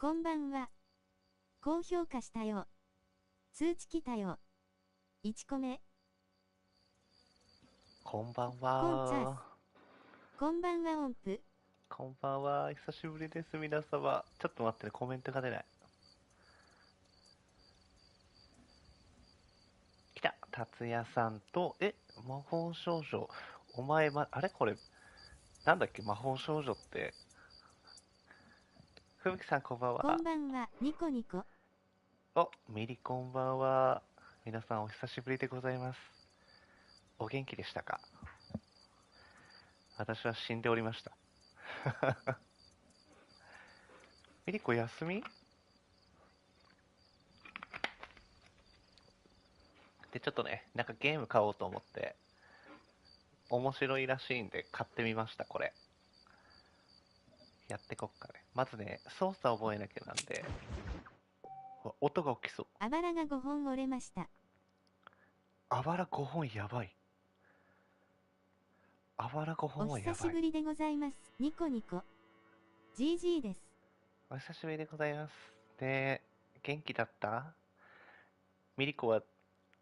こんばんは。高評価したよ。通知来たよ。1個目。こんばんコンチャーは。ス。こんばんは音符。こんばんは。久しぶりです、皆様。ちょっと待ってね、コメントが出ない。来た。達也さんと、魔法少女。お前、あれこれ、なんだっけ、魔法少女って。ふぶきさん、こんばんは。こんばんは、ニコニコ。ミリこんばんは。皆さん、お久しぶりでございます。お元気でしたか？私は死んでおりました。ミリコ、休みで、ちょっとね、なんかゲーム買おうと思って、面白いらしいんで買ってみました、これ。やってこっかね。まずね、操作覚えなきゃなんで、音が起きそう。あばらが5本折れました。あばら5本やばい。あばら5お本はやばい。久しぶりでございます。ニコニコ。GG です。お久しぶりでございます。で、元気だった？ミリコは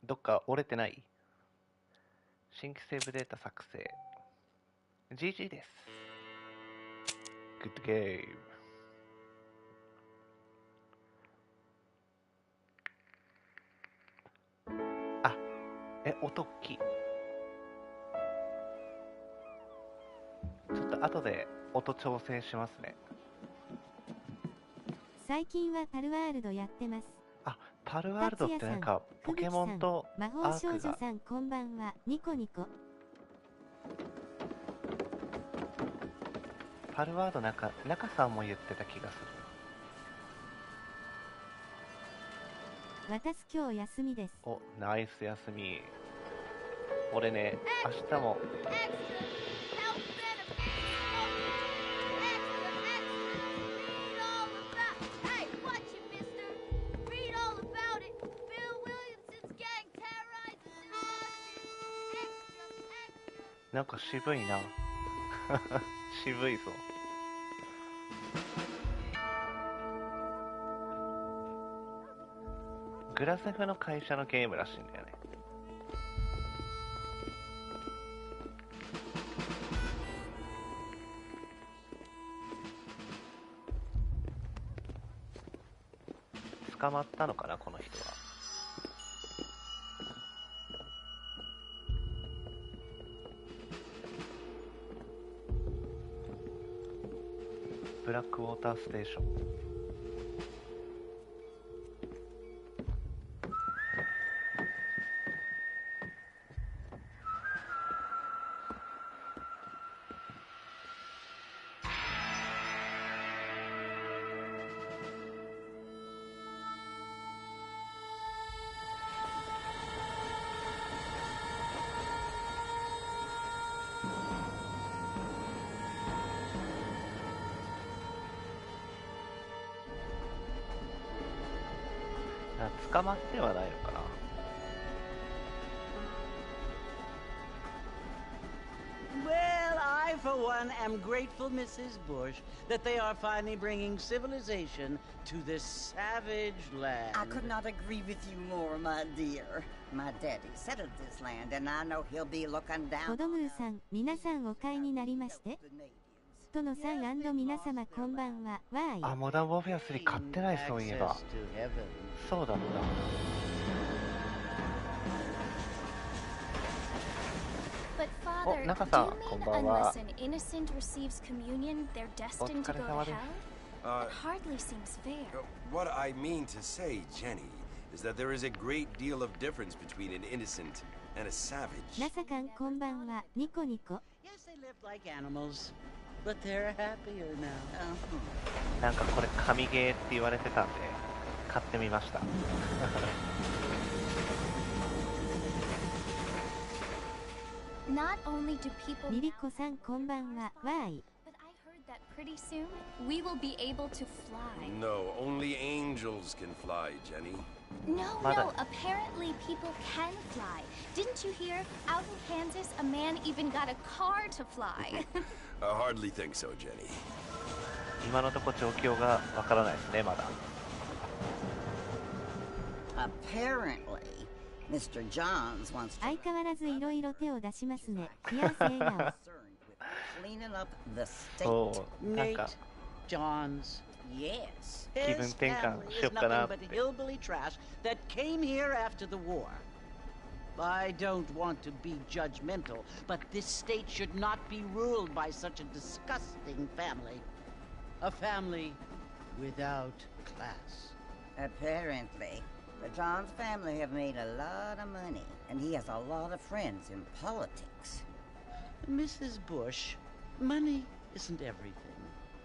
どっか折れてない？新規セーブデータ作成。GG です。グッドゲーム。あ、音大きい。ちょっと後で音調整しますね。最近はパルワールドやってます。パルワールドってなんかポケモンと魔法少女さんこんばんは、ニコニコ。パルワード中さんも言ってた気がする。私今日休みです。ナイス休み。俺ね、明日もなんか渋いな。渋いぞ。グラセフの会社のゲームらしいんだよね。捕まったのかな、この人は。ブラックウォーターステーション。捕まってはないのかな。Well, I, for one, am grateful, Mrs. Bush, that they are finally bringing civilization to this savage land. I could not agree with you more, my dear. My daddy settled this land, and I know he'll be looking down. コドムーさん、皆さんお買いになりまして。トノさん&皆様こんばんは、わーい。モダンウォーフェア3買ってない、そういえば。そうだった。But father, Naka doさん、 you こん mean ばんは。 unless an innocent receives communion, they're destined to go to hell? That hardly seems fair. What I mean to say, Jenny, is that there is a great deal of difference between an innocent and a savage. なさかんこんばんは、ニコニコ。Yes, they lived like animals, but they're happier now. なんかこれ神ゲーって言われてたんで買ってみました。Not only do people ミリコさんこんばんは、わーい。 but I heard that pretty soon we will be able to fly. No, only angels can fly, Jenny. No, no, apparently people can fly. Didn't you hear? Out in Kansas, a man even got a car to fly. I hardly think so, Jenny. 今のところ状況がわからないですね、まだ。Apparently, Mr. Johns wants to 相変わらずいろいろ手を出しますね。冷やす笑顔。 cleaning up the そ state. う、なんか Johns. Yes. 気分 His 転換 family しよ is っかな nothing っ but て。 hillbilly trash that came here after the war. I don't want to be judgmental, but this state should not be ruled by such a disgusting family. A family without class. Apparently, the Johns family have made a lot of money, and he has a lot of friends in politics. Mrs. Bush, money isn't everything.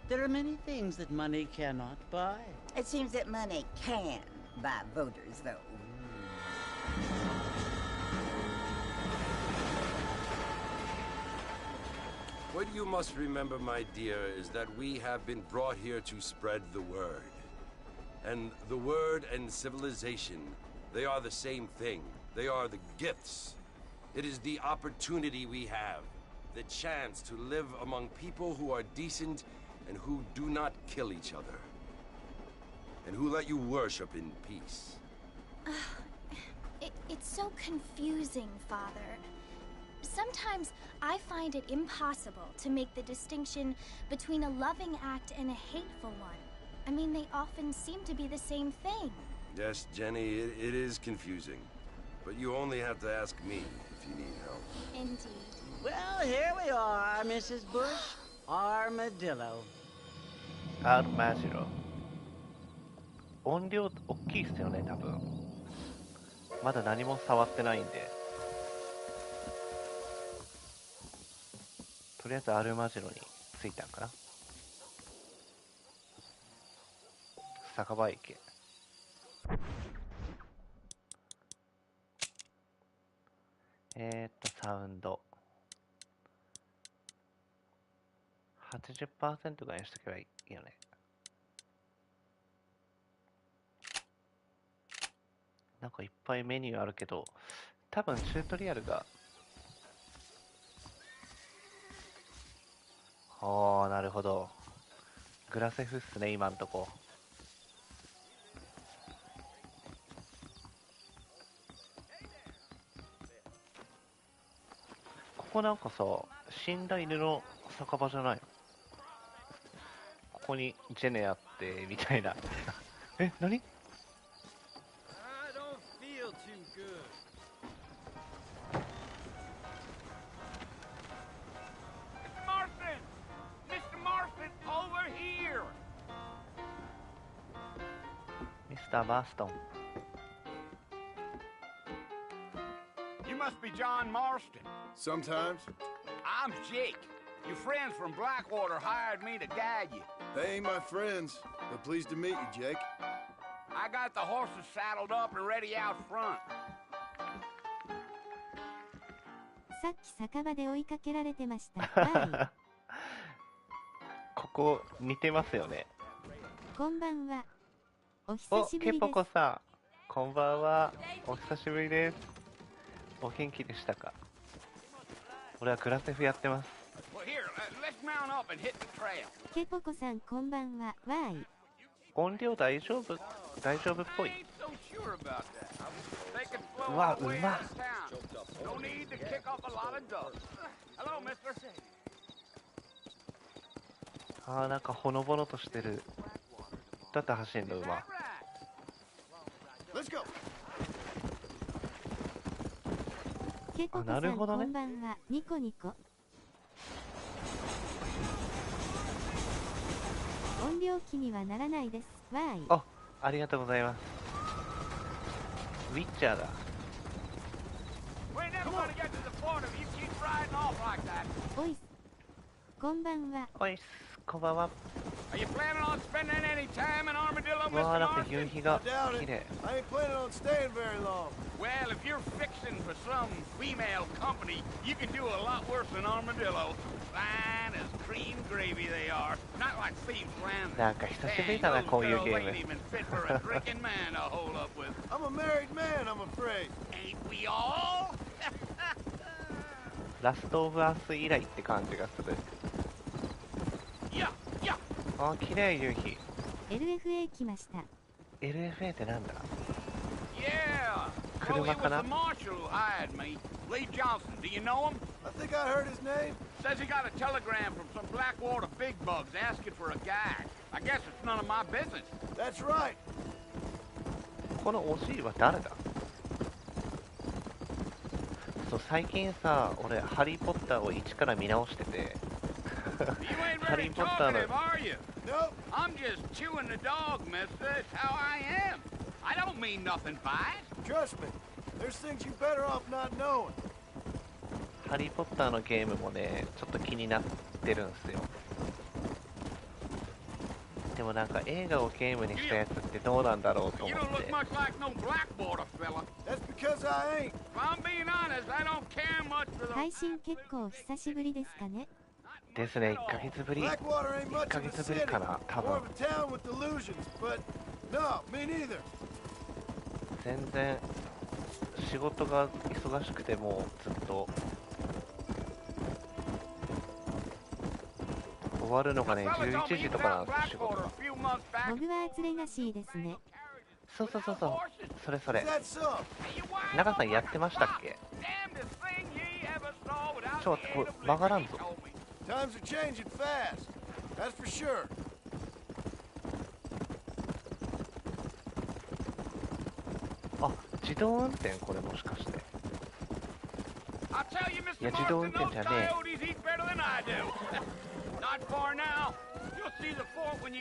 There are many things that money cannot buy. It seems that money can buy voters, though. What you must remember, my dear, is that we have been brought here to spread the word. And the word and civilization, they are the same thing. They are the gifts. It is the opportunity we have, the chance to live among people who are decent and who do not kill each other. And who let you worship in peace. It's so confusing, Father. Sometimes I find it impossible to make the distinction between a loving act and a hateful one. I mean, they often seem to be the same thing. Yes, Jenny, it is confusing. But you only have to ask me if you need help. Indeed. Well, here we are, Mrs. Bush. Armadillo. アルマジロ。音量大きいっすよね、多分。まだ何も触ってないんで。とりあえずアルマジロに着いたんかな。酒場池。サウンド。80% ぐらいにしとけばいいよね。なんかいっぱいメニューあるけど、多分チュートリアルが。ああ、なるほど。グラセフっすね、今んとこ。ここなんかさ、死んだ犬の酒場じゃないの？ここにジェネあってみたいな。え、何？ミスター・マーストン。You must be John Marston. Sometimes. I'm Jake. Your friends from Blackwater hired me to guide you. They ain't my friends, but pleased to meet you, Jake. I got the horses saddled up and ready out front. さっき酒場で追いかけられてました。はい。ここ似てますよね。こんばんは。お久お、しぶりです。ケポコさん。こんばんは。お久しぶりです。お元気でしたか？俺はグラセフやってます。Well, here, let's mount up and hit the trail. ケポコさんこんばんは。わーい。音量大丈夫っぽい。 I ain't so sure about that. They can flow うわ、 our う way ま out of town. No need to kick up a lot of dust. Hello, mister. あー、なんかほのぼのとしてる。どうやって走るの馬。Let's go. ケポコさあ、なるほどね。こんばんは。ニコニコ。音量気にはならないです。わーい。あ、ありがとうございます。ウィッチャーだ。We ain't never gonna get to the fort if you keep riding off like that. おいっす。こんばんは。おいっす、こんばんは。 Are you planning on spending any time in Armadillo, わあ、 Mr. なんか夕 Marston? 日が Doubt 綺 it. 麗。 I ain't planning on staying very long. Well, if you're fixing for some female company, you can do a lot worse than Armadillo. Fine as cream gravy they are. Not like Thieves Landing. なんか久しぶり Dang, だな、 those こういう girls ゲー ain't ム。 even fit for a drinking man to hold up with. I'm a married man, I'm afraid. Ain't we all? ラストオブアース以来って感じがする。Yeah, yeah. ああ、綺麗夕日。 LFA 来ました。 LFA ってなんだ？ Yeah. Well,車 it か was な？ the marshal who hired me. Lee Johnson. Do you know him? I think I heard his name. Says he got a telegram from some Blackwater big bugs asking for a guide. I guess it's none of my business. That's right. このおじいは誰だ？そう、最近さ、俺ハリー・ポッターを一から見直してて You ain't ハリ very ー・ポッターの talkative, are you? Nope. I'm just chewing the dog, mister. It's how I am. I don't mean nothing by it. Trust me. There's things you better off not knowing. ハリー・ポッターのゲームもね、ちょっと気になってるんすよ。でもなんか映画をゲームにしたやつってどうなんだろうと You 思っ don't て look much like no Blackwater fella. That's because I ain't. If I'm being honest, I don't care much for the... 配信結構久しぶりですかね。ですね、1ヶ月ぶり。 Blackwater ain't 1 much ヶ of a 月ぶり city. かな、多 More 分。 of a town with delusions, but no, me neither. 全然仕事が忙しくてもうずっと終わるのがね、11時とかなんですよ、仕事が。ホグワーツレガシーですね。そうそうそうそう、それそれ。 Is that so? 中さんやってましたっけ？ちょっとこれ曲がらんぞ。 Times are changing fast. That's for sure. あ、自動運転これもしかして。いや、自動運転じゃね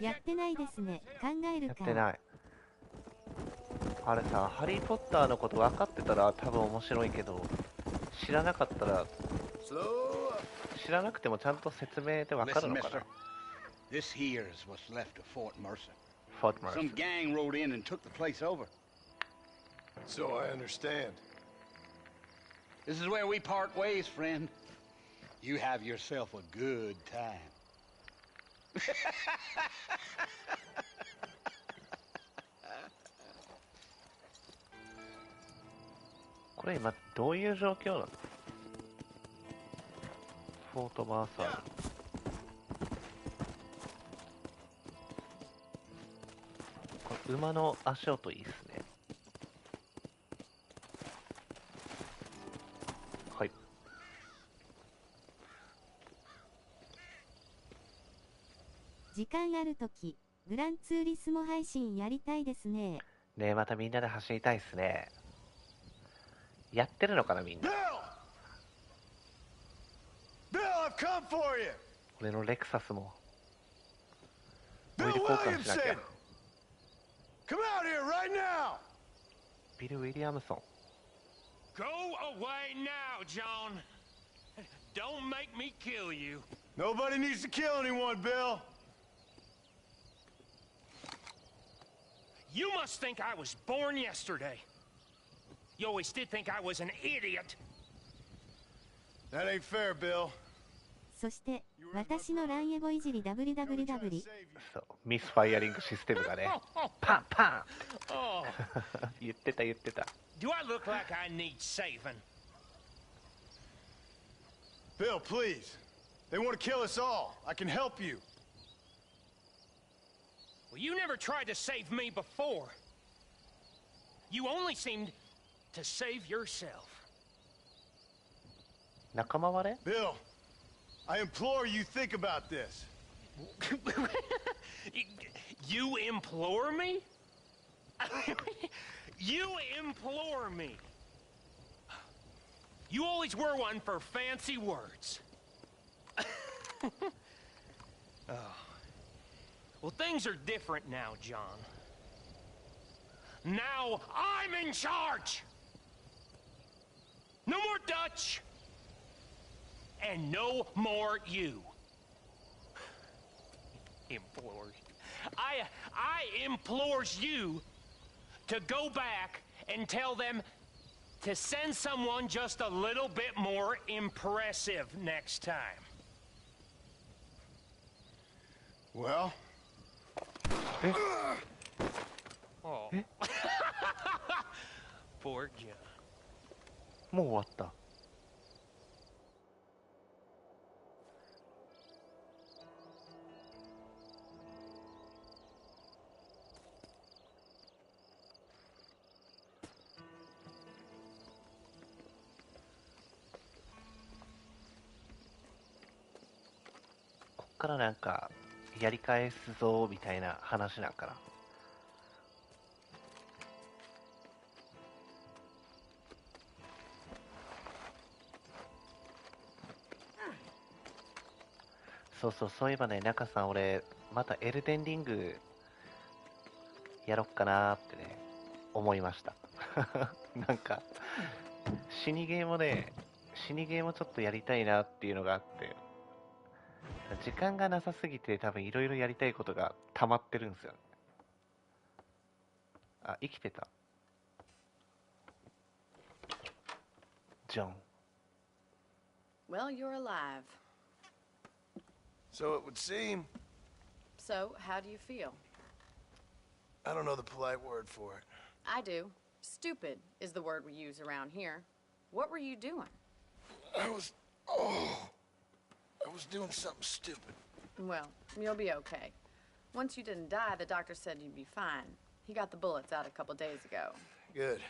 やってないですね。考ええ。るか。やってない。あれさ、ハリー・ポッターのこと分かってたら多分面白いけど、知らなかったら、 Slow up. 知らなくてもちゃんと説明で分かる Listen, のかな mister. This here is what's left of Fort Mercer. フォートマー Some ス。 gang rode in and took the place over. So I understand. This is where we part ways, friend. You have yourself a good time. これ今どういう状況なの？フォートマーサー。これ馬の足音いいっすね。はい。時間あるとき、グランツーリスモ配信やりたいですね。ねえ、またみんなで走りたいっすね。やってるのかなみんな。 Bill, I've come for you. 俺のレクサスもオイ Bill ル交換しなきゃ。 Williamson. Come out here right now. ビル・ウィリアムソン。 Go away now, John. Don't make me kill you. Nobody needs to kill anyone, Bill. You must think I was born yesterday. You always did think I was an idiot. That ain't fair, Bill. そして、私のランエボいじり WWW。そう、ミスファイアリングシステムがね、パンパンOh, 言ってた言ってた。 do I look like I need saving? Bill, please. They want to kill us all. I can help you. Well, you never tried to save me before. You only seemed to save yourself. 仲間割れ？ Bill, I implore you think about this. You implore me? You implore me? You always were one for fancy words. Oh. Well, things are different now, John. Now I'm in charge! No more Dutch! And no more you. Implores. I implores you to go back and tell them to send someone just a little bit more impressive next time. Well, Oh. Poor John. もう終わった。からなんかやり返すぞみたいな話なんかな。そういえばね、中さん、俺またエルデンリングやろっかなーってね思いました。なんか死にゲーもちょっとやりたいなっていうのがあって、時間がなさすぎて多分いろいろやりたいことが溜まってるんですよね。あ、生きてた。ジョン。 Well, you're alive. So it would seem. So, how do you feel? I don't know the polite word for it. I do. Stupid is the word we use around here. What were you doing? I was doing something stupid. Well, you'll be okay. Once you didn't die, the doctor said you'd be fine. He got the bullets out a couple days ago. Good.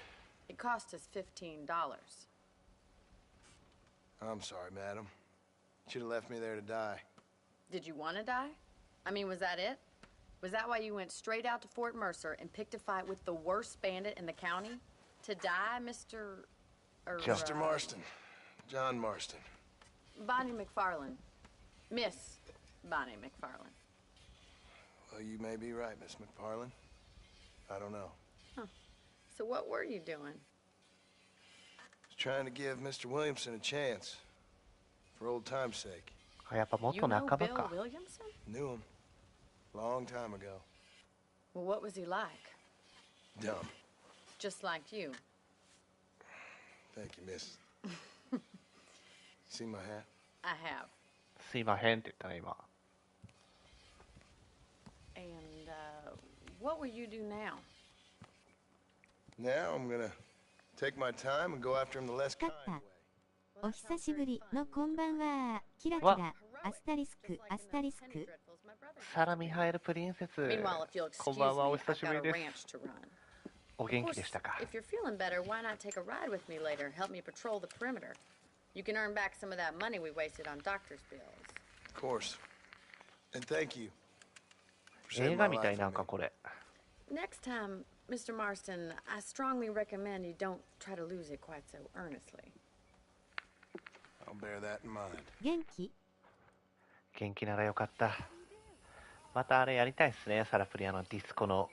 It cost us $15. I'm sorry, madam. Should have left me there to die. Did you want to die? I mean, was that it? Was that why you went straight out to Fort Mercer and picked a fight with the worst bandit in the county? To die, Mr. Mr. Marston. John Marston. Bonnie McFarland. Miss Bonnie McFarland. Well, you may be right, Miss McFarland. I don't know. Huh. So what were you doing? Was trying to give Mr. Williamson a chance. For old time's sake. やっぱ元 You know 仲間 Bill か。 Williamson? Knew him. Long time ago. Well, what was he like? Dumb. Just like you. Thank you, miss. See my hat? I have. すいませんって言ったね今。 And, what will you do now? Now I'm gonna take my time and go after him the less kind way. お久しぶりのこんばんは。キラキラ、アスタリスク、アスタリスク。サラ・ミハエル・プリンセス。 Meanwhile, if you'll こ excuse んばんは、お me, 久 I've し got ぶ a りです。 ranch to run. お Of 元気 course, でしたか。 if you're feeling better, why not take a ride with me later? Help me patrol the perimeter. You can earn back some of that money we wasted on doctor's bills. Of course. And thank you. for 映 saving 画 my みたい life なん for か me. これ。 Next time, Mr. Marston, I strongly recommend you don't try to lose it quite so earnestly. I'll bear that in mind. 元気？元気ならよかった。またあれやりたいっすね、サラプリアのディスコの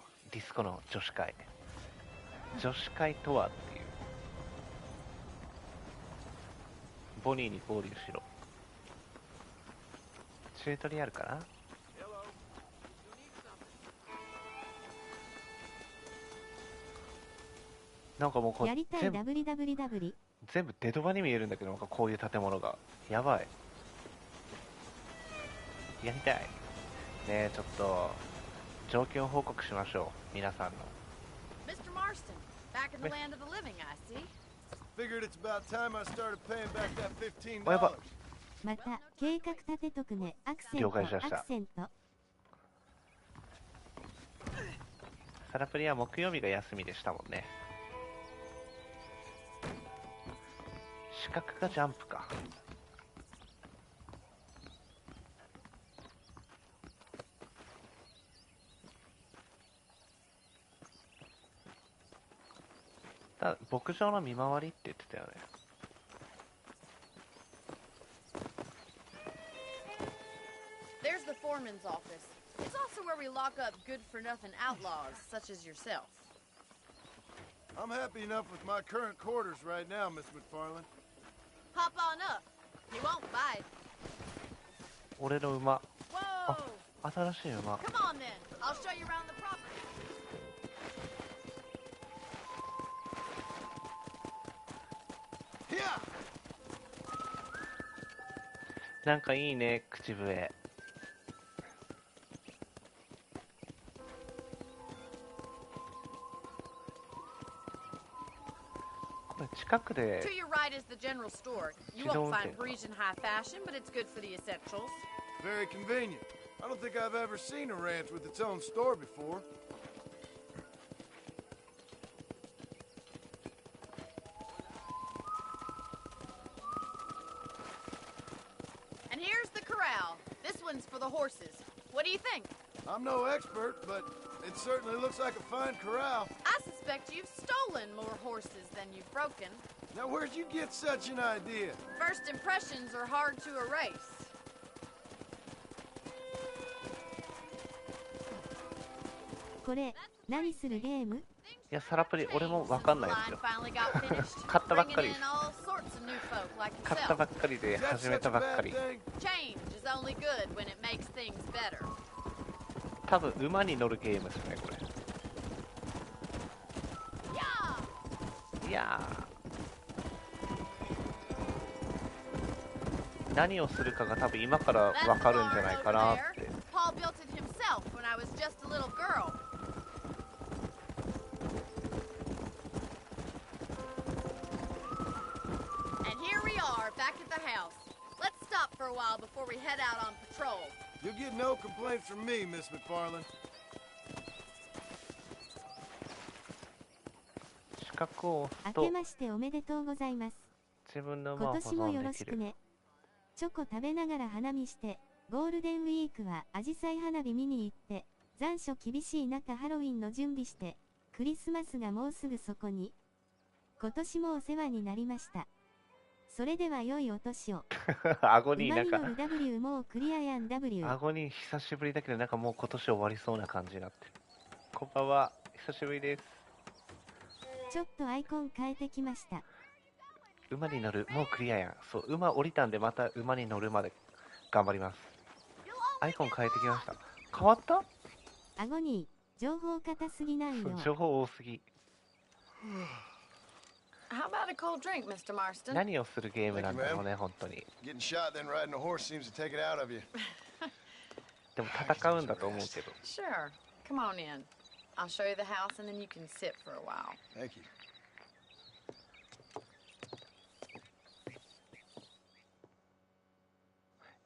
女子会。女子会とはっていう。ボニーに合流しろ。チュートリアルかな。なんかもうこれやりたい WWW。全部デドバに見えるんだけど、なんかこういう建物がやばい。やりたいねえ、ちょっと状況報告しましょう、皆さんの。 Mr. Marston, back in the land of the living, I see. Figured it's about time I started paying back that $15. おやば。また計画立てとくね。アクセント、了解しました。アクセント。サラプリは木曜日が休みでしたもんね。視覚がジャンプか。ただ牧場の見回りって言ってたよね。There's the foreman's office. It's also where we lock up good-for-nothing outlaws, such as yourself. I'm happy enough with my current quarters right now, Miss McFarland. Hop on up. You won't bite. 俺の馬。 Whoa! あ、新しい馬。 Come on then. I'll show you around the property. Yeah! なんかいいね、口笛。これ近くで To your right is the general store. You won't find Parisian high fashion, but it's good for the essentials. Very convenient. I don't think I've ever seen a ranch with its own store before. And here's the corral. This ones for the horses. What do you think? I'm no expert, but it certainly looks like a fine corral. I suspect you've stolen more horses than you've broken. Now, where'd you get such an idea? First impressions are hard to erase. これ、何するゲーム？いや、サラプリ、俺もわかんないですよ。買ったばっかりです。買ったばっかりで始めたばっかり。多分馬に乗るゲームですね、これ。いやー、何をするかが多分今からわかるんじゃないかなって。Back at the house. Let's stop for a while before we head out on patrol. You'll get no complaints from me, Miss McFarland. 資格を押す明とけましておめでとうございます。自分の馬を今保年もよろ存できる。しくね。チョコ食べながら花見して、ゴールデンウィークはアジサイ花火見に行って、残暑厳しい中ハロウィンの準備して、クリスマスがもうすぐそこに。今年もお世話になりました。それでは良いお年を。顎になんか馬に乗る W もうクリアやん W。顎に久しぶりだけどなんかもう今年終わりそうな感じになってる。こんばんは、久しぶりです。ちょっとアイコン変えてきました。馬に乗るもうクリアやん。そう、馬降りたんでまた馬に乗るまで頑張ります。アイコン変えてきました。変わった？顎に情報硬すぎないよ。情報多すぎ。How about a cold drink, Mr. Marston? 何をするゲームなんだろうね、本当に。Getting shot then riding a horse seems to take it out of you. でも戦うんだと思うけど。Sure. Come on in. I'll show you the house and then you can sit for a while. Thank you.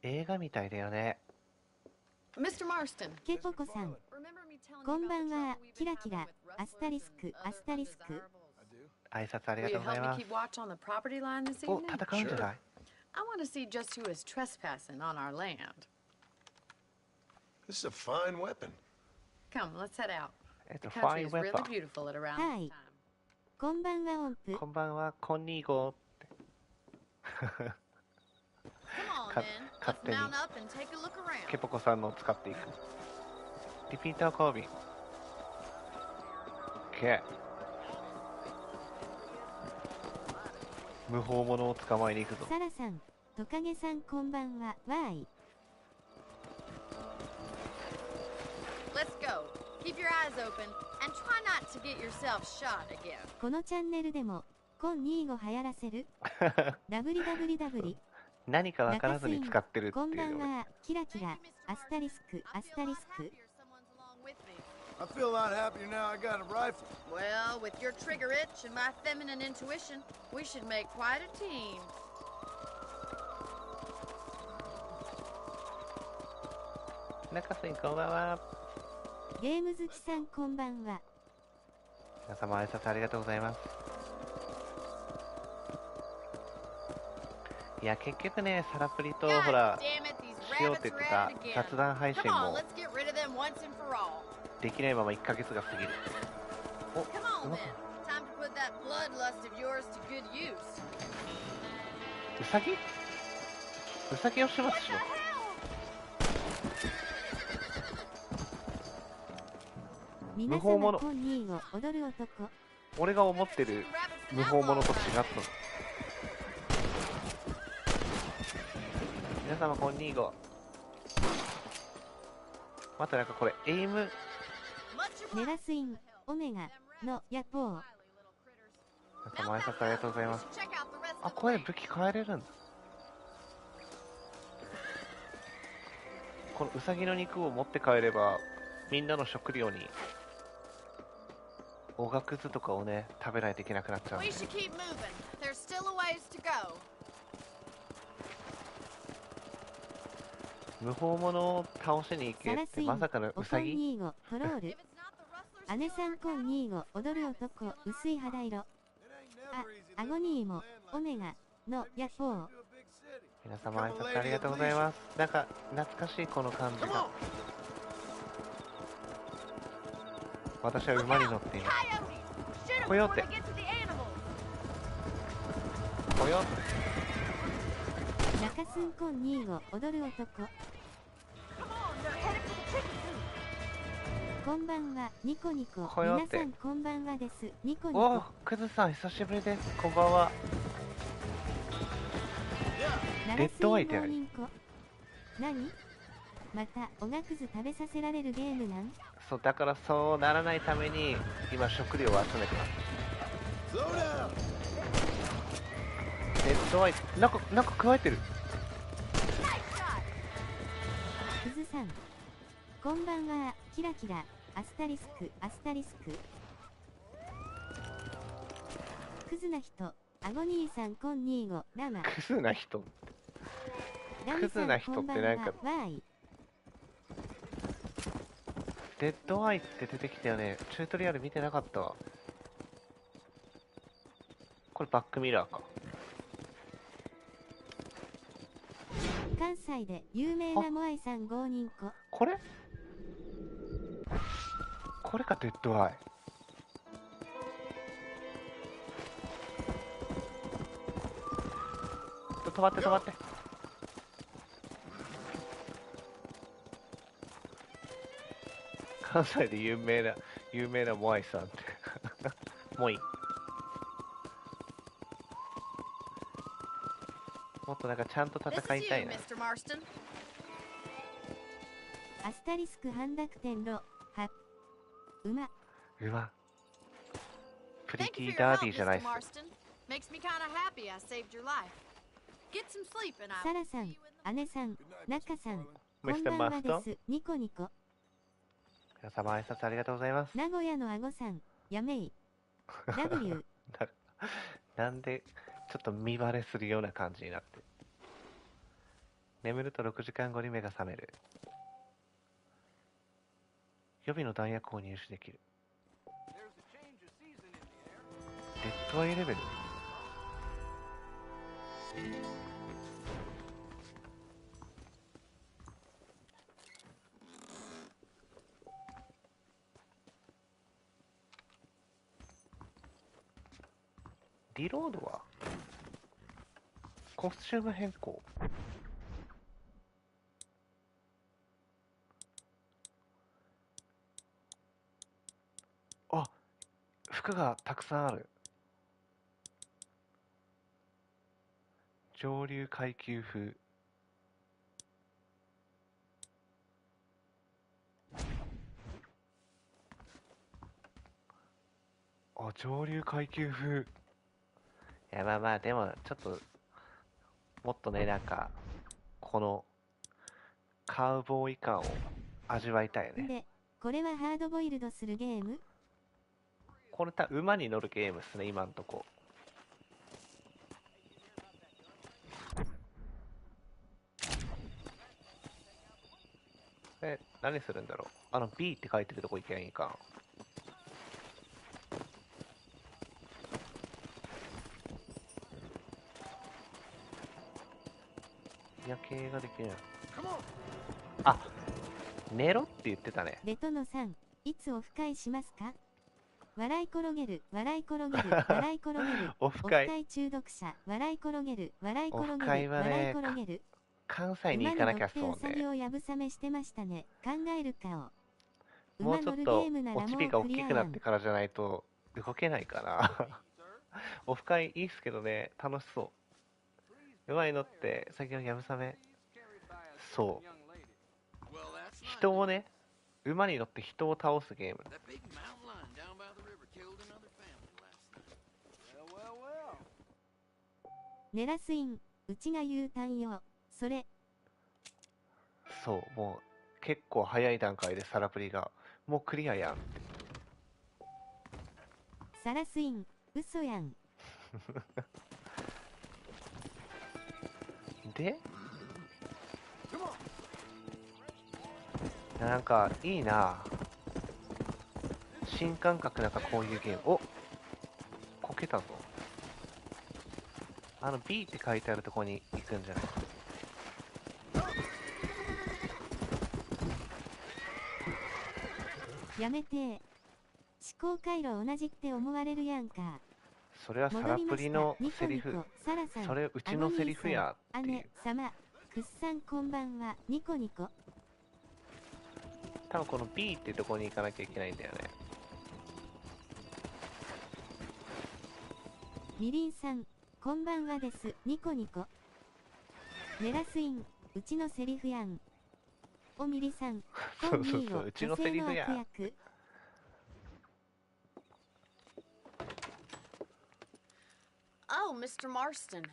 映画みたいだよね。Mr. Marston. ケポコさん。こんばんは。キラキラ。アスタリスク。アスタリスク。挨拶ありがとうございます。お、戦うんじゃない？ I want to see just who is trespassing on our land. This is a fine weapon. Come, let's head out. It's a The country fine is really weapon. beautiful at around は this い time.。こんばんは音符。こんばんは、こんにーごーって。Come on, か then. 勝 Let's 手に mount up and take a look around. ケポコさんのを使っていく。リピーターカービン。OK。無法者を捕まえに行くぞ。サラさん、トカゲさんこんばんは。わーい。Let's go. Keep your eyes open and try not to get yourself shot again. このチャンネルでも、コン25流行らせる?www。何か分からずに使ってるってこんばいうんのが。は。キラキラ。アスタリスク。アスタリスク。I feel a lot happier now I got a rifle. Well, with your trigger itch and my feminine intuition, we should make quite a team. 中瀬こんばんは。ゲーム好きさんこんばんは。皆様挨拶ありがとうございます。いや、結局ね、サラプリとほら、しようって言ってた雑談配信もできないまま1ヶ月が過ぎる。お、うまくうさぎ？うさぎを始末しろ。皆様コン25踊る男。俺が思ってる無法者と違ったの。皆様こんにちは。またなんかこれエイムネラスインオメガのヤポー。皆様挨拶ありがとうございます。あ、これ武器変えれるんだ。このウサギの肉を持って帰ればみんなの食料におがくずとかをね食べないといけなくなっちゃうんで。無法者を倒しに行けってまさかのウサギ？トロール。姉さんコン25踊る男薄い肌色。あ、アゴニーもオメガのヤポー。皆様挨拶ありがとうございます。なんか懐かしいこの感じが。私は馬に乗っています。コヨーテ。コヨーテ。中スンコン25踊る男。こんばんは、ニコニコ。皆さんこんばんはです。ニコニコ。おー、クズさん久しぶりです。こんばんは。デッドアイって何？何？またおがくず食べさせられるゲームなん？そう、だからそうならないために今食料を集めてます。デッドアイ、なんか加えてる。クズさんこんばんは。キラキラアスタリスクアスタリスク。クズな人アゴニーさんコン25ラマ。クズな人、クズな人ってなんかデッドアイって出てきたよね。チュートリアル見てなかったわ。これバックミラーか。関西で有名なモアイさん5人子。これかデッドアイ。止まって止まって。関西で有名なモアイさんってもういい。もっとなんかちゃんと戦いたいな。アスタリスク半濁点ロは馬。プリティダーディーじゃないっす。サラさん、姉さん、中さん、こんばんはです。ニコニコ。皆様挨拶ありがとうございます。名古屋のあごさん、やめい。W。なんでちょっと見バレするような感じになって。眠ると6時間後に目が覚める。予備の弾薬を入手できる。デッドアイレベル。リロードはコスチューム変更。あ、服がたくさんある。上流階級風。あ、上流階級風。いや、まあまあ、でもちょっともっとね、なんかこのカウボーイ感を味わいたいよね。で、これはハードボイルドするゲーム？これ馬に乗るゲームっすね、今んとこ。何するんだろう。B って書いてるとこ行けばいいか。夜景ができる。あ、寝ろって言ってたね。レトノさん、いつオフ会しますか？笑い転げる、笑い転げる、笑い転げる。オフ会中毒者、笑い転げる、笑い転げる、オフ会はね、笑い転げる。関西に行かなきゃそうね。馬に乗ってウサギをやぶさめしてましたね。考えるかを。もうちょっとおちびが大きくなってからじゃないと動けないかな。オフ会いいっすけどね、楽しそう。馬に乗ってウサギをやぶさめ。そう。人をね、馬に乗って人を倒すゲーム。ネラスイン、うちが言うたんよ。それ。そう、もう結構早い段階でサラプリがもうクリアやん。サラスイン、嘘やん。で、なんかいいな。新感覚なんかこういうゲーム。お、こけたぞ。B って書いてあるところに行くんじゃない。やめてー。思考回路同じって思われるやんか。それはサラプリのセリフ。それうちのセリフやっていう。姉様、くっさんこんばんは。ニコニコ。多分この B ってとこに行かなきゃいけないんだよね。みりんさん、こんばんはです。ニコニコ。ネラスイン、うちのセリフやん。おみりさん、コンミーをうちのセリフや。Oh, Mr. Marston.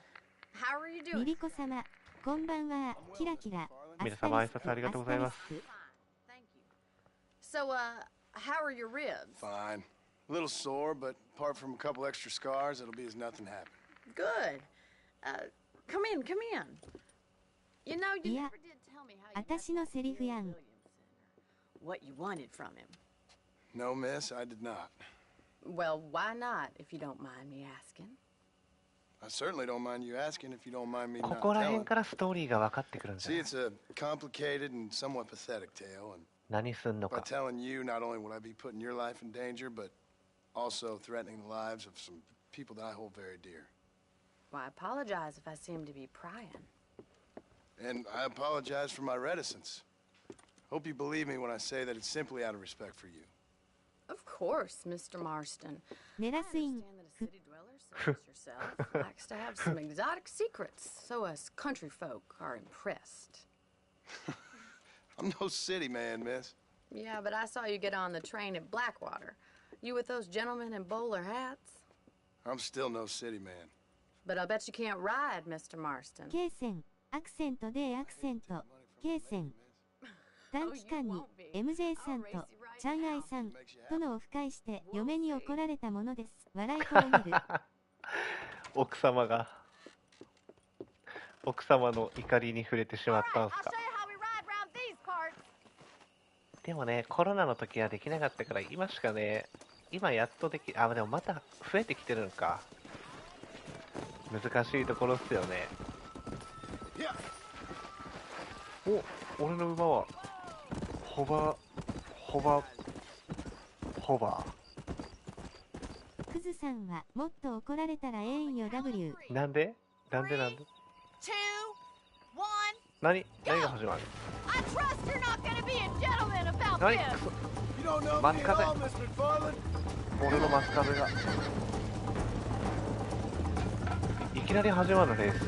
How are you doing? ミリコ様、こんばんは。キラキラ。皆様挨拶ありがとうございます。So, how are your ribs? Fine. A little sore, but apart from a couple extra scars, it'll be as nothing happened. Good. Come in, come in. You know, you never did tell me how you私のセリフやん。what you wanted from him. No, miss, I did not. Well, why not, if you don't mind me asking? I certainly don't mind you asking if you don't mind me こ not こら telling. 辺からストーリーが分かってくるんだ See, よ。 it's a complicated and somewhat pathetic tale, and 何すんの by か。 telling you, not only will I be putting your life in danger, but also threatening the lives of some people that I hold very dear. Well, I apologize if I seem to be prying. And I apologize for my reticence. Hope you believe me when I say that it's simply out of respect for you. Of course, Mr. Marston. ネラスイン。 I understand that a city dweller such as yourself likes to have some exotic secrets, so us country folk are impressed. I'm no city man, miss. Yeah, but I saw you get on the train at Blackwater. You with those gentlemen in bowler hats? I'm still no city man. But I'll bet you can't ride, Mr. Marston. ケーセン、アクセントでアクセント、ケーセン。短期間に MJ さんとチャンアイさんとのオフ会して嫁に怒られたものです。笑い転げる。奥様が奥様の怒りに触れてしまったんすか。でもね、コロナの時はできなかったから今しかね、今やっとでき、あ、でもまた増えてきてるのか。難しいところっすよね。お、俺の馬はホバー。クズさんはもっと怒られたらええんよ W。なんで何が始まる。何クソ。マスカゼ。俺のマスカゼがいきなり始まるレース。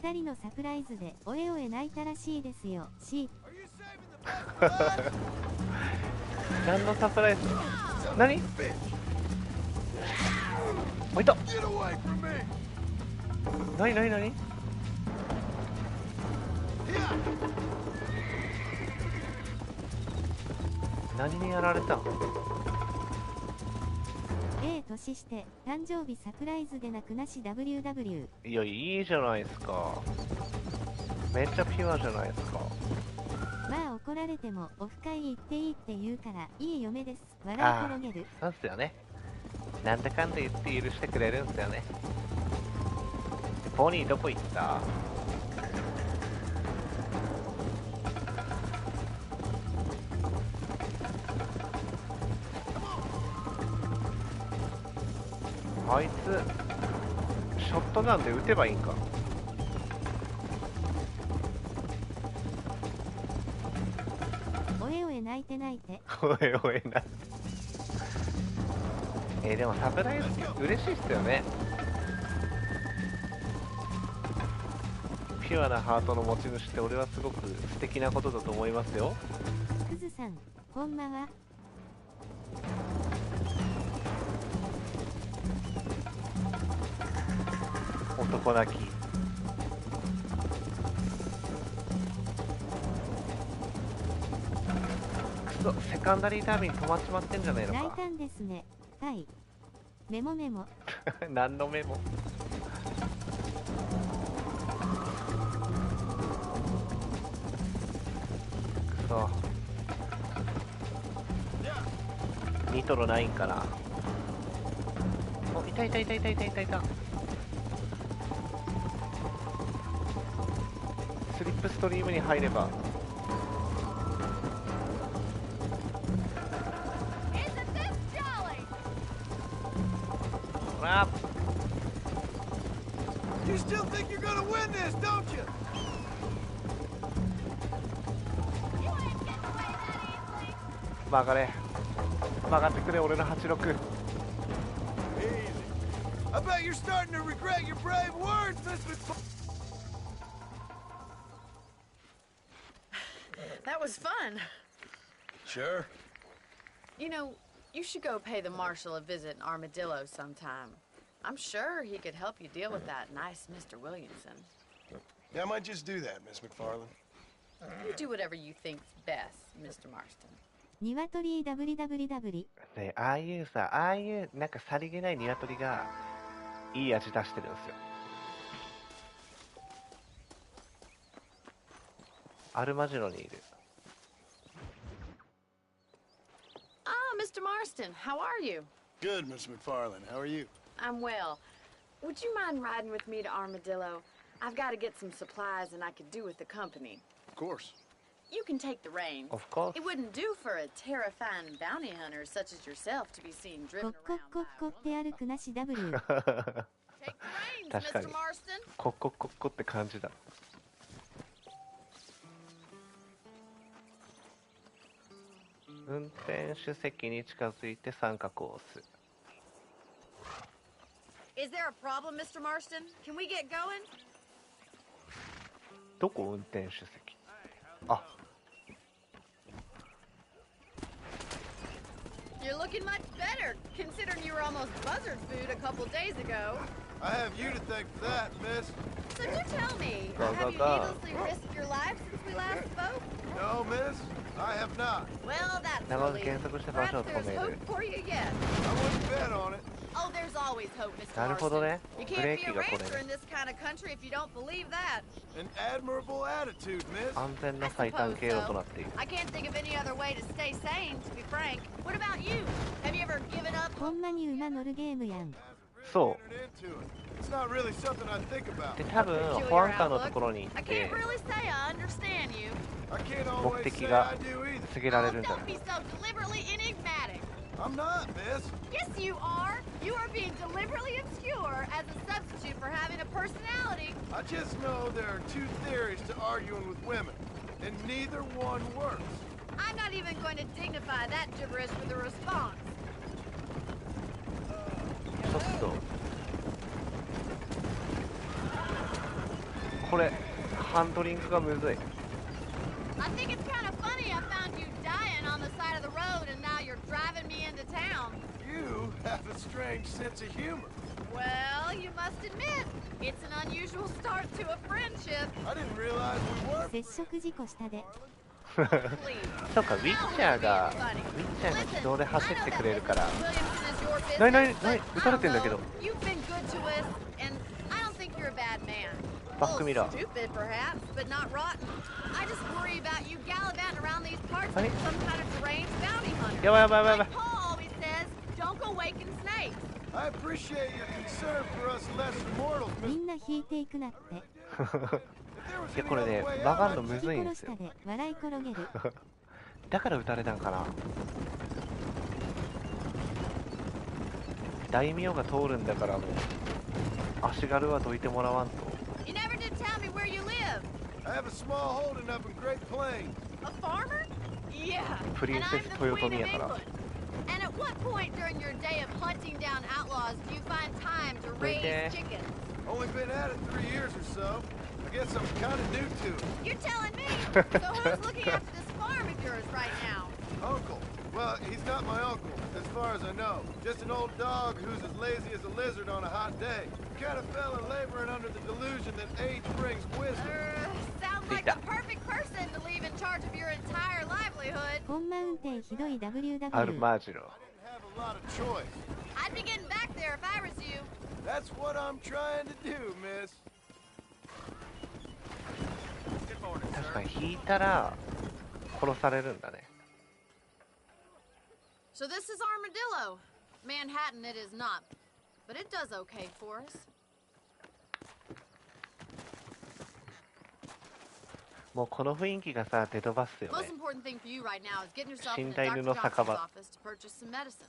2人のサプライズでおえおえ泣いたらしいですよ。何のサプライズ。何。おいた。何。何にやられたん。年して誕生日サプライズでなくなし WW。 いや、いいじゃないですか。めっちゃピュアじゃないですか。まあ怒られてもオフ会行っていいって言うからいい嫁です。笑い転げる。そうっすよね。なんだかんだ言って許してくれるんすよね。ポニーどこ行った。あいつショットガンで撃てばいいんか。おえおえ泣いておえおえ泣いて。でもサプライズ嬉しいっすよね。ピュアなハートの持ち主って俺はすごく素敵なことだと思いますよ。クズさん、ほんまは男泣き。くそ、セカンダリーダービーに止まっちまってんじゃねえのか。泣いたんですね。はい。メモ何のメモ。くそ、ニトロないんかな。お、いた。たいたいたいたいたいたいた。スリップストリームに入れば。ほら。You still think you're gonna win this, don't you? You ain't getting away that easily. 曲がれ。曲がってくれ、俺の86。Easy. I bet you're starting to regret your brave words, Mr. That was fun. Sure. You know, you should go pay the marshal a visit in Armadillo sometime. I'm sure he could help you deal with that nice Mr. Williamson. Yeah, I might just do that, Miss McFarland. You do whatever you think's best, Mr. Marston. 鶏 WWW。ね、ああいうさ、ああいうなんかさりげない鶏がいい味出してるんですよ。アルマジロにいる。Ah, Mr. Marston, how are you? Good, Miss McFarland. How are you? I'm well. Would you mind riding with me to Armadillo? I've got to get some supplies and I could do with the company. Of course. You can take the reins. Of course. It wouldn't do for a terrifying bounty hunter such as yourself to be seen コ driven ッコッ around コッ by コって歩くなし W。 Take the reins, 確かに Mr. Marston. コッコッコッコって感じだ。運転手席に近づいて三角を押す。 Is there a problem, Mr. Marston? Can we get going? どこ運転手席？あ、 You're looking much better, considering you were almost buzzard food a couple days ago. I have you to thank for that, miss. So do tell me, Go, have go, you go. needlessly risked your life since we last spoke? No, miss, I have not. Well, that's 長く relief. 検索して場所を Perhaps 止 there's める。 hope for you yet. I wouldn't bet on it. Oh, there's always hope, Mr. なるほど Marston. ね。 You ブレ can't ー be キ a がこれ racer in this kind of country if you don't believe that. An admirable attitude, miss. 安全な最短経路となっている。 I can't think of any other way to stay sane, to be frank. What about you? Have you ever given up? ほんまに馬乗るゲームやん。そ Entered into it. It's not really something I think about. う。で、多分保安官のところに行っ I て can't really say I understand you. I can't 目 always 的 say が I do either. 告げられ Oh, るんじゃ don't ない？ be so deliberately enigmatic. I'm not, miss. Yes, you are. You are being deliberately obscure as a substitute for having a personality. I just know there are two theories to arguing with women, and neither one works. I'm not even going to dignify that gibberish with a response. ちょっとこれハンドリングがむずい。 I think it's kind of funny I found you dying on the side of the road and now you're driving me into town. You have a strange sense of humor. Well, you must admit, it's an unusual start to a friendship. I didn't realize we were. 接触事故したで。 Please. そうか、ウィッチャーが自動で走ってくれるから。なになになに、撃たれてんだけど。 You've been good to us, and I don't think you're a bad man. バックミラー。 Stupid, perhaps, but not rotten. I just worry about you gallivanting around these parts あれ like some kind of deranged bounty hunter. やばいやばいやばいやば Like Paul always says, don't go waking snakes. I appreciate your concern for us lesser mortals, み miss. んな引いていくなって。 If there was いや any これ other ね way 曲 out, がるの I'd むずいんですよ。殺したで笑い転げる。だから撃たれたんかな。大名が通るんだからもう足軽はどいてもらわんと。 You never did tell me where you live. I have a small holding up in Great Plains. A farmer? Yeah. And I'm Princess the Queen of Toyotomiやから。 England. And at what point during your day of hunting down outlaws do you find time to raise Okay. chickens? Only been at it 3 years or so. I guess I'm kind of new to it. You're telling me. So who's looking after this farm of yours right now? Uncle. Well, he's not my uncle, as far as I know. Just an old dog who's as lazy as a lizard on a hot day. Kind of fella laboring under the delusion that age brings wisdom. Sounds like the perfect person to leave in charge of your entire livelihood. ほんま運転ひどい WW。 アルマジロ。 I didn't have a lot of choice. I'd be getting back there if I was you. That's what I'm trying to do, miss. 確かに引いたら殺されるんだね。 So this is Armadillo. Manhattan it is not. but it does okay for us. もうこの雰囲気がさ、デドバスよ Most ね。 important thing for you right now is getting yourself 死 into んだ犬 Dr. の Johnson's 酒場。 office to purchase some medicine.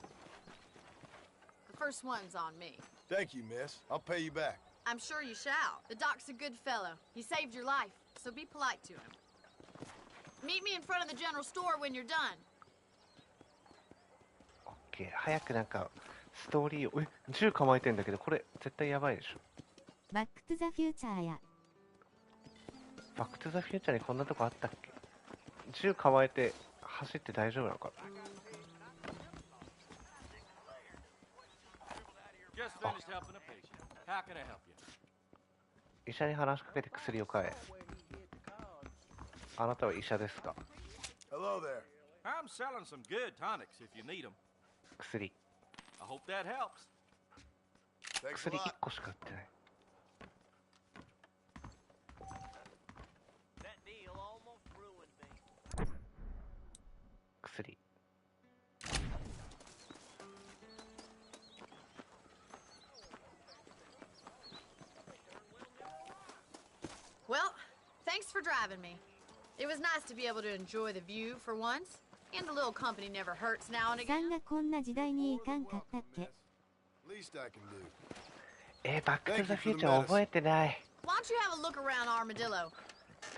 The first one's on me. Thank you, miss. I'll pay you back. I'm sure you shall. The doc's a good fellow. He saved your life, so be polite to him. Meet me in front of the general store when you're done. オッケー。早くなんか、ストーリーを、銃構えてんだけど、これ絶対やばいでしょ。バックトゥザフューチャーや。バックトゥザフューチャーにこんなとこあったっけ？銃構えて走って大丈夫なのかな。 Just finished helping a patient. How can I help you? 医者に話しかけて薬を買え。あなたは医者ですか？ Hello there. I'm selling some good tonics if you need them. 薬。 I hope that helps. Thanks a 薬 lot. 1個しか売ってない。 That deal almost ruined me. 薬。 Well, thanks for driving me. It was nice to be able to enjoy the view for once, and a little company never hurts now and さ again. んがこんな時代にいかんかったっけ？ Least I can do. バックトゥザフューチャー覚えてない。 Why don't you have a look around Armadillo? なんか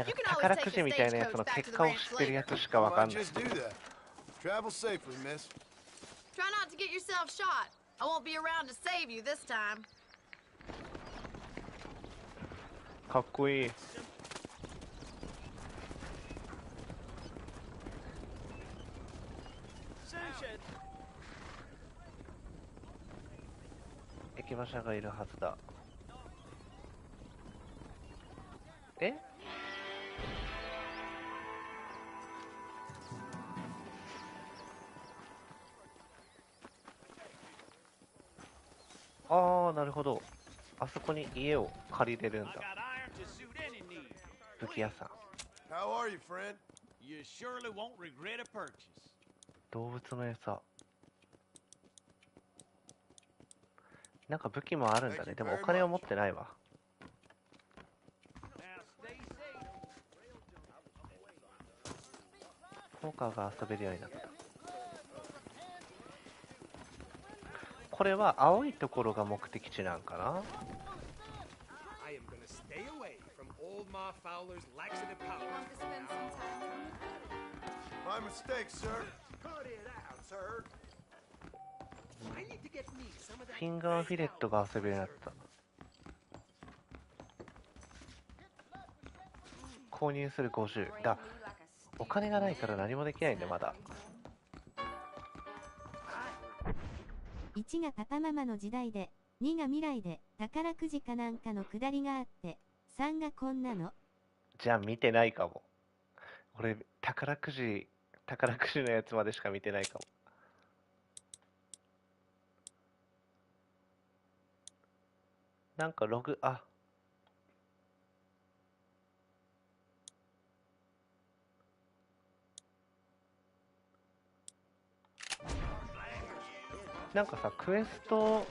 You can always 宝 take く the じみたいなやつ stagecoach の back 結 to the 果を ranch 知ってる later. やつしかわか Why んない just do that? Travel safely, miss. Try not to get yourself shot. I won't be around to save you this time. かっこいい。駅馬車がいるはずだ。え？ああ、なるほど。あそこに家を借りれるんだ。武器屋さん。 How are you, friend? You surely won't regret a purchase. 動物の餌。なんか武器もあるんだね。でもお金を持ってないわ。ポーカーが遊べるようになった。これは青いところが目的地なんかな。 I am gonna stay away from old Ma Fowler's laxative powder. My mistake, sir. Cut it out, sir. I need to get me some of that. フィンガーフィレットが遊べるようになった。購入する50だ。お金がないから何もできないんだまだ。1がパパママの時代で、2が未来で、宝くじかなんかのくだりがあって、3がこんなの。じゃあ見てないかも。俺宝くじのやつまでしか見てないかも。なんかログ、あ。なんかさ、クエスト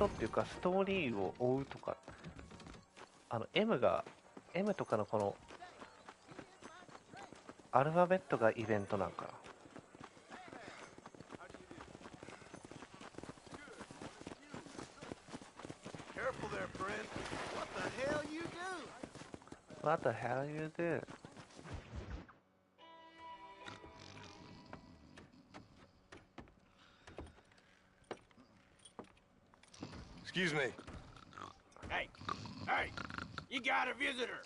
っていうかストーリーを追うとか、M とかのこのアルファベットがイベントなんかな。Careful there, friend. What the hell you do? What the hell you do? Excuse me. Hey, you got a visitor.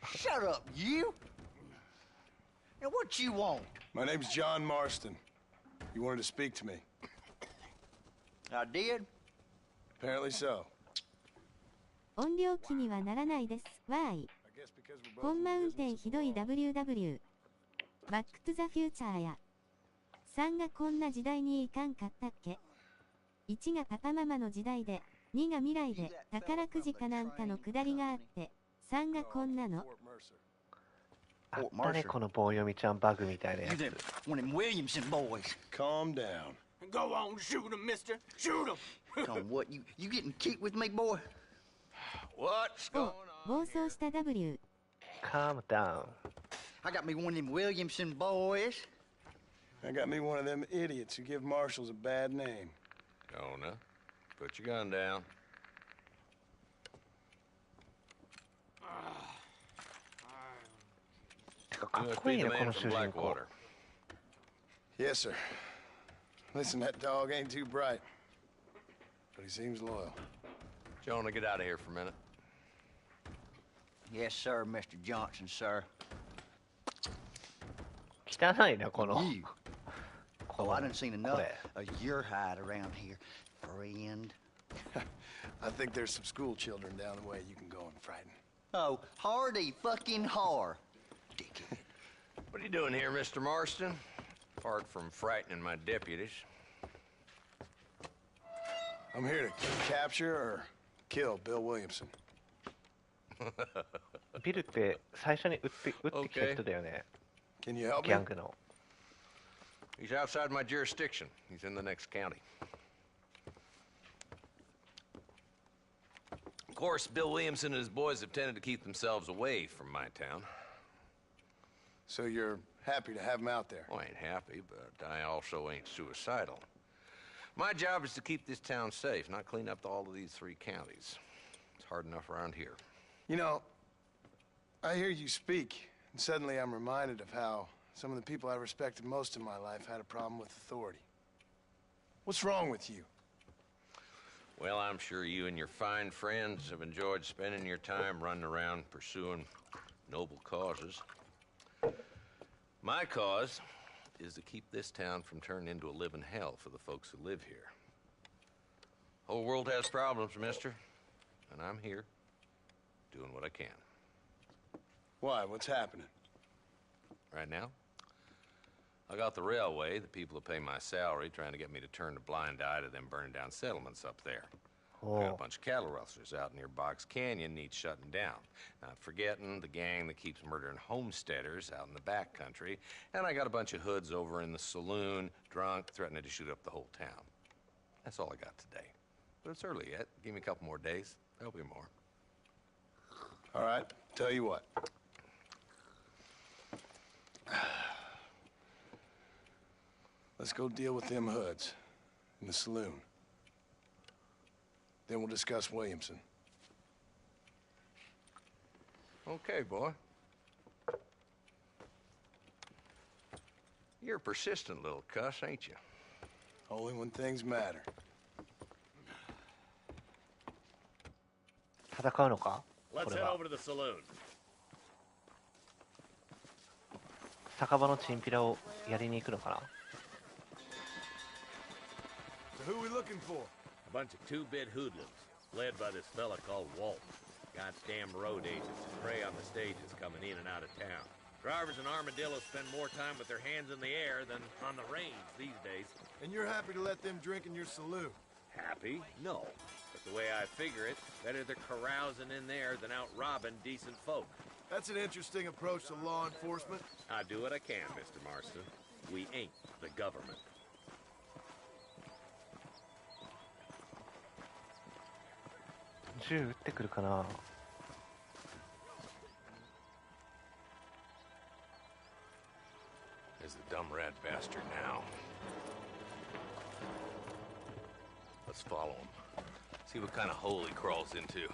Shut up, you! And what you want? My name's John Marston. You wanted to speak to me. I did? Apparently so. 音量気にはならないです。わーい。コンマ運転ひどい WW。バックトゥザフューチャーや。3がこんな時代にいかんかったっけ？ 1がパパママの時代で、2が未来で、宝くじかなんかのくだりがあって、3がこんなの。あっ Fort たね、 Mercer. この棒読みちゃんバグみたいな You や them つ。 one of them Williamson boys. Calm down. Go on, shoot him, mister. Shoot him. On what? You getting cute with me, boy? What's お going on? 暴走した W。 Calm down. I got me one of them Williamson boys. I got me one of them idiots who give marshals a bad name. Jonah, put your gun down. てかかっ You must こい be い the ね、こ man の from 主人公。 Blackwater. Yes, sir. Listen, that dog ain't too bright, but he seems loyal. Jonah, get out of here for a minute. Yes, sir, Mr. Johnson, sir. 汚いな、この。 You. こ Oh, の I done seen こ enough れ。 of your hide around here, friend. I think there's some school children down the way you can go and frighten. Oh, hardy fucking har. Dickhead. What are you doing here, Mr. Marston? Apart from frightening my deputies. I'm here to capture or kill Bill Williamson. ビルって最初に撃ってきた人だよね。 Can you help ギ me? ャングの。 He's outside my jurisdiction. He's in the next county. Of course, Bill Williamson and his boys have tended to keep themselves away from my town. So you're happy to have him out there? Well, I ain't happy, but I also ain't suicidal. My job is to keep this town safe, not clean up all of these 3 counties. It's hard enough around here. You know, I hear you speak, and suddenly I'm reminded of how some of the people I respected most in my life had a problem with authority. What's wrong with you? Well, I'm sure you and your fine friends have enjoyed spending your time running around pursuing noble causes. My cause is to keep this town from turning into a living hell for the folks who live here. Whole world has problems, mister, and I'm here doing what I can. Why? What's happening? Right now, I got the railway, the people who pay my salary, trying to get me to turn a blind eye to them burning down settlements up there. Got a bunch of cattle rustlers out near Box Canyon needs shutting down. Not forgetting the gang that keeps murdering homesteaders out in the back country. And I got a bunch of hoods over in the saloon, drunk, threatening to shoot up the whole town. That's all I got today. But it's early yet. Give me a couple more days. There'll be more. All right, tell you what. Let's go deal with them hoods in the saloon. Then we'll discuss Williamson. Okay, boy. You're a persistent little cuss, ain't you? Only when things matter. 戦うのか？ Let's これ head は over to the saloon. 酒場のチンピラをやりに行くのかな？ So who are we looking for? A bunch of 2-bit hoodlums, led by this fella called Walt. Goddamn road agents who prey on the stages coming in and out of town. Drivers and armadillos spend more time with their hands in the air than on the reins these days. And you're happy to let them drink in your saloon? Happy? No. But the way I figure it, better they're carousing in there than out robbing decent folk. That's an interesting approach to law enforcement. I do what I can, Mr. Marston. We ain't the government. 銃撃ってくるかな？ There's the dumb rat bastard now. Let's follow him. See what kind of hole he crawls into.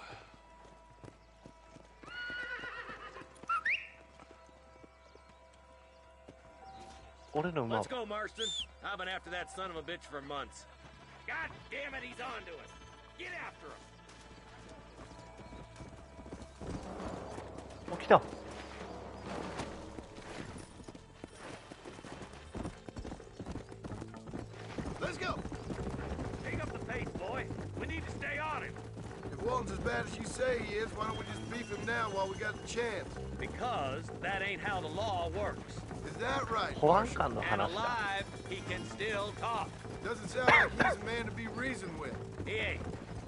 Let's go, Marston. I've been after that son of a bitch for months. God damn it, he's on to us. Get after him. お、来た。 Let's go. Take up the pace, boy. We need to stay on him. If Walton's as bad as you say he is, why don't we just beef him now while we got the chance? Because that ain't how the law works. Is that right? 保安官の And 話だ。 alive, he can still talk. Doesn't sound like he's a man to be reasoned with. He ain't.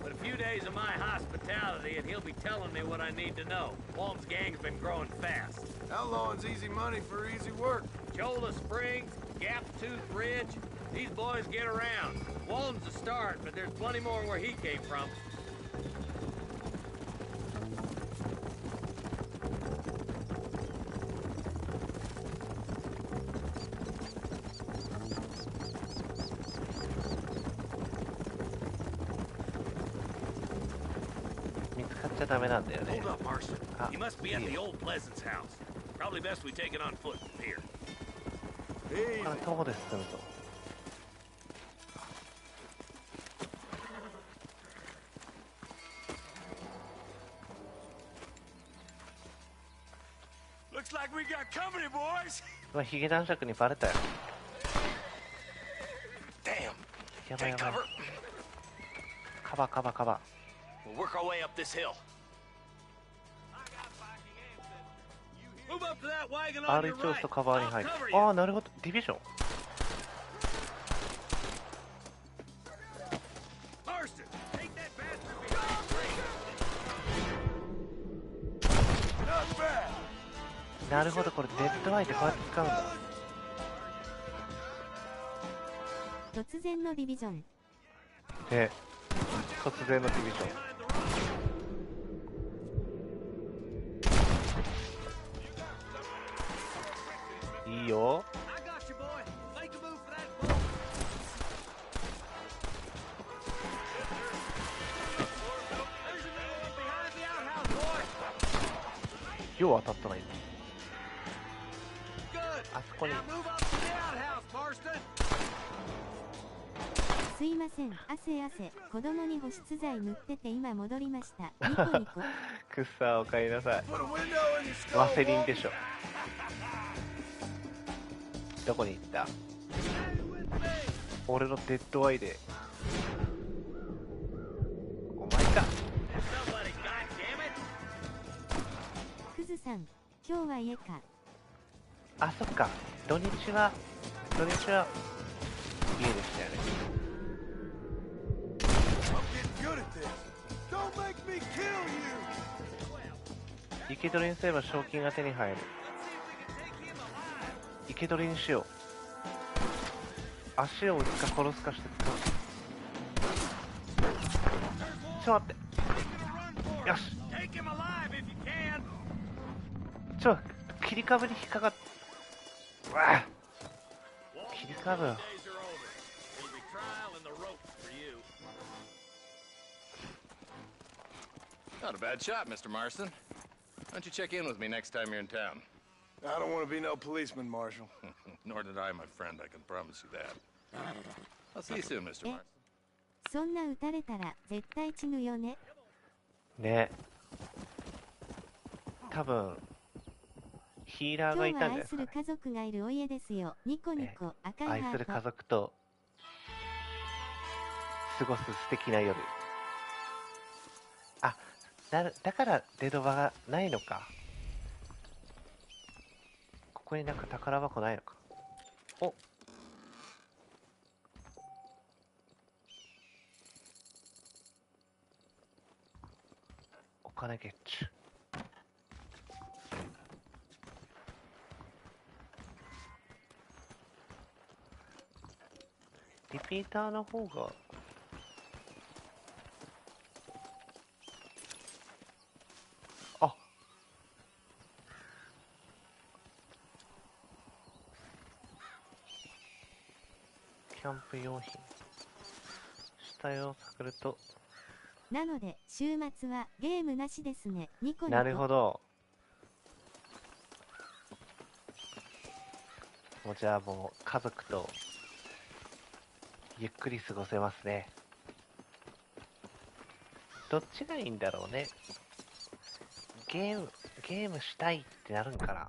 But if few days of my hospitality, and he'll be telling me what I need to know. Walton's gang's been growing fast. Outlawing's easy money for easy work. Cholla Springs, Gap Tooth Ridge, these boys get around. Walton's a start, but there's plenty more where he came from. Hold up, Marston. He must be at the old Pleasance house. Probably best we take it on foot from here. Looks like we got company, boys. ヒゲ男爵にバレたよ。 Damn. やばいや Take ばい。 cover. カバーカバーカバ We'll work our way up this hill. Move up to that wagon ー。 on your R1 押 right. すとカバーに入る I'll cover。you. ああ、なるほど。ディビジョン。 Marston, take that bastard behind. Not bad. なるほど、これデッドアイでこうやって使うんだ。突然のディビジョン。で、突然のディビジョン。 いいよ。 I got you, boy. Make a move for that boat. よう当たったな今。 Good. あそこに。 Now move up to the outhouse, Marston. すいません、汗汗、子供に保湿剤塗ってて今戻りました。ニコニコ。くっさ、おかえりなさい。ワセリンでしょ。どこに行った？俺のデッドアイで。お前か。クズさん、今日は家か。あ、そっか。土日は家でしたよね。 生け捕りにすれば賞金が手に入る。生け捕りにしよう。足を打つか殺すかして使う。ちょっと待って。よし。切り株に引っかかっ。わあ。切り株。 Not a bad shot, Mr. Marston. Why don't you check in with me next time you're in town? I don't want to be no policeman, Marshal. Nor did I, my friend. I can promise you that. I'll see you soon, Mr. Marston. そんな撃たれたら絶対死ぬよね。ね。多分ヒーラーがいたんじゃないですかね。今日は愛する家族がいるお家ですよ。ニコニコ、赤いハート。愛する家族と過ごす素敵な夜。あ、だからデドバがないのか。ここになんか宝箱ないのか。お。お金ゲッチュ。リピーターの方があ、キャンプ用品死体を探ると。なので週末はゲームなしですね。ニコニコ。なるほど。もうじゃあもう家族とゆっくり過ごせますね。どっちがいいんだろうね。ゲームしたいってなるんかな。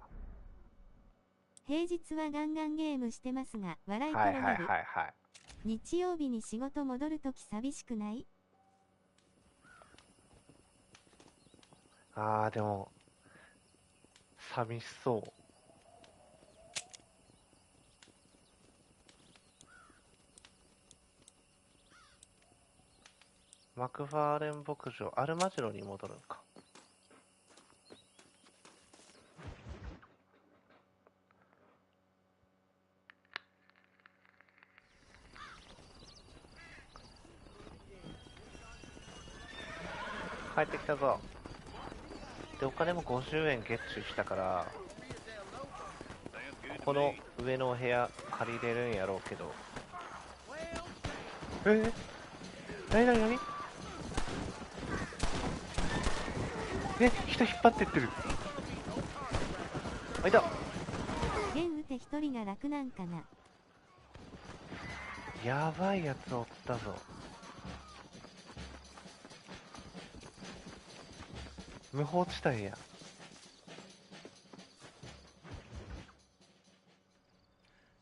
平日はガンガンゲームしてますが、笑い転がる。日曜日に仕事戻るとき寂しくない？あーでも寂しそう。マクファーレン牧場、アルマジロに戻るんか。帰ってきたぞ。で、お金も50円ゲッチュしたから、この上のお部屋借りれるんやろうけど。なになになに？人引っ張ってってる。あ、いた。弦打て一人が楽なんかな。やばいやつおったぞ。無法地帯や。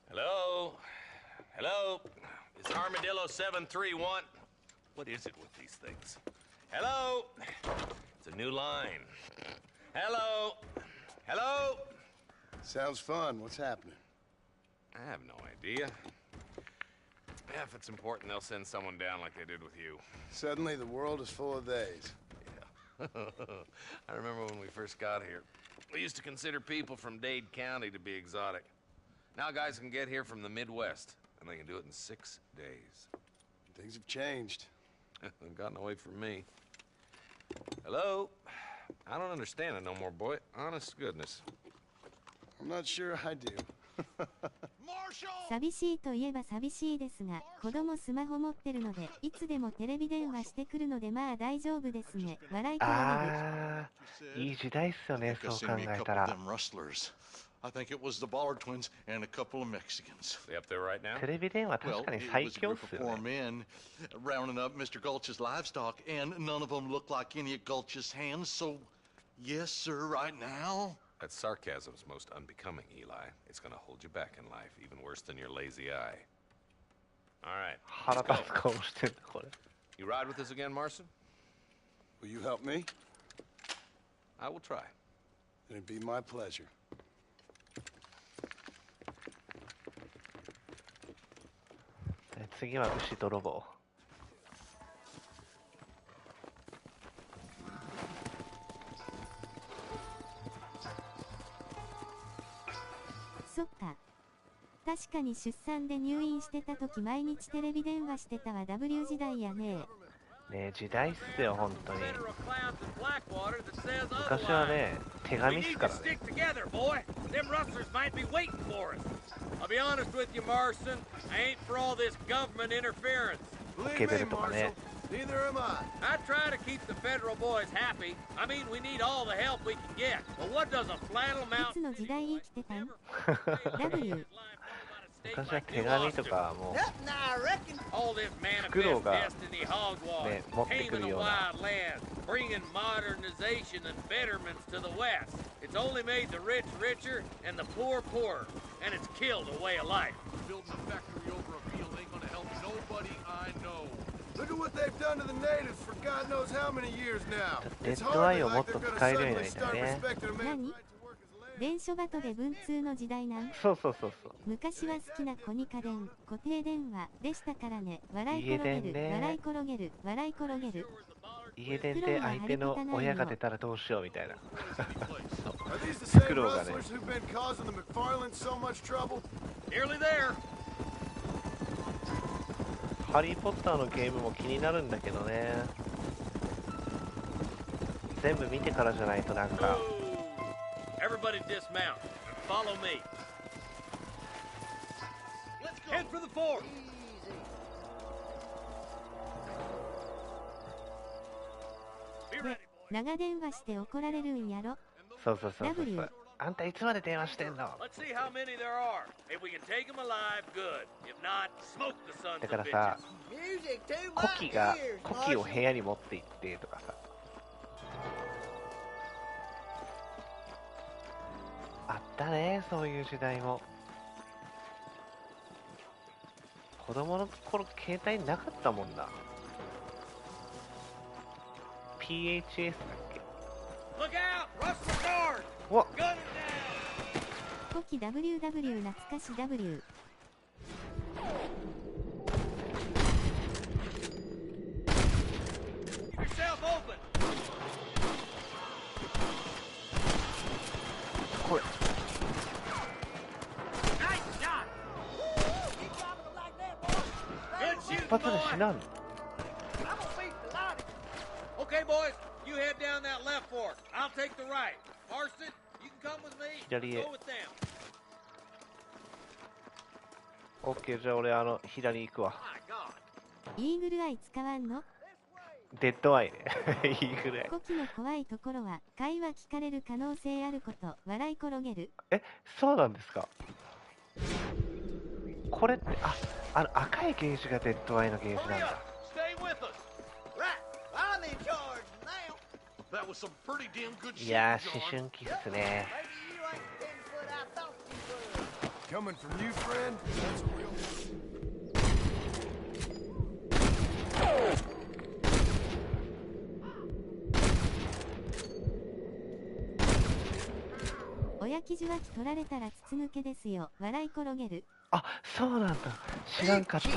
Hello? It's Armadillo 731. What is it with these things? Hello? It's a new line. Hello? Hello? Sounds fun. What's happening? I have no idea. Yeah, if it's important, they'll send someone down like they did with you. Suddenly, the world is full of theys. Yeah. I remember when we first got here. We used to consider people from Dade County to be exotic. Now guys can get here from the Midwest, and they can do it in 6 days. Things have changed. They've gotten away from me. Hello? I don't understand it no more, boy. Honest to goodness. I'm not sure I do. 寂しいといえば寂しいですが、子供スマホ持ってるので、いつでもテレビ電話してくるのでまあ大丈夫ですね。笑い転げる。いい時代っすよね、そう考えたら。I think it was the Ballard twins and a couple of Mexicans. They up there right now? テレビ電話確かに最強っすよね。Well, it was a group of poor men rounding up Mr. Gulch's livestock, and none of them looked like any of Gulch's hands, so yes, sir, right now. That sarcasm's most unbecoming, Eli. It's gonna hold you back in life, even worse than your lazy eye. All right. 腹立つ顔してんだ、これ。You ride with us again, Marson? Will you help me? I will try. It'd be my pleasure. 次は牛泥棒。そっか。確かに出産で入院してた時毎日テレビ電話してたわ。 W 時代やね。ねえ、時代っすよ、本当に。昔はね、手紙っすからね。ケベルとかね。Neither am I. I try to keep the federal boys happy. I mean, we need all the help we can get. But what does a flannel mount? いつの時代生きてたん？ W。昔は手紙とかもうフクロウがね持ってくるような。Bringing modernization and betterments to the West. It's only made the rich richer and the poor poorer, and it's killed a way of life. Building a factory over a field ain't gonna help nobody I know. Look at what they've done to the natives for God knows how many years now. レッドアイをもっと使えるようになりたいね。何？電書バトで文通の時代なん？そうそうそうそう。昔は好きなコニカ電、固定電話でしたからね。笑い転げる、笑い転げる、笑い転げる。家電で相手の親が出たらどうしようみたいな。フクロウがね。ハリー・ポッターのゲームも気になるんだけどね。全部見てからじゃないとなんか。Everybody dismount. Follow me. Head for the fort. 長電話して怒られるんやろ。そうそうそうそう。あんたいつまで電話してんの？だからさ、コキを部屋に持って行ってとかさ。あったね、そういう時代も。子供の頃携帯なかったもんな。PHS だっけ？うわ！コキ WW 懐かし W。死なんの？ Okay, boys, you head down that left fork. I'll take the right. Marston, you can come with me. 左へ。 Go with them. オッケー、じゃあ俺左行くわ。イーグルアイ使わんの？デッドアイね。イーグルアイ。コキの怖いところは会話聞かれる可能性あること。笑い転げる。え、そうなんですか？これって赤いゲージがデッドアイのゲージなんだ。いやー、思春期っすね。Coming from you, friend? That's a real. おやき受話器取られたら筒抜けですよ。笑い転げる。あ、そうなんだ。知らんかった。聞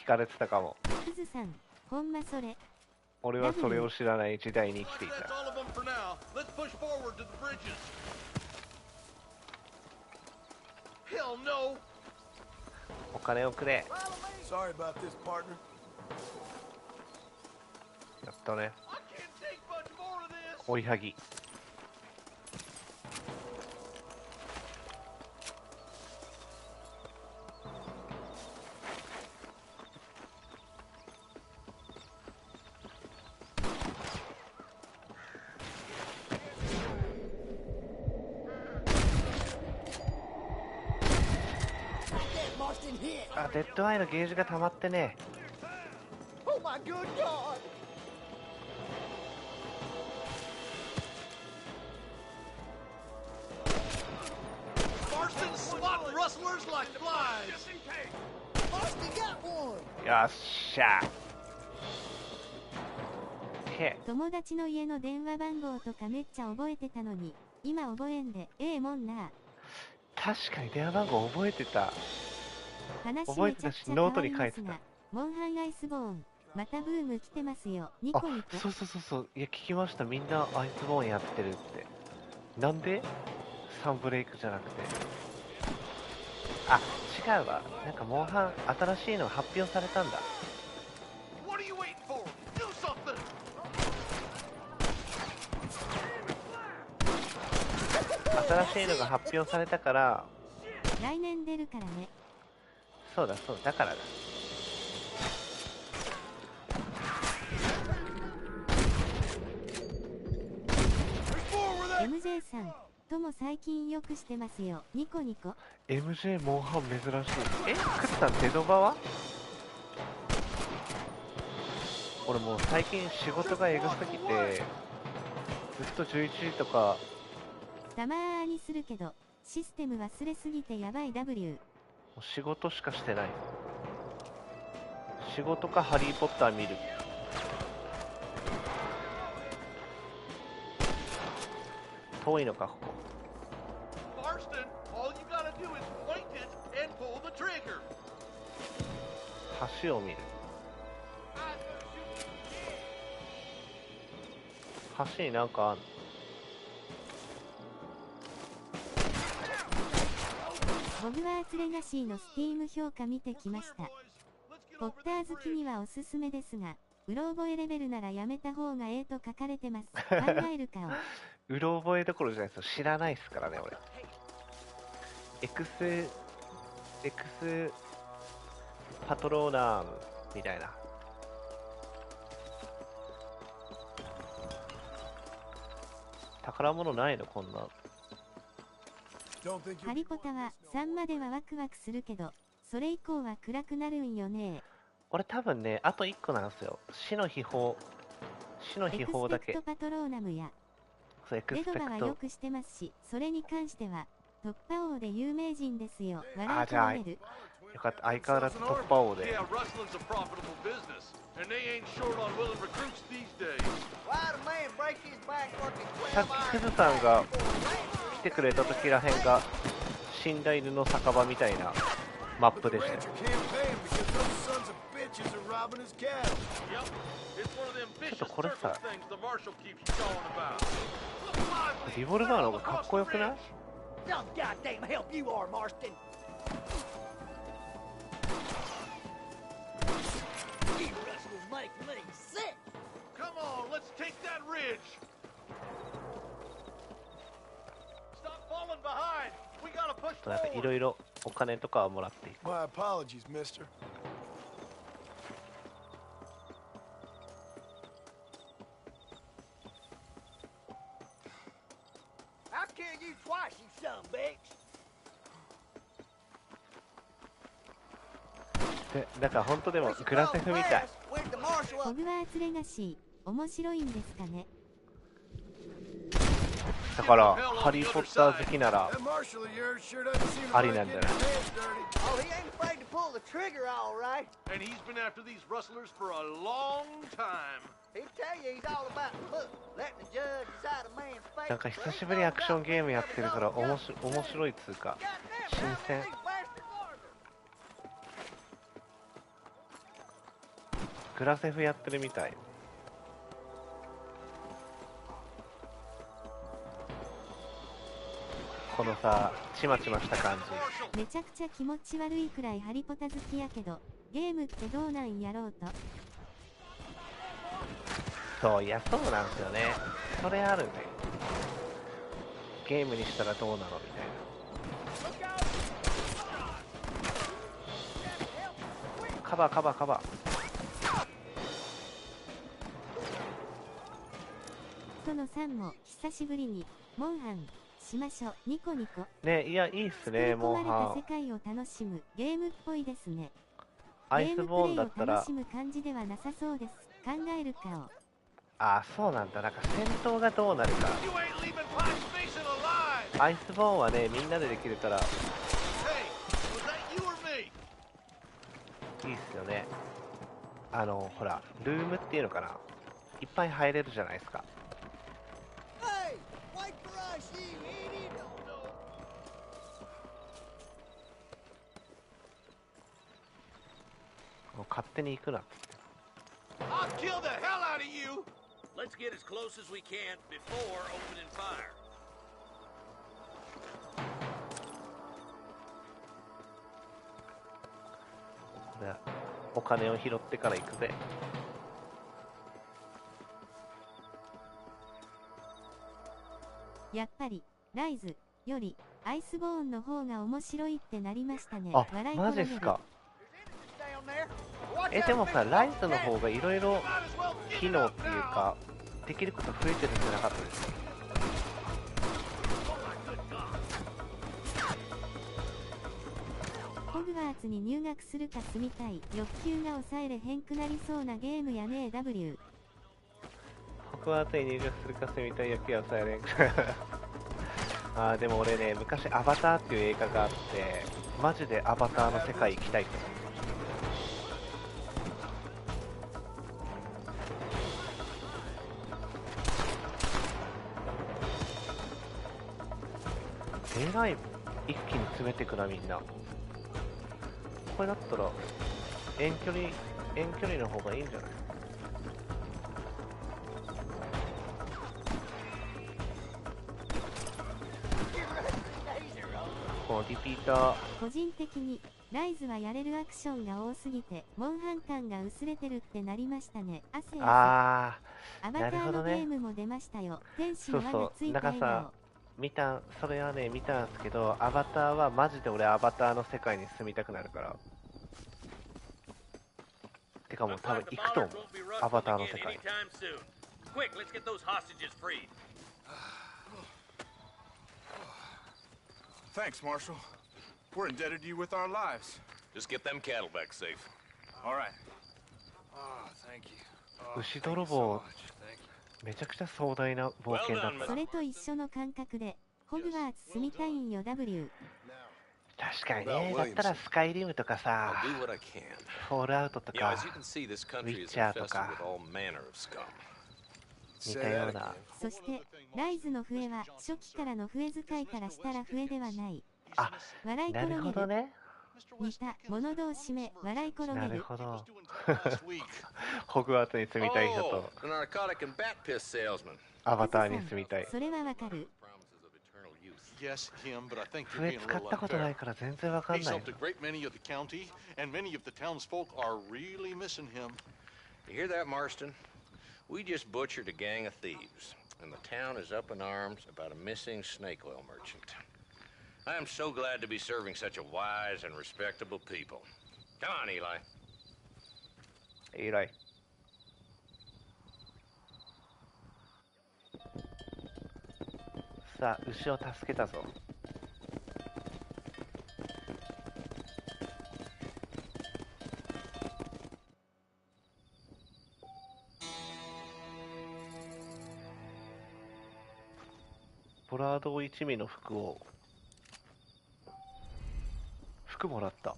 かれてたかも。クズさん、ほんまそれ。俺はそれを知らない時代に生きていた。お金をくれ。やったね。追いはぎ。あ、デッドアイのゲージが溜まってね。よっしゃ。友達の家の電話番号とかめっちゃ覚えてたのに、今覚えんでええもんな。確かに電話番号覚えてた。話覚えてたし、ノートに書いてた。モンハンアイスボーン、またブーム来てますよ。ニコニコ。そうそうそうそう。いや、聞きました。みんなアイスボーンやってるって。なんでサンブレイクじゃなくて。あ、違うわ。なんかモンハン新しいの発表されたんだ。新しいのが発表されたから。来年出るからね。そうだそうだからだ。MJ さんとも最近よくしてますよ。ニコニコ。 MJ モンハン珍しい。クッさんデドバは？俺もう最近仕事がエグすぎてずっと11時とかたまーにするけどシステム忘れすぎてやばい W。 仕事しかしてない。仕事かハリーポッター見る。遠いのかここ。橋を見る。橋になんかあんの？ホグワーツレガシーのスティーム評価見てきました。ポッター好きにはおすすめですが、うろ覚えレベルならやめた方がええと書かれてます。考えるかを。うろ覚えどころじゃないですよ。知らないっすからね俺。エクスパトローナームみたいな。宝物ないのこんな。ハリポタは3まではワクワクするけど、それ以降は暗くなるんよね。俺多分ね、あと1個なんですよ。死の秘宝だけ。エクスペクトパトローナムやレドバはよくしてますし、それに関しては突破王で有名人ですよ。笑い取れる。よかった、相変わらず突破王で。さっきクズさんが来てくれた時らへんが死んだ犬の酒場みたいなマップでしたよ。ちょっとこれさ、リボルバーの方がかっこよくない？となんかいろいろお金とかはもらっていく。 My apologies, mister. I'll kill you twice, you son of a bitch. でだから本当でもグラセフみたい。ホグワーツレガシー面白いんですかね。だからハリー・ポッター好きなら That marshal of yours sure doesn't seem to あり like なんじゃ getting ない his hands dirty. Oh, he ain't afraid to pull the trigger, all right. And he's been after these rustlers for a long time. He'll tell you he's all about the book, letting the judge decide a man's fate. なんか久しぶりにアクションゲームやってるから面白いっつうか新鮮。グラセフやってるみたい。このさチマチマした感じ。めちゃくちゃ気持ち悪いくらいハリポタ好きやけど、ゲームってどうなんやろうと。そういやそうなんですよね。それあるね。ゲームにしたらどうなのみたいな。カバーカバーカバー。とのさんも久しぶりにモンハンしましょう。ニコニコ。ね、いやいいっすね。モンハン世界を楽しむゲームっぽいですね。アイスボーンだったら楽しむ感じではなさそうです。考えるかを。あ、そうなんだ。なんか戦闘がどうなるか。アイスボーンはね、みんなでできるからいいっすよね。ほらルームっていうのかな、いっぱい入れるじゃないですか。もう勝手に行くなっつって。 I'll kill the hell out of you. Let's get as close as we can before opening fire. でお金を拾ってから行くぜ。やっぱりライズよりアイスボーンの方が面白いってなりましたね。あ、笑いマジっすか。でもさ、ライズの方がいろいろ機能っていうかできること増えてるんじゃなかったですか。ホグワーツに入学するか住みたい欲求が抑えれへんくなりそうなゲームやね。 W ホグワーツに入学するか住みたい欲求は抑えれんあーでも俺ね、昔アバターっていう映画があってマジでアバターの世界行きたいと思う。えらい一気に詰めてくなみんな。これだったら遠距離の方がいいんじゃない。このリピーター。個人的にライズはやれるアクションが多すぎてモンハン感が薄れてるってなりましたね。汗あー、アバターのゲームも出ましたよ。天使の輪がついたなんかさ、それはね見たんですけど、アバターはマジで俺アバターの世界に住みたくなるから。てかもう多分行くと思う、アバターの世界。 Quick, let's get those hostages freed. Thanks, Marshal. We're indebted to you with our lives. Just get them cattle back safe. All right. Thank you. 牛泥棒、めちゃくちゃ壮大な冒険だった。それと一緒の感覚でホグワーツ住みたいんよ。 W 確かにね。だったらスカイリムとかさ、フォールアウトとか、ウィッチャーとか似たような。そしてライズの笛は初期からの笛使いからしたら笛ではない。あ、笑いなるほどね。似た者同士目笑い転げる。なるほど。ホグワーツに住みたい人とアバターに住みたい。それはわかる。Yes, him, but I think you're 笛 being a 使 little ったことない unfair. から全然わかん He's ない。 helped a great many of the county, and many of the townsfolk are really missing him. You hear that, Marston? We just butchered a gang of thieves, and the town is up in arms about a missing snake oil merchant. I'm so glad to be serving such a wise and respectable people. Come on, Eli. Eli. さあ、牛を助けたぞ。ボラード一味の服もらった。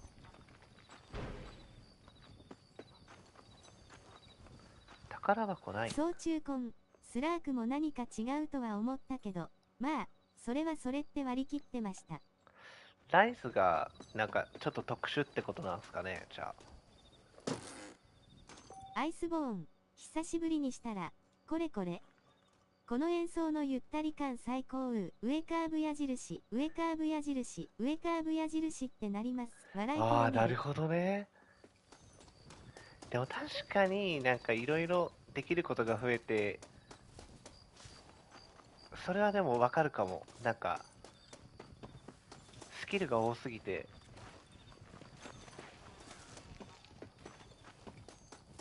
宝箱ない。総中婚、スラークも何か違うとは思ったけど、まあ、それはそれって割り切ってました。ライズがなんかちょっと特殊ってことなんですかね、じゃあ。アイスボーン、久しぶりにしたら、これ。この演奏のゆったり感最高。上カーブ矢印、上カーブ矢印、上カーブ矢印ってなります。笑い声。ああ、なるほどね。でも確かになんかいろいろできることが増えて、それはでもわかるかも。なんかスキルが多すぎて、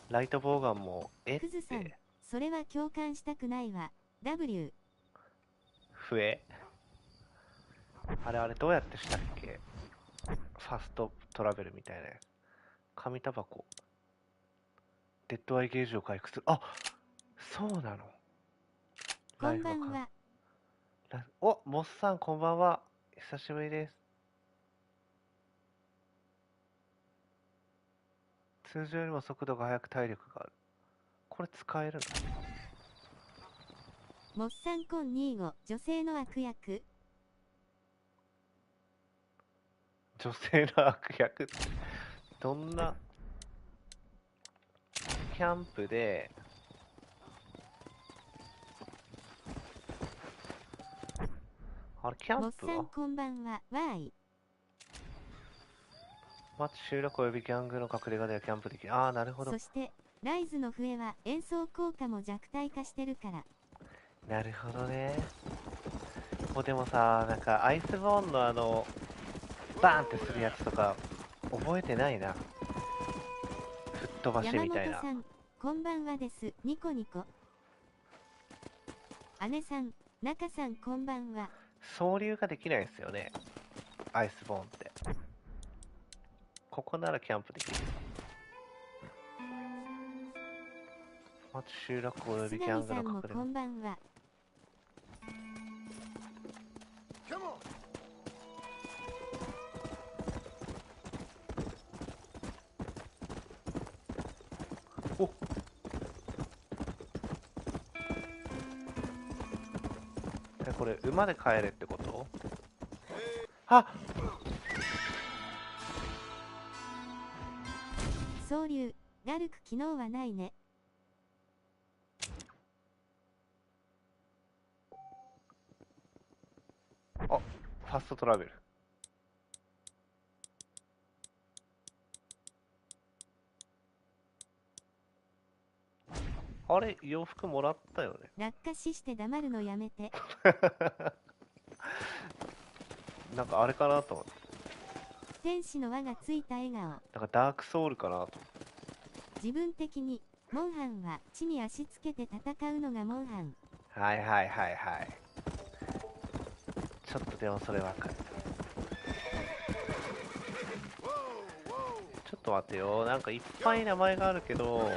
ライトボウガンもクズさん、それは共感したくないわ。W 笛あれどうやってしたっけ。ファストトラベルみたいなやつ。紙タバコ。デッドアイゲージを回復する。あ、そうなの。こんばんは。お、モスさんこんばんは。久しぶりです。通常よりも速度が速く体力がある。これ使えるの？モッサンコン25、女性の悪役。女性の悪役ってどんな。キャンプであれ、キャンプはモッサンこんばんは。わーい。町集落およびギャングの隠れ家ではキャンプできる。ああ、なるほど。そしてライズの笛は演奏効果も弱体化してるから。なるほどね。もうでもさ、なんかアイスボーンのバーンってするやつとか覚えてないな。吹っ飛ばしみたいな。山本さん、こんばんはです。ニコニコ。姉さん、中さんこんばんは。総流ができないですよね、アイスボーンって。ここならキャンプできる。町集落およびギャングの隠れ家。こんばんは。お、これ馬で帰れってこと？あ、総流、ラルク昨日はないね。あ、ファストトラベル。あれ、洋服もらったよね。落下死して黙るのやめて。なんかあれかなと思って。天使の輪がついた笑顔。なんかダークソウルかなと。自分的にモンハンは地に足つけて戦うのがモンハン。はいはいはいはい。ちょっとでもそれわかる。ちょっと待ってよ。なんかいっぱい名前があるけど、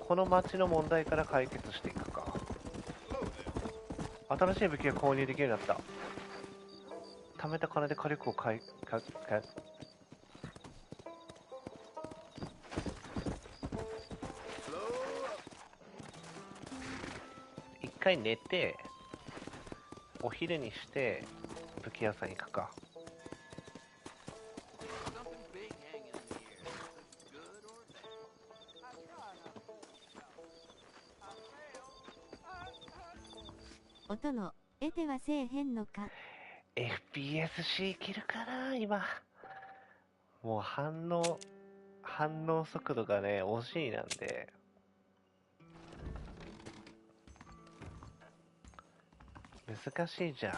この町の問題から解決していくか。新しい武器が購入できるようになった。貯めた金で火力を一回寝て、お昼にして武器屋さん行くか。音の得てはせえへんのか。 FPS-C いけるかな今。もう反応速度がね、惜しいなんで。難しいじゃん。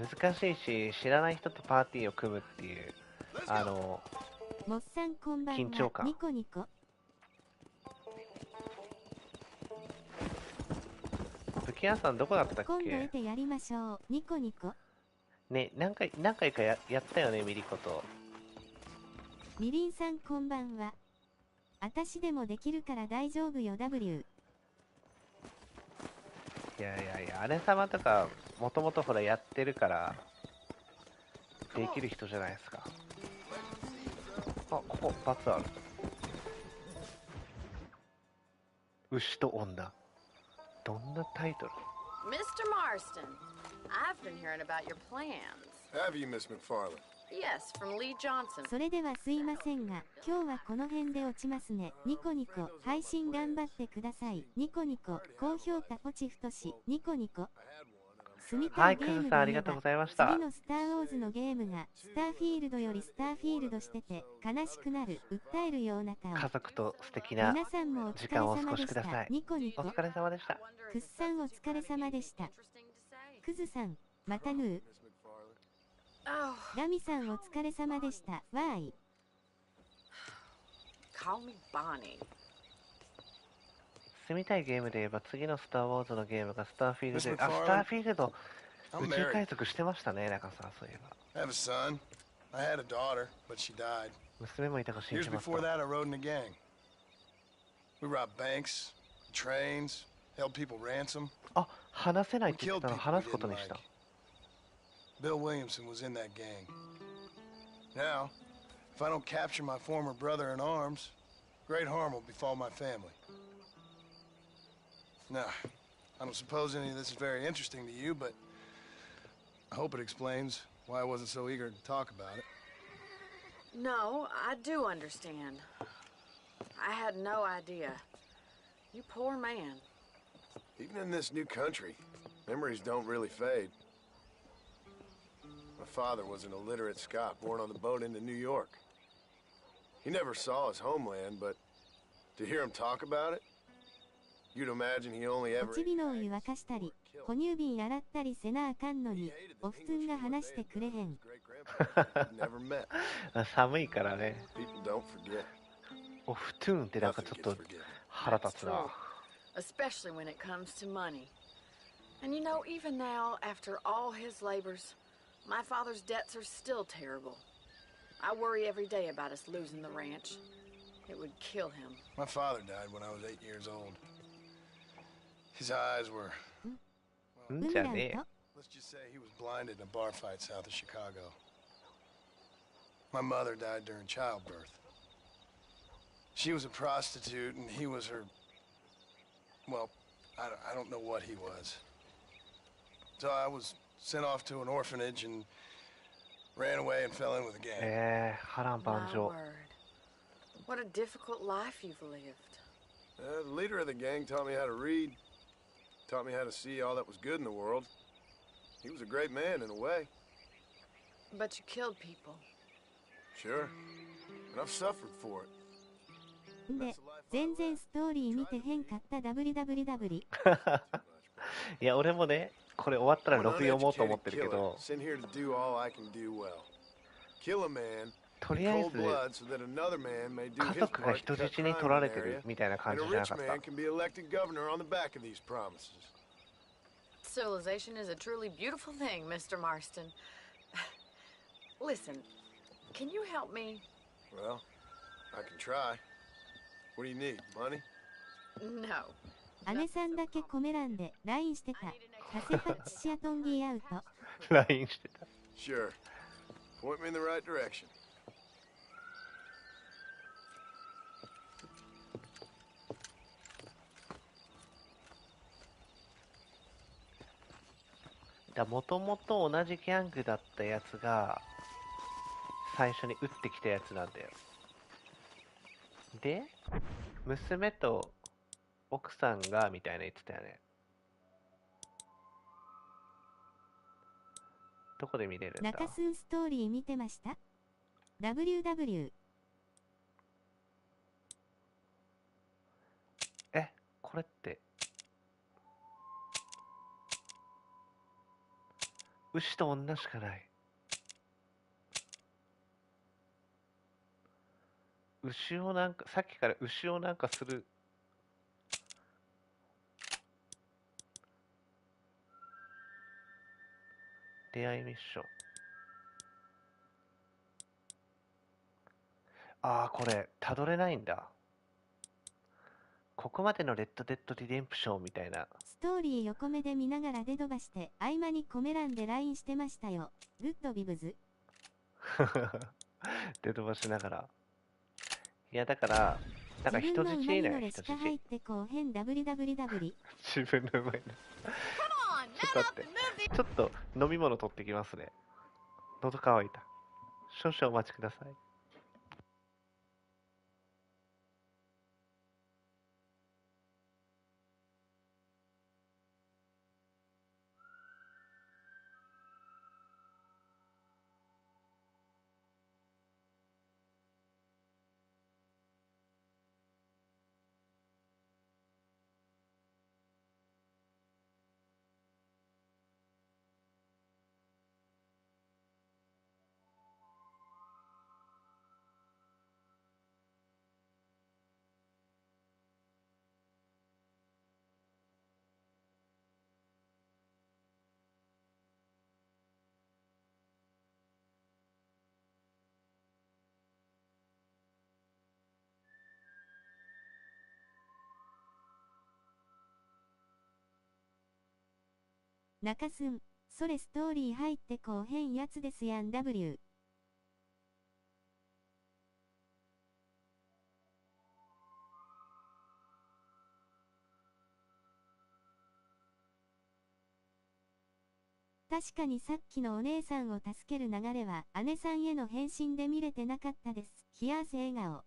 難しいし、知らない人とパーティーを組むっていう、モッさんこんばんは。緊張感。ニコニコ。武器屋さんどこだったっけ？今度得てやりましょう。ニコニコ。ね、何回かやったよね、ミリコと。みりんさんこんばんは。あたしでもできるから大丈夫よ W。いや、姉様とか、もともとほらやってるから、できる人じゃないですか。あ、ここ、罰ある。牛と女。どんなタイトル？ Mr. Marston, I've been hearing about your plans. Have you, Miss McFarland? Yes, from Lee Johnson. それではすいませんが、今日はこの辺で落ちますね。ニコニコ、配信頑張ってください。ニコニコ、高評価ポチフトシ、ニコニコ。住みたいゲームで言えば、ありがとうございました。次のスターウォーズのゲームが、スターフィールドよりスターフィールドしてて、悲しくなる、訴えるような顔。家族と素敵な時間をお過ごしください。ニコニコ。お疲れ様でした。クッさんお疲れ様でした。クズさん、またぬー。ガミさんお疲れ様でした。わーい。Call me Bonnie. 住みたいゲームで言えば次のスターウォーズのゲームがスターフィールドで、スターフィールド宇宙海賊してましたね、中さん、そういえば。I have a son. I had a daughter, but she died. 娘もいたか死ん Years じまった。 before that, I rode in a gang. We robbed banks, trains, held people ransom. あ、話せないって言ってたの話すことにした。Bill Williamson was in that gang. Now, if I don't capture my former brother in arms, great harm will befall my family. Now, I don't suppose any of this is very interesting to you, but I hope it explains why I wasn't so eager to talk about it. No, I do understand. I had no idea. You poor man. Even in this new country, memories don't really fade. My father was an illiterate Scot born on the boat into New York. He never saw his homeland, but to hear him talk about it, you'd imagine he only ever... おちびのお湯沸かしたり、哺乳瓶洗ったりせなあかんのに、お布団が話してくれへん。寒いからね。お布団ってなんかちょっと腹立つな。Especially when it comes to money. And you know, even now, after all his labors, my father's debts are still terrible. I worry every day about us losing the ranch. It would kill him. My father died when I was 8 years old. His eyes were... Let's just say he was blinded in a bar fight south of Chicago. My mother died during childbirth. She was a prostitute and he was her... Well, I don't know what he was. So I was sent off to an orphanage and ran away and fell in with a gang. My word. What a difficult life you've lived. The leader of the gang taught me how to read. Taught me how to see all that was good in the world. He was a great man in a way. But you killed people. Sure. And I've suffered for it. で、全然ストーリー見てへんかった WWW。いや、俺もね、これ終わったら6読もうと思ってるけど、とりあえず家族が人質に取られてるみたいな感じじゃなかった。Civilization is a truly beautiful thing, Mr. Marston. Listen, can you help me? Well, I can try. What do you need? Money? No. 姉さんだけコメ欄で LINE してた。カセパッチシアトンギーアウト。LINE してた。Sure. Point me in the right direction. もともと同じギャングだったやつが最初に撃ってきたやつなんだよ。で、娘と奥さんがみたいな言ってたよね。どこで見れるんだ？中スンストーリー見てました？ WW。これって牛と女しかない。牛をなんか、さっきから牛をなんかする。出会いミッション。ああ、これ、たどれないんだ。ここまでのレッドデッドリデンプションみたいな。ストーリー横目で見ながらデドバして、合間にコメ欄で LINE してましたよ。グッドビブズ。デドバしながら。いや、だから、なんか人質いない、人質。入ってこう変 WWW。自分のうまいな。ちょっと待って。ちょっと飲み物取ってきますね。喉乾いた。少々お待ちください。中すん、それストーリー入ってこう変やつですやん W。確かにさっきのお姉さんを助ける流れは姉さんへの返信で見れてなかったです。冷や汗笑顔。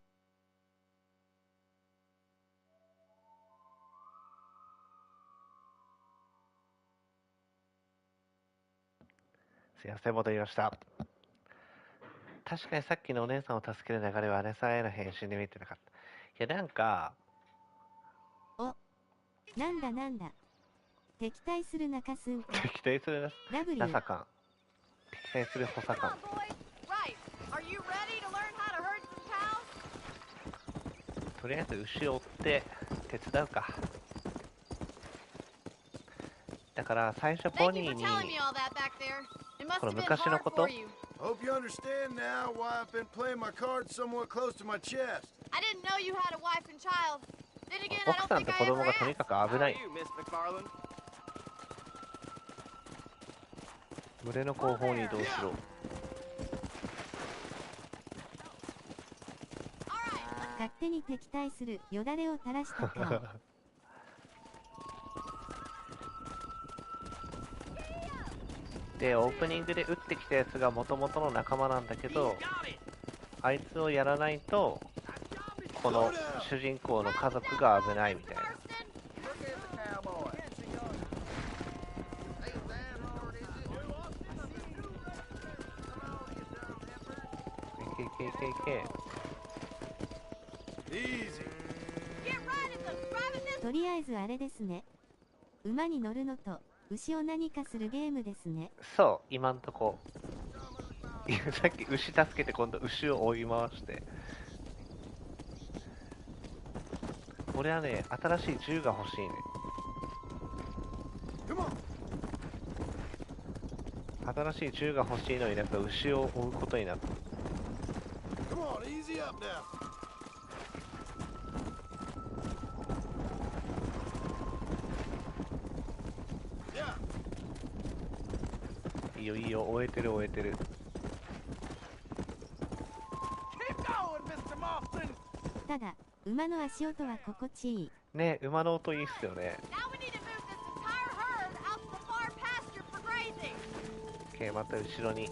すいません、戻りました。確かにさっきのお姉さんを助ける流れは姉さんへの返信で見てなかった。いや、なんか。お、なんだなんだ。敵対する中すんか。敵対するなさかん。敵対する補佐官。とりあえず牛を追って手伝うか。だから最初ボニーにこの昔のこと。Hope you understand now why I've been playing my cards somewhat close to my chest. I didn't know you had a wife and child. Then again, I 奥 don't さん think と I 子 ever 供がとに asked. かく危ない。群れの後方に移動しろ。勝手に敵対するよだれを垂らした顔。で、オープニングで撃ってきたやつが元々の仲間なんだけど、あいつをやらないとこの主人公の家族が危ないみたいな。とりあえずあれですね。馬に乗るのと牛を何かするゲームですね。そう、今んとこ。さっき牛助けて今度牛を追い回して。俺はね、新しい銃が欲しいね。新しい銃が欲しいのになんか牛を追うことになった。いいよいいよ、終えてる終えてる。ただ馬の足音は心地いいね。馬の音いいっすよね。OK、また後ろに。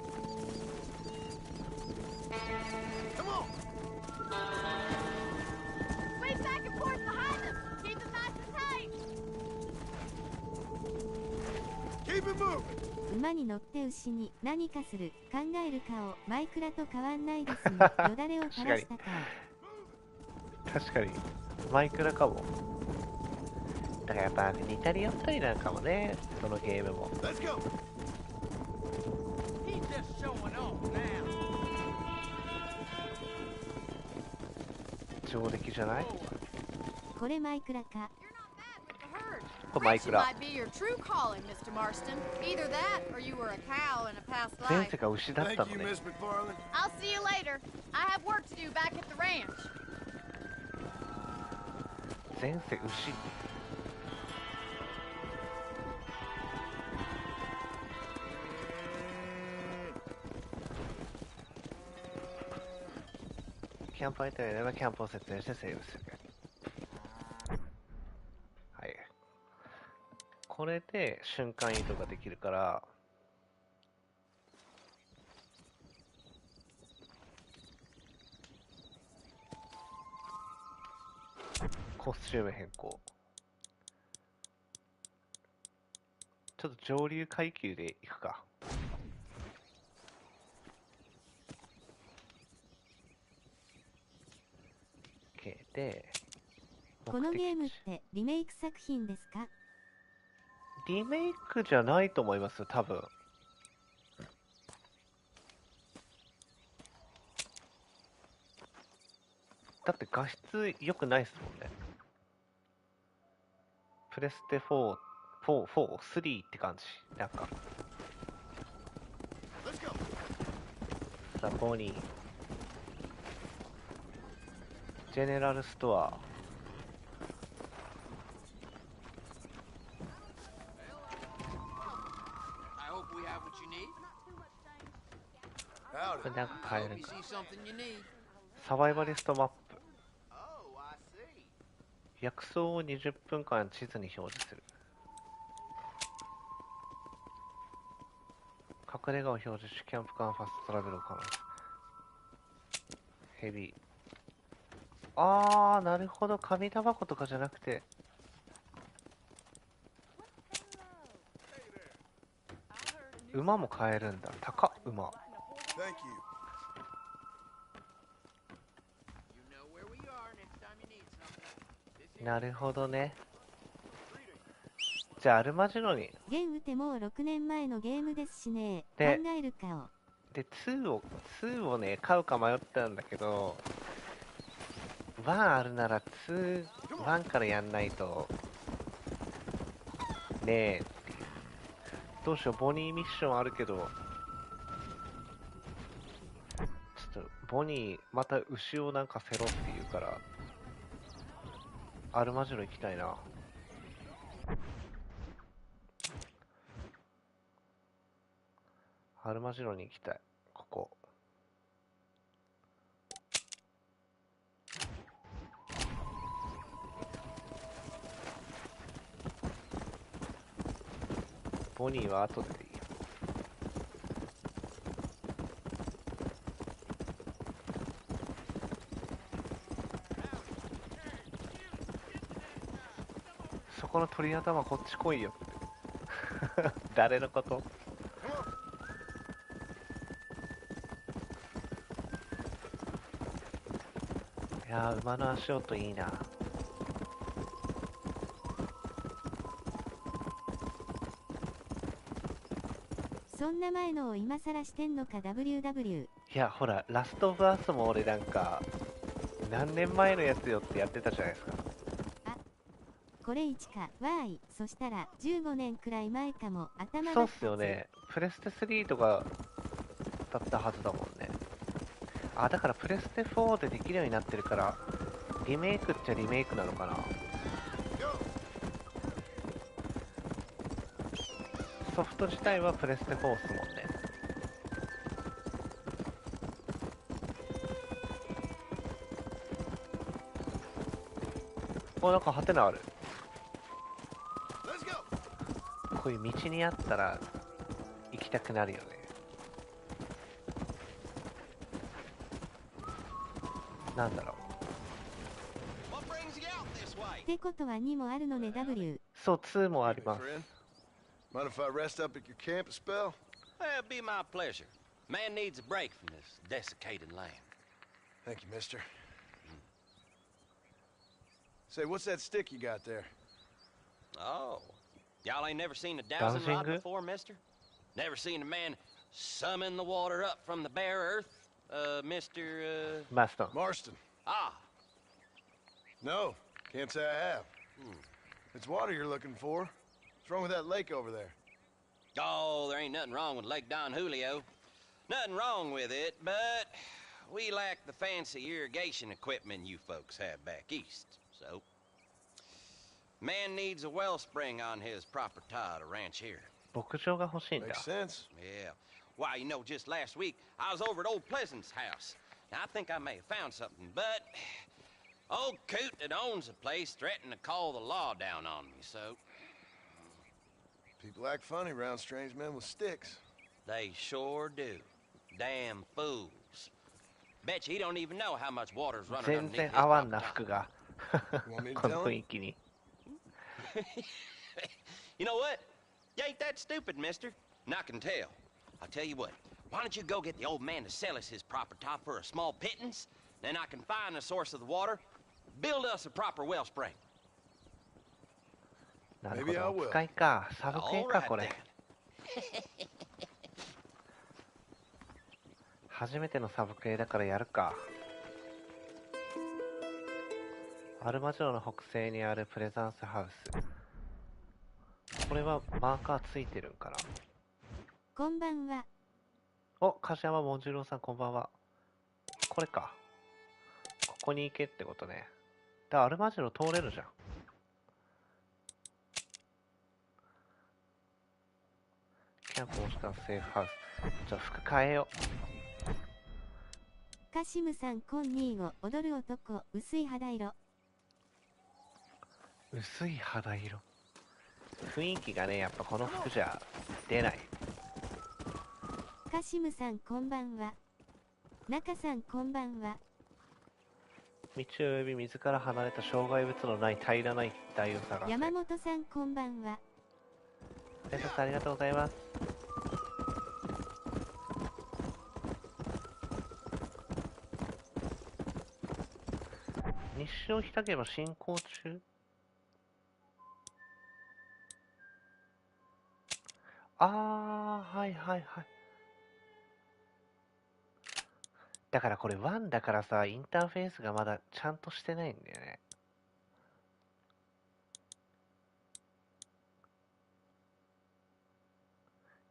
馬に乗って牛に何かする考える顔。マイクラと変わんないですね。よだれを垂らした顔。確かにマイクラかも。だからやっぱ似たり寄ったりなんかもね、そのゲームも。上出来じゃない？これマイクラか。これマイクラ。 might be your true calling, Mr. Marston. Either that, or you were a cow in a past 前 life. 世が牛だったの Thank you, ね。 Miss McFarland. I'll see you later. I have work to do back at the ranch. 前世牛。キャンプ相手がいればキャンプを設定してセーブする。はい。これで瞬間移動ができるから、コスチューム変更。ちょっと上流階級でいくか。で、このゲームってリメイク作品ですか？リメイクじゃないと思いますよ、多分。だって画質良くないですもんね。プレステ4、3って感じ。なんか。さあ、ボニー。ジェネラルストア。これなんか変えるか。サバイバリストマップ。薬草を20分間地図に表示する。隠れ家を表示し、キャンプ間ファストトラベルを可能です。ヘビー。あー、なるほど。紙タバコとかじゃなくて。馬も買えるんだ。高っ、馬。なるほどね。じゃあ、アルマジロに。ゲンウってもう6年前のゲームですしね。考でえるかを。で、2をね、買うか迷ったんだけど、1あるなら1からやんないと、ねえっていう。どうしよう、ボニーミッションあるけど、ちょっと、ボニー、また牛をなんかせろって言うから、アルマジロ行きたいな。アルマジロに行きたい。ここ。ボニーは後でいいよ。そこの鳥頭こっち来いよって誰のこと？いやー、馬の足音いいな。そんな前のを今更してんのか WW。 いや、ほら、ラストオブアースも俺なんか、何年前のやつよってやってたじゃないですか。あ、これ1か、わーい。そしたら、15年くらい前かも、頭が。そうっすよね。プレステ3とか、だったはずだもんね。あ、だからプレステ4でできるようになってるから、リメイクっちゃリメイクなのかな。ソフト自体はプレステ4っすもんね。お、なんかハテナある。こういう道にあったら行きたくなるよね。なんだろう。ってことは2もあるのね W。 そう、2もあります。Mind if I rest up at your camp a spell? Well, it'd be my pleasure. Man needs a break from this desiccated land. Thank you, mister. Say, what's that stick you got there? Oh, y'all ain't never seen a dowsing rod Dowsing? before, mister? Never seen a man summon the water up from the bare earth, Mr. Master. Marston. Ah, No, can't say I have. It's water you're looking for. What's wrong with that lake over there? Oh, there ain't nothing wrong with Lake Don Julio. Nothing wrong with it, but we lack the fancy irrigation equipment you folks have back east, so... Man needs a wellspring on his property to ranch here. 牧場が欲しいんだ。 Makes sense. Yeah. Why, you know, just last week, I was over at Old Pleasant's house. Now, I think I may have found something, but... Old coot that owns the place threatened to call the law down on me, so... People act funny around strange men with sticks. They sure do. Damn fools. Bet you he don't even know how much water's running 全 underneath 然 his 合わんな property. 服が Want me to この tell 雰 him? 囲気に。 You know what? You ain't that stupid, mister. And I can tell. I'll tell you what. Why don't you go get the old man to sell us his proper top for a small pittance? Then I can find the source of the water, build us a proper wellspring. なるほど、お使いか。サブ系か、これ。初めてのサブ系だからやるか。アルマジロの北西にあるプレザンスハウス。これはマーカーついてるんかな。こんばんは。お、梶山紋次郎さんこんばんは。これか。ここに行けってことね。だからアルマジロ通れるじゃん。キャンプもしくはセーフハウス。じゃあ服変えよう。カシムさんこんにーを踊る男、薄い肌色。薄い肌色。雰囲気がね、やっぱこの服じゃ出ない。カシムさんこんばんは。中さんこんばんは。道を及び水から離れた障害物のない平らな一帯を探せ。山本さんこんばんは。レサさんありがとうございます。日照日陰の進行中。あー、はいはいはい。だからこれ1だからさ、インターフェースがまだちゃんとしてないんだよね。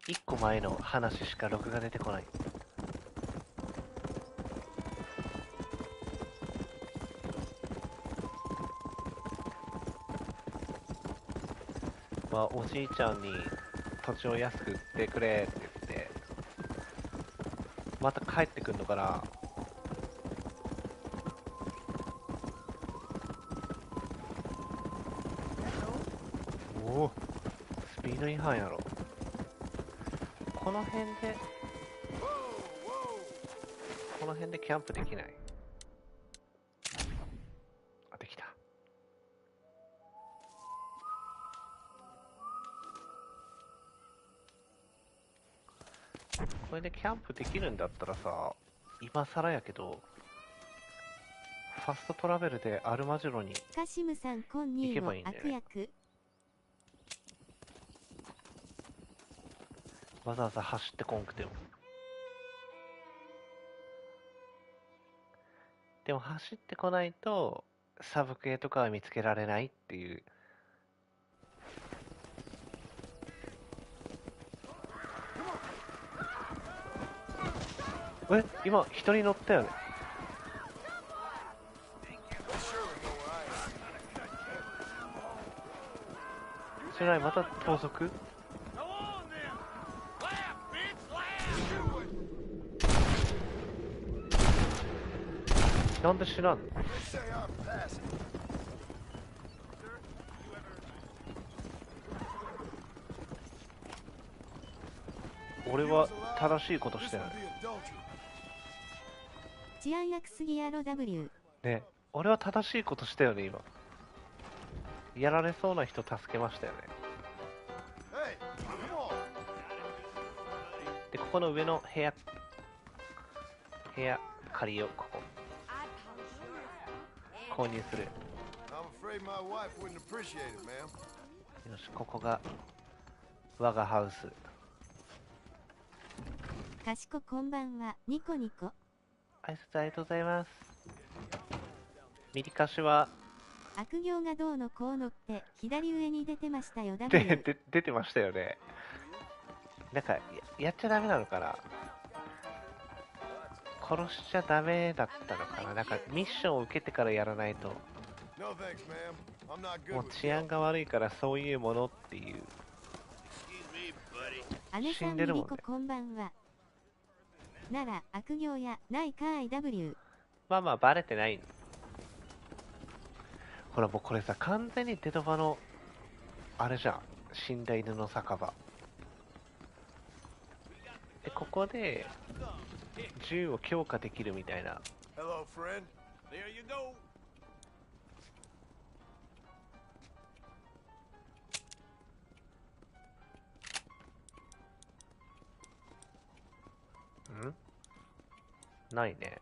1個前の話しか録画出てこない。まあ、おじいちゃんに土地を安く売ってくれって言って、また帰ってくんのかな。おお、スピード違反やろ。この辺でキャンプできない。あ、できた。これでキャンプできるんだったらさ、今更やけどファストトラベルでアルマジロにカシムさんこんにーを悪役。わざわざ走ってこんくても。でも走ってこないとサブ系とかは見つけられないっていう。え、今一人乗ったよね。知らない、また盗賊。なんで知らんの？俺は正しいことしてない。治安役すぎやろ W。ね、俺は正しいことしたよね、今。やられそうな人助けましたよね。で、ここの上の部屋借りよう、ここ。購入する。よし、ここが我がハウス。かしここんばんは、ニコニコ。挨拶ありがとうございます。ミリカシは悪行がどうのこうのって左上に出てましたよ。出てましたよね。なんか やっちゃダメなのかな。殺しちゃダメだったのかな。なんかミッションを受けてからやらないともう治安が悪いからそういうものっていう。姉さんミリコこんばんは。なら悪行やないか IW。 まあまあバレてない。ほらもうこれさ、完全にデドバのあれじゃん、死んだ犬の酒場で、ここで銃を強化できるみたいな。 Hello, friend. There you go. ん？ないね。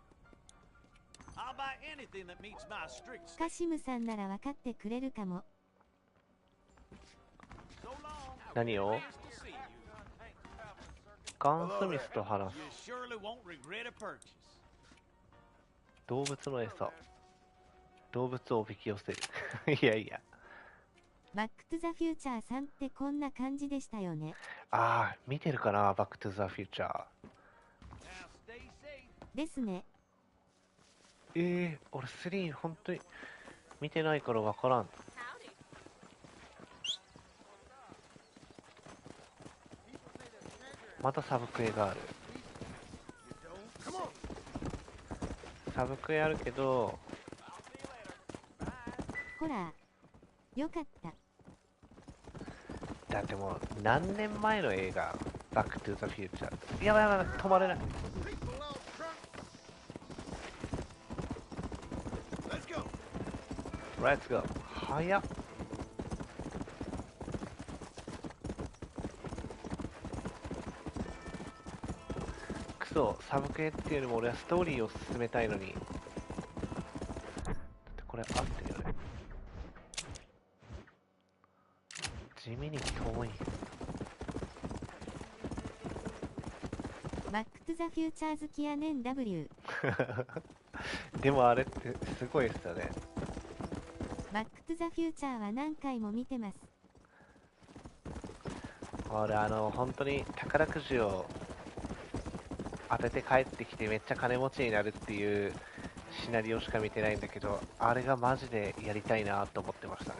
カシムさんなら分かってくれるかも。何を？ガンスミスと話す。動物の餌。動物をおびき寄せる。いやいや。バックトゥザフューチャーさんってこんな感じでしたよね。ああ、見てるかな、バックトゥザフューチャー。ですね。俺3本当に見てないからわからん。またサブクエがある。サブクエあるけど、ほらよかった。だってもう何年前の映画、バックトゥザフューチャー。やばいやばい、止まれない。Let's go。 早っ。クソ、サブクエっていうよりも俺はストーリーを進めたいのに。だってこれ合ってるよね。地味に遠い。バックトゥザフューチャー好きやねん W。 でもあれってすごいですよね。バックトゥザフューチャーは何回も見てます。俺本当に宝くじを当てて帰ってきてめっちゃ金持ちになるっていうシナリオしか見てないんだけど、あれがマジでやりたいなと思ってましたね。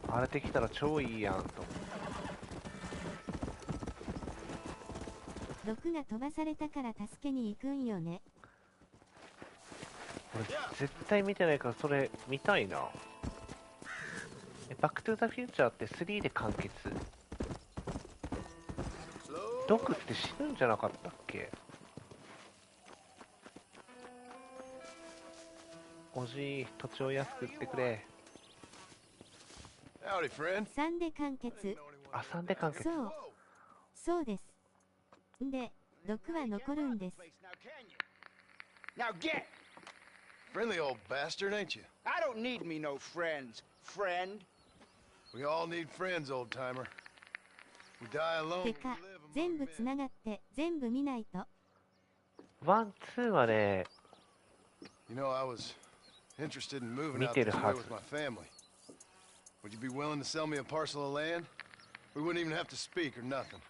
あれできたら超いいやんと思って。毒が飛ばされたから助けに行くんよね。俺絶対見てないからそれ見たいな。バックトゥザフューチャーって3で完結。ドクって死ぬんじゃなかったっけ？おじい、土地を安く売ってくれ。3で完結。あ、3で完結。そうです。んで、毒は残るんです。Now get! Friendly old bastard, ain't you? I don't need me no friends, friend. We all need friends, old timer. We die alone. てか、全部つながって全部見ないと。1、2はね、You know, I was interested in moving out this way with my family. Would you be willing to sell me a parcel of land? We wouldn't even have to speak or nothing.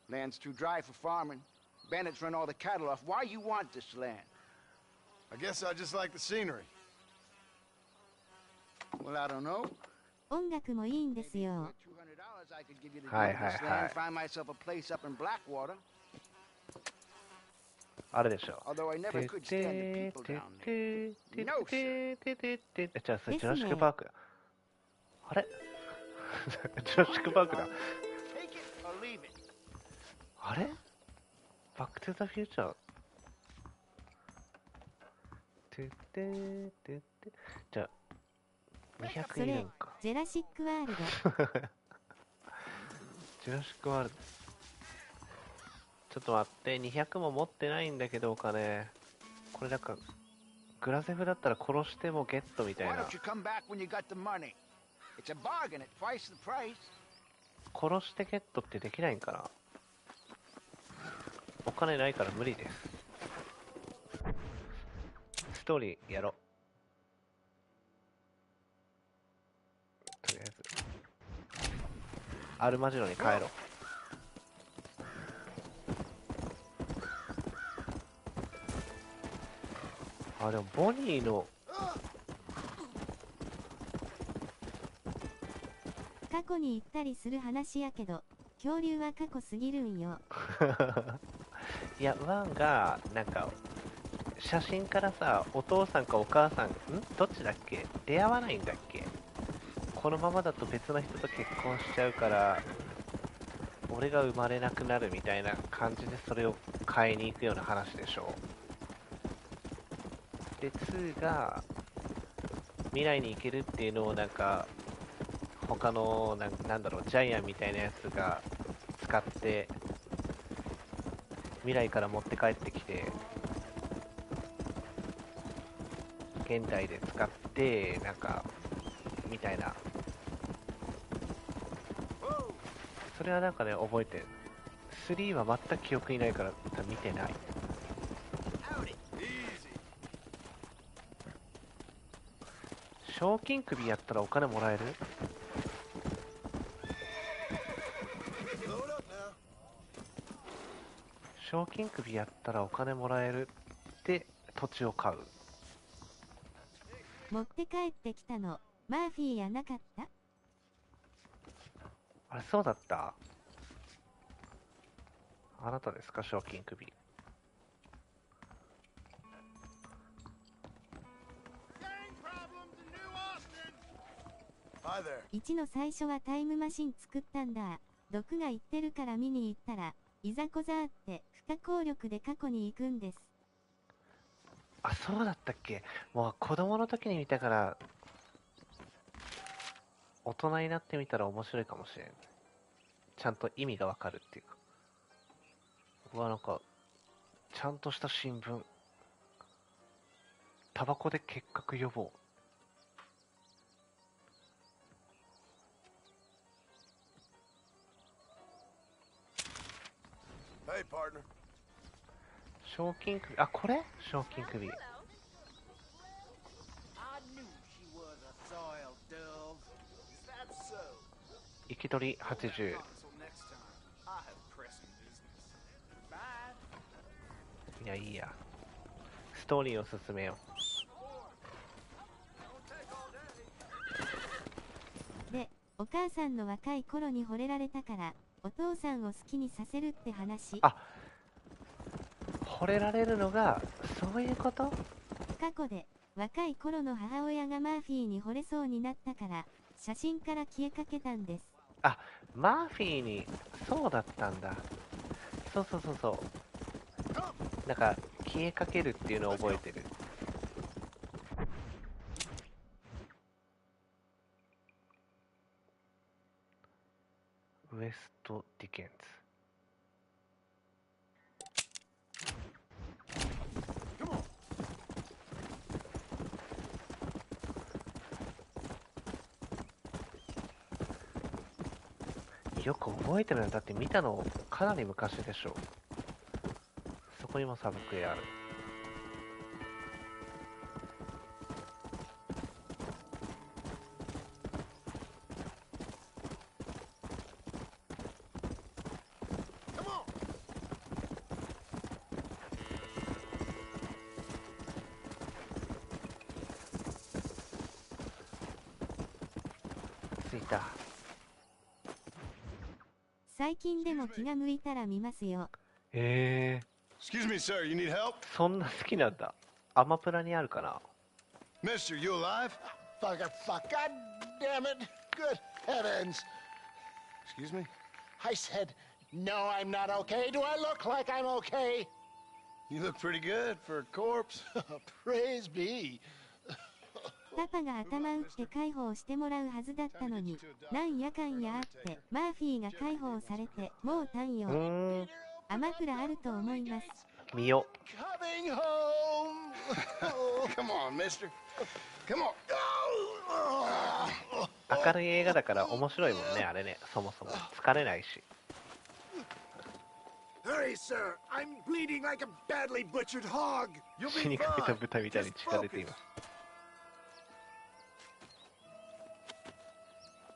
Land's too dry for farming. Bandits run all the cattle off. Why you want this land? I guess I just like the scenery. Well, I don't know. 音楽もいいんですよ。$200 I could give you to buy this land, find myself a place up in Blackwater. あれでしょ。Although I never could stand the people down there. No, sir. じゃあそれジュラシックパーク。あれジュラシックパークだ。Take it or leave it. あれバックトゥザフューチャー。じゃあ200いるんか。ジェラシックワールド。ジュラシックワールド。ちょっと待って、200も持ってないんだけどお金。これなんかグラゼフだったら殺してもゲットみたいな。Why don't you come back when you got the money? It's a bargain at twice the price. 殺してゲットってできないんかな。お金ないから無理です。ストーリーやろう。とりあえずアルマジロに帰ろう。あ、でもボニーの過去に行ったりする話やけど、恐竜は過去すぎるんよ。いや、ワンがなんか写真からさ、お父さんかお母さん、どっちだっけ、出会わないんだっけ。このままだと別の人と結婚しちゃうから俺が生まれなくなるみたいな感じでそれを変えに行くような話でしょ。で2が未来に行けるっていうのをなんか他のなんだろう、ジャイアンみたいなやつが使って未来から持って帰ってきて現代で使ってなんかみたいな、それはなんかね覚えてる。3は全く記憶にないから見てない。賞金首やったらお金もらえる？賞金首やったらお金もらえるって土地を買う。持って帰ってきたのマーフィーやなかった？あれ、そうだった？あなたですか、賞金首。1の最初はタイムマシン作ったんだ。毒が言ってるから見に行ったらいざこざあって不可抗力で過去に行くんです。あ、そうだったっけ。もう子供の時に見たから大人になってみたら面白いかもしれん。ちゃんと意味がわかるっていうか。うわ、なんかちゃんとした新聞。タバコで結核予防。Hey, partner. 賞金首、あ、これ賞金首。生き取り80。いや、いいや。ストーリーを進めよう。で、お母さんの若い頃に惚れられたからお父さんを好きにさせるって話。あ、惚れられるのがそういうこと？過去で若い頃の母親がマーフィーに惚れそうになったから写真から消えかけたんです。あ、マーフィーに、そうだったんだ。そうそうそうそう。なんか消えかけるっていうのを覚えてる。ウエスト・ディケンズ。よく覚えてるのだって見たのかなり昔でしょ。そこにもサブクエある。着いた。最近でも気が向いたら見ますよ。Excuse me, sir. You need help? そんな好きなんだ。アマプラにあるかな。 Mister, you alive? Fuck. God damn it. Good heavens. Excuse me? I said, no, I'm not okay. Do I look like I'm okay? You look pretty good for a corpse. Praise be. パパが頭打って解放してもらうはずだったのに、なんやかんやあってマーフィーが解放されてもう単よ。アマプラあると思います。見よ。Coming home. Come on, mister. Come on. 明るい映画だから面白いもんね、あれね。そもそも疲れないし。Hurry sorry, sir. I'm bleeding like a badly butchered hog. You'll 死 be にかけた fine. 豚みたいに Just 血が出てい focus. ます。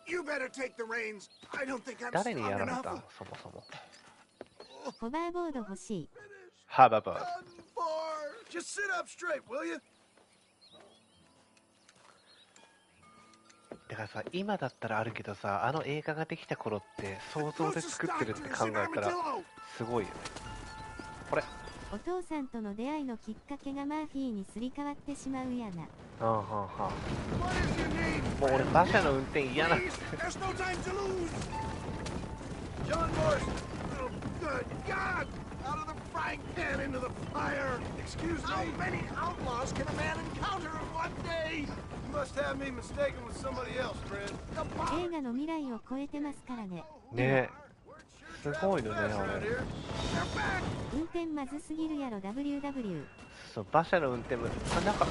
You better take the reins. I don't think I'm 誰にや strong られた enough. そもそも。ホバーボード欲しい。ハーバーバー。 Done for. Just sit up straight, will you? だからさ、今だったらあるけどさ、あの映画ができた頃って想像で作ってるって考えたらすごいよね。これ。お父さんとの出会いのきっかけがマーフィーにすり替わってしまうやな。もう俺馬車の運転嫌なんです。 There's no time to lose. John Morris. Oh, good God! Out of the frying pan into the fire. Excuse me. How many outlaws can a man encounter in one day? You must have me mistaken with somebody else, friend. 映画の未来を超えてますからね。ねえ。すごいのね、あれ。運転まずすぎるやろ WW。そう、馬車の運転も、あ、なんか。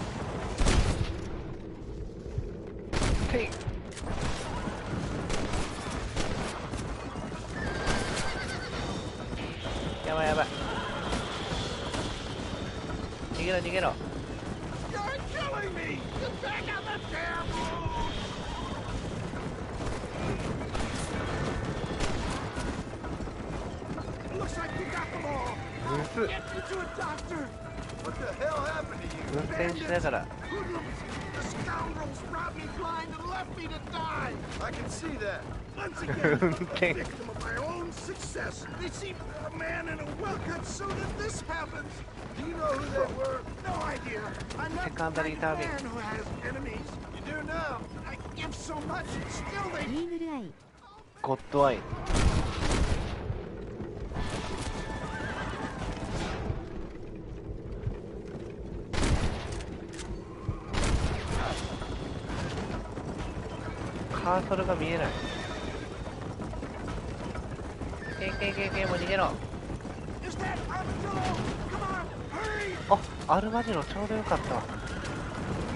てい。やばいやばい。逃げろ逃げろ。You're killing me. Get back on the damn road. Looks like you got them all. Get me to a doctor. What the hell happened to you? 運転しながら。 Hoodlums. The scoundrels robbed me blind and left me to die. I can see that. Once again, I'm a victim of my own success. They seem a man in a well-cut suit and this happens. Do you know who they were? No idea. I'm not the kind of man who has enemies. You do now. I give so much and still they... イーグルアイ。ゴッドアイ。カーソルが見えない。もう逃げろ。あ、アルマジノちょうどよかったわ。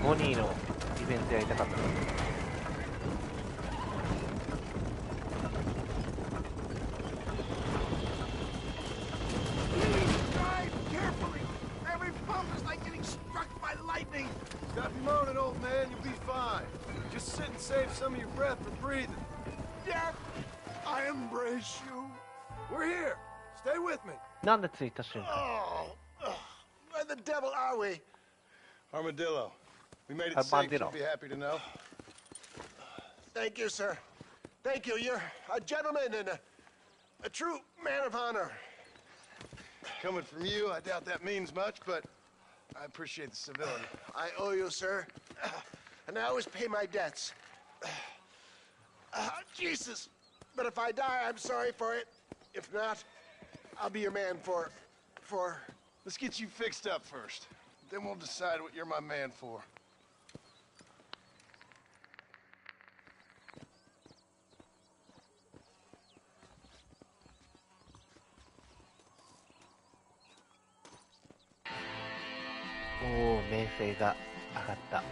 ボニーのイベントやりたかった。Stop moaning, old man. You'll be fine. Just sit and save some of your breath for breathing. Death, I embrace you. We're here. Stay with me. なんで着いた瞬間。 Where the devil are we? Armadillo. We made it safe. You'll be happy to know. Thank you, sir. Thank you. You're a gentleman and a true man of honor. Coming from you, I doubt that means much, but I appreciate the civility. I owe you, sir. And I always pay my debts. Jesus. But if I die, I'm sorry for it. If not, I'll be your man for... Let's get you fixed up first. Then we'll decide what you're my man for.おお、名声が上がった。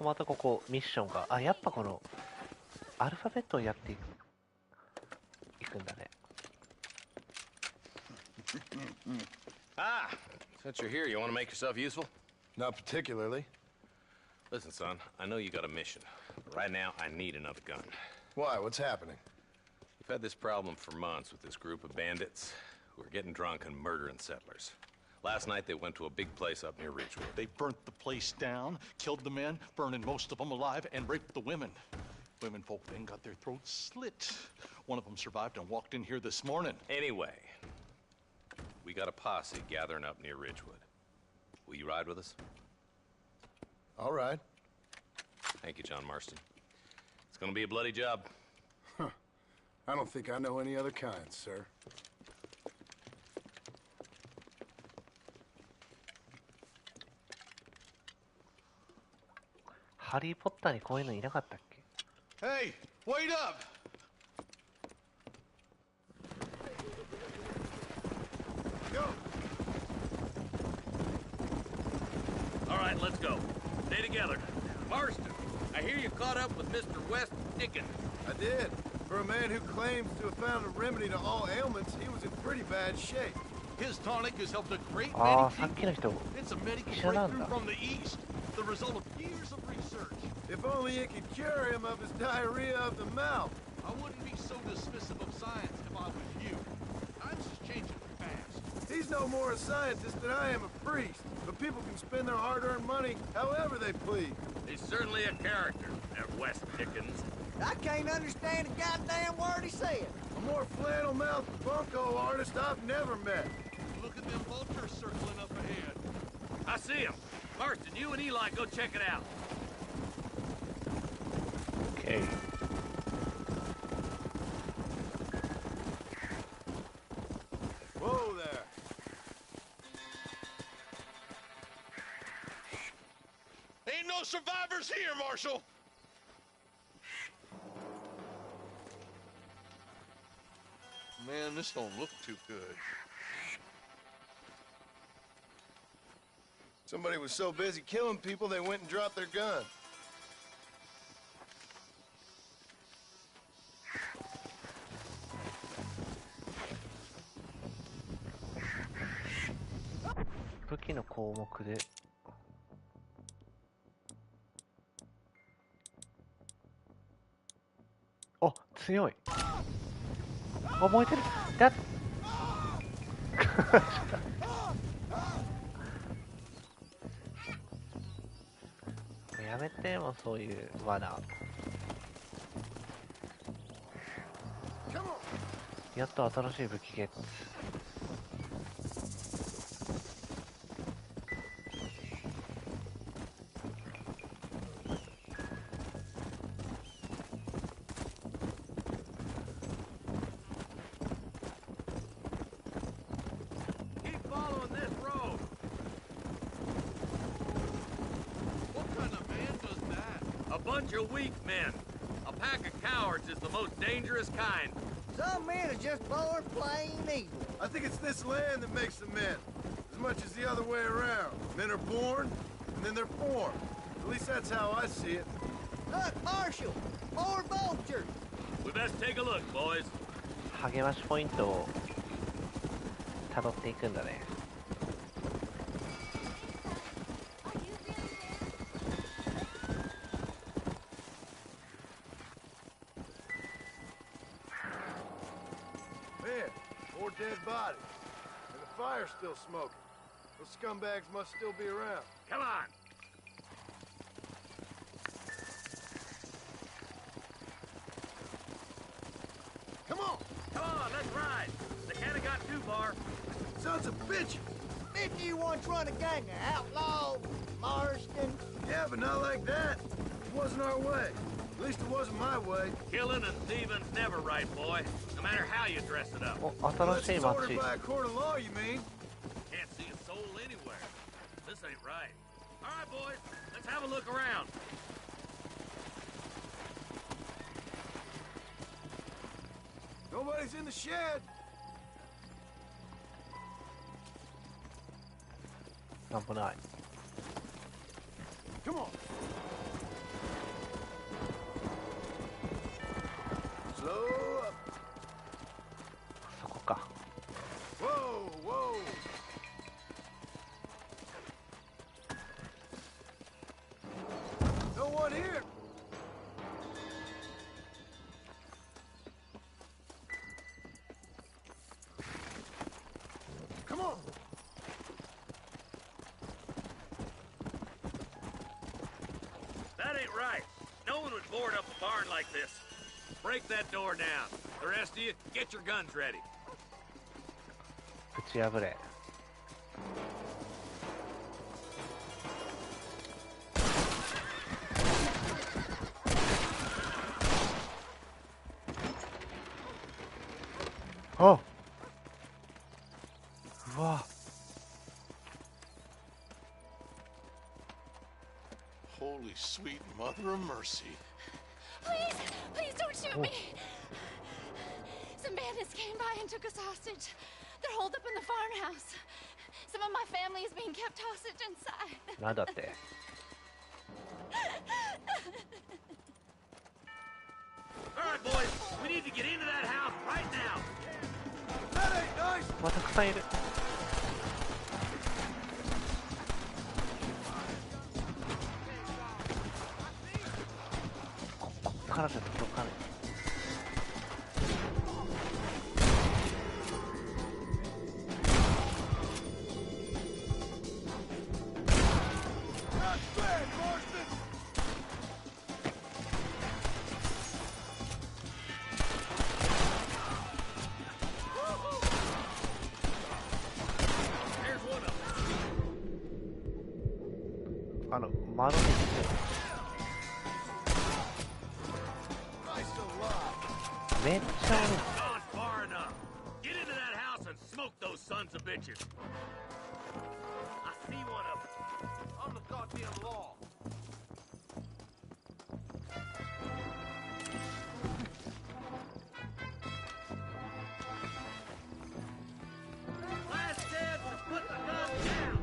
またここミッションが、あ、やっぱこのアルファベットをやっていくんだね。Ah, since you're here, you want to make yourself useful? Not particularly. Listen, son, I know you got a mission. But right now, I need another gun. Why? What's happening? We've had this problem for months with this group of bandits who are getting drunk and murdering settlers. Last night, they went to a big place up near Ridgewood. They burnt the place down, killed the men, burning most of them alive, and raped the women. Women folk then got their throats slit. One of them survived and walked in here this morning. Anyway, we got a posse gathering up near Ridgewood. Will you ride with us? All right. Thank you, John Marston. It's gonna be a bloody job. Huh. I don't think I know any other kind, sir. Harry Potter にこういうのいなかったっけ? Hey, wait up! Go. All right, let's go. Stay together. Marston, I hear you caught up with Mr. West Dickens. I did. For a man who claims to have found a remedy to all ailments, he was in pretty bad shape. His tonic has helped a great あ many あ、さっきの人 people. It's a medical 医者なん breakthrough だ。 from the East, the result of years of research. If only it could cure him of his diarrhea of the mouth. I wouldn't be so dismissive of science if I was you. Times is changing fast. He's no more a scientist than I am a priest. But people can spend their hard-earned money however they please. He's certainly a character, that West Pickens. I can't understand a goddamn word he said. A more flannel-mouthed bunco artist I've never met. Look at them vultures circling up ahead. I see him. Marston, you and Eli go check it out. Okay. Whoa there. Ain't no survivors here, Marshal. Man, this don't look too good. Somebody was so busy killing people, they went and dropped their gun.武器の項目であ、強い。あ、燃えてる。だっやめてもうそういう罠。やっと新しい武器ゲット。You're weak men. A pack of cowards is the most dangerous kind. Some men are just born plain evil. I think it's this land that makes them men, as much as the other way around. Men are born, and then they're formed. At least that's how I see it. Look, Marshal! More vultures! We best take a look, boys. 励ましポイントを辿っていくんだね。Dead bodies. And the fire's still smoking. Those scumbags must still be around. Come on! Come on! Come on, let's ride! They can't have got too far. Sons of bitches! Didn't you once run a gang of outlaws, Marston? Yeah, but not like that. It wasn't our way. At least it wasn't my way. Killing and thieving's never right, boy. No matter how you dress it up. お、新しい It's ordered 街。 by a court of law, you mean? Can't see a soul anywhere. This ain't right. All right, boys, let's have a look around. Nobody's in the shed. なんもない。Come on. Slow up. そこか。Whoa, whoa. No one here. Come on. That ain't right. No one would board up a barn like this. Break that door down. The rest of you, get your guns ready. ぶち破れ。あ、うわ。Holy sweet mother of mercy. Please, please don't shoot me. Some bandits came by and took us hostage. They're holed up in the farmhouse. Some of my family is being kept hostage inside. なんだって。right, boys. We need to get into that house right now. That ain't nice. またくさんいる。ここからじゃ届かない。窓にめっちゃGet into that house and smoke those sons of bitches. I see one of them. On the goddamn law. Last chance to put the gun down.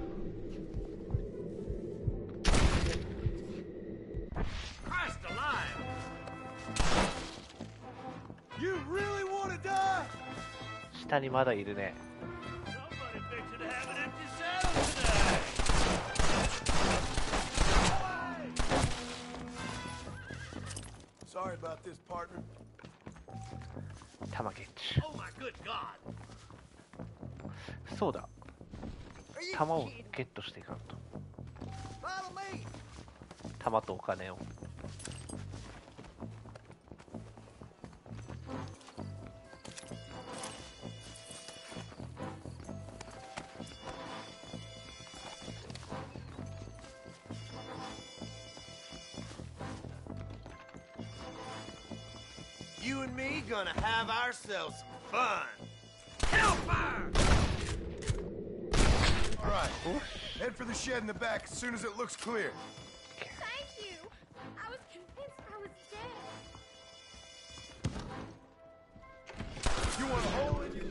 Christ alive! You really want to die? 下にまだいるね。Sorry about this, partner. 弾ゲッチ。 Oh my good God! そうだ。弾をゲットしていかんと。弾とお金を。You and me gonna have ourselves some fun. Hellfire! All right, head for the shed in the back as soon as it looks clear. Thank you. I was convinced I was dead. You want a hole in your...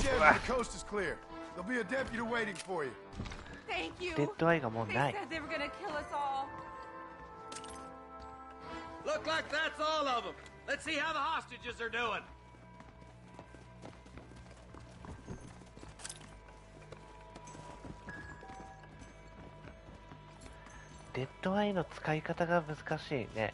Shed where the coast is clear. There'll be a deputy waiting for you. Thank you. デッドアイがもうない。 They said they were gonna kill us all. Look like that's all of them. Let's see how the hostages are doing. デッドアイの使い方が難しいね。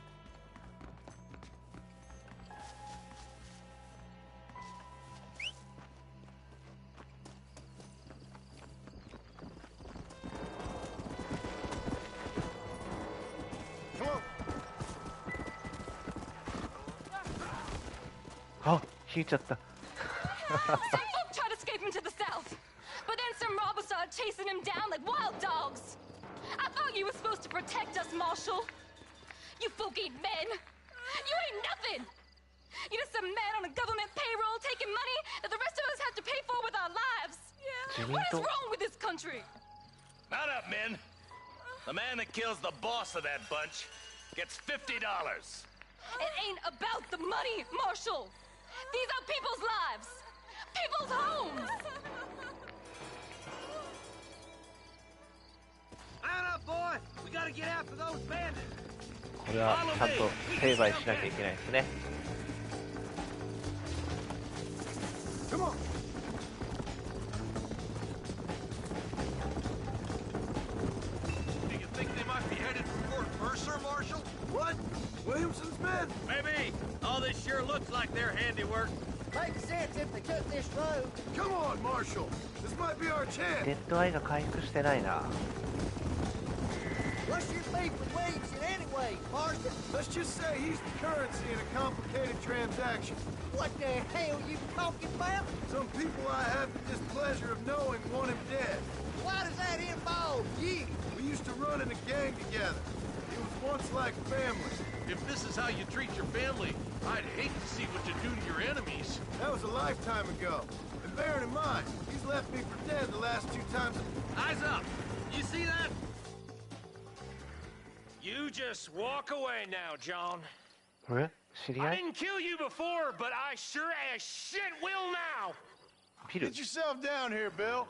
あ、引いちゃった。 Some folk tried escaping to the south, but then some robbers started chasing him down like wild dogs. I thought you were supposed to protect us, Marshal. You folk ain't men. You ain't nothing. You're just some man on a government payroll taking money that the rest of us have to pay for with our lives. Yeah. What is wrong with this country? Mount up, men. The man that kills the boss of that bunch gets $50. It ain't about the money, Marshal. These are people's lives, people's homes. Mount up, boy. We gotta get after those bandits. これはちゃんと成敗しなきゃいけないですね。 Come on. Do you think they might be headed for Fort Mercer, Marshal? What? Williamson's men? Maybe. All this sure looks like their handiwork. Makes sense if they took this road. Come on, Marshal. This might be our chance. デッドアイが回復してないな。 What's your beef with Williamson anyway, Marston? Let's just say he's the currency in a complicated transaction. What the hell you talking about? Some people I have the displeasure of knowing want him dead. Why does that involve you? We used to run in a gang together. It was once like family. If this is how you treat your family, I'd hate to see what you do to your enemies. That was a lifetime ago. And bearing in mind, he's left me for dead the last 2 times. Eyes up! You see that? You just walk away now, John. え、知り合 I い？ didn't kill you before, but I sure as shit will now. Get yourself down here, Bill.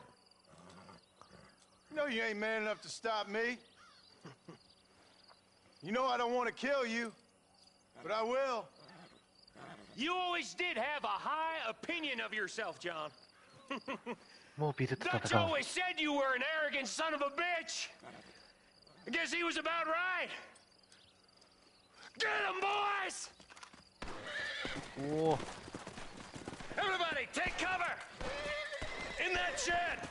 You know you ain't man enough to stop me. You know I don't want to kill you, but I will. You always did have a high opinion of yourself, John. もうビルと Dutch 戦う。 always said you were an arrogant son of a bitch. I guess he was about right. Get him, boys! おお。 Everybody, take cover! In that shed!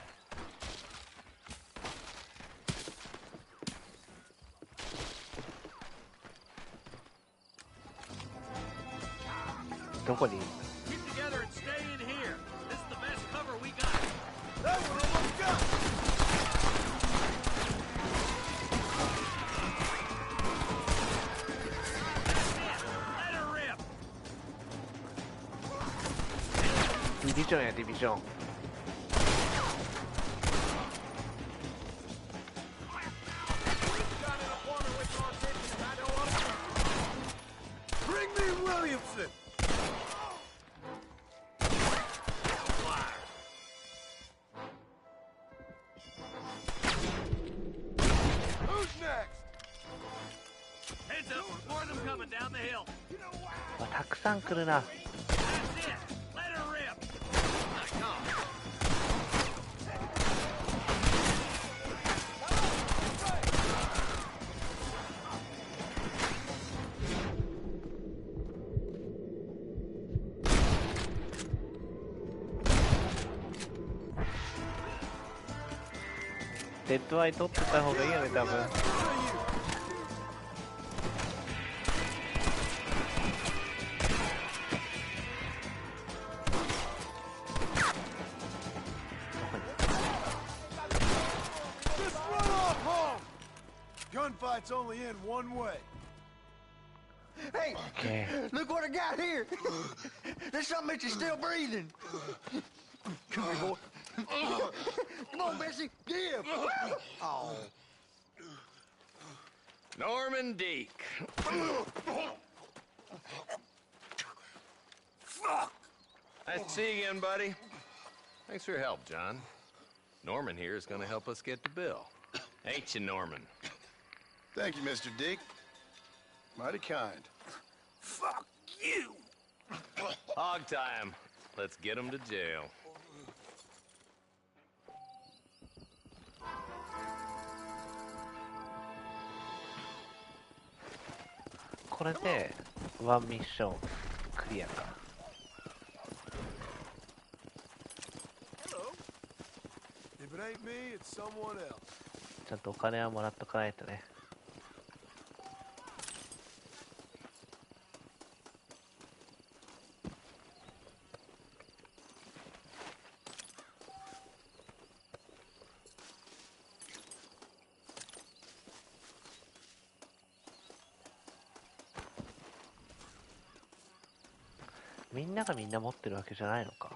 どこに？ Keep together and stay in here. This is the best cover we got. That one almost got me. Let her rip. ディビジョンやディビジョン。 Bring me Williamson. Who's next? Heads up, more of them coming down the hill. わ、たくさん来るな。 That's it. Let her rip. Come on. デッドアイ取ってた方がいいよね、多分。 Just run off home. Gunfight's only in one way. Hey, Okay. look what I got here. There's something that you're still breathing. Come here, boy. Come on, Bessie. Give. Oh. Norman Deek. Fuck. Nice to see you again, buddy. Thanks for your help, John. Norman here is going to help us get to Bill. Ain't you, Norman? Thank you, Mr. Deke. Mighty kind. Fuck you. Hog time. Let's get him to jail. これでワンミッションクリアか。 If it ain't me, it's someone else. ちゃんとお金はもらっとかないとね。みんながみんな持ってるわけじゃないのか。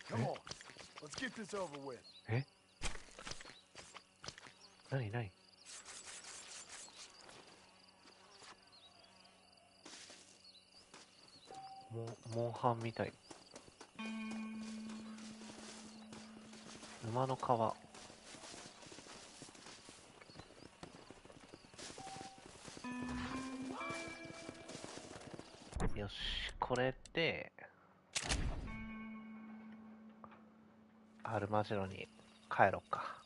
Come on. Let's get this over with. え？何何？モンハンみたい。沼の川。よし、これでアルマジロに帰ろうか。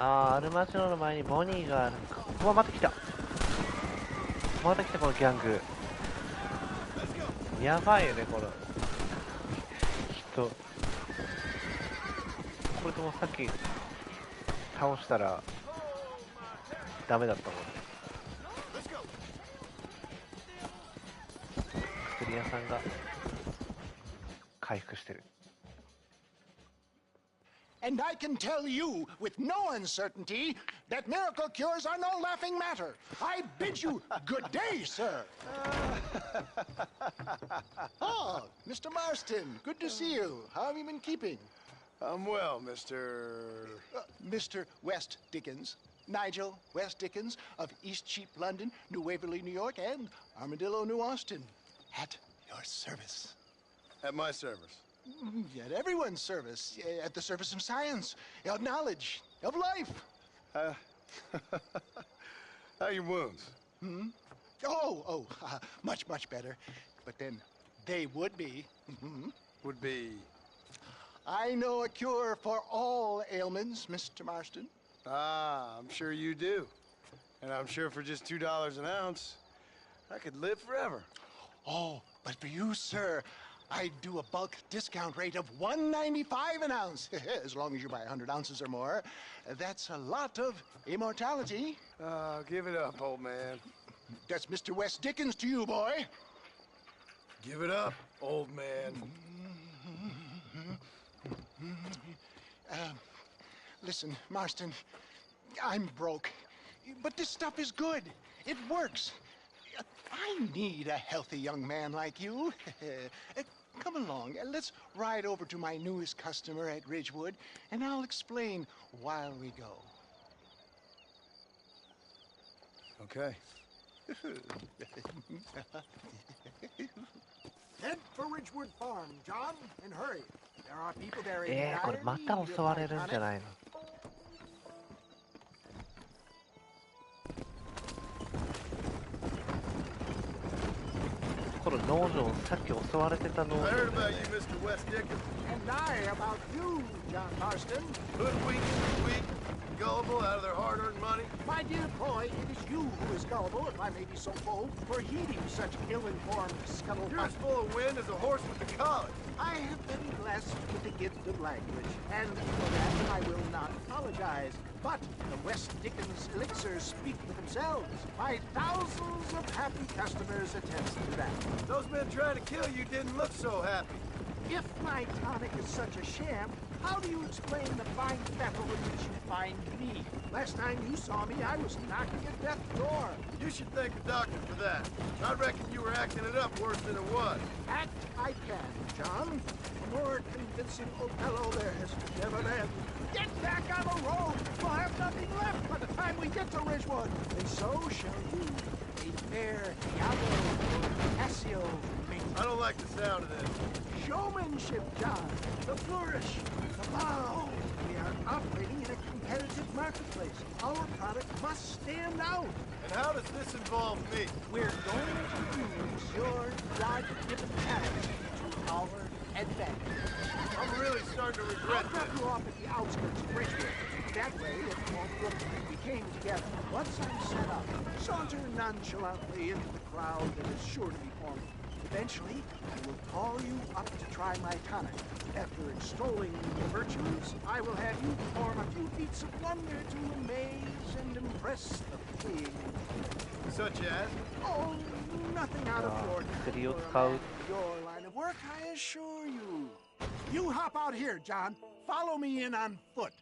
あー、アルマジロの前にボニーがあるのか。うわ、また来た。また来た、このギャング。やばいよね、この人。これともさっき倒したらダメだったもんね。薬屋さんが回復してる。And I can tell you with no uncertainty that miracle cures are no laughing matter. I bid you good day, sir. Oh, Mr. Marston, good to see you. How have you been keeping? I'm well, Mr. West Dickens. Nigel West Dickens of East Cheap, London, New Waverly, New York, and Armadillo, New Austin. At your service. At my service? At everyone's service. At the service of science, of knowledge, of life. How are your wounds? Much, much better. But then they would be. Would be? I know a cure for all ailments, Mr. Marston. Ah, I'm sure you do. And I'm sure for just $2 an ounce, I could live forever. Oh, but for you, sir, I do a bulk discount rate of $1.95 an ounce. As long as you buy 100 ounces or more. That's a lot of immortality. Give it up, old man. That's Mr. West Dickens to you, boy. Give it up, old man. Listen, Marston, I'm broke. But this stuff is good. It works. I need a healthy young man like you. Come along, let's ride over to my newest customer at Ridgewood, and I'll explain while we go. Okay. Head for Ridgewood Farm, John, and hurry. There are people there in これまた襲われるんじゃないの？これ農場、さっき襲われてた農場。 I heard about you, Mr. West Dickens. And I about you, John Marston. Hoodwinked, weak, gullible out of their hard-earned money. My dear boy, it is you who is gullible, if I may be so bold, for heeding such ill-informed scuttlebutt. You're as full of wind as a horse with the collar. I have been blessed with the gift of language, and for that I will not apologize. But the West Dickens elixirs speak for themselves. My thousands of happy customers attest to that. Those men trying to kill you didn't look so happy. If my tonic is such a sham, how do you explain the fine battle in which you find me? Last time you saw me, I was knocking at death's door. You should thank the doctor for that. I reckon you were acting it up worse than it was. Act I can, John. A more convincing Othello there has never been. Get back on the road! We'll have nothing left by the time we get to Ridgewood. And so shall you. A fair Iago or Cassio mate. I don't like the sound of this. Showmanship, John. The flourish. The bow. We are operating in a competitive marketplace. Our product must stand out. And how does this involve me? We're going to use your God-given talent to our advantage. I'm really starting to regret I'll drop you off at the outskirts of Ridgewood. That way, it won't look like we came together. Once I'm set up, saunter nonchalantly into the crowd that is sure to be forming. Eventually, I will call you up to try my tonic. After extolling the virtues, I will have you perform a few feats of wonder to amaze and impress the king. Such as? Oh, nothing out of the ordinary. Your line of work, I assure you. You hop out here, John. Follow me in on foot.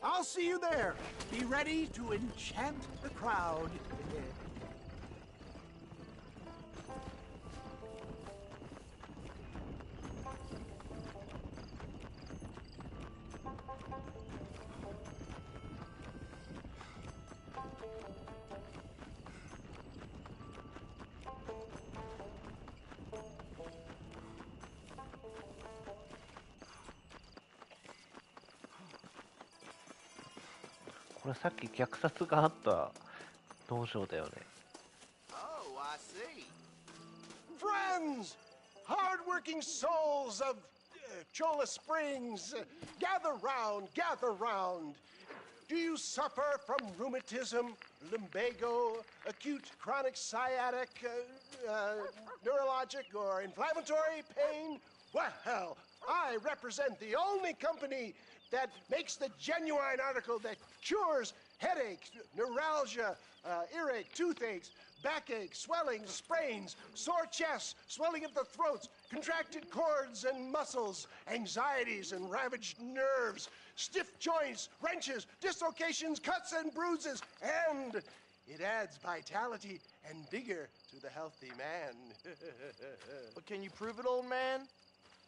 I'll see you there. Be ready to enchant the crowd.これさっき虐殺があった農場だよね。 Oh, I see. Friends, hard-working souls of Cholla Springs, gather round, gather round. Do you suffer from rheumatism, lumbago, acute chronic sciatic, neurologic, or inflammatory pain? Well, I represent the only company that makes the genuine article that cures headaches, neuralgia, earache, toothaches, backache, swelling, sprains, sore chests, swelling of the throats, contracted cords and muscles, anxieties and ravaged nerves, stiff joints, wrenches, dislocations, cuts and bruises, and it adds vitality and vigor to the healthy man. But can you prove it, old man?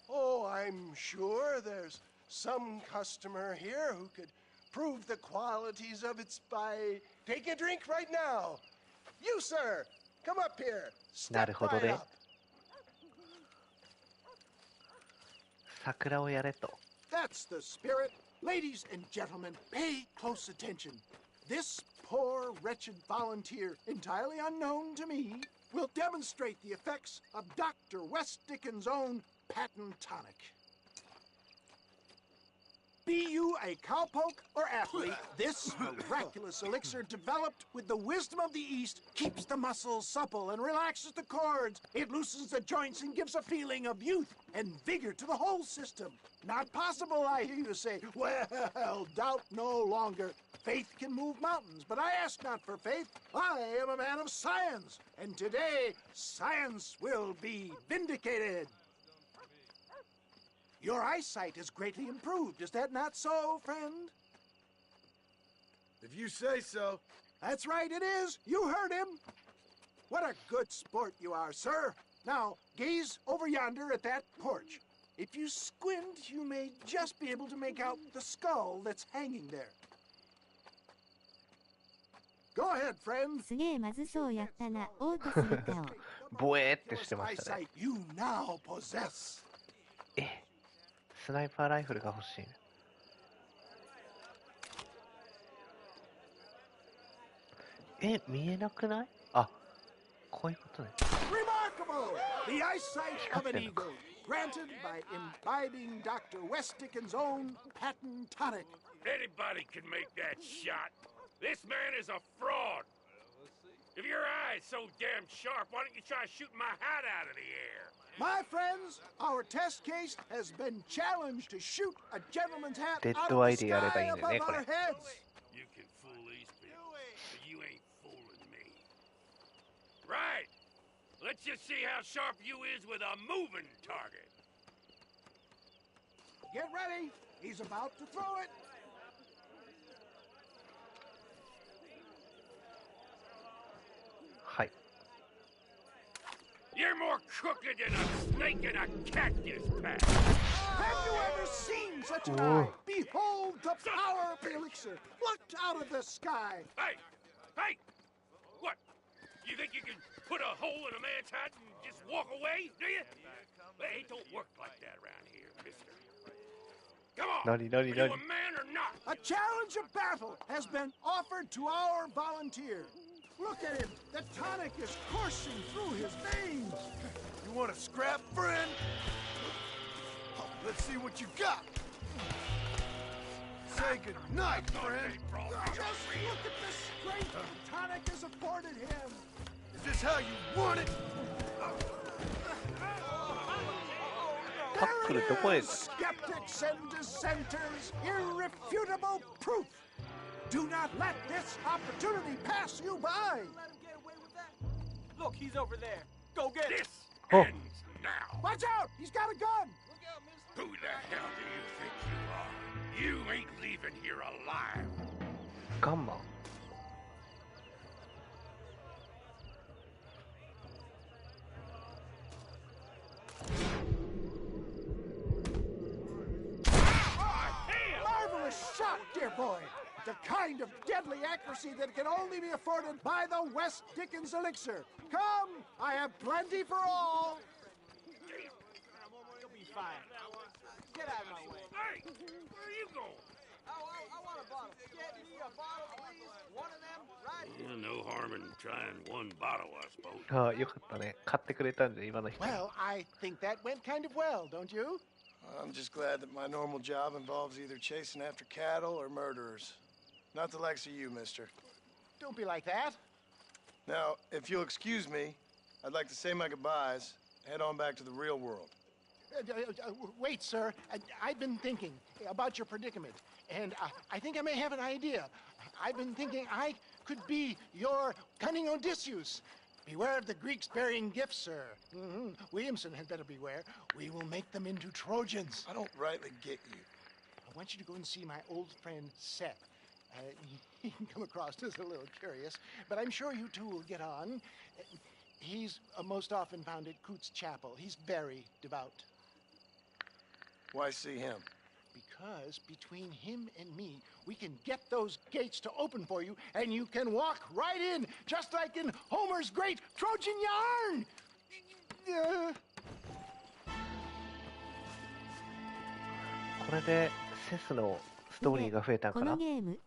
Oh, I'm sure there's some customer here who could prove the qualities of it by taking a drink right now. You, sir, come up here. Step right up. 桜をやれと。 That's the spirit. Ladies and gentlemen, pay close attention. This poor, wretched volunteer, entirely unknown to me, will demonstrate the effects of Dr. West Dickens' own patent tonic. Be you a cowpoke or athlete, this miraculous elixir developed with the wisdom of the East keeps the muscles supple and relaxes the cords. It loosens the joints and gives a feeling of youth and vigor to the whole system. Not possible, I hear you say. Well, doubt no longer. Faith can move mountains, but I ask not for faith. I am a man of science, and today science will be vindicated. Your eyesight has greatly improved. Is that not so, friend? If you say so. That's right, it is. You heard him. What a good sport you are, sir. Now, gaze over yonder at that porch. If you squint, you may just be able to make out the skull that's hanging there. Go ahead, friend. すげえまずそうやったな。嘔吐する顔。ボエーってしてましたね。 You now possess. スナイパーライフルが欲しい。見えなくない？あ、こういうことね。Remarkable! The eyesight of an eagle, granted by imbibing Dr. West Dickens' own patent tonic. Anybody can make that shot. This man is a fraud. If your eye's so damn sharp, why don't you try shooting my hat out of the air? My friends, our test case has been challenged to shoot a gentleman's hat Dead out to of the ID やればいい sky んだよね、 above これ。 our heads. You can fool these people, but you ain't fooling me. Right. Let's just see how sharp you is with a moving target. Get ready. He's about to throw it. You're more crooked than a snake in a cactus patch. Have you ever seen such an eye? Behold the power of the elixir, plucked out of the sky. Hey! Hey! What? You think you can put a hole in a man's hat and just walk away, do you? Hey, it don't work like that around here, mister. Come on! Are you a man or not? A challenge of battle has been offered to our volunteer. Look at him. The tonic is coursing through his veins. You want to scrap, friend? Let's see what you got. Say good night, friend. Just look at the strength the tonic has afforded him. Is this how you want it? There it is, skeptics and dissenters, irrefutable proof. Do not let this opportunity pass you by. Let him get away with that. Look, he's over there. Go get this him. Ends now. Watch out! He's got a gun. Look out, mister. Who the hell do you think you are? You ain't leaving here alive. Come on. Marvelous shot, dear boy. The kind of deadly accuracy that can only be afforded by the West Dickens elixir. Come, I have plenty for all. You'll be fine. Get out of my way. Hey, where are you going? I want a bottle. Get me a bottle, please. One of them, right here. No harm in trying one bottle, I suppose. ああ、よかったね。買ってくれたんで、今の人。 Well, I think that went kind of well, don't you? I'm just glad that my normal job involves either chasing after cattle or murderers. Not the likes of you, mister. Don't be like that. Now, if you'll excuse me, I'd like to say my goodbyes, head on back to the real world. Wait, sir. I've been thinking about your predicament, and I think I may have an idea. I've been thinking I could be your cunning Odysseus. Beware of the Greeks bearing gifts, sir. Williamson had better beware. We will make them into Trojans. I don't rightly get you. I want you to go and see my old friend Seth. He can come across as a little curious, but I'm sure you two will get on. He's most often found at Coots Chapel. He's very devout. Why see him? Because between him and me, we can get those gates to open for you, and you can walk right in, just like in Homer's great Trojan yarn! これでセスのストーリーが増えたんかな。このゲーム。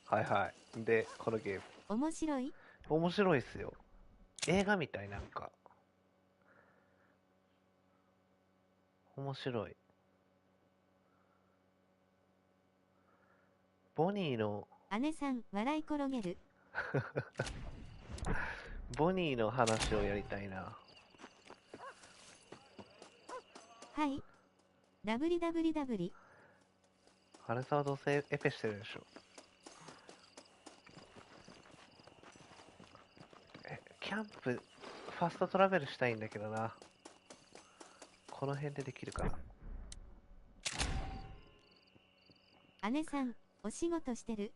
はいはい。で、このゲーム。面白い？面白いっすよ。映画みたいなんか。面白い。ボニーの姉さん笑い転げる。ボニーの話をやりたいな。はい。ダブリダブリダブリ。あれさはどうせエペしてるでしょ。キャンプファストトラベルしたいんだけどな。この辺でできるかな。姉さんお仕事してる？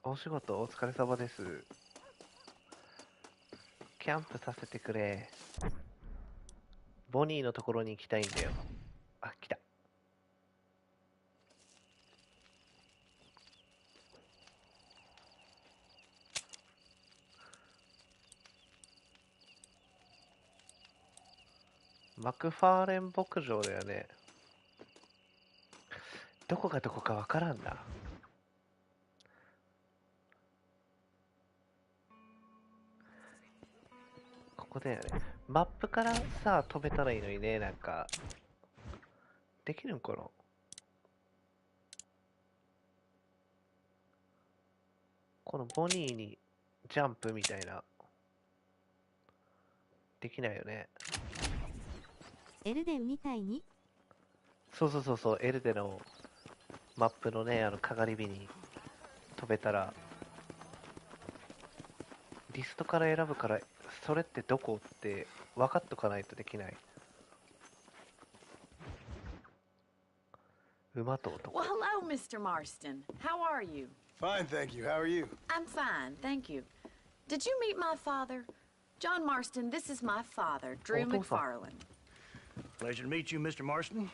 お仕事お疲れ様です。キャンプさせてくれ。ボニーのところに行きたいんだよ。あ、来た。マクファーレン牧場だよね。どこがどこかわからんな。ここだよね。マップからさ、飛べたらいいのにね、なんか。できるんかな？このボニーにジャンプみたいな。できないよね。エルデンみたいに？そうそうそうそう、エルデのマップのね、かがり火に飛べたら、リストから選ぶから、それってどこって分かっとかないとできない。馬と男。Well, hello, Mr. Marston. How are you? Fine, thank you. How are you? I'm fine, thank you. Did you meet my father? John Marston, this is my father, Drew McFarland. Pleasure to meet you, Mr. Marston.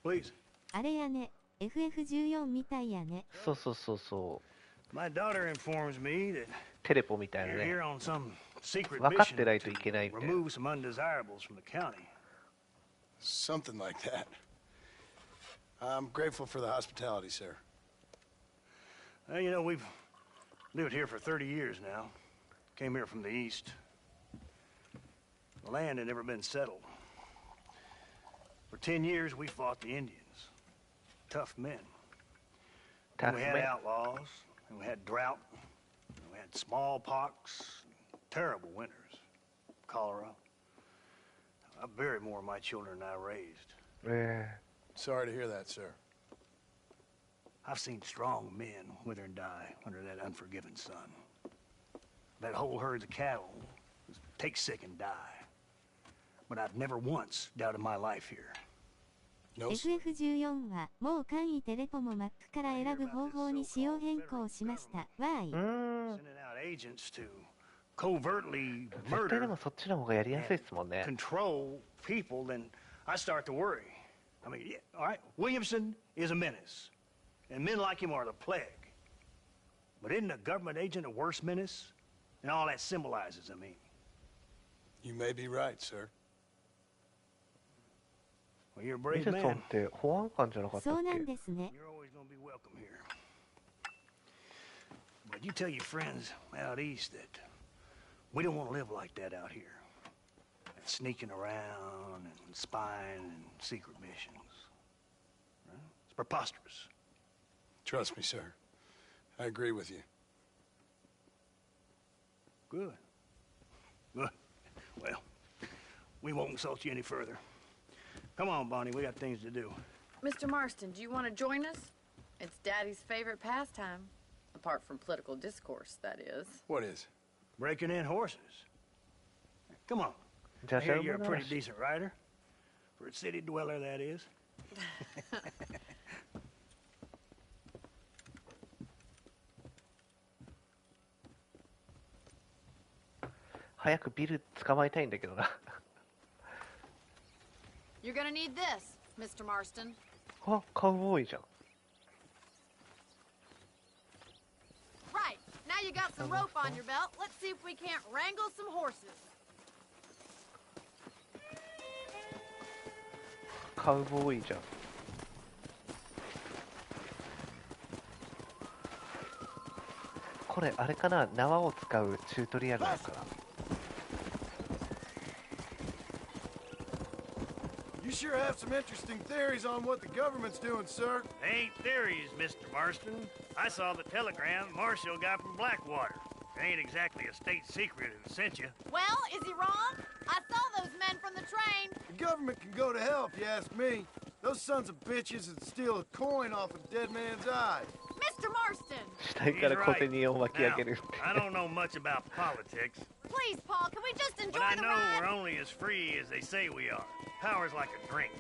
Please. あれやね、FF14 みたいやね。そうそうそうそう。My daughter informs me that テレポみたいなね。 you're here on some secret 分かって mission ないといけないみ to たいな。 remove some undesirables from the county. Something like that. I'm grateful for the hospitality, sir. You know, we've lived here for 30 years now. Came here from the east. The land had never been settled. For 10 years, we fought the Indians. Tough men. Tough we had men. outlaws, and we had drought, and we had smallpox, terrible winters, cholera. I buried more of my children than I raised. Sorry to hear that, sir. I've seen strong men wither and die under that unforgiving sun. That whole herds of cattle take sick and die. But I've never once doubted my life here. FF14 はもう簡易テレポもマップから選ぶ方法に仕様変更しました。Why? Sending out agents to covertly 絶対で murder もそっちの方がやりやすいですもんね。 control people, then I start to worry. I mean, yeah, all right, Williamson is a menace, and men like him are the plague. But isn't a government agent a worse menace? And all that symbolizes, I mean. You may be right, sir. Well, you're a ミ brave セソンっ man. て保安官じゃなかったっそうなんけ？ですね。 You're always going to be welcome here. But you tell your friends out east that we don't want to live like that out here. Sneaking around and spying and secret missions. Right? It's preposterous. Trust me, sir. I agree with you. Good. Good. Well, we won't insult you any further. Come on, Bonnie, we got things to do. Mr. Marston, do you want to join us? It's Daddy's favorite pastime. Apart from political discourse, that is. What is? breaking in horses. Come on.じゃあ I hear you're a pretty decent rider. For a city dweller, that is. 早くビル捕まえたいんだけどな。You're gonna need this, Mr. Marston. あ、カウボーイじゃん。Right. Now you got some rope on your belt. Let's see if we can't wrangle some horses. カウボーイじゃん。これあれかな、縄を使うチュートリアルなのかな。You sure have some interesting theories on what the government's doing, sir. Ain't theories, Mr. Marston. I saw the telegram Marshall got from Blackwater. It ain't exactly a state secret who sent you. Well, is he wrong? I saw those men from the train. The government can go to hell if you ask me. Those sons of bitches would steal a coin off a dead man's eye. Mr. Marston! 下から小銭を巻き上げる。 I don't know much about politics. Please, Paul, can we just enjoy But I the know ride? we're only as free as they say we are. Power's like a drink.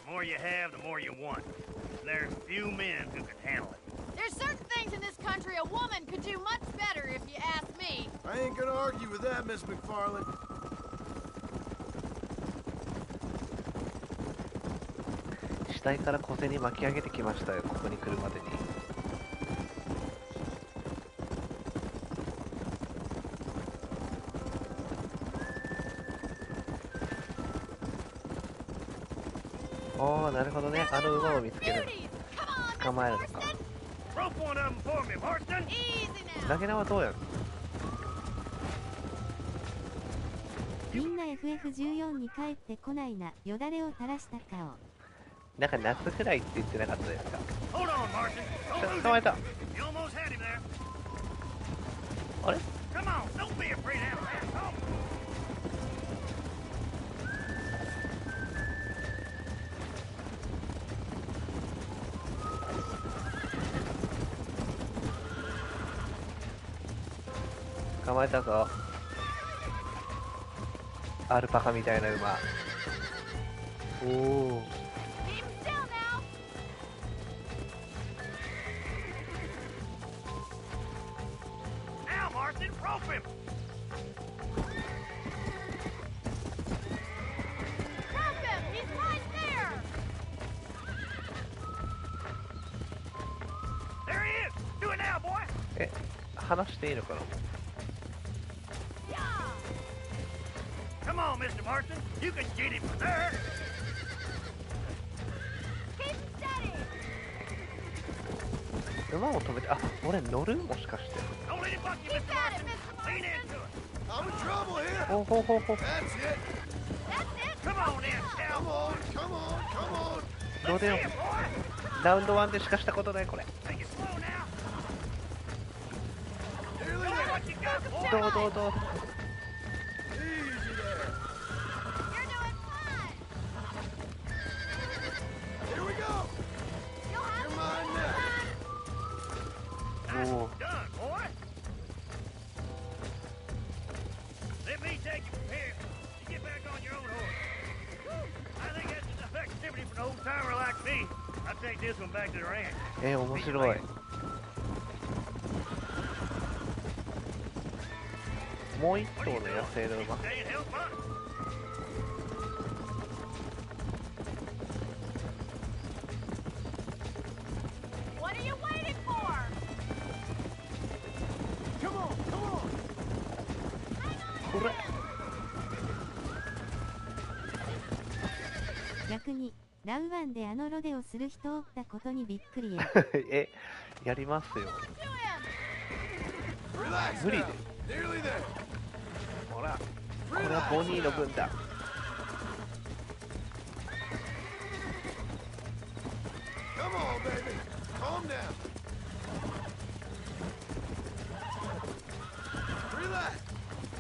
The more you have, the more you want. And there's few men who can handle it. There's certain things in this country a woman could do much better if you ask me. I ain't gonna argue with that, Miss McFarland. 下から小銭巻き上げてきましたよ、ここに来るまでに。おー、なるほどね。あの馬を見つける。捕まえるのか。投げ縄どうやる？みんな FF14 に帰ってこないな。よだれを垂らした顔。なんか夏くらいって言ってなかったですか？捕まえた。あれ？捕まえたぞ。アルパカみたいな馬。おお。え、話していいのかな？Come on, Mr. Marston. You can get him from there. Keep steady. 馬を止めて、あ、俺乗る？もしかして。Don't let him buck you, Mr. Marston. Lean into it. I'm in trouble here. ほうほうほうほう。 That's it. That's it. Come on in, Cal. Come on, come on, come on. どうでよ。ラウンド1でしかしたことないこれ。どうどうどう。おお。面白い。もう一頭の野生の馬。これ。逆にラウワンであのロデをする人おったことにびっくりや。え、やりますよ。無理で。ほら、これはボニーの分だ。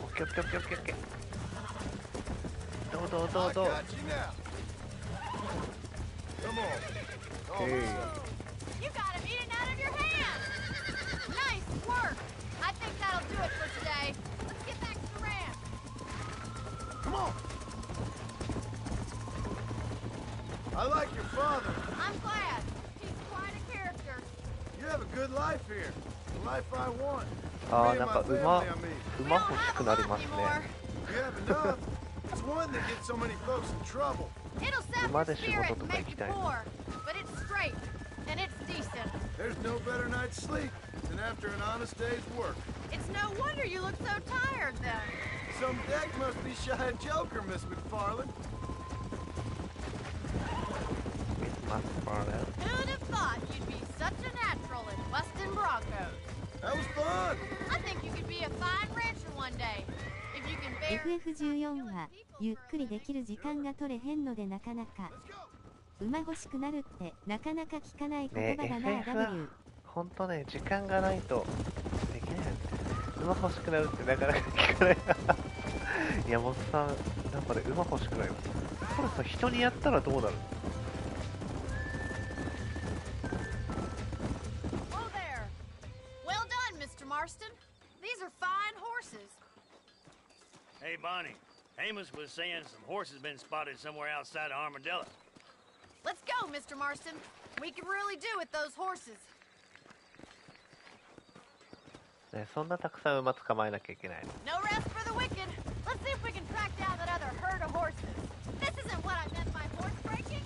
オッケーオッケーオッケーオッケーオッケー。どうどうどうどう。You got him eating out of your hand. Nice work. I think that'll do it for today. Let's get ああ、なんか馬欲しくなりますね。馬で仕事とか行きたい。There's no better night's sleep than after an honest day's work. It's no wonder you look so tired then. Some deck must be shy of Joker, Miss McFarland. Who'd have thought you'd be such a natural in busting Broncos? That was fun. I think you could be a fine rancher one day. If you can bear... FF14 はゆっくりできる時間が取れへんのでなかなか。馬欲しくなるってなかなか聞かない言葉だな、FF はほんとね、時間がないとできない。馬欲しくなるってなかなか聞かない。山本さん、やっぱね、馬欲しくなります。これさ、人にやったらどうなる？ Oh there. Well done, Mr. Marston. These are fine horses. Hey, Bonnie. Amos was saying some horses been spotted somewhere outside of Armadillo. Let's go, Mr. Marston. We can really do with those horses. ね、そんなたくさん馬捕まえなきゃいけないの。 No rest for the wicked. Let's see if we can track down that other herd of horses. This isn't what I meant by horse breaking.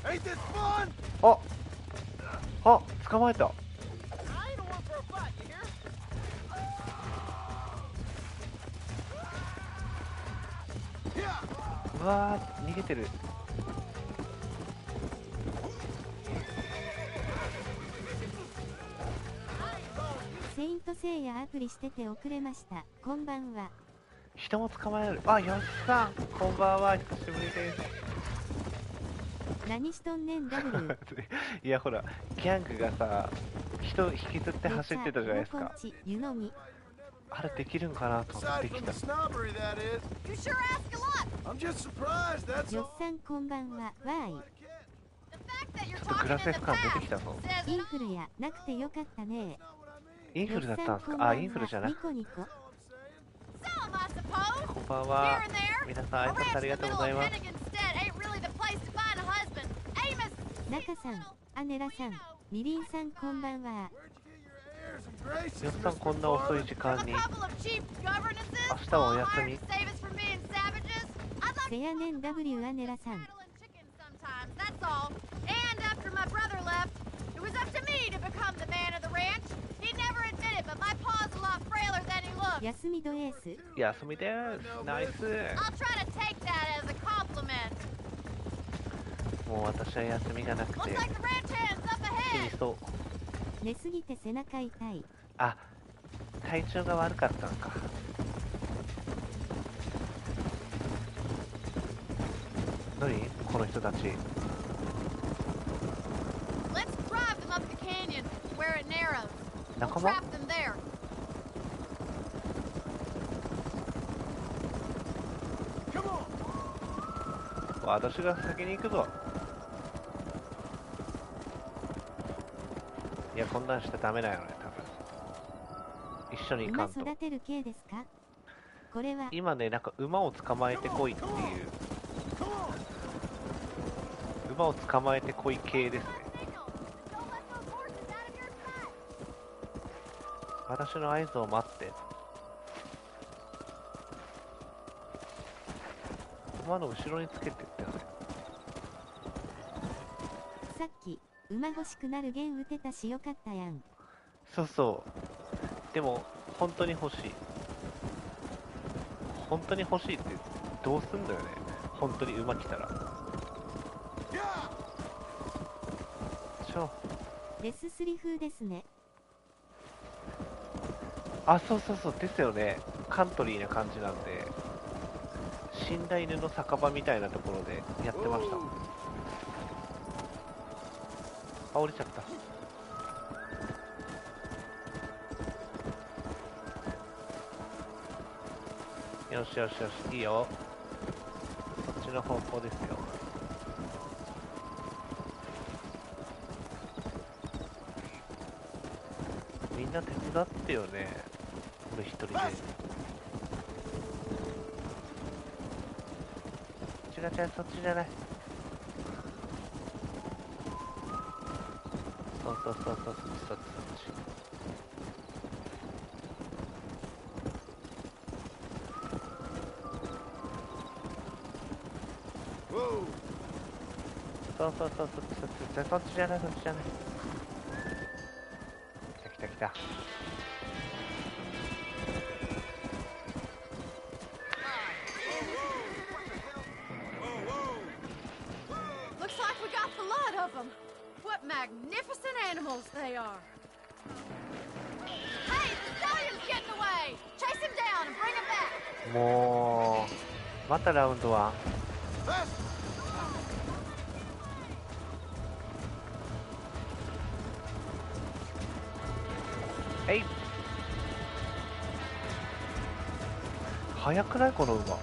Ain't this fun? あ、捕まえた。I ain't a one for a fight, you hear? うわー、逃げてる。セイントセイヤアプリしてて遅れました。こんばんは。人も捕まえる。あ、よっさん、こんばんは。久しぶりです。何しとんねん W。いや、ほら、ギャングがさ、人引きずって走ってたじゃないですか。あれできるんかなと思ってできた。よっさんこんばんは。わーい。グラセフ感出てきたぞ。インフルやなくてよかったね。インフルだったんですか？あ、インフルじゃなくて。こんばんは。皆さん挨拶ありがとうございます。中さん、アネラさん、みりんさんこんばんは。よっさんこんな遅い時間に。明日はお休み。せやねん W アネラさん。休みドエース。休みです。ナイス。もう私は休みがなくて死にそう。寝すぎて背中痛い。あ、体調が悪かったのか。何この人たち。仲間？私が先に行くぞ。いや、こんなんしちゃダメだよね、多分。一緒に行かんと。馬育てる系ですか？これは今ね、なんか馬を捕まえてこいっていう。馬を捕まえてこい系ですね。私の合図を待って。馬の後ろにつけてってね。さっき馬欲しくなる弦打てたしよかったやん。そうそう。でも本当に欲しい。本当に欲しいってどうすんだよね。本当に馬来たら。レススリ風ですね。あ、そうそうそうですよね。カントリーな感じなんで。死んだ犬の酒場みたいなところでやってました。あ、降りちゃった。よしよしよし、いいよ。こっちの方向ですよ。みんな手伝ってよね。俺一人で。違う違う、そっちじゃない。そうそうそうそっち。そうそっちじゃない。来た。Looks like we got the lot of them. What magnificent animals they are. Hey, the stallion's getting away. Chase him down and bring him back. もうまたラウンド1。速くないこの馬。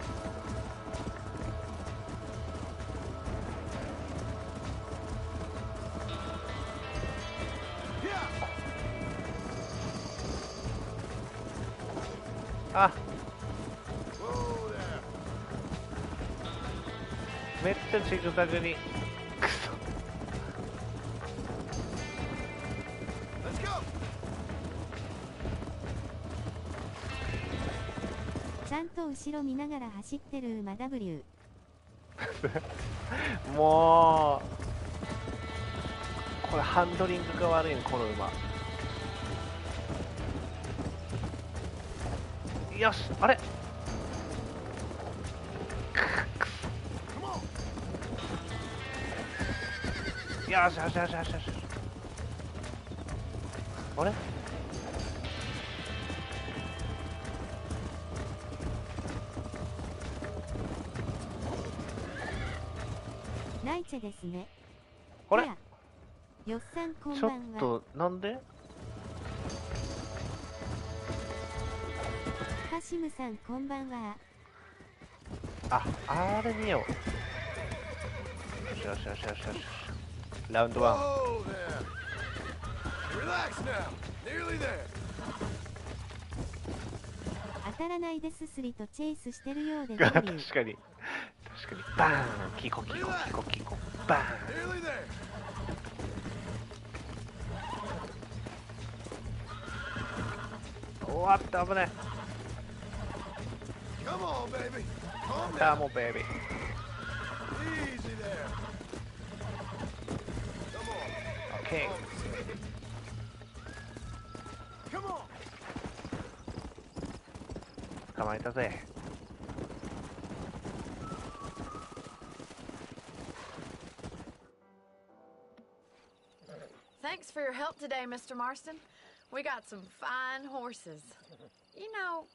あ、めっちゃジグザグに。くそ。ちゃんと後ろ見ながら走ってる馬 W。もうこれハンドリングが悪いねこの馬。よし、あれよし。あれナイチェですね。あれよっさんこんちょっばんは。となんでカシムさんこんばんは。あれ見よう。よし。ラウンド1。当たらないですスリとチェイスしてるようで確かにバーンキコバーン。おわっと危ない。Come on, baby. Calm down. Come on, baby. Easy there. Come on. Okay. Come on. 捕まえたぜ。Thanks for your help today, Mr. Marston. We got some fine horses. You know,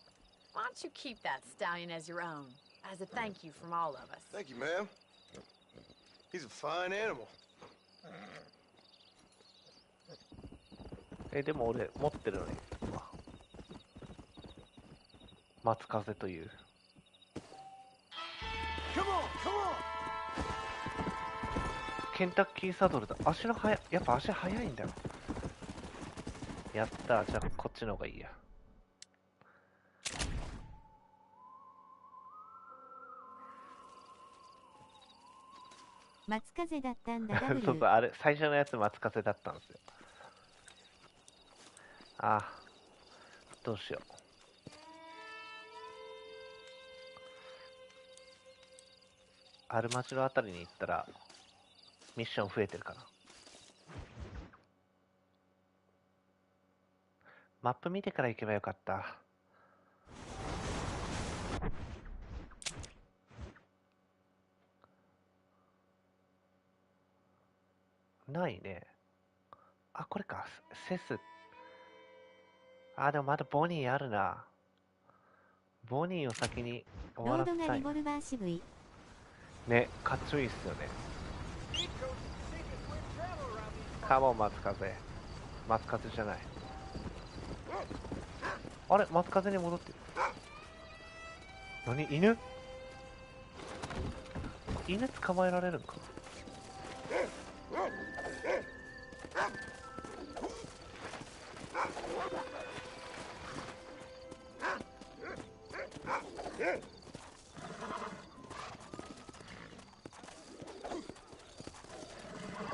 why don't you keep that stallion as your own, as a thank you from all of us? Thank you, ma'am. He's a fine animal. でも俺持ってるのに。松風という。Come on, come on. ケンタッキーサドルだ。やっぱ足速いんだよ。やったー。じゃあこっちの方がいいや。松風だったんだ。W。そうあれ最初のやつ松風だったんですよ。どうしよう。アルマジロあたりに行ったらミッション増えてるかな。マップ見てから行けばよかった。ないね。これか。セス。でもまだボニーあるな。ボニーを先に終わらせたい。ロードがリボルバー渋い。ね、かっちょいいっすよね。カモン松風。松風じゃない。あれ松風に戻ってる。何犬捕まえられるんか。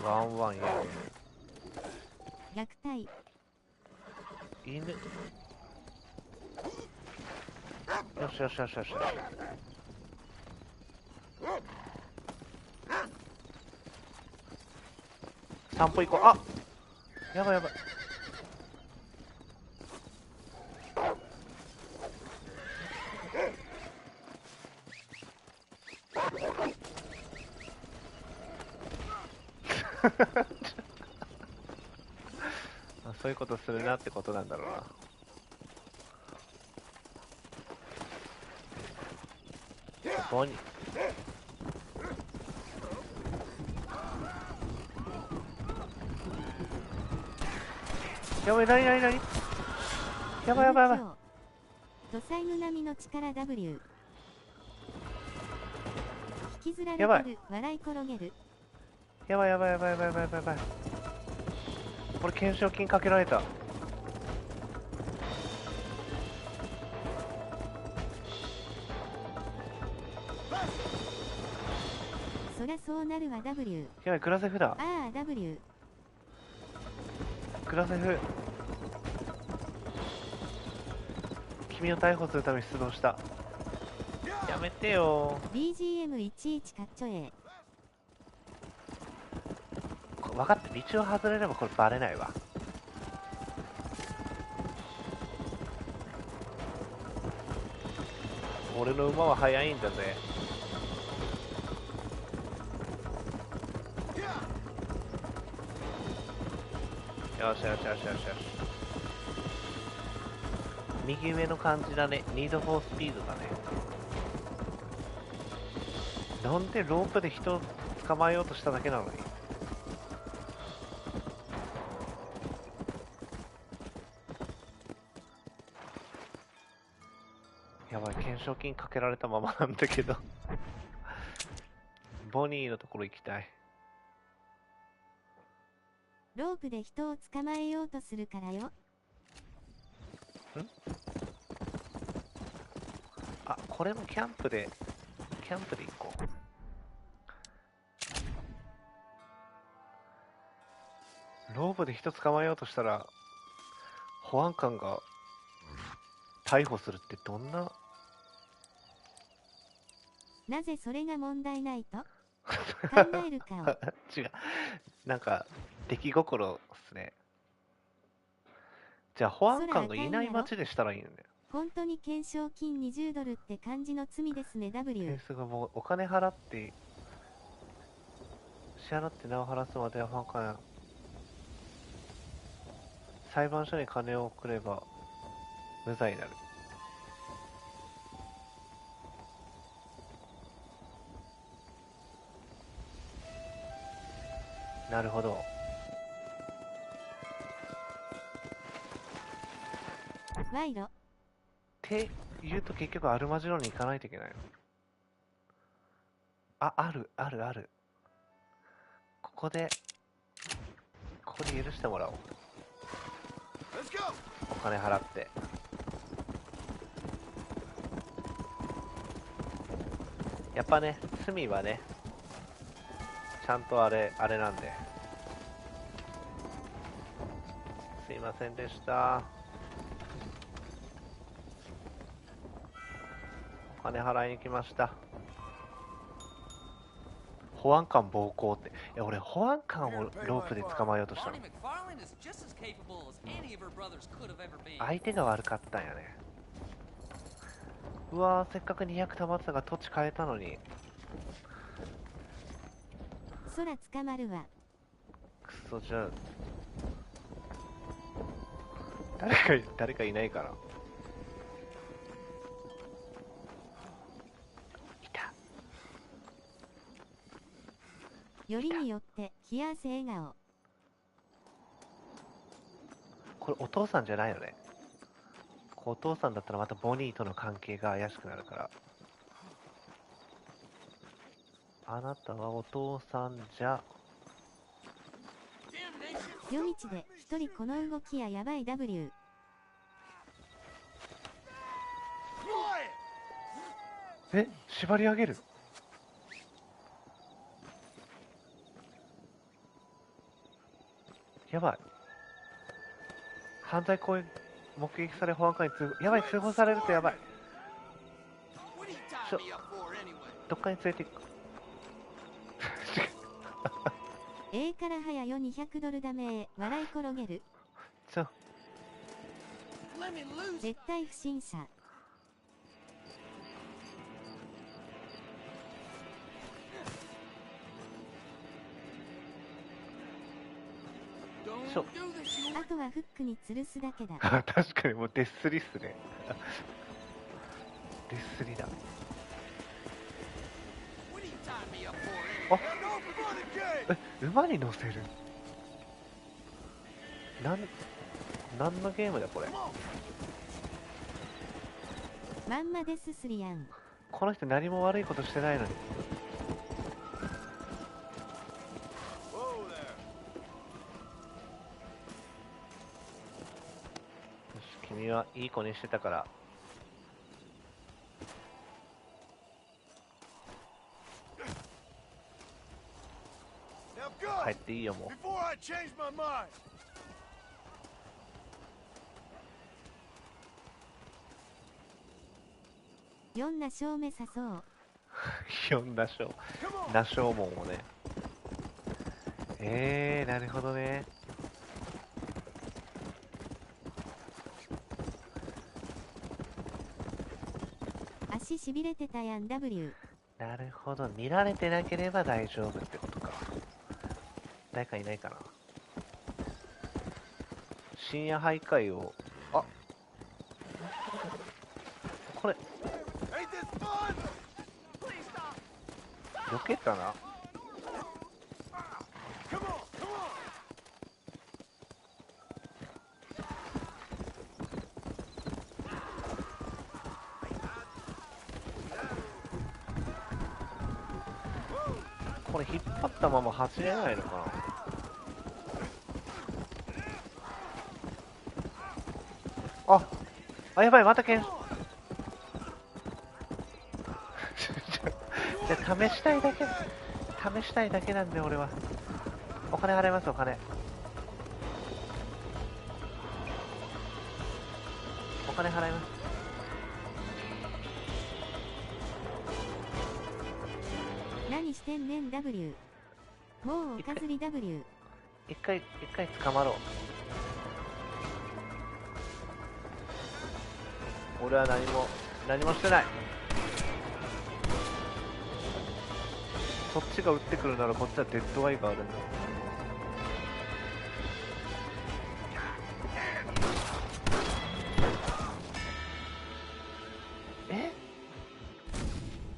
ワンワンやる。虐待。犬。よしよしよしよしよし。散歩行こう。あ、やばいやばい。そういうことするなってことなんだろうな。ボニー。やばい、なになになに。やばいやばいやばい。土佐犬並みの力 W。引きずられてる。笑い転げる。やばいやばいやばいやばいやばいやばい。これ懸賞金かけられた。そりゃそうなるわ W。やばい、グラセフだ。ああ W。グラセフ。君を逮捕するために出動した。やめてよ。 BGM11 かっちょええ。分かって、道を外れればこれバレないわ。俺の馬は速いんだぜ。よしよしよしよしよし。右上の感じだね。ニードフォースピードだね。なんでロープで人を捕まえようとしただけなのに。やばい、懸賞金かけられたままなんだけど。ボニーのところ行きたい。ロープで人を捕まえようとするからよ。あ、これもキャンプで行こう。ロープで人捕まえようとしたら保安官が逮捕するってどんな。なぜそれが問題ないと考えるかを。違う、なんか出来心っすね。じゃあ保安官がいない街でしたらいいんだよ。本当に懸賞金20ドルって感じの罪ですね W。 すごい、もうお金払って支払って名を晴らすまでは保安官や裁判所に金を送れば無罪になる。なるほど。賄賂って言うと結局アルマジロに行かないといけないの。あ、あるあるある。ここで許してもらおう。お金払って。やっぱね、罪はねちゃんとあれなんで。すいませんでした。お金払いに来ました。保安官暴行って。いや、俺保安官をロープで捕まえようとしたの。相手が悪かったんやね。うわー、せっかく200溜まってたが土地変えたのに。空捕まるわ。くそ、じゃあ誰かいないかな。いた。よりによって冷や汗笑顔。これお父さんじゃないよね。お父さんだったらまたボニーとの関係が怪しくなるから。あなたはお父さんじゃ。夜道で一人この動きやばい W。 え、縛り上げる。やばい。犯罪行為目撃され保安官に通報、やばい、通報されるとやばい。どっかに連れて行く。から早よ200ドルダメ笑い転げる。絶対不審者。あとはフックに吊るすだけだ。確かにもうデッスリっすね。デッスリだ。あ、馬に乗せる。何のゲームだこれ。まんまですスリアン。この人何も悪いことしてないのに。君はいい子にしてたから。帰っていいよもう。4な正目さそう。4な正。な正門をね。なるほどね。足しびれてたやん W。なるほど、見られてなければ大丈夫ってことか。誰かいないかな。深夜徘徊を、あ、これ避けたな。これ引っ張ったまま走れないのかな。あ、やばい、またじゃ試したいだけなんで俺は。お金払います、お金。お金払います。何してんねん W。もうおかずり W。一回捕まろう。俺は何もしてない。そっちが撃ってくるならこっちはデッドアイがあるんだ。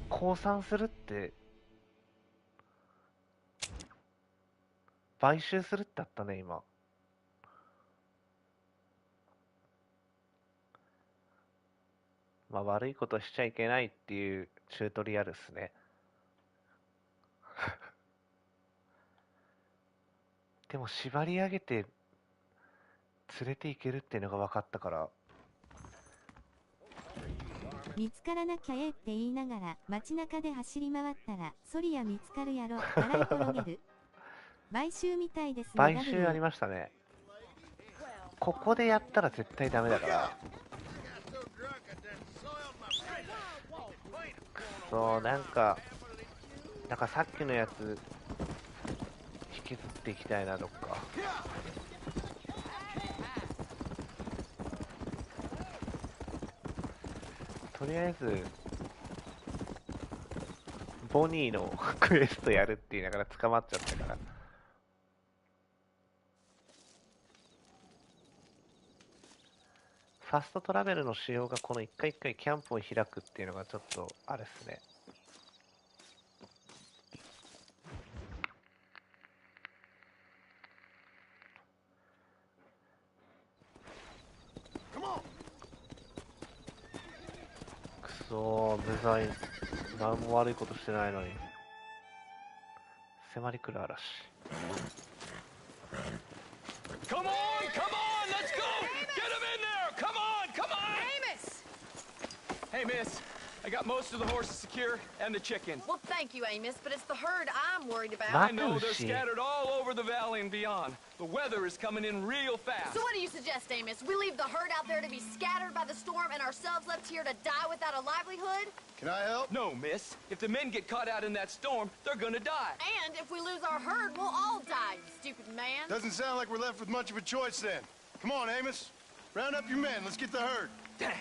降参するって買収するってあったね今。まあ悪いことしちゃいけないっていうチュートリアルっすね。でも縛り上げて連れて行けるっていうのが分かったから。見つからなきゃって言いながら街中で走り回ったらソリア見つかるやろ笑い転げる。買収みたいですね。買収ありましたね。ここでやったら絶対ダメだから。そうなんかさっきのやつ引きずっていきたいな。どっかとりあえずボニーのクエストやるって言いながら捕まっちゃったから。ファストトラベルの仕様がこの一回一回キャンプを開くっていうのがちょっとあれっすね。くそー、無罪。何も悪いことしてないのに。迫り来る嵐。Come on, let's go! Get him in there! Come on! Amos! Hey, miss. I got most of the horses secure and the chickens. Well, thank you, Amos, but it's the herd I'm worried about. I know, they're scattered all over the valley and beyond. The weather is coming in real fast. So what do you suggest, Amos? We leave the herd out there to be scattered by the storm and ourselves left here to die without a livelihood? Can I help? No, miss. If the men get caught out in that storm, they're gonna die. And if we lose our herd, we'll all die, you stupid man. Doesn't sound like we're left with much of a choice then. Come on, Amos. Round up your men. Let's get the herd. Dang.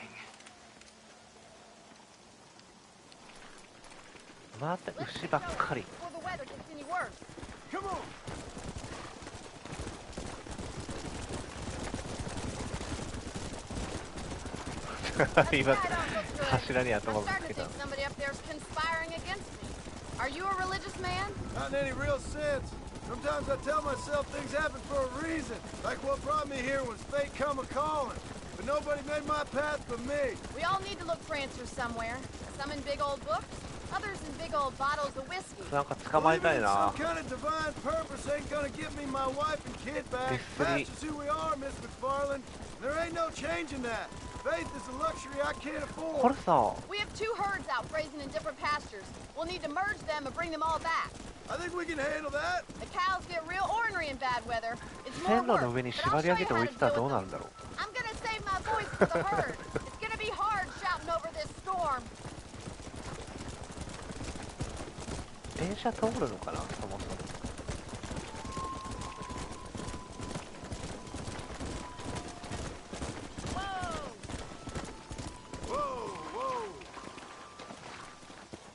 また牛ばっかり。Before the weather gets any worse. Come on. 今柱に頭をぶつけた。 Somebody up there's conspiring against me. Are you a religious man? Not in any real sense. Sometimes I tell myself things happen for a reason. Like what brought me here was fate come a-calling. But nobody made my path but me. We all need to look for answers somewhere. Some in big old books, others in big old bottles of whiskey. なんか捕まえたいな。 Some kind of divine purpose ain't gonna give me my wife and kid back. That's just who we are, Miss McFarland. There ain't no changing that. Faith is a luxury I can't afford. これさ。 We have two herds out grazing in different pastures. We'll need to merge them and bring them all back. I think we can handle that. The cows get real ornery in bad weather. It's more 線路 work. の上に縛り上げて置いてたらどうなるんだろう。 I'm gonna save my voice for the herd. It's gonna be hard shouting over this storm. 電車通るのかな、そもそも。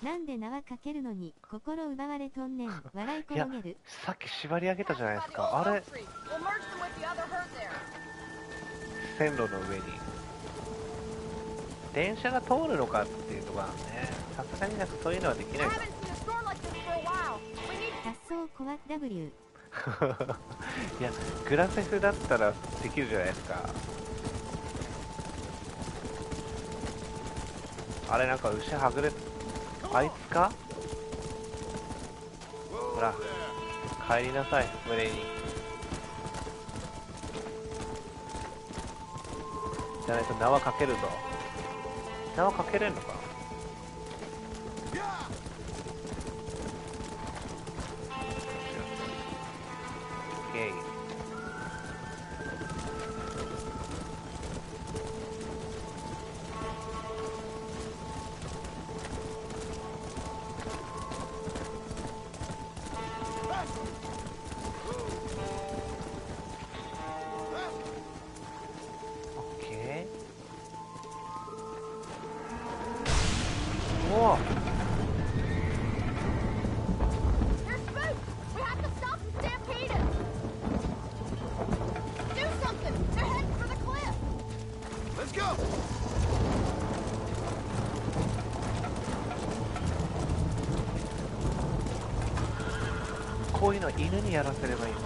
なんで縄かけるのに心奪われとんねん。笑い転げる。さっき縛り上げたじゃないですか。あれ線路の上に電車が通るのかっていうところなんね。さすがになんかそういうのはできないか。発想コア W。いや、グラセフだったらできるじゃないですか。あれなんか牛はぐれ、あいつか？ほら、帰りなさい、群れに。じゃないと縄かけるぞ。縄かけれんのか？オッケー。こういうの犬にやらせればいいのに。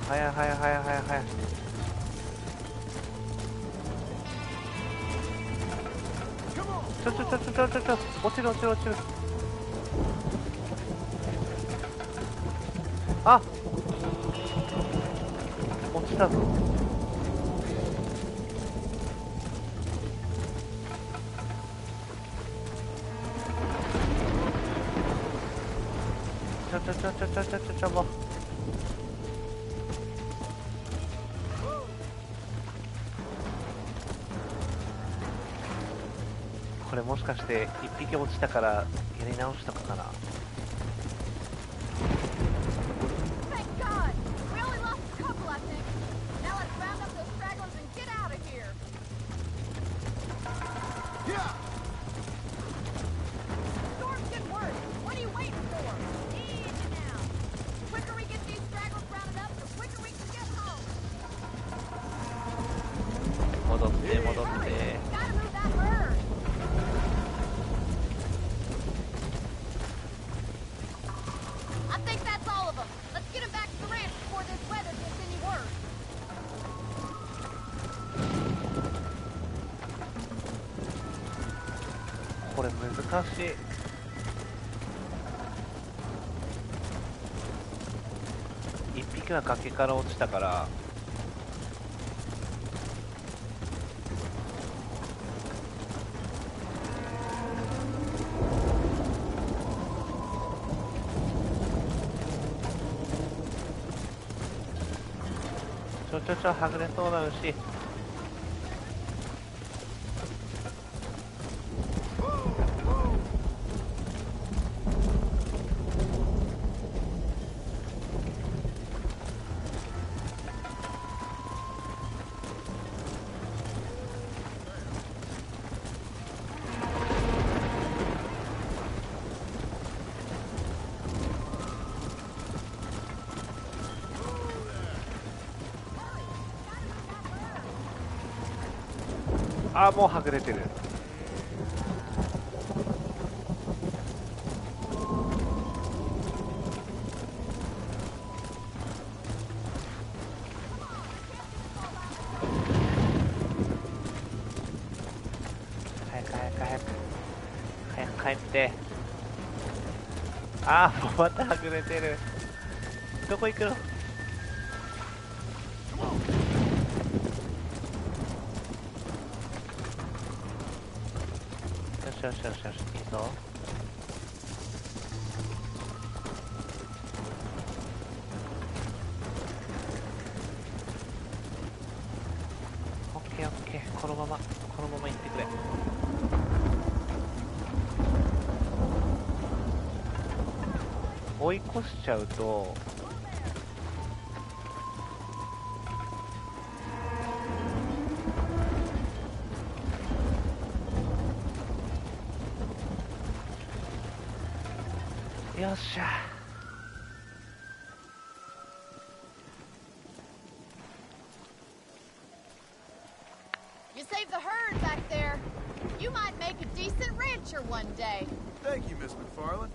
早い早い早い早い早い。ちょ落ちる落ちる落ちる。あ、落ちたぞ。ちょもう。これもしかして一匹落ちたからやり直したかな。戻って戻って。これ難しい。きは崖から落ちたから。はぐれそうな牛。あ、もうはぐれてる。早く早く早く早く帰って。あー、もうまたはぐれてる。どこ行くの？よしよしよしよし、いいぞ。オッケーオッケー、このまま行ってくれ。追い越しちゃうとよっしゃ。You saved the herd back there. You might make a decent rancher one day. Thank you, Miss McFarland.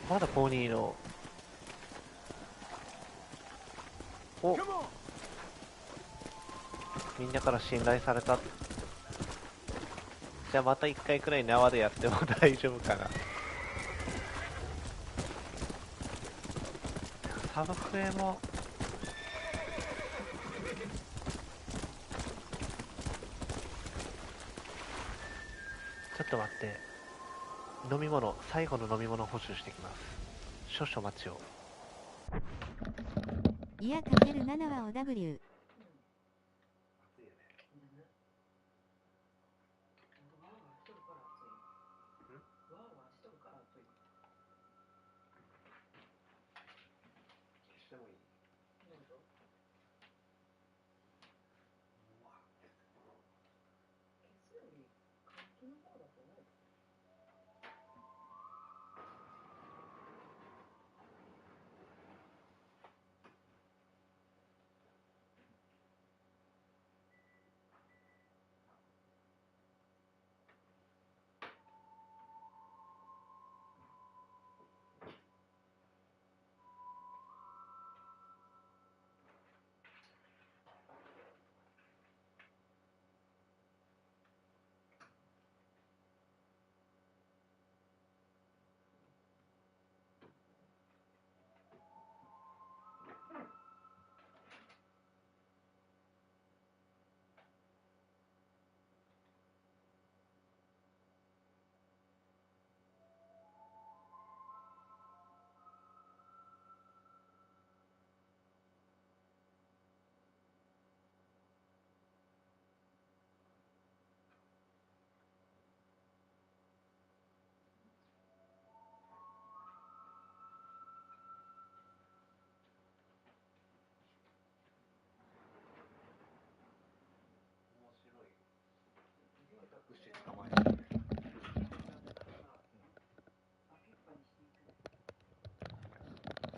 まだポニーの。お、みんなから信頼された。じゃあまた1回くらい縄でやっても大丈夫かな。サブクエもちょっと待って、飲み物、最後の飲み物補充してきます。少々お待ちを。いやかける7は OW。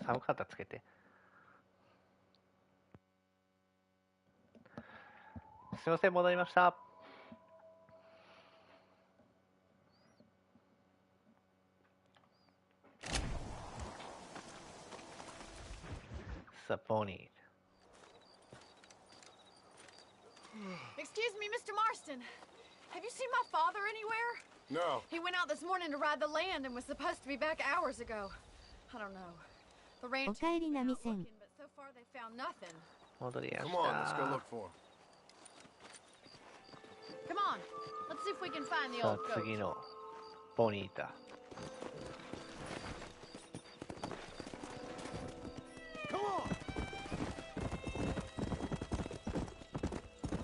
寒かったらつけて。すいません、戻りました。さあ、ポニー。Excuse me, Mr. Marston. Have you seen my father anywhere? No. He went out this morning to ride the land and was supposed to be back hours ago. I don't know. The ranch おかえりなみせん。 but so far they found nothing. 戻りやし Come on, let's go た。 look for him. Come on. Let's see if we can find the さ old あ goat. 次のボニータ。 Come on.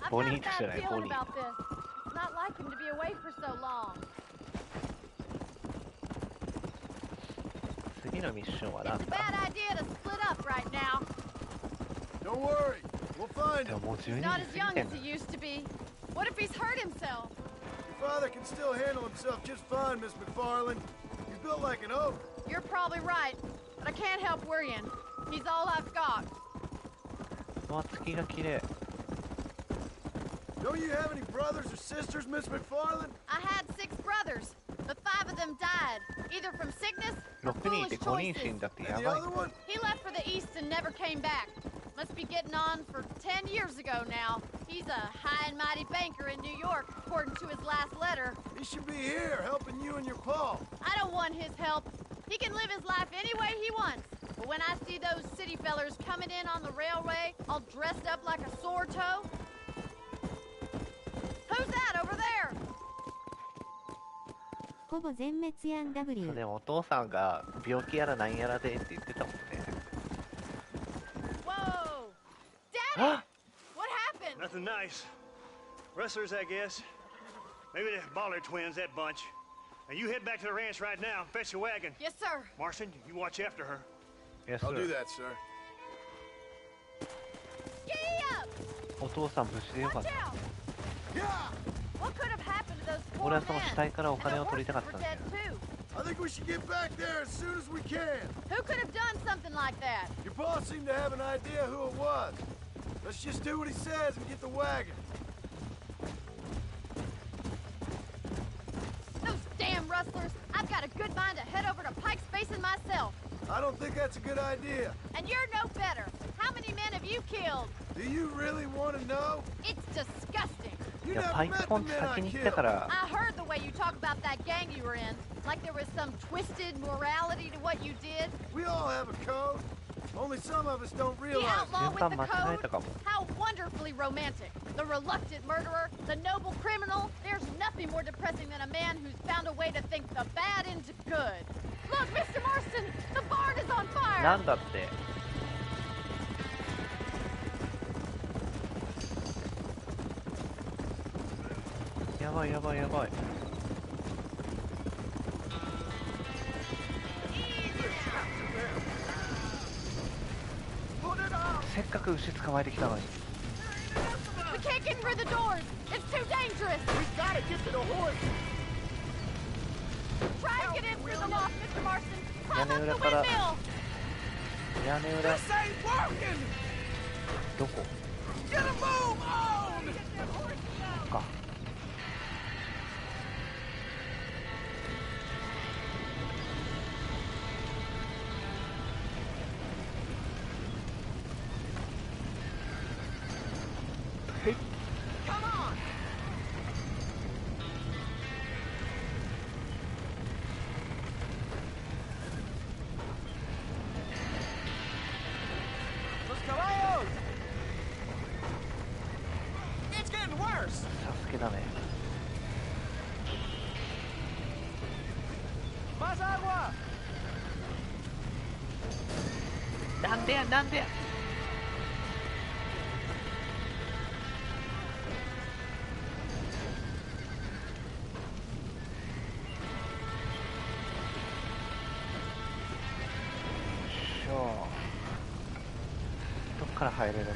I've got a Bonita bad should I? feeling Bonita. about this. It's not like him to be away for so long. 次のミッションは何 It's a だ？ bad idea to split up right now. Don't worry. We'll find でも him. もう12 He's 時 not 過 as ぎ young てん as だ。 he used to be. What if he's hurt himself? Your father can still handle himself just fine, Miss McFarland. He's built like an oak. You're probably right, but I can't help worrying. He's all I've got. わ、月が綺麗。 Don't you have any brothers or sisters, Miss McFarland? I had 6 brothers, but 5 of them died, either from sickness or 6人いて foolish 5人死ん choices. だってや And the ばい。 other one? He left for the east and never came back. Must be getting on for 10 years ago now. He's a high and mighty banker in New York, according to his last letter. He should be here helping you and your pa. I don't want his help. He can live his life any way he wants. But when I see those city fellers coming in on the railway, all dressed up like a sore toe... Who's that over there? ほぼ全滅やん W。でもお父さんが病気やらなんやらでって言ってたもんね。 Whoa! Daddy! What happened? Nothing nice. Rustlers, I guess. Maybe the Baller twins, that bunch. Now you head back to the ranch right now and fetch the wagon. Yes, sir. Marston, you watch after her. Yes, I'll sir. do that, sir. Giddy up! お父さん無事でよかっ Watch た。 out! What could have happened to those poor 俺はその死 men? 体からお And 金 the を取りたかっ horses た were んだよ dead。too. I think we should get back there as soon as we can. Who could have done something like that? Your boss seemed to have an idea who it was. Let's just do what he says and get the wagon. Those damn rustlers! I've got a good mind to head over to Pike's Basin myself. I don't think that's a good idea. And you're no better. How many men have you killed? Do you really want to know? It's disgusting. い You や、 never パイプ met ポン the って men 先 I に行った killed. から I heard the way you talk about that gang you were in. Like there was some twisted morality to what you did. We all have a code. Only some of us don't The realize. outlaw 順 with 番 the 間違え code. たかも。 How wonderfully romantic. The reluctant murderer, the noble criminal. There's nothing more depressing than a man who's found a way to think the bad into good. Look, Mr. Marston, the barn is on な fire. んだって。やばいやばいやばい。せっかく牛捕まえてきたのに。 We can't get through the doors. It's too dangerous. We gotta get to the horse. Try and get in through the loft, Mr. Marston. 屋 Climb 根 up the 裏から。 windmill. 屋根裏。 This ain't working. どこ？ Get a move on. か。はい。 Come on. Los caballos. It's getting worse. サスケだね。 Más agua. なんでやなんでや。しょどっから入れるんだ。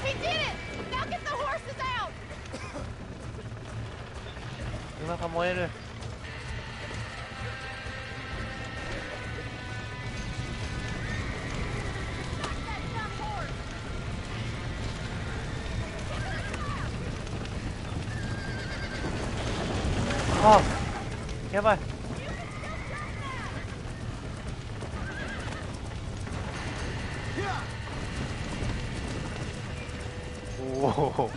He did it. Now get the horses out. 馬が燃える。 That dumb horse. あ、やばい。おお。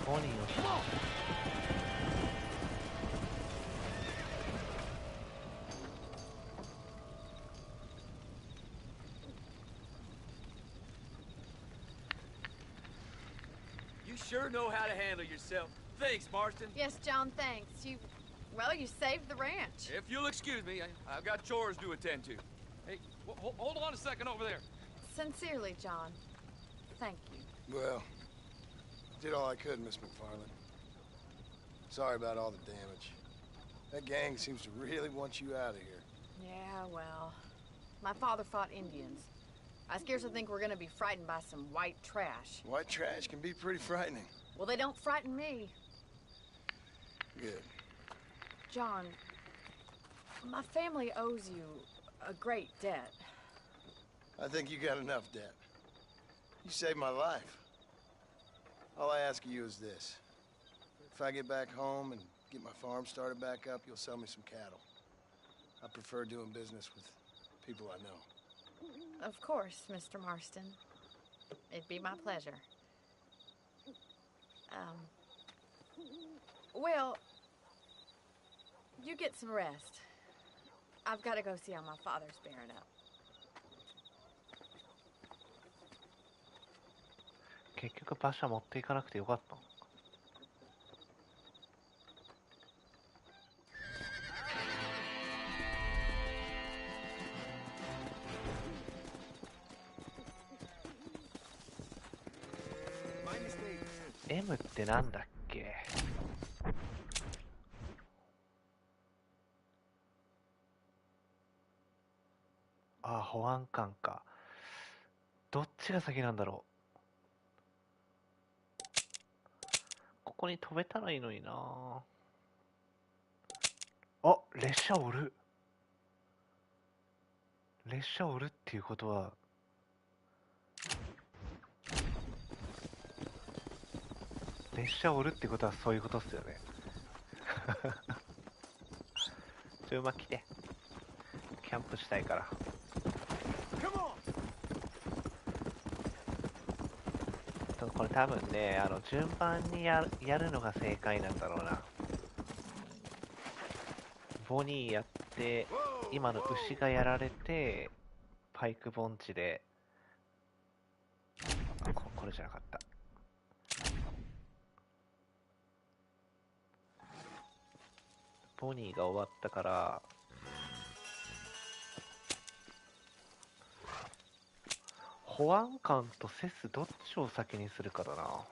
ボニーをしまう。You sure know how to handle yourself. Thanks, Marston. Yes, John, thanks. Well, you saved the ranch. If you'll excuse me, I've got chores to attend to. Hey, hold on a second over there. Sincerely, John. Thank you. Well, did all I could, Miss McFarland. Sorry about all the damage. That gang seems to really want you out of here. Yeah, well, my father fought Indians. I scarcely think we're gonna be frightened by some white trash. White trash can be pretty frightening. Well, they don't frighten me. Good. John, my family owes you a great debt. I think you got enough debt. You saved my life. All I ask of you is this. If I get back home and get my farm started back up, you'll sell me some cattle. I prefer doing business with people I know. Of course, Mr. Marston. It'd be my pleasure. Well, you get some rest. I've got to go see how my father's bearing up. 結局馬車持っていかなくてよかったの。M ってなんだっけ？ああ、保安官か。どっちが先なんだろう。ここに飛べたらいいのにな。あ、列車おる。列車おるっていうことは列車おるってことはそういうことっすよね。馬来て。キャンプしたいから。これ多分ね、順番にやるのが正解なんだろうな。ボニーやって、今の牛がやられて、パイク盆地で、これじゃなかった。ボニーが終わったから、保安官とセスどっちを先にするかだな。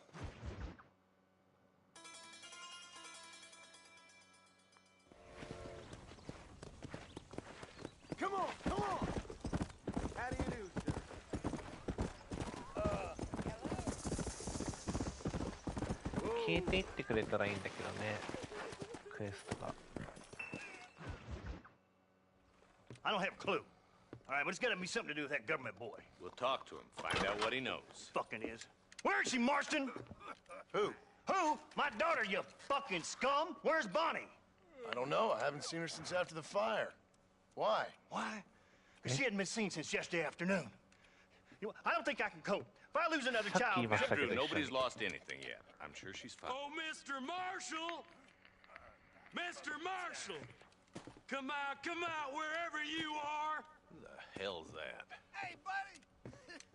消えていってくれたらいいんだけどね、クエストが。I don't have a clue. All right, but it's got to be something to do with that government boy. We'll talk to him, find out what he knows. Fucking is. Where is she, Marston? Who? Who? My daughter, you fucking scum. Where's Bonnie? I don't know. I haven't seen her since after the fire. Why? Why? Because she hadn't been seen since yesterday afternoon. I don't think I can cope. If I lose another child... Drew, nobody's lost anything yet. I'm sure she's fine. Oh, Mr. Marshall! Mr. Marshall! Come out, wherever you are! Who the hell's that? Hey, buddy!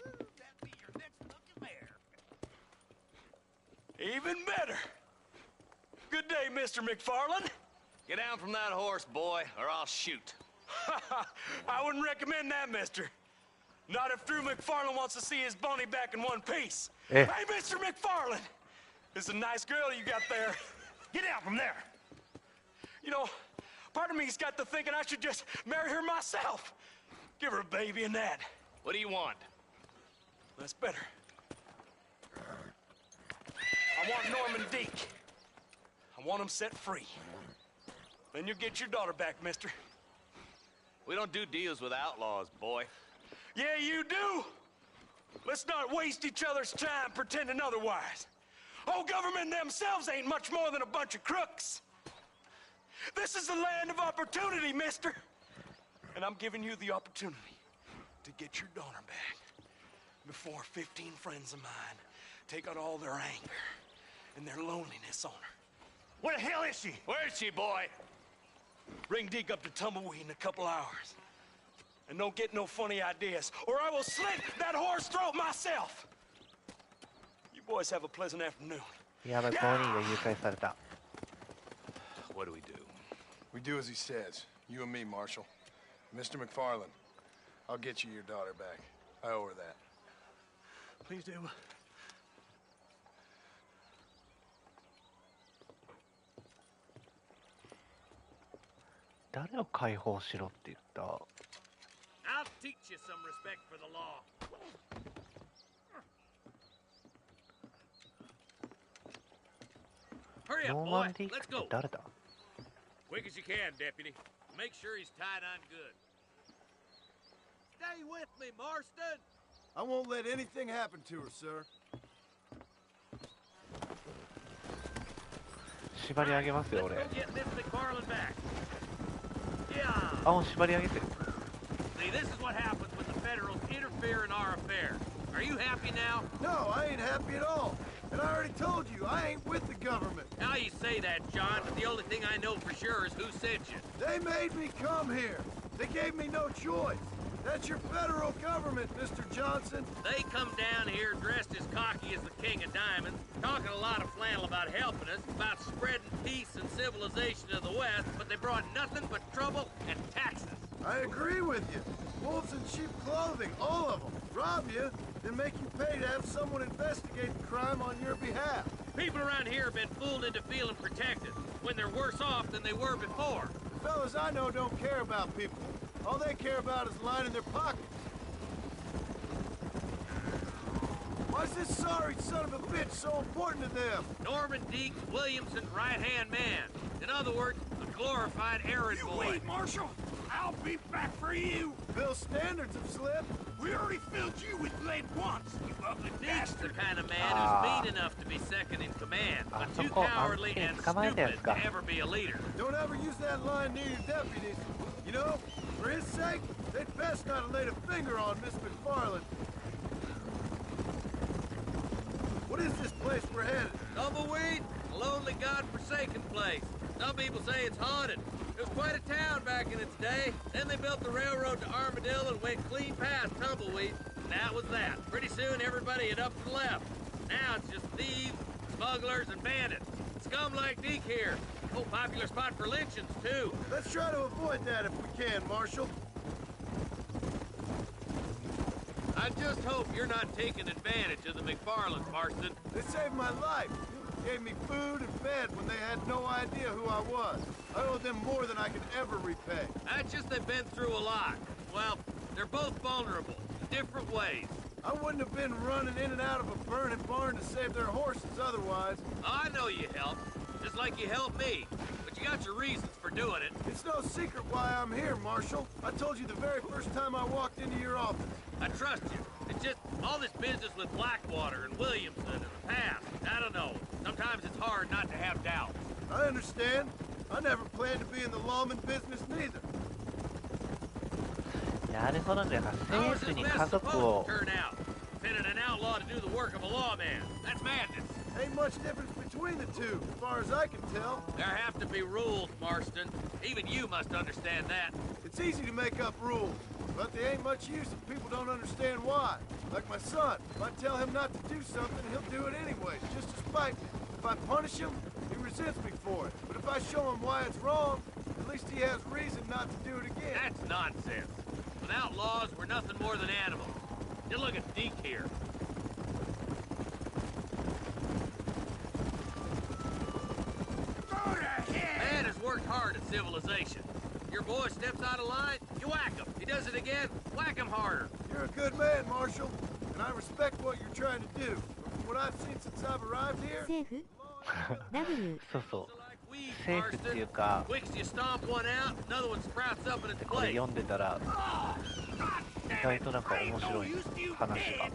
That'd be your next looking mare. Even better! Good day, Mr. McFarland. Get down from that horse, boy, or I'll shoot. I wouldn't recommend that, mister. Not if Drew McFarland wants to see his Bonnie back in one piece. Hey, Mr. McFarland! This is a nice girl you got there. Get out from there! You know, part of me's got to thinking I should just marry her myself. Give her a baby and that. What do you want? That's better. I want Norman Deke. I want him set free. Then you'll get your daughter back, mister. We don't do deals with outlaws, boy. Yeah, you do. Let's not waste each other's time pretending otherwise. Old government themselves ain't much more than a bunch of crooks. This is the land of opportunity, mister. And I'm giving you the opportunity to get your daughter back before 15 friends of mine take out all their anger and their loneliness on her. Where the hell is she? Where is she, boy? Bring Deke up to Tumbleweed in a couple hours. And don't get no funny ideas, or I will slit that whore's throat myself. You boys have a pleasant afternoon. やばい、ボニーが誘拐された。What do we do? We do as he says. You and me, Marshal. Mr. McFarland, I'll get you your daughter back. I owe her that. Please do. 誰を解放しろって言った？ I'll teach you some respect for the law. Hurry up, boy. Let's go. 誰だ？ Quick as you can, deputy. Make sure he's tied on good. Stay with me, Marston. I won't let anything happen to her, sir. 縛り上げますよ、俺。 Let's go get Miss McFarland back. あ、もう縛り上げてる。 See, this is what happens when the Federals interfere in our affairs. Are you happy now? No, I ain't happy at all. And I already told you, I ain't with the government. Now you say that, John, but the only thing I know for sure is who sent you. They made me come here. They gave me no choice. That's your federal government, Mr. Johnson. They come down here dressed as cocky as the King of Diamonds, talking a lot of flannel about helping us, about spreading peace and civilization to the West, but they brought nothing but trouble and taxes. I agree with you. Wolves in sheep clothing, all of them. Rob you, then make you pay to have someone investigate the crime on your behalf. People around here have been fooled into feeling protected, when they're worse off than they were before. The fellas I know don't care about people. All they care about is lining their pockets. Why's this sorry son of a bitch so important to them? Norman Deke Williamson's right-hand man. In other words, a glorified errand boy. Wait, Marshal! I'll be back for you! Bill's standards have slipped. We already filled you with lead once, you ugly Deke's the kind of man who's mean enough to be second in command, but too cowardly and stupid to ever be a leader. Don't ever use that line near your deputies. You know, for his sake, they'd best not have laid a finger on Miss McFarland. What is this place we're headed? Tumbleweed, a lonely, god-forsaken place. Some people say it's haunted. It was quite a town back in its day. Then they built the railroad to Armadillo and went clean past Tumbleweed. And that was that. Pretty soon, everybody had up and left. Now it's just thieves, smugglers, and bandits. Scum like Deke here. Oh, popular spot for lynchings, too. Let's try to avoid that if we can, Marshal. I just hope you're not taking advantage of the McFarlands, Marston. They saved my life. Gave me food and bed when they had no idea who I was. I owe them more than I can ever repay. That's just they've been through a lot. Well, they're both vulnerable, different ways. I wouldn't have been running in and out of a burning barn to save their horses otherwise. I know you helped, just like you helped me. But you got your reasons for doing it. It's no secret why I'm here, Marshal. I told you the very first time I walked into your office. I trust you. It's just all this business with Blackwater and Williamson and the past. I don't know. Sometimes it's hard not to have doubt. I understand. I never planned to be in the lawman business neither. なるほどね。政府に家族を。 Sending an outlaw to do the work of a lawman. That's madness. Ain't much difference between the two, as far as I can tell. There have to be rules, Marston. Even you must understand that. It's easy to make up rules, but they ain't much use if people don't understand why. Like my son, if I tell him not to do something, he'll do it anyway, just to spite me. If I punish him, he resents me for it. But if I show him why it's wrong, at least he has reason not to do it again. That's nonsense. Without laws, we're nothing more than animals. You look at Deke here. Man has worked hard at civilization. Your boy steps out of line, you whack him. He does it again, whack him harder. You're a good man, Marshal, and I respect what you're trying to do. But from what I've seen since I've arrived here... そうそう。セーフっていうか、これ読んでたら意外となんか面白い話が。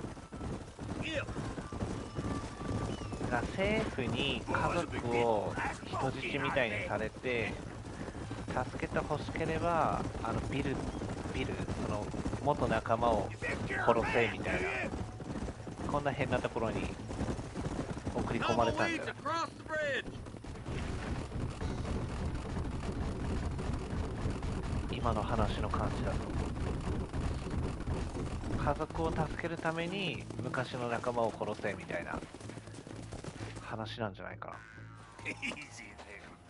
政府に家族を人質みたいにされて助けてほしければビルその元仲間を殺せみたいな、こんな変なところに送り込まれたんだよ。今の話の感じだと家族を助けるために昔の仲間を殺せみたいな話なんじゃないかな。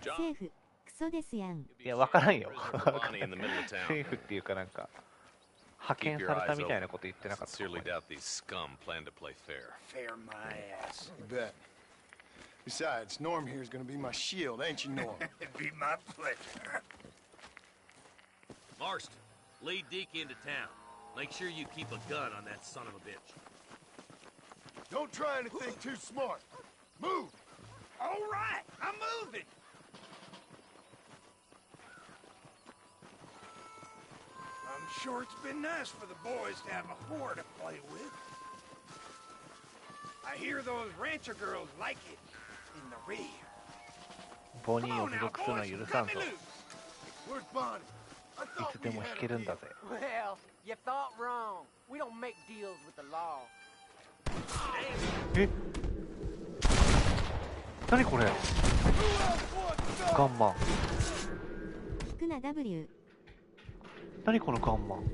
政府クソですやん。いや、わからんよ。政府っていうかなんか派遣されたみたいなこと言ってなかった。Fair my ass. You bet. Besides, Norm here is going to be my shield, ain't you, Norm? It'd be my pleasure. Marston, lead Deke into town. Make sure you keep a gun on that son of a bitch. Don't try anything too smart. Move! All right, I'm moving. I'm sure it's been nice for the boys to have a whore to play with. I hear those rancher girls like it in the rear. ボニーを侮辱するのは許さんぞ。 Where's Bonnie? いつでも引けるんだぜ。 Well, you thought wrong. We don't make deals with the law. え、何これ。ガンマン。引くな W。何このガンマン。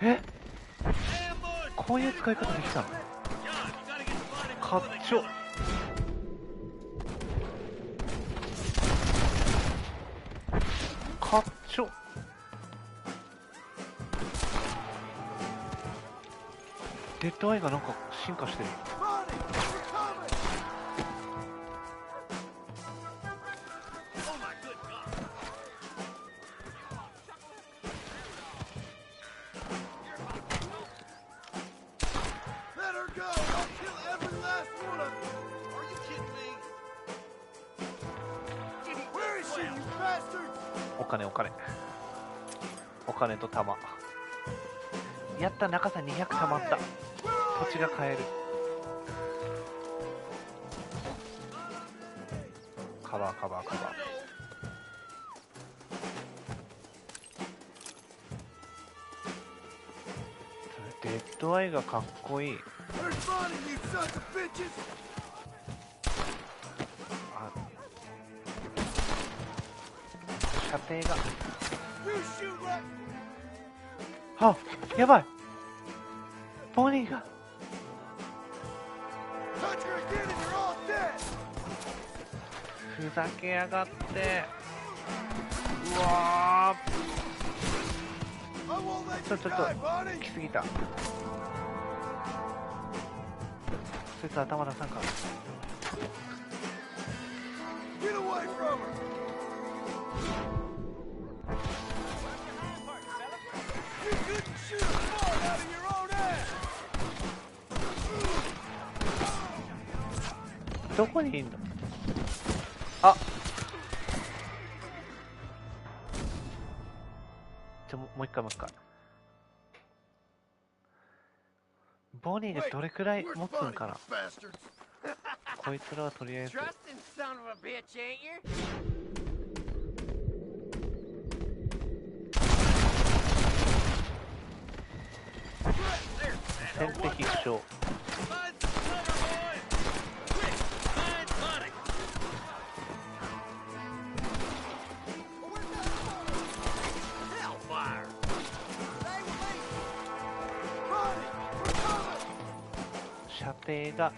え、こういう使い方できたの。かっちょ。かっちょ。デッドアイがなんか進化してる。お金と玉。やった、中さん200溜まった。土地が買える。カバー。デッドアイがかっこいい。射程が。あ、やばい。ボニーが。ふざけやがって。うわー。ちょっと来すぎた。そいつ頭出さんか。どこにいんの。あ、もう一回。ボニーがどれくらい持つんかな。こいつらはとりあえず。先手必勝。射程が。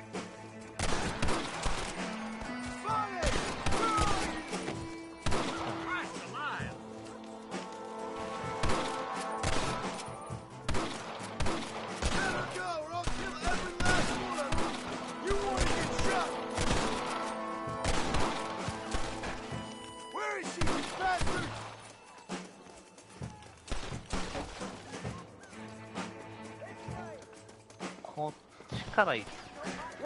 こっちから行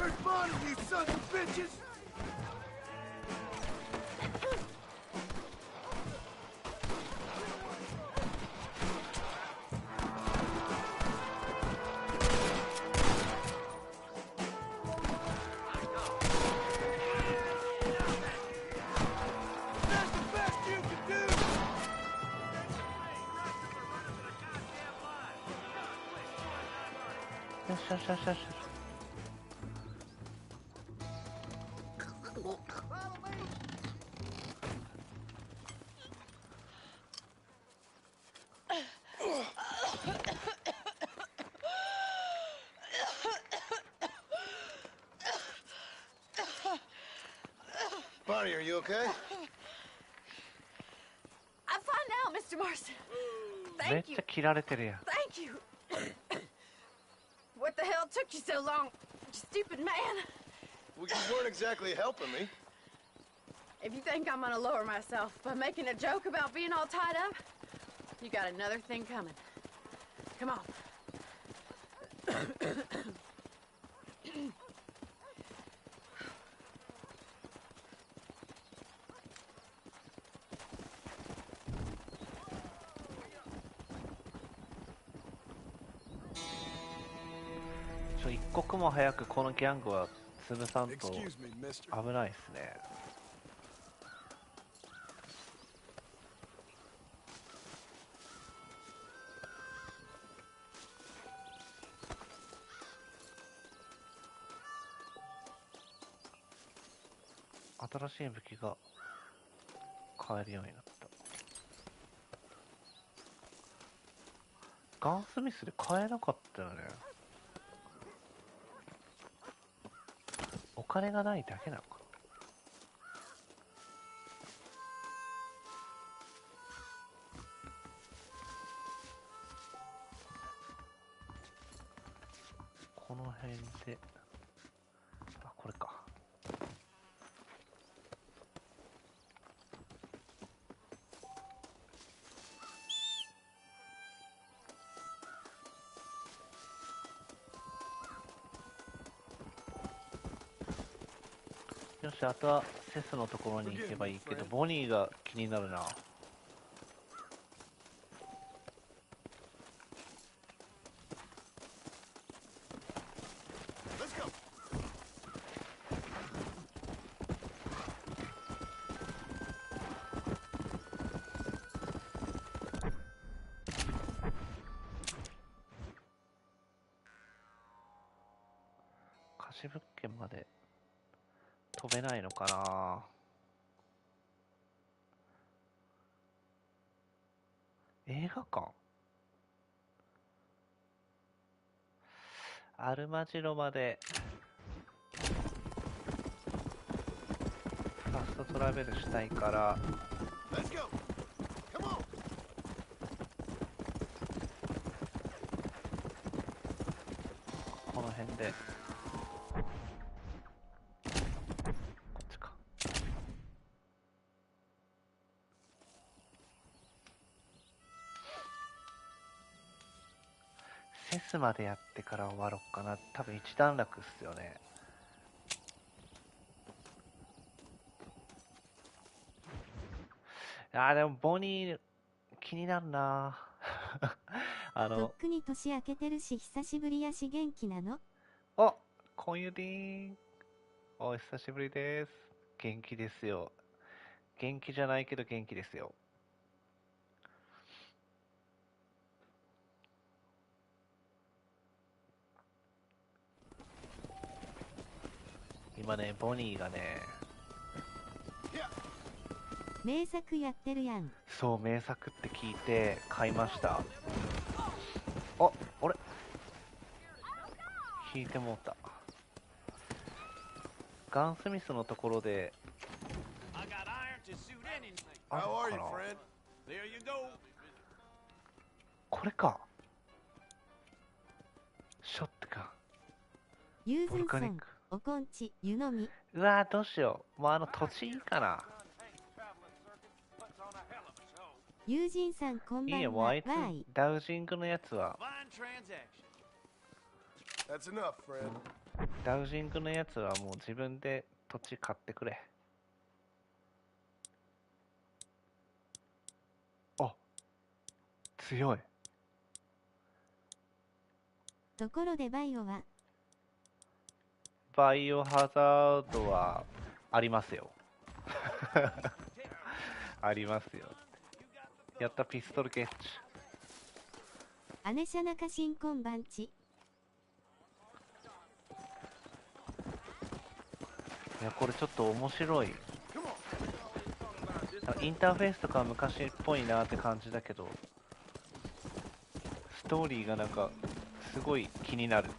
Where's Bonnie, you sons of bitches? Bonnie, are you okay? I'm fine now, Mr. Marston. めっ Thank ち you. ゃ切られてるやん。 Thank you. What the hell took you so long, you stupid man? Well, you weren't exactly helping me. If you think I'm gonna lower myself by making a joke about being all tied up, you got another thing coming. Come on. .一刻も早くこのギャングは潰さんと危ないですね。新しい武器が買えるようになった。ガンスミスで買えなかったよね。お金がないだけなのか。この辺で、あ、これか。よし、あとはセスのところに行けばいいけど、ボニーが気になるな。貸し物件まで飛べないのかな。映画館、アルマジロまでファストトラベルしたいから、この辺でセスまでやってから終わろうかな。多分一段落っすよね。でもボニー気になるな。とっくに年明けてるし久しぶりやし元気なの？あ、コンユディーン、お久しぶりです。元気ですよ。元気じゃないけど元気ですよ。今ね、ボニーがね、名作やってるやん。そう、名作って聞いて買いました。あ、あれ引いてもうた。ガンスミスのところであるかな。これか。ショットガン。ユーズンさん、おこんち、湯飲み。うわー、どうしよう。もう土地いいかな。友人さん、こんばんは。いいよ、もうあいつ、ダウジングのやつは。That's enough, friend. ダウジングのやつはもう自分で土地買ってくれ。あ、強い。ところでバイオはバイオハザードはありますよ。ありますよ。やったピストルケッチ。アネシャナカ新婚番地。いや、これちょっと面白い。インターフェースとかは昔っぽいなって感じだけど、ストーリーがなんかすごい気になる。と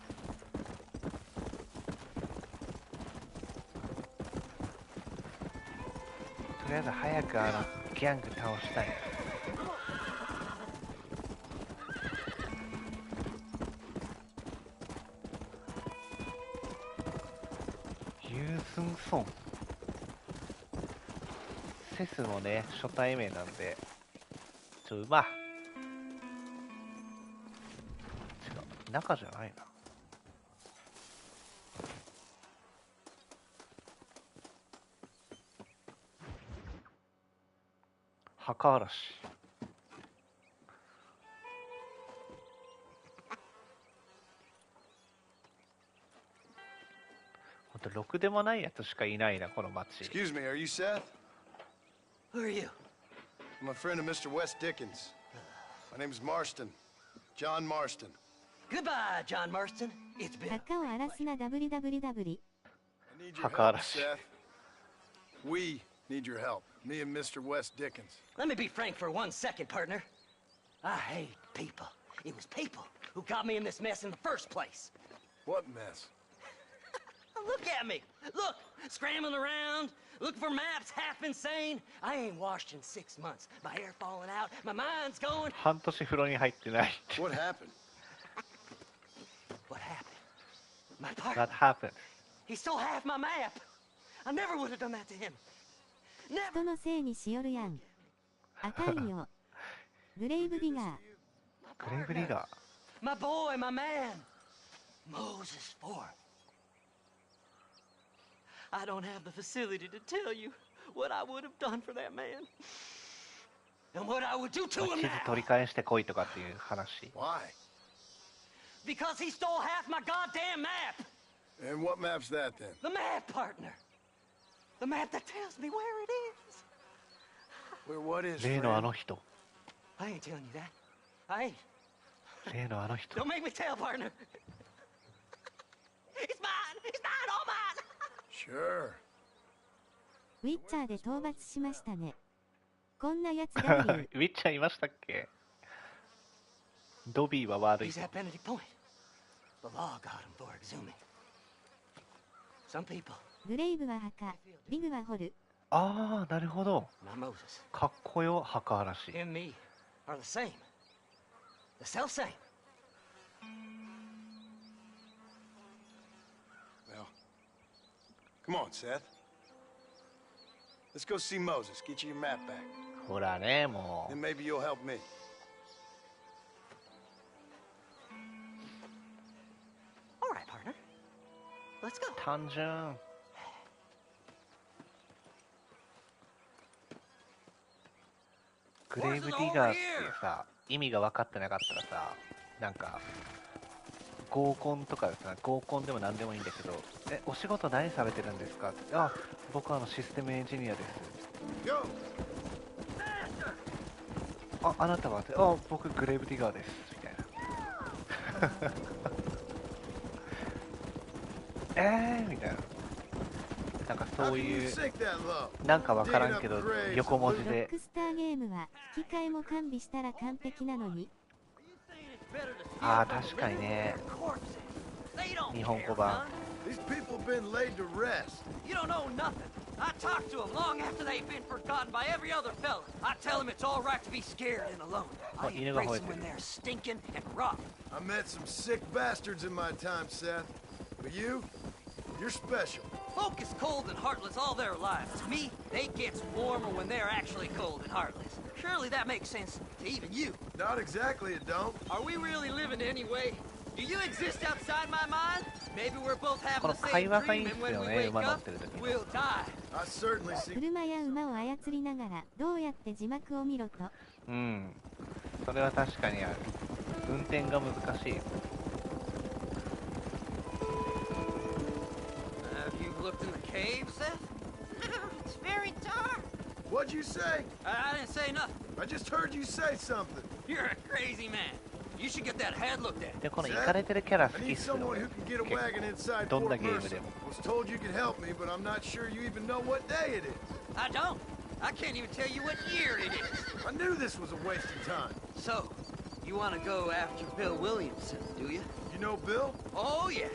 りあえず早くギャング倒したい。ユースンソン。セスもね、初対面なんで、うま。違う、中じゃないな。墓嵐。ほんとろくでもないやつしかいないな、この街。Excuse me, are you Seth? Who are you? I'm a friend of Mr. Wes Dickens. My name is Marston. John Marston. Goodbye, John Marston. It's been... 墓を荒らすな WWW。 I need your help, Seth. We need your help. Me and Mr. Wes Dickens. Let me be frank for 1 second, partner. I hate people. It was people who got me in this mess in the first place. What mess? Look at me. Look, scrambling around, looking for maps, half insane. I ain't washed in 6 months. My hair falling out, my mind's going. 半年風呂に入ってない。What happened? What happened? My partner. What happened? He stole half my map. I never would have done that to him. 人のせいにしよるやん。あかんよ。グレイブディガー。グレイブディガー。My boy, my man. Moses Ford. I don't have the facility to tell you what I would have done for that man. And what I would do to him 地図 now. 取り返してこいとかっていう話。Why? Because he stole half my goddamn map. And what map's that then? The map, partner. The map that tells me where it is. Where what is? 例のあの人。I ain't telling you that. I ain't. 例のあの人。 Don't make me tell, partner. It's mine. It's mine. All mine. Sure. ウィッチャーで討伐しましたね。こんなやつがいる。ウィッチャーいましたっけ？ドビーは悪い。 He's at Benedict Point. The law got him for exhuming. Some people. グレイブは墓、ビグは掘る。ああ、なるほど。 Not Moses. かっこよ、墓嵐。 And me are the same. The self-same. Well, come on, Seth. Let's go see Moses. Get you your map back. ほらね、も Then maybe you'll help me. All right, partner. Let's go. う。単純。グレイブディガーってさ、意味が分かってなかったらさ、なんか、合コンとかさ、合コンでも何でもいいんだけど、お仕事何されてるんですかって、あ、僕はシステムエンジニアです。あなたはあ、僕グレイブディガーです。みたいな。みたいな。なんかそういう、なんかわからんけど、横文字で。ロックスターゲームは、吹き替えも完備したら完璧なのに。ああ、確かにね。日本語版。These people have been laid to rest. You don't know nothing. I talk to them long after they've been forgotten by every other fella. I tell them it's all right to be scared and alone. I embrace them when they're stinking and rough. I met some sick bastards in my time, Seth. But you're special. Folk is cold and heartless all their lives. To me, they gets warmer when they're actually cold and heartless. Surely that makes sense to even you. Not exactly, it don't. Are we really living anyway? Do you exist outside my mind? Maybe we're both こ having の the same 会話がいい dream っ and す when よ we ね、 wake 馬乗っ up, てる時に。 we'll die. I certainly see. 車や馬を操りながらどうやって字幕を見ろと。うん。それは確かにある。運転が難しい。Have you looked in the cave, Seth? It's very dark. What'd you say? I didn't say nothing. I just heard you say something. You're a crazy man. You should get that head looked at. で、このイカれてるキャラ好 I き need っすよ。 someone 俺 who can get a wagon inside どんな Fort ゲーム Mercer. でも。 Was told you could help me, but I'm not sure you even know what day it is. I don't. I can't even tell you what year it is. I knew this was a waste of time. So, you want to go after Bill Williamson, do you? You know Bill? Oh, yes.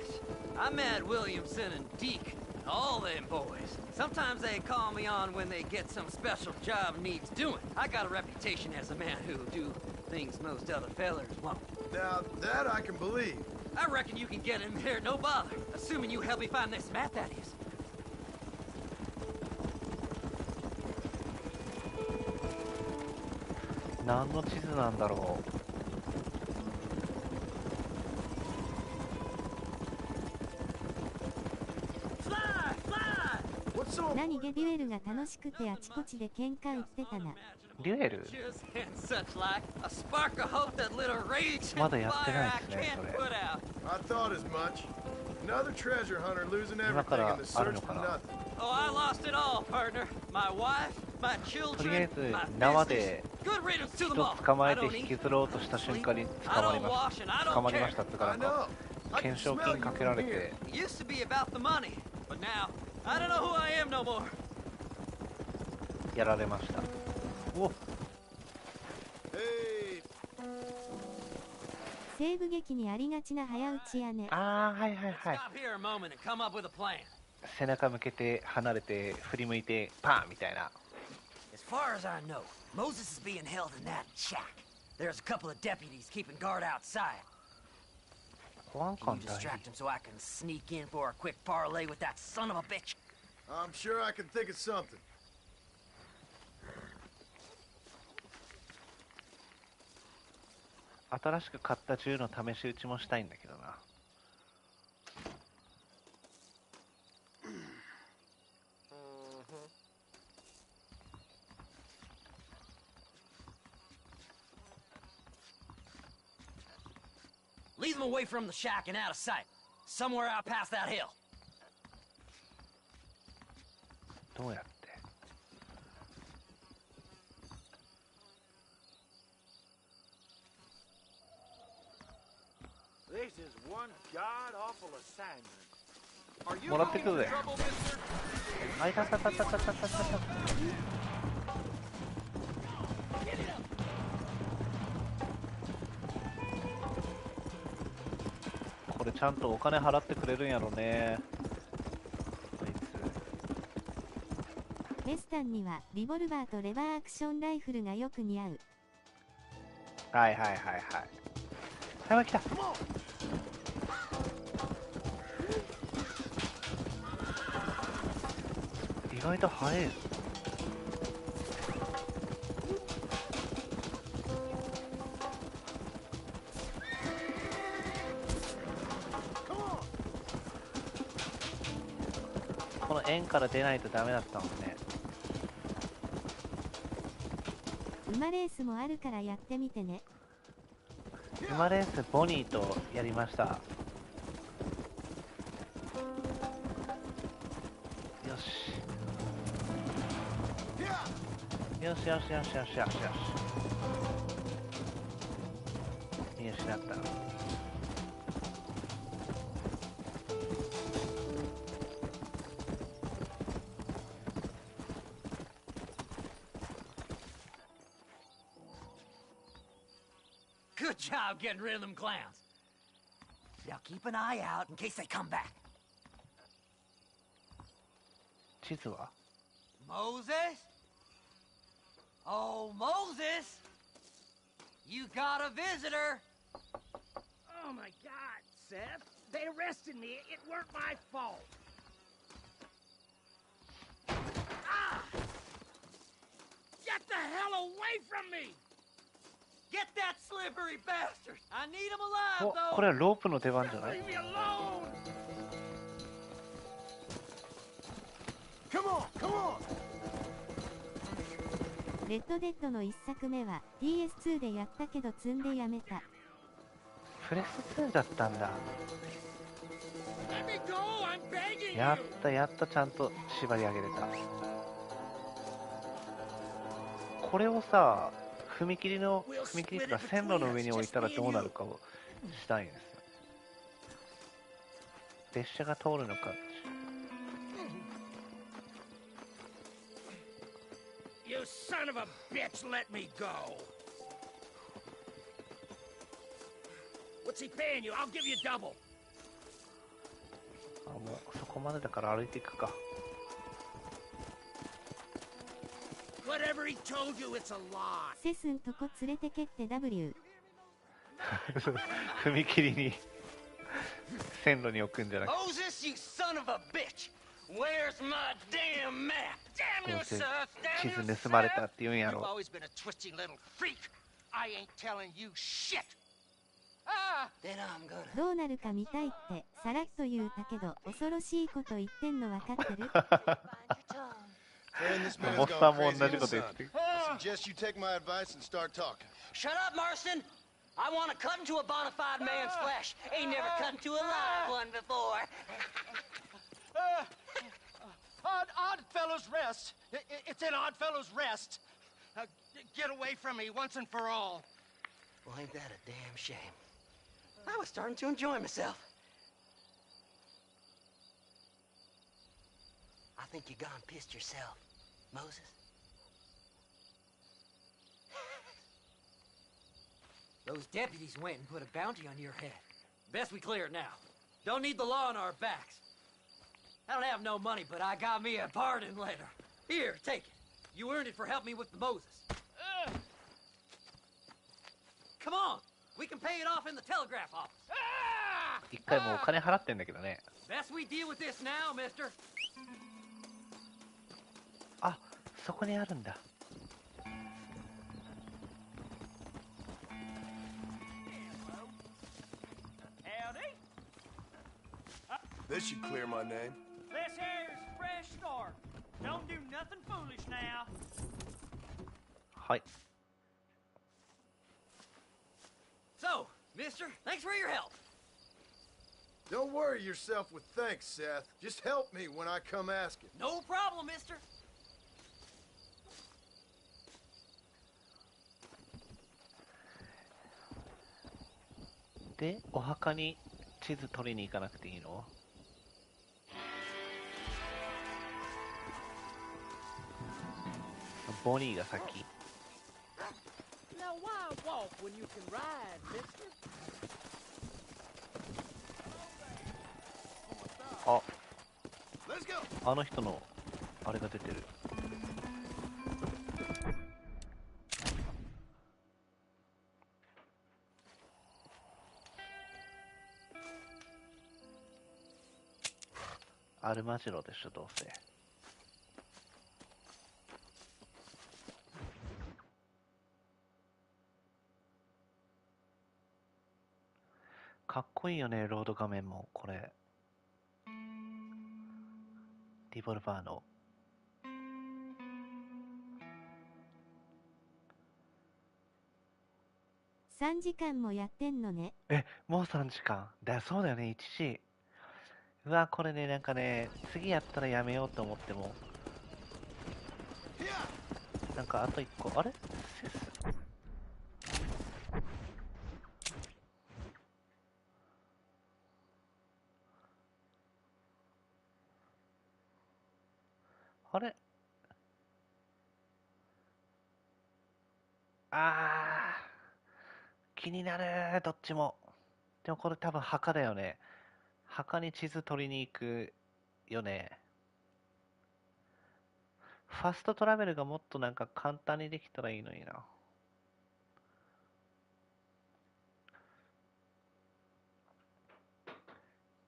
I met Williamson and Deke, and all them boys. Sometimes they call me on when they get some special job needs doing. I got a reputation as a man who'll do things most other fellers won't. Now, that I can believe. I reckon you can get in there, no bother. Assuming you help me find this map, that is. 何の地図なんだろ何気デュエルが楽しくてあちこちで喧嘩売ってたな。デュエル Such like a spark of hope that lit a rage まだや and って fire ない I ですね、 can't それ。 put out. I thought as much. Another treasure hunter losing 今か everything ら in the ある search の for かな。 nothing. Oh, I lost it all, partner. My wife, my とりあえ children, ず my 縄 business. で Good riddance to 人 them all. 捕ま I えて don't 引 eat. きずろうとした瞬間に捕まりました捕まりましたってかなんか懸賞金かけられて It used to be about the money, but now I don't know who I am no more. やられました。お西部劇にありがちな早打ち屋根。ああ、はいはいはい。 Stop here a moment and come up with a plan. 背中向けて離れて振り向いてパンみたいな。 As far as I know, Moses is being held in that shack. There's a couple of deputies keeping guard outside. 保安 Can 官 you 大事。 distract him so I can sneak in for a quick parlay with that son of a bitch? I'm sure I can think of something. 新しく買った銃の試し撃ちもしたいんだけどな。Leave them away from the shack and out of sight. Somewhere out past that hill. どうやって？ This is one god-awful assignment. Are you もらってく looking ぜ for trouble, mister? あいたたたたたたたた。これちゃんとお金払ってくれるんやろね。レスタンにはリボルバーとレバーアクションライフルがよく似合う。はいはいはいはい。はい、来た。意外と速い。この円から出ないとダメだったもんね。馬レースもあるからやってみてね。馬レースボニーとやりました。よし。よしよしよしよしよしよし。見失った。Good job getting rid of them clowns. Now keep an eye out in case they come back. 地図は Moses? Oh, Moses! You got a visitor! Oh my God, Seth. They arrested me. It weren't my fault. Ah! Get the hell away from me! Get that slippery bastard! I need him alive, お、 though! これはロープの出番じゃない？ Leave me alone! Come on, come on! レッドデッドの1作目は PS2 でやったけど積んでやめた。プレス2だったんだ。 Let me go! I'm begging や you! ったやった、ちゃんと縛り上げれた。これをさ、踏切とか線路の上に置いたらどうなるかをしたいんですよ。列車が通るのか。You son of a bitch, let me go! What's he paying you? I'll give you double! あ、もうそこまでだから歩いていくか。Whatever he told you, it's a lie. セスんとこ連れてけって W。踏切に線路に置くんじゃなくて。 Moses, you son of a bitch! Where's my damn map? Damn どうせ yourself! 地 Damn 図盗まれ yourself! たって言うんや You've ろ。 always been a twisty little freak. I ain't telling you shit. Then I'm gonna. どうなるか見たいってさらっと言うたけど恐ろしいこと言ってんの分かってる？ Aaron, this man's モッ gone サンも crazy 同 on じ the こと言 sun. ってる。 I suggest you take my advice and start talking. Shut up, Marston! I want to cut into a bona fide man's flesh. Ain't never cut into a live one before. Odd Fellows Rest. It's in Odd Fellows Rest. Get away from me once and for all. Well, ain't that a damn shame? I was starting to enjoy myself. I think you gone pissed yourself, Moses. Those deputies went and put a bounty on your head. Best we clear it now. Don't need the law on our backs. I don't have no money, but I got me a pardon letter. Here, take it. You earned it for helping me with the Moses. Come on. We can pay it off in the telegraph office. 一回もうお金払ってんだけどね。 Best we deal with this now, mister. あ、そこにあるんだ。 Howdy. This should clear my name. This here's Fresh Start. Don't do nothing foolish now. はい。 So, mister, thanks for your help. Don't worry yourself with thanks, Seth. Just help me when I come asking. No problem, mister. で、お墓に地図取りに行かなくていいの？ボニーが先。 Now why walk when you can ride, mister? あ、あの人のあれが出てる。アルマジロでしょ、どうせ。かっこいいよね、ロード画面も、これ。リボルバーの。3時間もやってんのね。え、もう3時間。そうだよね、1時。うわ、これね、なんかね、次やったらやめようと思っても。なんかあと1個。あれ？セス。あれ？気になる、どっちも。でもこれ多分墓だよね。墓に地図取りに行くよね。ファストトラベルがもっとなんか簡単にできたらいいのにな。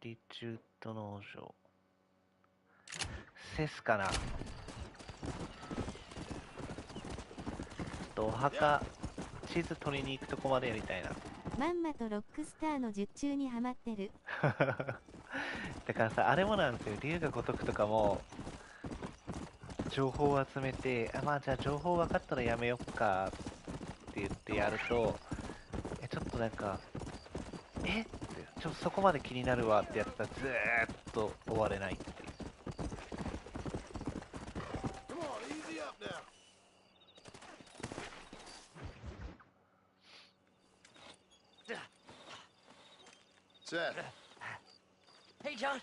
リチュート農場。セスかな。お墓地図取りに行くとこまでやりたいな。まんまとロックスターの術中にはまってる。だからさ、あれもなんですよ、龍が如くとかも情報を集めて、まあじゃあ情報分かったらやめよっかって言ってやると、ちょっとなんかってちょっとそこまで気になるわってやったらずーっと終われないっていう。Seth. Hey, John.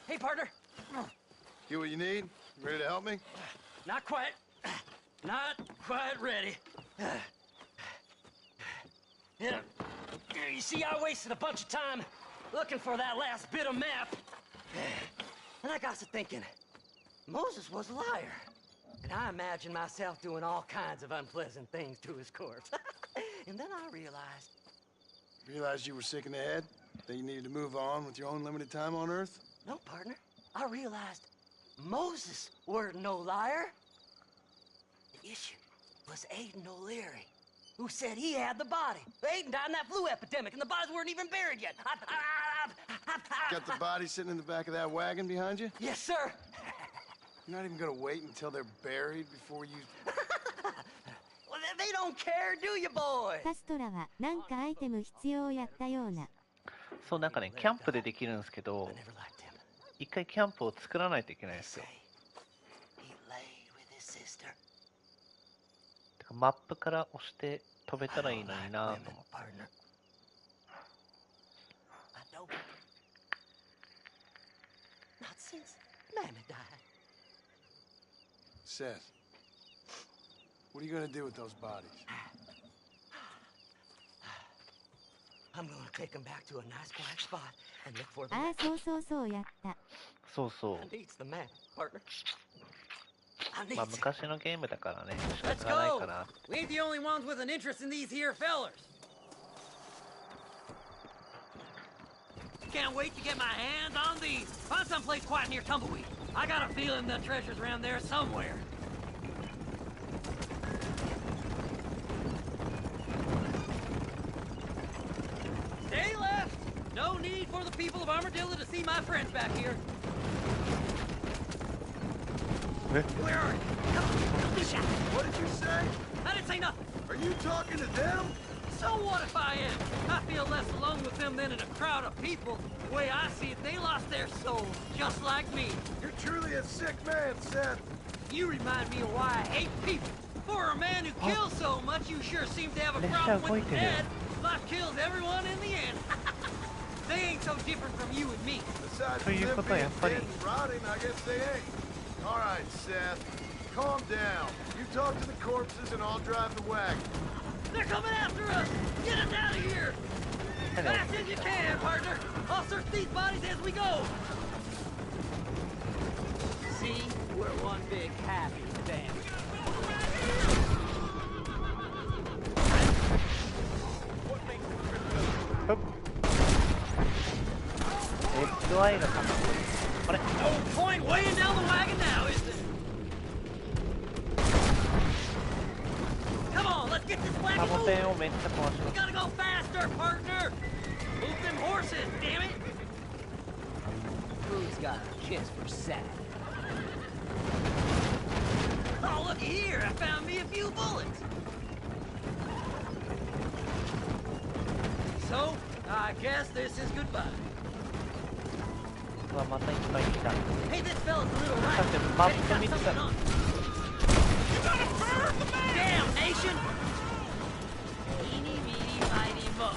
Hey, partner. Get what you need? You ready to help me? Not quite. Not quite ready. You see, I wasted a bunch of time looking for that last bit of map. And I got to thinking, Moses was a liar. And I imagined myself doing all kinds of unpleasant things to his corpse. And then I realized... Realized you were sick in the head? That you needed to move on with your own limited time on Earth? No, partner. I realized Moses weren't no liar. The issue was Aiden O'Leary, who said he had the body. Aiden died in that flu epidemic, and the bodies weren't even buried yet. Got the body sitting in the back of that wagon behind you? Yes, sir. You're not even gonna wait until they're buried before you... Well, they don't care, do you, boys? カストラはなんかアイテム必要やったような。そう、なんかね、キャンプでできるんですけど、一回キャンプを作らないといけないんですよ。てかマップから押して飛べたらいいのになぁと思って。Seth, what are you gonna do with those bodies? I'm gonna take them back to a nice quiet spot and look for them. ああ、そうそうやった。そうそう。まあ昔のゲームだからね、仕方がないかな。We ain't the only ones with an interest in these here fellers. Can't wait to get my hands on these. Find someplace quiet near Tumbleweed. I got a feeling the treasure's around there somewhere. Stay left. No need for the people of Armadillo to see my friends back here. Where are you? Come on. What did you say? I didn't say nothing. Are you talking to them? So what if I am? I feel less alone with them than in a crowd of people. The way I see it, they lost their souls, just like me. You're truly a sick man, Seth. You remind me of why I hate people. For a man who kills so much, you sure seem to have a problem with the dead. Life kills everyone in the end. They ain't so different from you and me. Besides them being dead and rotting, I guess they ain't. All right, Seth. Calm down. You talk to the corpses and I'll drive the wagon. They're coming after us! Get us out of here! Fast as you can, partner! I'll search these bodies as we go! See? We're one big happy family. No point weighing down the wagon now, is there? Come on, let's get this wagon moving! We gotta go faster, partner! Move them horses, damn it! Who's got a kiss for Seth? Oh, look here! I found me a few bullets! So, I guess this is goodbye. Hey, this fella's a little right. Maybe got something on. You gotta burn the man! Damn, nation! Eeny, meeny, miny, mo.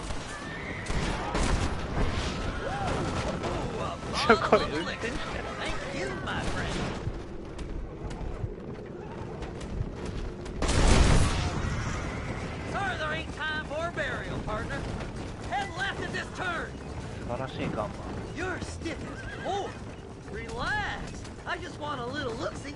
Thank you, my friend. Sorry there ain't time for a burial, partner. Head left at this turn. You're stiff as board. Relax. I just want a little look-see.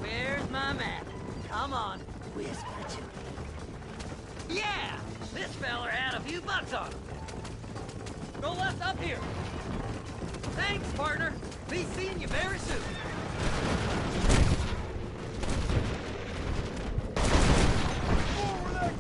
Where's my map? Come on, whisper to me. Yeah! This feller had a few bucks on him. Go left up here. Thanks, partner. Be seeing you very soon. Where that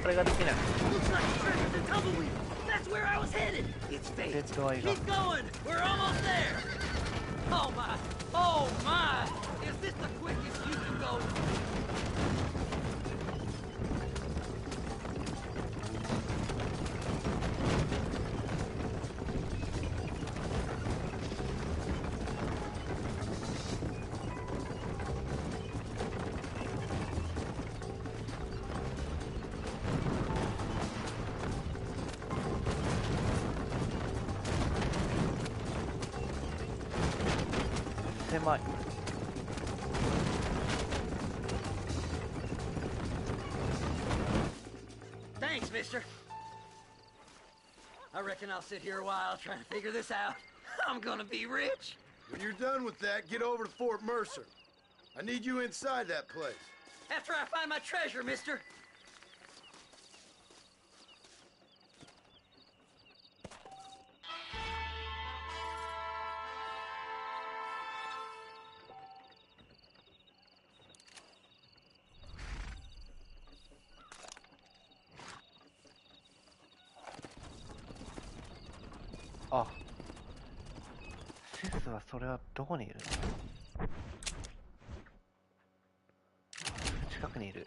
れができない。 Looks like the treasure's in tumbleweed. That's where I was headed. It's fate. レッドアイが Keep going. We're almost there. Oh my. Oh my. Is this the quickest you can go? 狭い。 Thanks, mister. I reckon I'll sit here a while trying to figure this out. I'm gonna be rich. When you're done with that, get over to Fort Mercer. I need you inside that place. After I find my treasure, mister.あ、セスはそれはどこにいるの？近くにいる。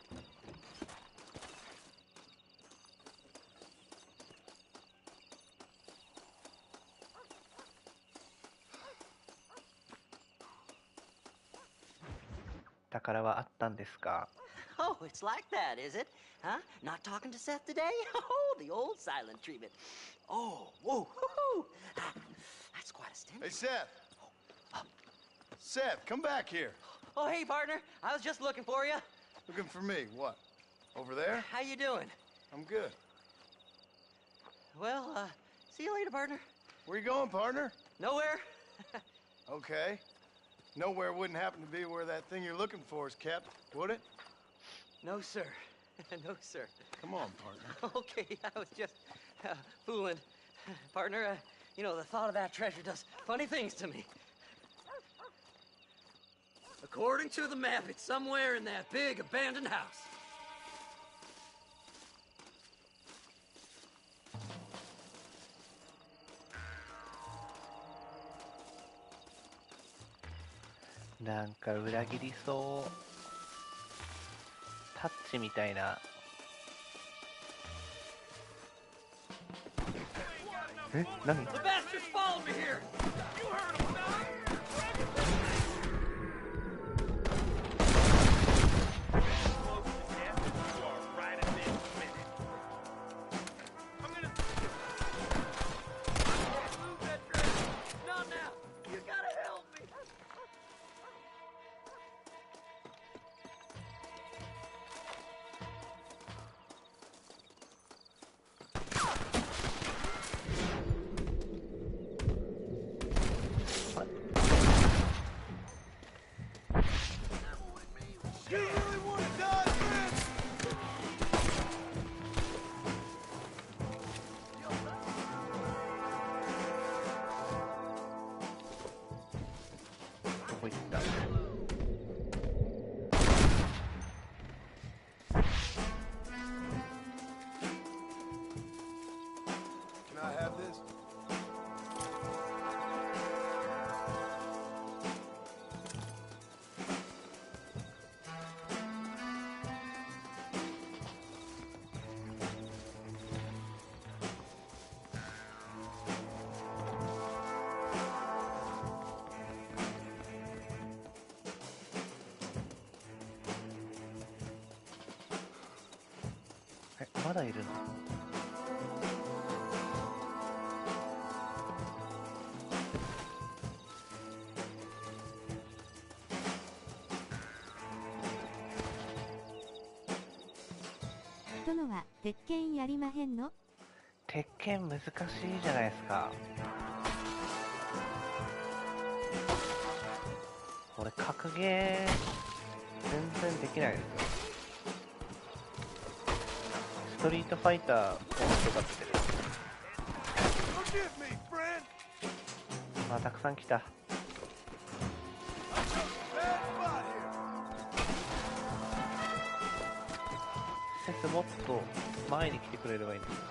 宝はあったんですか？ Oh, it's like that, is it? Huh? Not talking to Seth today? Oh, the old silent treatment. Oh, whoa, whoo-hoo. That's quite a stench. Hey, Seth. Seth, come back here. Oh, hey, partner. I was just looking for you. Looking for me? What? Over there? How you doing? I'm good. Well, see you later, partner. Where you going, partner? Nowhere. Okay. Nowhere wouldn't happen to be where that thing you're looking for is kept, would it? No, sir. No, sir. Come on, partner. Okay, I was just fooling. Partner, you know, the thought of that treasure does funny things to me. According to the map, it's somewhere in that big abandoned house.なんか裏切りそう。タッチみたいな。え、何？ The bastards followed me here. You heard him.え、まだいるの？殿は鉄拳やりまへんの？鉄拳難しいじゃないですか。俺格ゲー全然できないですよ。ストリートファイター面白かったけど。まあたくさん来た。セセスもっと前に来てくれればいいんだけど。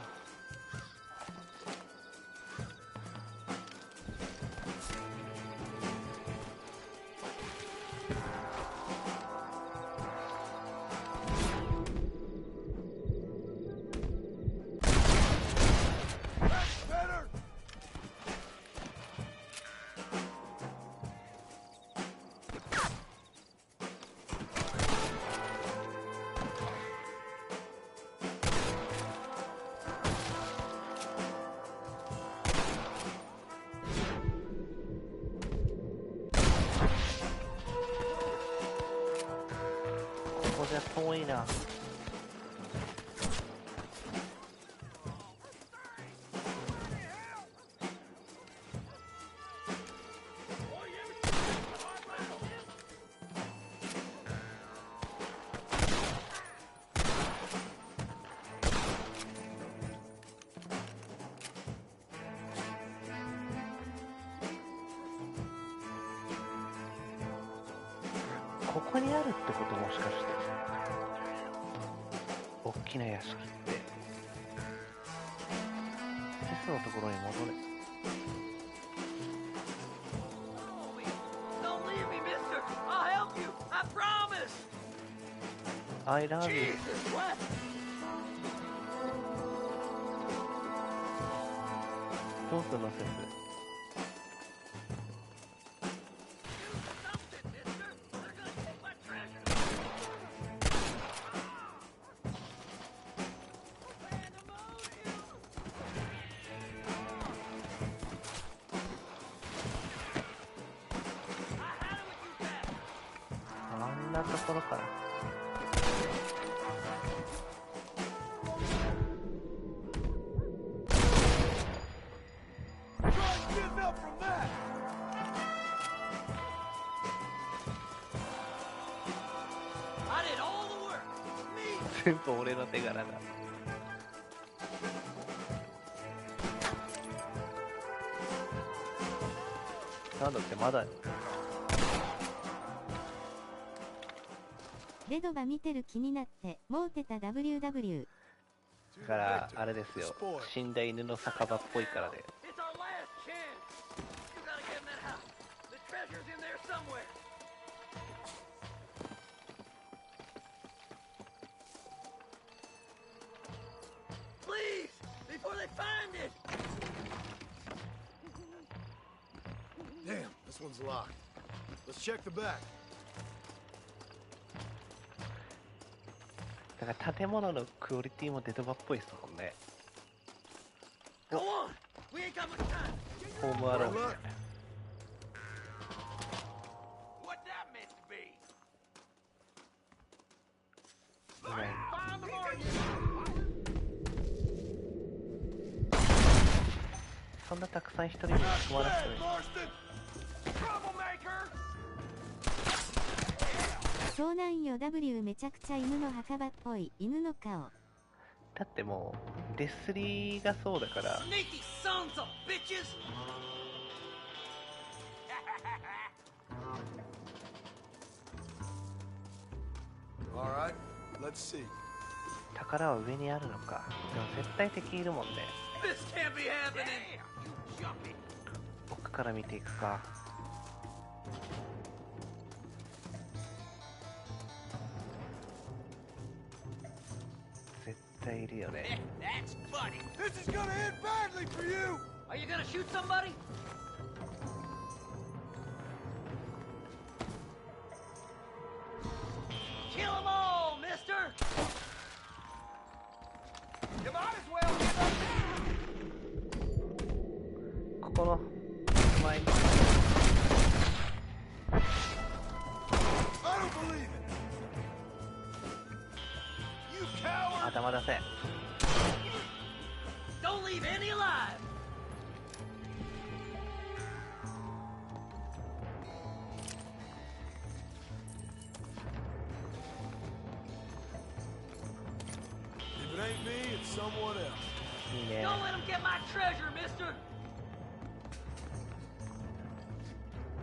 ここじゃ遠いな。ここにあるってこと、もしかして大きな屋敷って。セスのところに戻れ。I love you. どうするの、セス。あんなところから。全部俺の手柄だ。なんだってまだ。レドが見てる気になってもうてた WW だからあれですよ、死んだ犬の酒場っぽいからで。Damn, this one's locked. Let's check the back. だから建物のクオリティもデドバっぽいですもんね。ホームアローンみたいな。そんなたくさん一人に囲まなくてもいい。そうなんよ W めちゃくちゃ犬の墓場っぽい犬の顔。だってもうデスリーがそうだから。Alright, let's see. 宝は上にあるのか。でも絶対敵いるもんね。奥から見ていくか。絶対いるよね。This is gonna end badly for you! Are you gonna shoot somebody? Kill them all, mister! You might as well give up now! ここの前に。I don't believe it! You coward! 頭出せ。Don't leave any alive! If it ain't me, it's someone else. いいね。 Don't let him get my treasure, mister!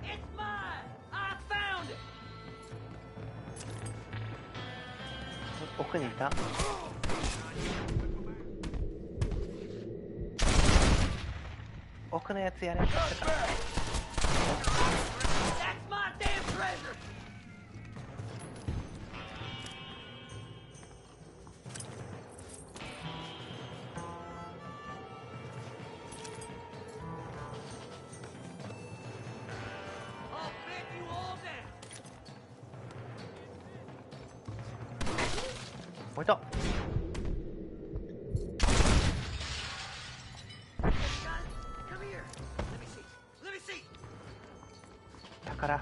It's mine! I found it! 奥にいた。奥のやつやれ。置いた。だから。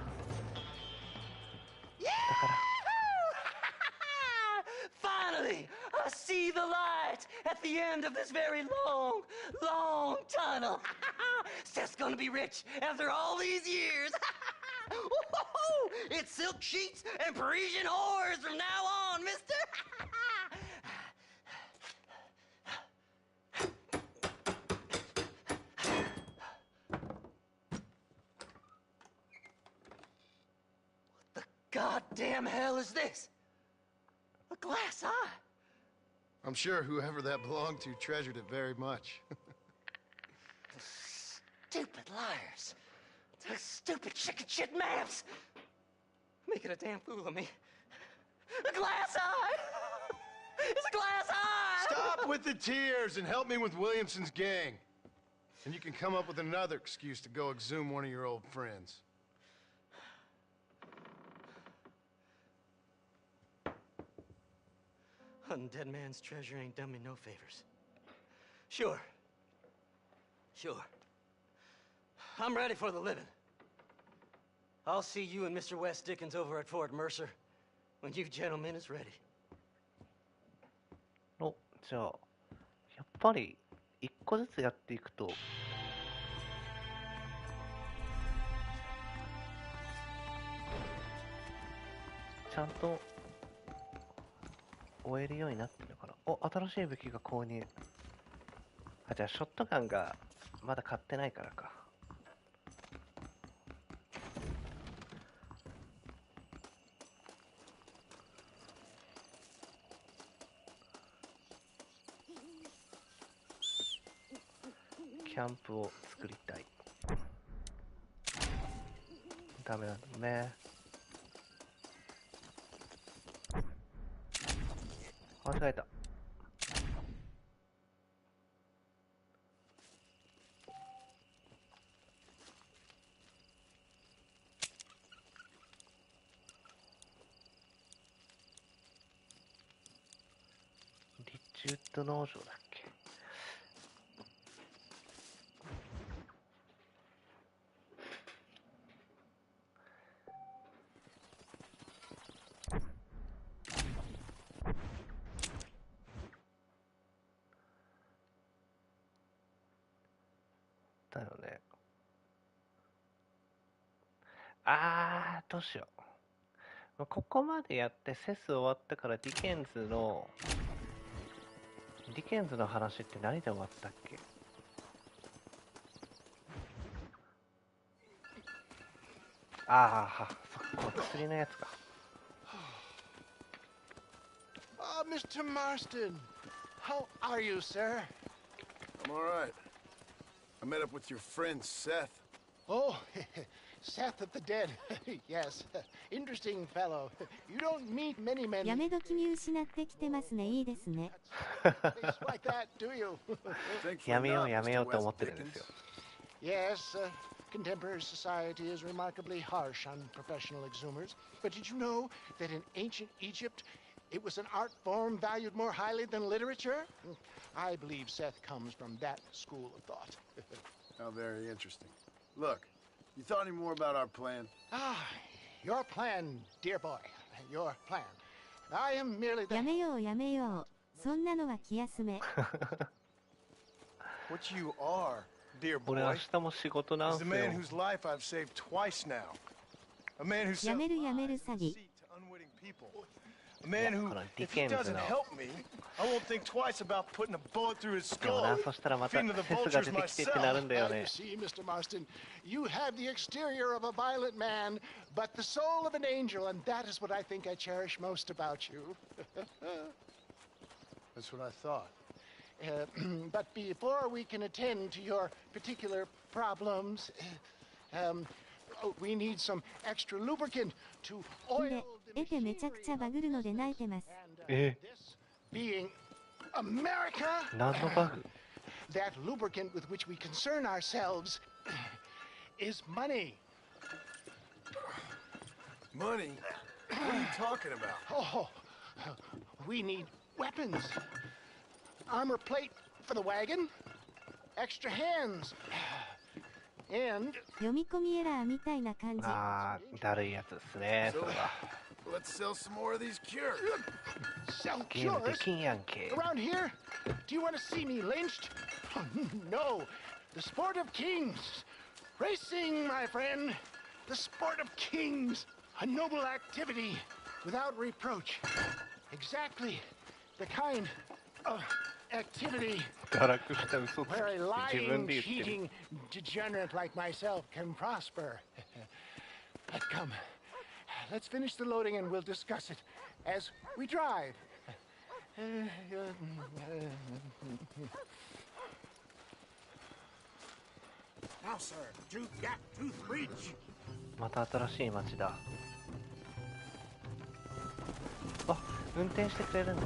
Finally, I see the light at the end of this very long, long tunnel. Seth's gonna be rich after all these years. It's silk sheets and Parisian whores from now on, mister. What the goddamn hell is this? A glass eye? I'm sure whoever that belonged to treasured it very much. Stupid liars. Those stupid chicken shit maps. Making a damn fool of me. A glass eye! It's a glass eye! Stop with the tears and help me with Williamson's gang. And you can come up with another excuse to go exhume one of your old friends. Hunting dead man's treasure ain't done me no favors. Sure. I'm ready for the living. I'll see you and Mr. West Dickens over at Fort Mercer when you gentlemen is ready. お、じゃあやっぱり一個ずつやっていくとちゃんと終えるようになってるのかな。お、新しい武器が購入。あ、じゃあショットガンがまだ買ってないからか。キャンプを作りたい。ダメなんだね。間違えた。リチウッド農場だっけ。だよね。どうしよう。ここまでやってセス終わったからディケンズの話って何で終わったっけ。そっか、薬のやつか。Mr. Marston, how are you, sir? I'm all right. I met up with your friend Seth. Oh, Seth of the Dead. Yes, interesting fellow. You don't meet many men. やめ時に失ってきてますね。いいですね。Like that, do you? やめようと思ってるんですよ。Yes, contemporary society is remarkably harsh on professional exhumers. But did you know that in ancient Egypt, it was an art form valued more highly than literature? I believe Seth comes from that school of thought. How very interesting. Look, you thought any more about our plan? Your plan, dear boy. Your plan. I am merely the... やめよう。そんなのは気休め。What you are, dear boy, 俺明日も仕事なん is す the よ。 man whose life I've saved twice now. A man who や sent める詐欺。 unwitting people. A man who, if he doesn't help me, I won't think twice about putting a bullet through his でも skull. な、そしたらまた Feeding セ the スが vultures 出てきてってなるんだよ You ね。 see, Mr. Marston, you have the exterior of a violent man, but the soul of an angel, and that is what I think I cherish most about you. That's what I thought. But before we can attend to your particular problems, we need some extra lubricant to oil the machine. めちゃくちゃバグるので泣いてます。Being America, 何のバグ that lubricant with which we concern ourselves is money. Money? What are you talking about? Oh, we need weapons. Armor plate for the wagon, extra hands, and... 読み込みエラーみたいな感じ。あー、だるいやつですね、それは。Let's sell some more of these cures. Sell ゲームで cures? きんやんけ。 Around here? Do you want to see me lynched? No. The sport of kings. Racing, my friend. The sport of kings. A noble activity without reproach. Exactly the kind of activity where a lying, cheating degenerate like myself can prosper. But come, let's finish the loading and we'll discuss it as we drive. Now, sir, to Gap-Tooth Bridge. また新しい街だ。あ、運転してくれるんだ。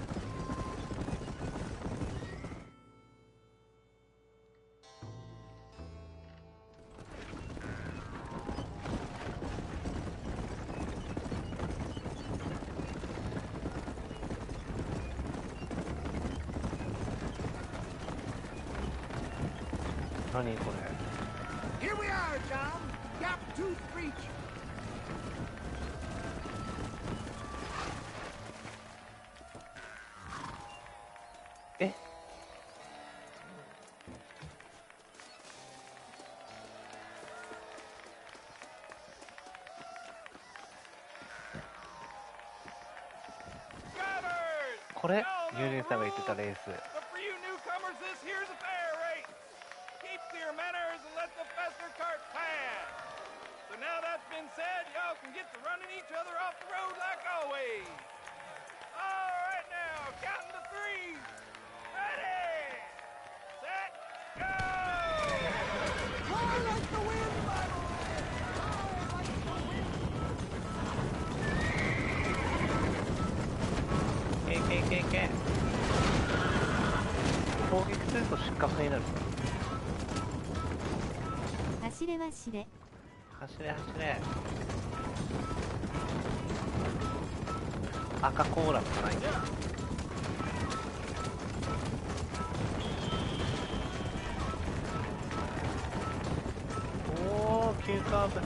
何これ。 Here we are, John. Gap-Tooth Bridge. え？ これ、ユーリンさんが言ってたレース。 Said y'all can get to running each other off the road like always. All right now, counting to three. Ready, set, go! Fly like the wind, my boy! け攻撃すると失格になる。走れ走れ。 走れ走れ。赤コーラとかないんだ。おー、急カーブ。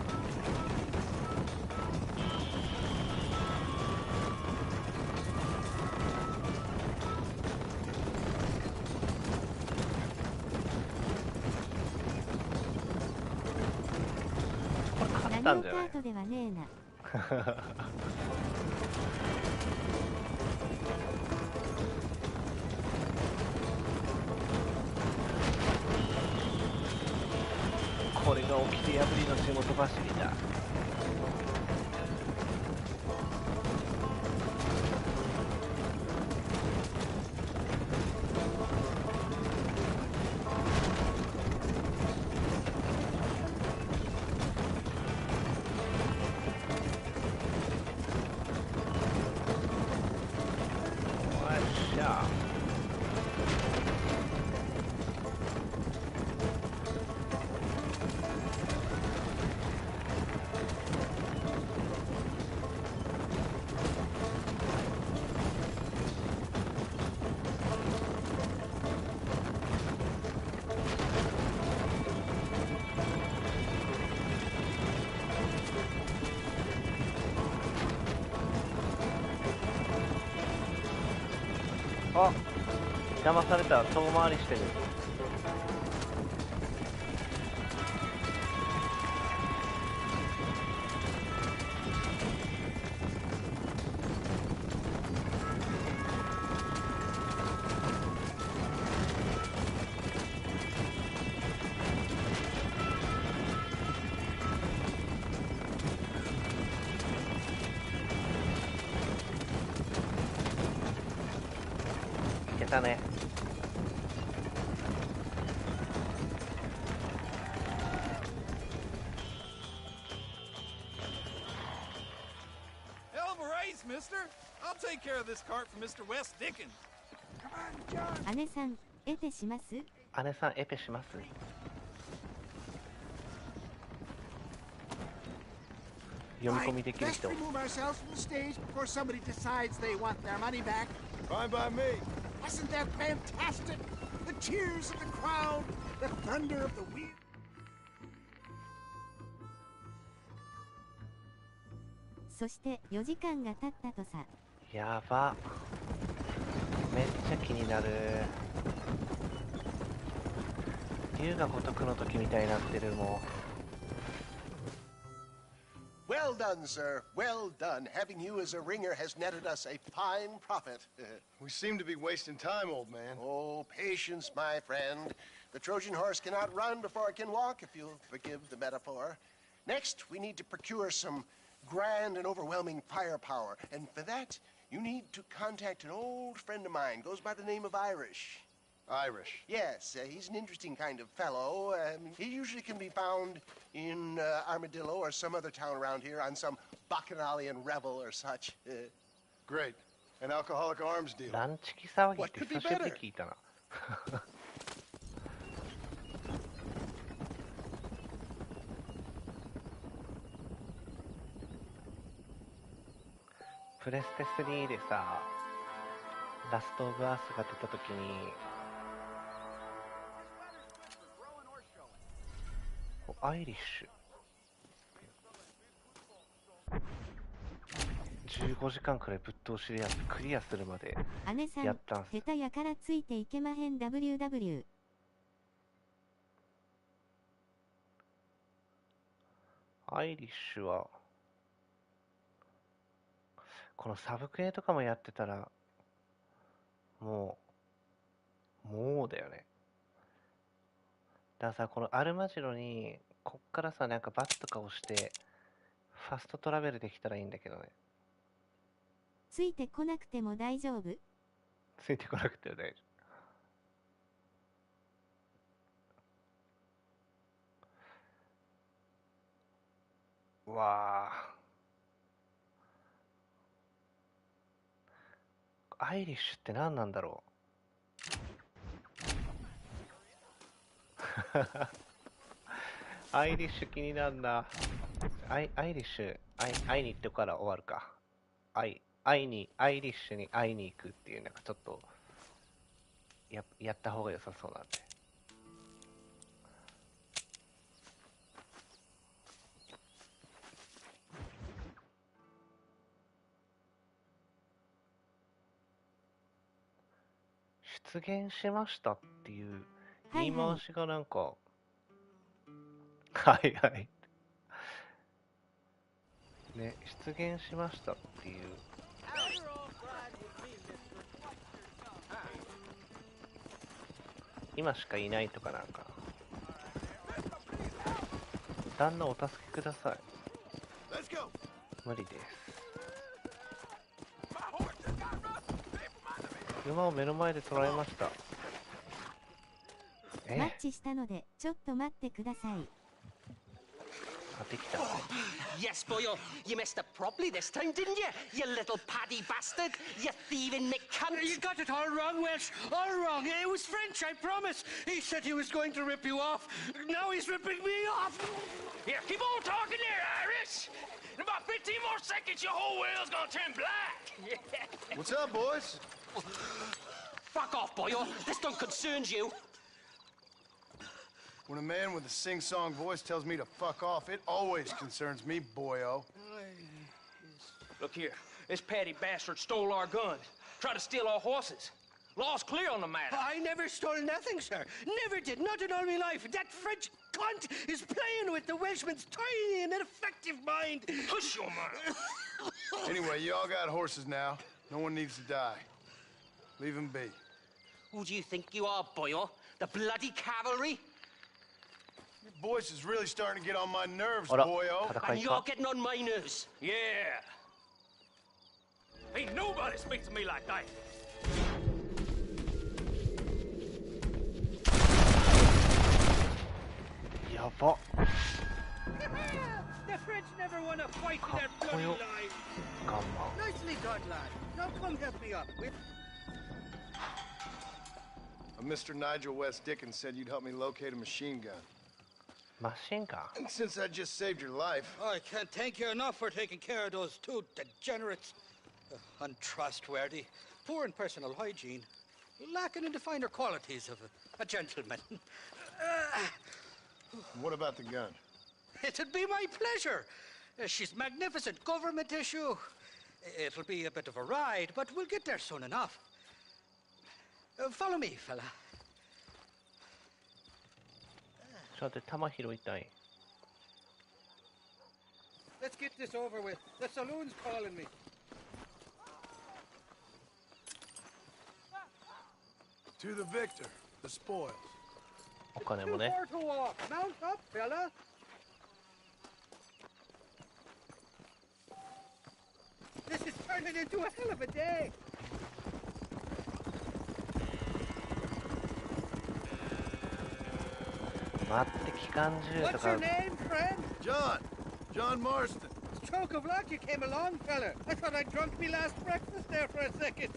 何をカートではねえな。これが起きて破りの地元走りだ。あ、邪魔された。遠回りしてる。いけたね。Thanks, mister. I'll take care of this cart for Mr. West Dickens. Come on, John. 姉さん、エペします？姉さん、エペします？読み込みできる Best 人。 remove ourselves from the stage before somebody decides they want their money back. Fine by me. Wasn't that fantastic? The cheers of the crowd, the thunder of the wheel. そして4時間が経ったとさ。やば。めっちゃ気になる。龍が如くの時みたいになってるもん。Well done, sir. Well done. Having you as a ringer has netted us a fine profit. We seem to be wasting time, old man. Oh, patience, my friend. The Trojan horse cannot run before it can walk, if you'll forgive the metaphor. Next, we need to procure some grand and overwhelming firepower. And for that, you need to contact an old friend of mine. Goes by the name of Irish. Irish? Yes, he's an interesting kind of fellow. He usually can be found in Armadillo or some other town around here on some bacchanalian revel or such. Great. An alcoholic arms dealer. ランチキ騒ぎって久しぶりに聞いたな。プレステ3でさ、ラストオブアースが出たときに、アイリッシュ15時間くらいぶっ通しでやってクリアするまでやったんす。姉さん、下手やからついていけまへん WW。アイリッシュはこのサブクエとかもやってたらもうだよね。だからさ、このアルマジロにこっからさ、なんかバツとか押してファストトラベルできたらいいんだけどね。ついてこなくても大丈夫？ついてこなくても大丈夫。うわあ、アイリッシュって何なんだろう。アイリッシュ気になるな。アイリッシュ、会いに行ってから終わるか。アイリッシュに会いに行くっていう、なんかちょっとやった方が良さそうなんで。出現しましたっていう言い回しがなんか、はいはい。ね、出現しましたっていう。今しかいないとかなんか。旦那お助けください。無理です。馬を目の前で捕らえました。マッチしたのでちょっと待ってください。Yes, boyo, you messed up properly this time, didn't you? You little paddy bastard! You thieving McCunt! You got it all wrong, Welsh. All wrong. It was French, I promise. He said he was going to rip you off. Now he's ripping me off. Here, keep on talking there, Irish. In about 15 more seconds, your whole world's gonna turn black. What's up, boys? Fuck off, boyo. This don't concern you. When a man with a sing-song voice tells me to fuck off, it always concerns me, boyo. Look here. This paddy bastard stole our guns. Tried to steal our horses. Law's clear on the matter. I never stole nothing, sir. Never did. Not in all my life. That French cunt is playing with the Welshman's tiny and ineffective mind. Hush your mouth. Anyway, you all got horses now. No one needs to die. Leave them be. Who do you think you are, boyo? The bloody cavalry? Your voice is really starting to get on my nerves, boyo. And you're getting on my nerves. Yeah. Ain't nobody speaks to me like that. The French never won a fight in their bloody lives. Nicely done, lad. Now come help me up. Mr. Nigel West Dickens said you'd help me locate a machine gun. Machine gun? And since I just saved your life... I can't thank you enough for taking care of those two degenerates. Untrustworthy, poor in personal hygiene, lacking in the finer qualities of a gentleman. What about the gun? It'd be my pleasure. She's magnificent, government issue. It'll be a bit of a ride, but we'll get there soon enough. Follow me, fella. ちょっと待って、弾拾いたい。Let's get this over with. The saloon's calling me. To the victor, the spoils. お金もね。Too far to walk. Mount up, fella. This is turning into a hell of a day. What's your name, friend? John Marston. Stroke of luck you came along, fella. I thought I'd drunk me last breakfast there for a second.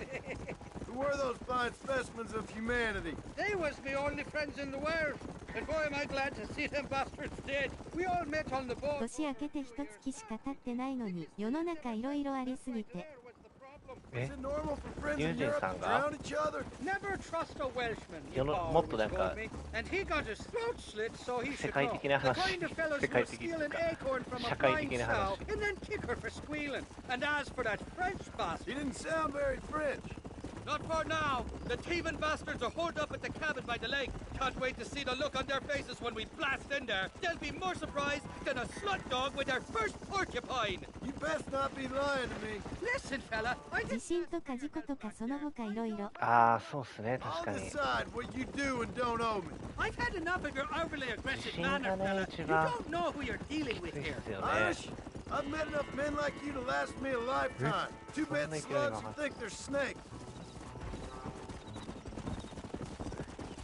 Who were those fine specimens of humanity? They was me only friends in the world. And boy, am I glad to see them bastards dead. We all met on the boat. 年明けて一月しか経ってないのに、世の中いろいろありすぎて。え、友人さんがもっとなんか世界的な話、世界的とか社会的な話。Not for now. The thieving bastards are holed up at the cabin by the lake. Can't wait to see the look on their faces when we blast in there. They'll be more surprised than a slut dog with their first porcupine. You best not be lying to me. Listen, fella. 地震とか事故とかその他いろいろ。ああ、そうですね、確かに。I'll decide what you do and don't owe me. I've had enough of your overly aggressive manner, fella. You don't know who you're dealing with here. Irish, I've met enough men like you to last me a lifetime. Too bad slugs who think they're snakes.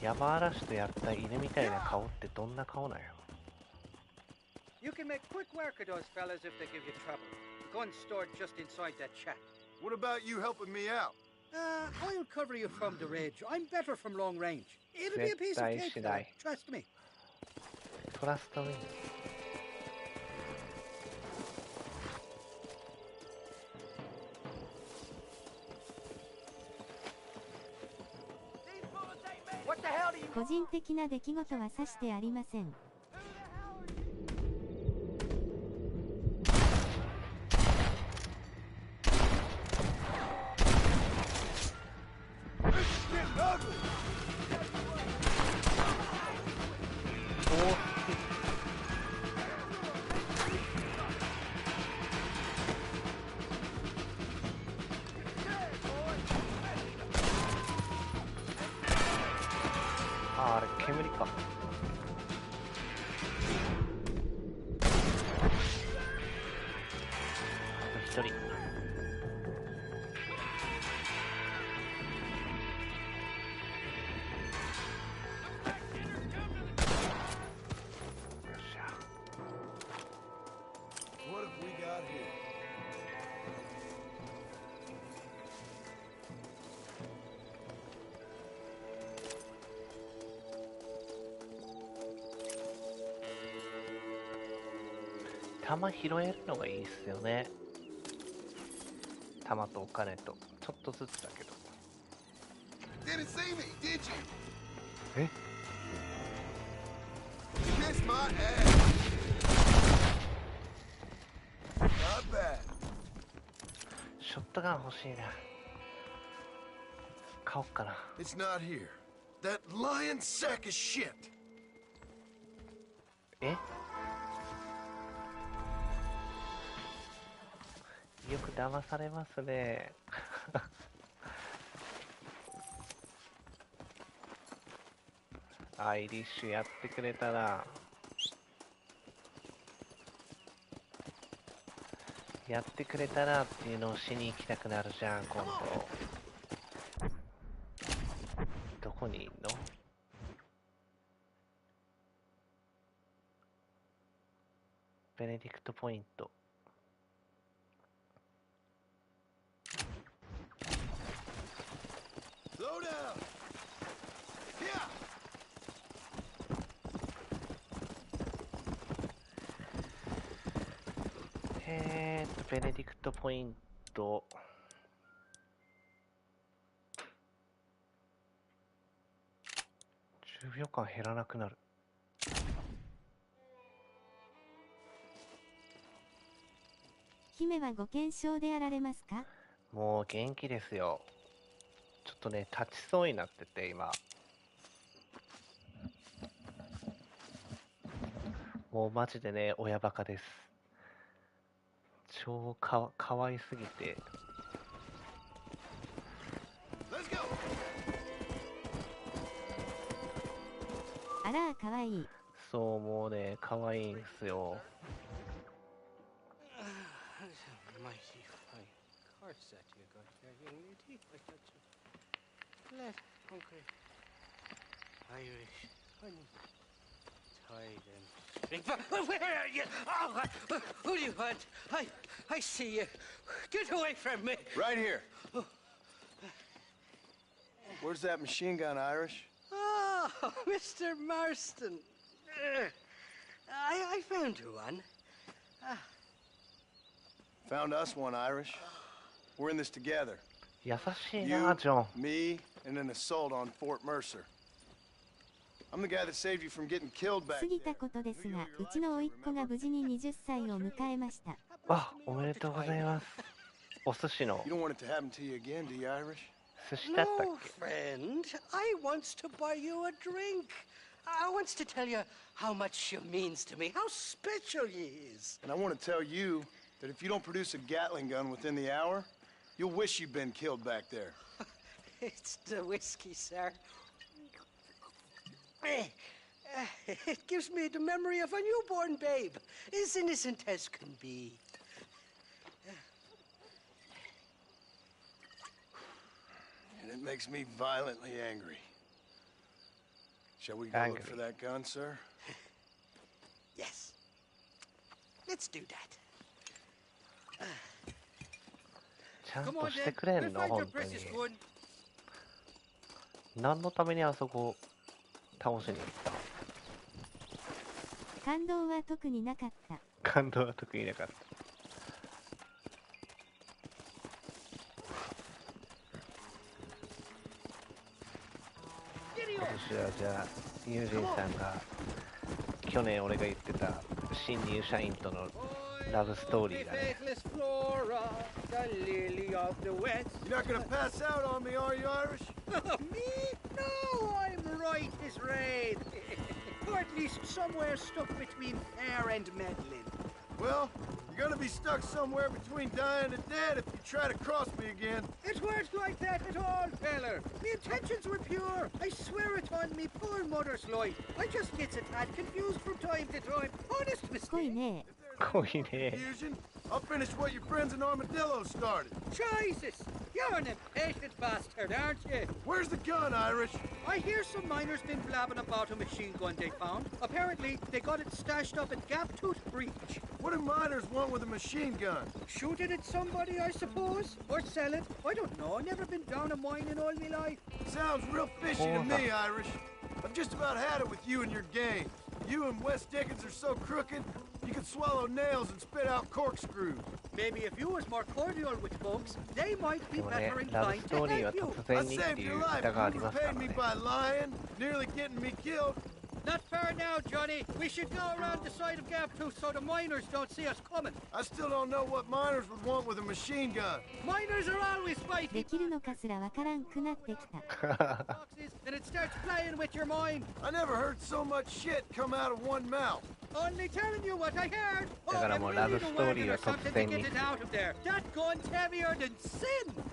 ヤバ嵐とやった犬みたいな顔ってどんな顔なんやろ。 You can make quick work of those fellas if they give you trouble. Guns stored just inside that shack. What about you helping me out? I'll cover you from the ridge. I'm better from long range. It'll be a piece of cake, fella. Trust me. Trust me. 個人的な出来事はさしてありません。あれ煙か。一人。What have we got here? 弾拾えるのがいいっすよね。弾とお金とちょっとずつだけど。Didn't see me, did you? え？ Kiss my ass. Not bad. ショットガン欲しいな。買おっかな。It's not here. That lying sack of shit. え？よく騙されますね。アイリッシュやってくれたな。やってくれたなっていうのをしに行きたくなるじゃん、今度。どこにいんの？ネディクトポイント。ベネディクトポイント。10秒間減らなくなる。姫はご健勝であられますか？もう元気ですよ。ちょっとね、立ちそうになってて、今。もうマジでね、親バカです。超かわいすぎて。あら、かわいい。そう、もうね、かわいいんすよ。Where are you? Oh, who do you want? I see you. Get away from me. Right here. Where's that machine gun, Irish? Oh, Mr. Marston. I found you one. Found us one, Irish. We're in this together. 優しいな、ジョン。 Me, and an assault on Fort Mercer. I'm the guy that saved you from getting killed back 過ぎたことですが、うちの甥っ子が無事に20歳を迎えました。あ、おめでとうございます。お寿司の。 You don't want it to happen to you again, do you, Irish? 寿司だったっ No, け？ friend. I wants to buy you a drink. I wants to tell you how much she means to me, how special she is. And I want to tell you that if you don't produce a Gatling gun within the hour, you'll wish you'd been killed back there. It's the whiskey, sir. It gives me the memory of a newborn babe, as innocent as can be. And it makes me violently angry. Shall we go look for that gun, sir? Yes. Let's do that. ちゃんとしてくれんの、本当に。何のためにあそこ倒しに行った？感動は特になかった。感動は特になかった。私はじゃあ友人さんが去年俺が言ってた新入社員とのラブストーリーだね。You're not gonna pass out on me, are you, Irish? Me? No, I'm right as rain. Or at least somewhere stuck between fair and meddling. Well, you're gonna be stuck somewhere between dying and dead if you try to cross me again. It weren't like that at all, feller. Me intentions were pure. I swear it on me poor mother's life. I just gets a tad confused from time to time. Honest mistake. 濃いね。濃いね。 I'll finish what your friends in Armadillo started. Jesus! You're an impatient bastard, aren't you? Where's the gun, Irish? I hear some miners been blabbing about a machine gun they found. Apparently, they got it stashed up at Gaptooth Breach. What do miners want with a machine gun? Shoot it at somebody, I suppose? Or sell it? I don't know. Never been down a mine in all my life. Sounds real fishy to me, Irish. I've just about had it with you and your game. You and Wes Dickens are so crooked, you can swallow nails and spit out corkscrews. Maybe if you was more cordial with folks, they might be better inclined to help you. I saved your life. You repaid me by lying, nearly getting me killed. Not far now, Johnny. We should go around the side of Gaptooth so the miners don't see us coming. I still don't know what miners would want with a machine gun. Miners are always fighting. できるのかすらわからんくなってきた。And it starts playing with your mind. I never heard so much shit come out of one mouth. Only telling you what I heard. だからもうラブストーリーは突然に。 That gun's heavier than sin.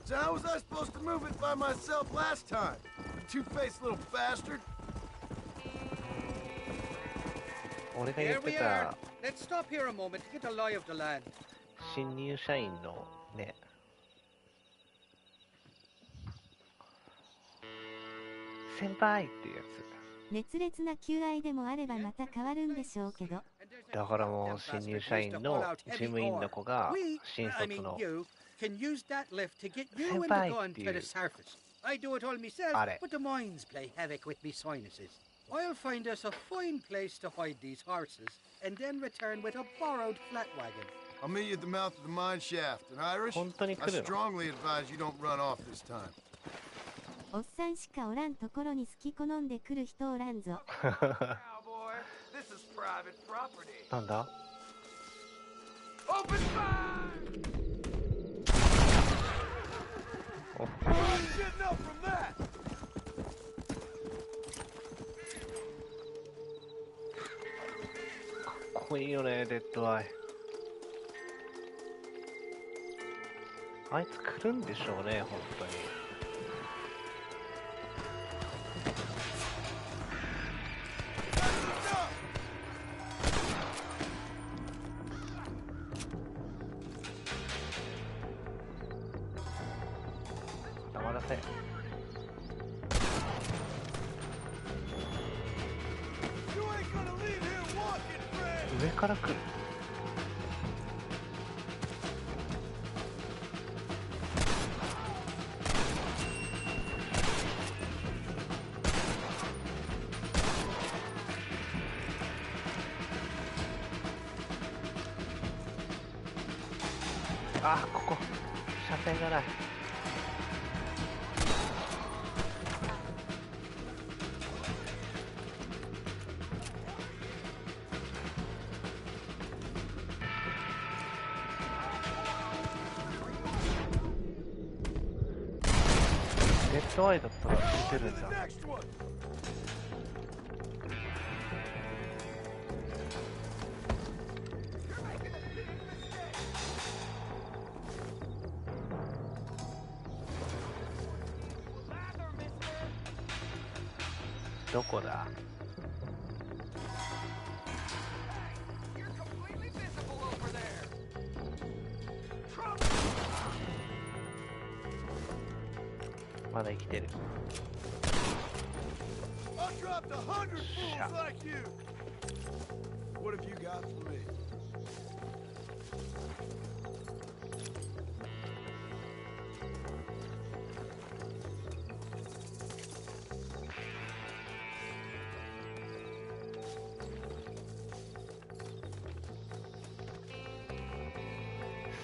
So how was I supposed to move it by myself last time? You two-faced little bastard. 俺が言 Here って we た are. Let's stop here a moment to get a lie of the land. 新入社員のね、先輩っていうやつ。熱烈な求愛でもあればまた変わるんでしょうけど。だからもう新入社員の事務員の子が新卒の先輩っていう I do it all myself, but the mines play havoc with me sinuses. I'll find us a fine place to hide these horses, and then return with a borrowed flat wagon. I'll meet you at the mouth of the mine shaft. And Irish, I strongly advise you don't run off this time. おっさんしかおらんところに好き好んで来る人おらんぞ。なんだOpen fire! Oh. Getting up from that! かっこいいよね、デッドアイ。あいつ来るんでしょうね、本当に。黙らせ。上から来る。あ、ここ車線がない。デッドアイだったら撃てるんだ。どこだ？まだ生きてる。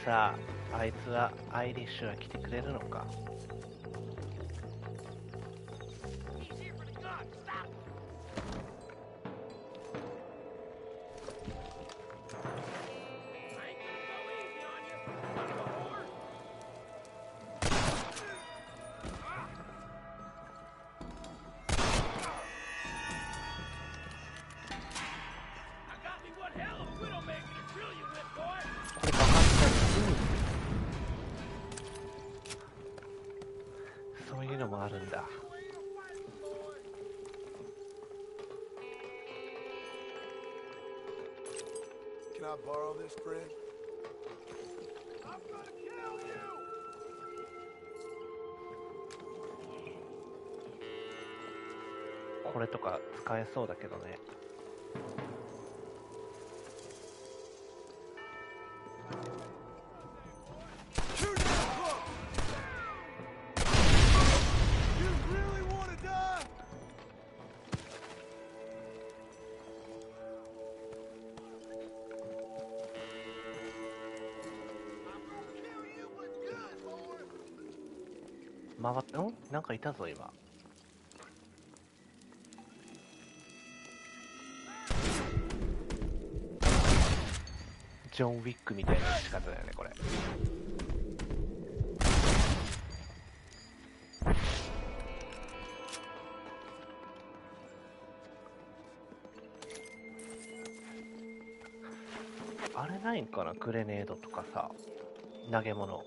さあ、あいつはアイリッシュは来てくれるのか。そういうのもあるんだ。Can I borrow this, Fred? I'm gonna kill you! これとか使えそうだけどね。回って、なんかいたぞ今。ジョン・ウィックみたいな仕方だよねこれ。あれないんかな、グレネードとかさ、投げ物。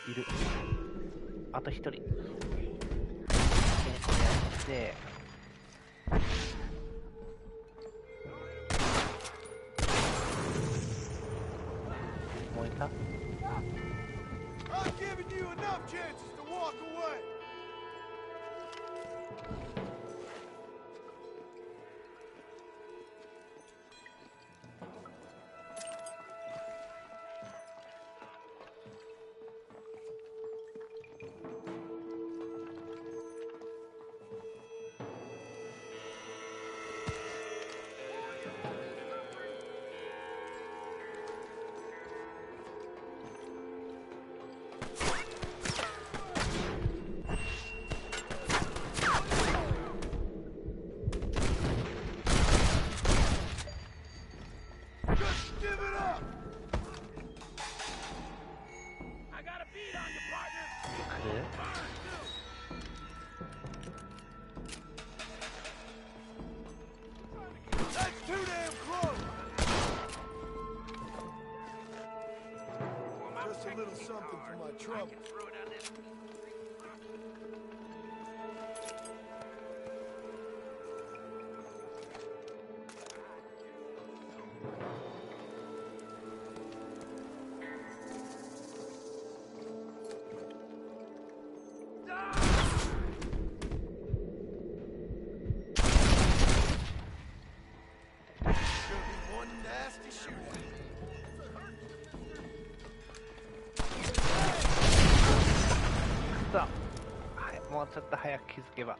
いる。あと一人。で、これやって。燃えた？ I've given you enough chances to walk away. もうちょっと早く気づけば。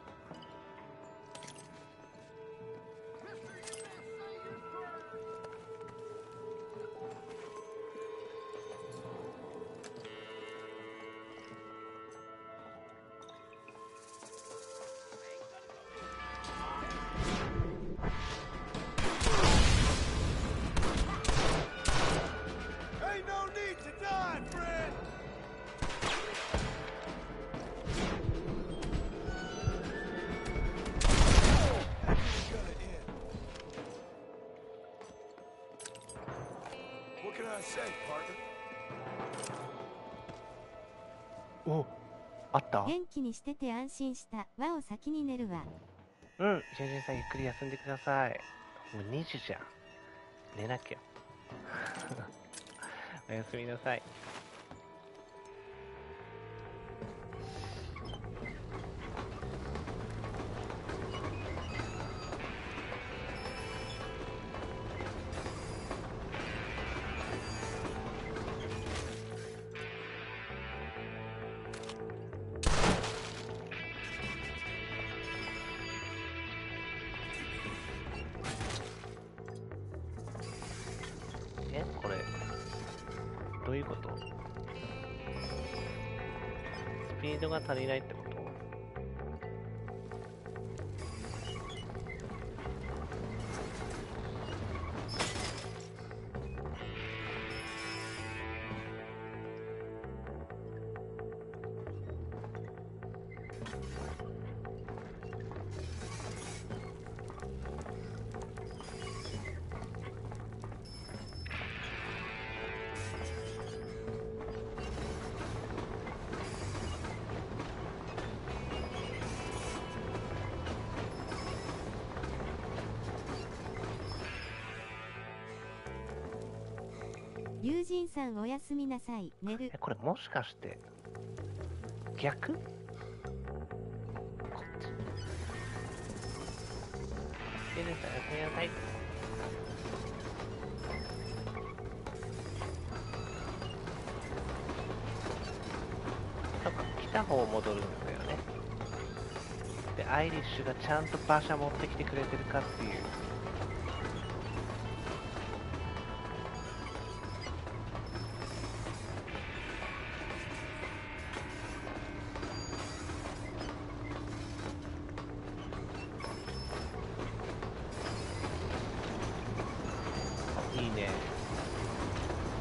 お、あった？元気にしてて安心した。輪を先に寝るわ。うん、ジェジェさんゆっくり休んでください。もう2時じゃん。寝なきゃ。おやすみなさい。これどういうこと？スピードが足りないってこと？友人さんおやすみなさい。寝る。これもしかして逆？こっち。友人さんおやすみなさい。そうか、来た方戻るんだよね。で、アイリッシュがちゃんと馬車持ってきてくれてるかっていう。いいね。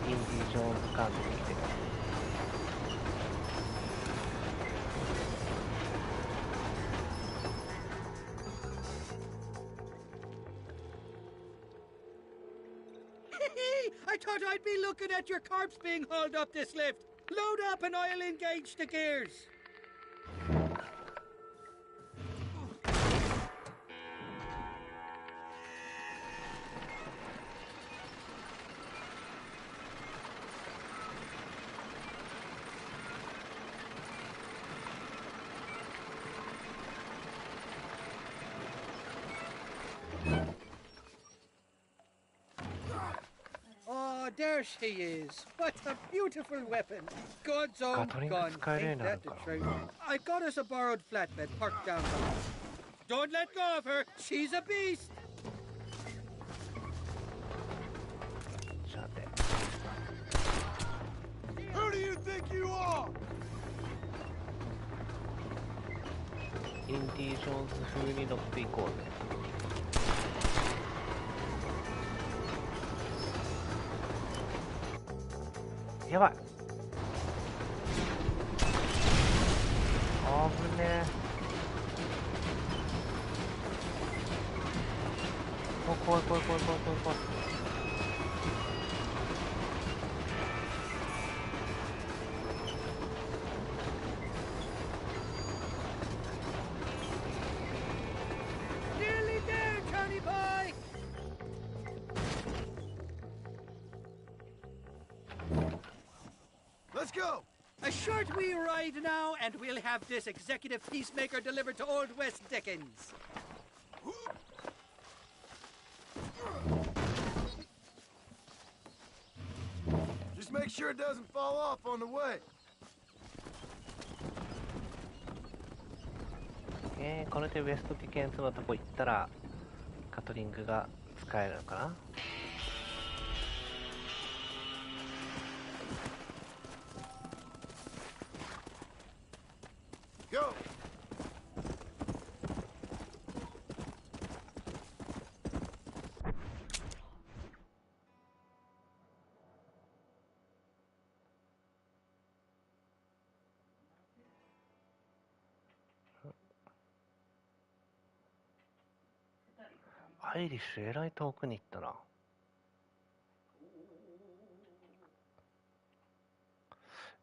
インディ・ジョーンズ感出てきてる。I thought I'd be looking at your corpse being hauled up this lift. Load up and I'll engage the gears. there she is. What a beautiful weapon. God's own gun. Ain't that the truth? I got us a borrowed flatbed parked down below. Don't let go of her. She's a beast. Who do you think you are? インディ・ジョーンズ風に乗っていこうね。やばい。あぶねえ。もう怖い怖い怖い怖い怖い怖い。Let's go! A short wee ride now, and we'll have this executive peacemaker delivered to Old West Dickens. Just make sure it doesn't fall off on the way. これでウェストディケンズのとこ行ったらカトリングが使えるのかな。Go! アイリッシュえらい遠くに行ったな。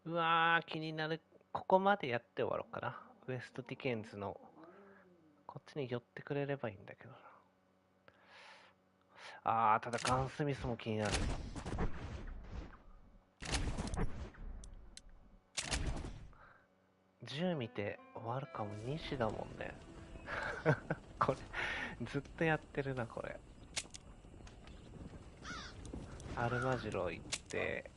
うわー気になる。ここまでやって終わろうかな。ウエストディケンズのこっちに寄ってくれればいいんだけどな。ただガンスミスも気になる。10見て終わるかも。2時だもんね。これずっとやってるなこれ。アルマジロ行って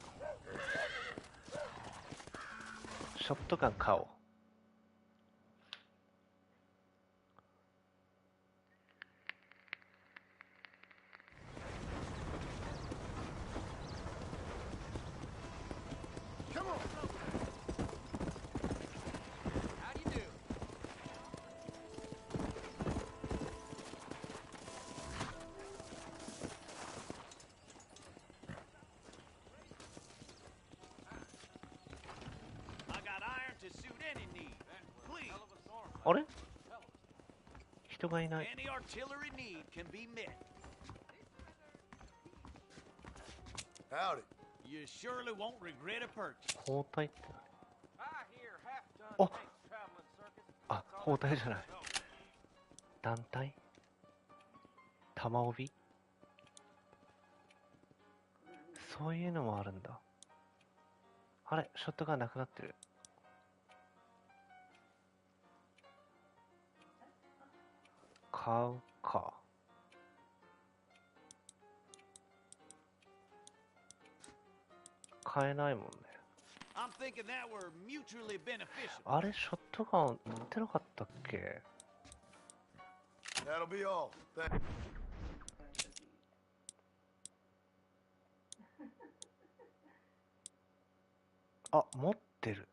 ショットガン買おう。あれ？人がいない。包帯って包帯じゃない。団体？玉帯？そういうのもあるんだ。あれ？ショットガンなくなってる。買うか。買えないもんね。あれショットガン売ってなかったっけ？持ってる。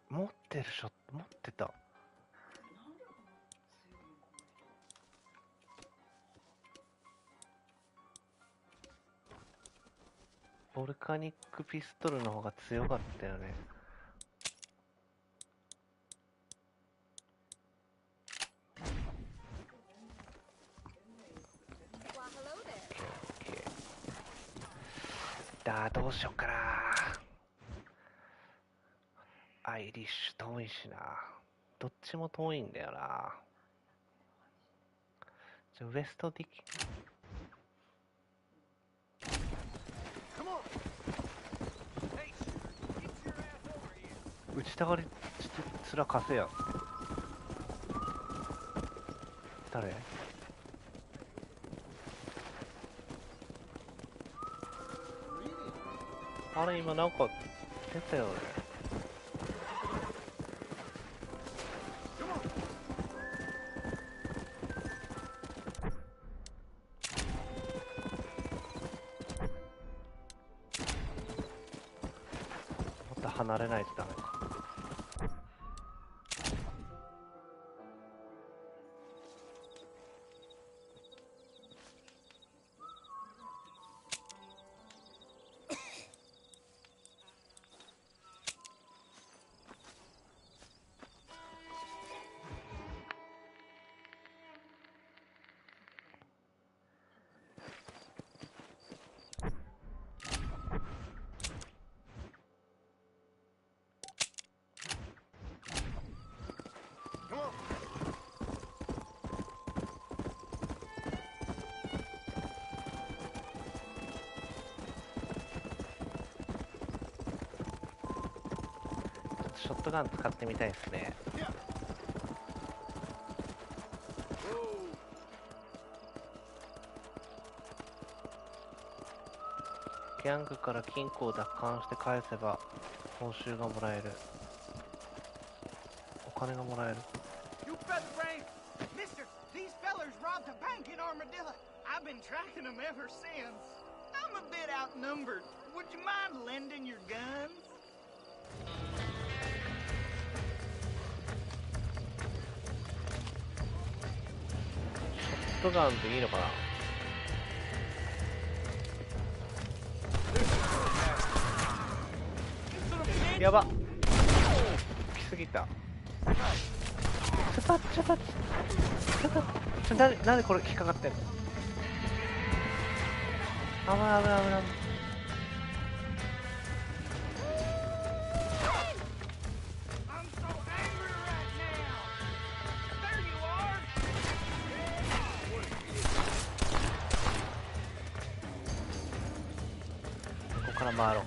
持ってる。持ってた。ボルカニックピストルの方が強かったよね。どうしよっかな。アイリッシュ遠いしな。どっちも遠いんだよな。じゃあウエストディキ打ちたがりつらかせや。誰？あれ今なんか出たよね。もっと離れないとダメか。ショットガン使ってみたいですね。ギャングから金庫を奪還して返せば報酬がもらえる。お金がもらえる。 You better brain. Mister, these fellers robbed a bank in Armadillo. I've been tracking them ever since. I'm a bit outnumbered. Would you mind lending your guns? ショットガンでいいのかな。やばっ、来すぎた。なんでこれ引っかかってんの。危ない危ない危ない。ここから回ろう。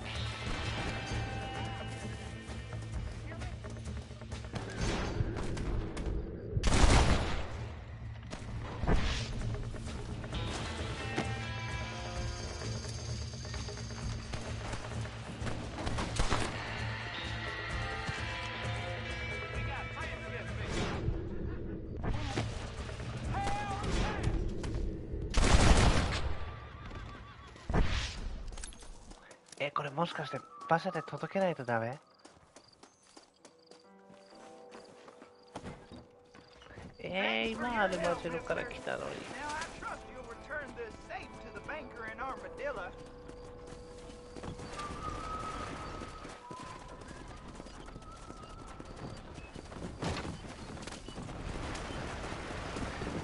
これもしかして馬車で届けないとダメ？今あるマジロから来たのに。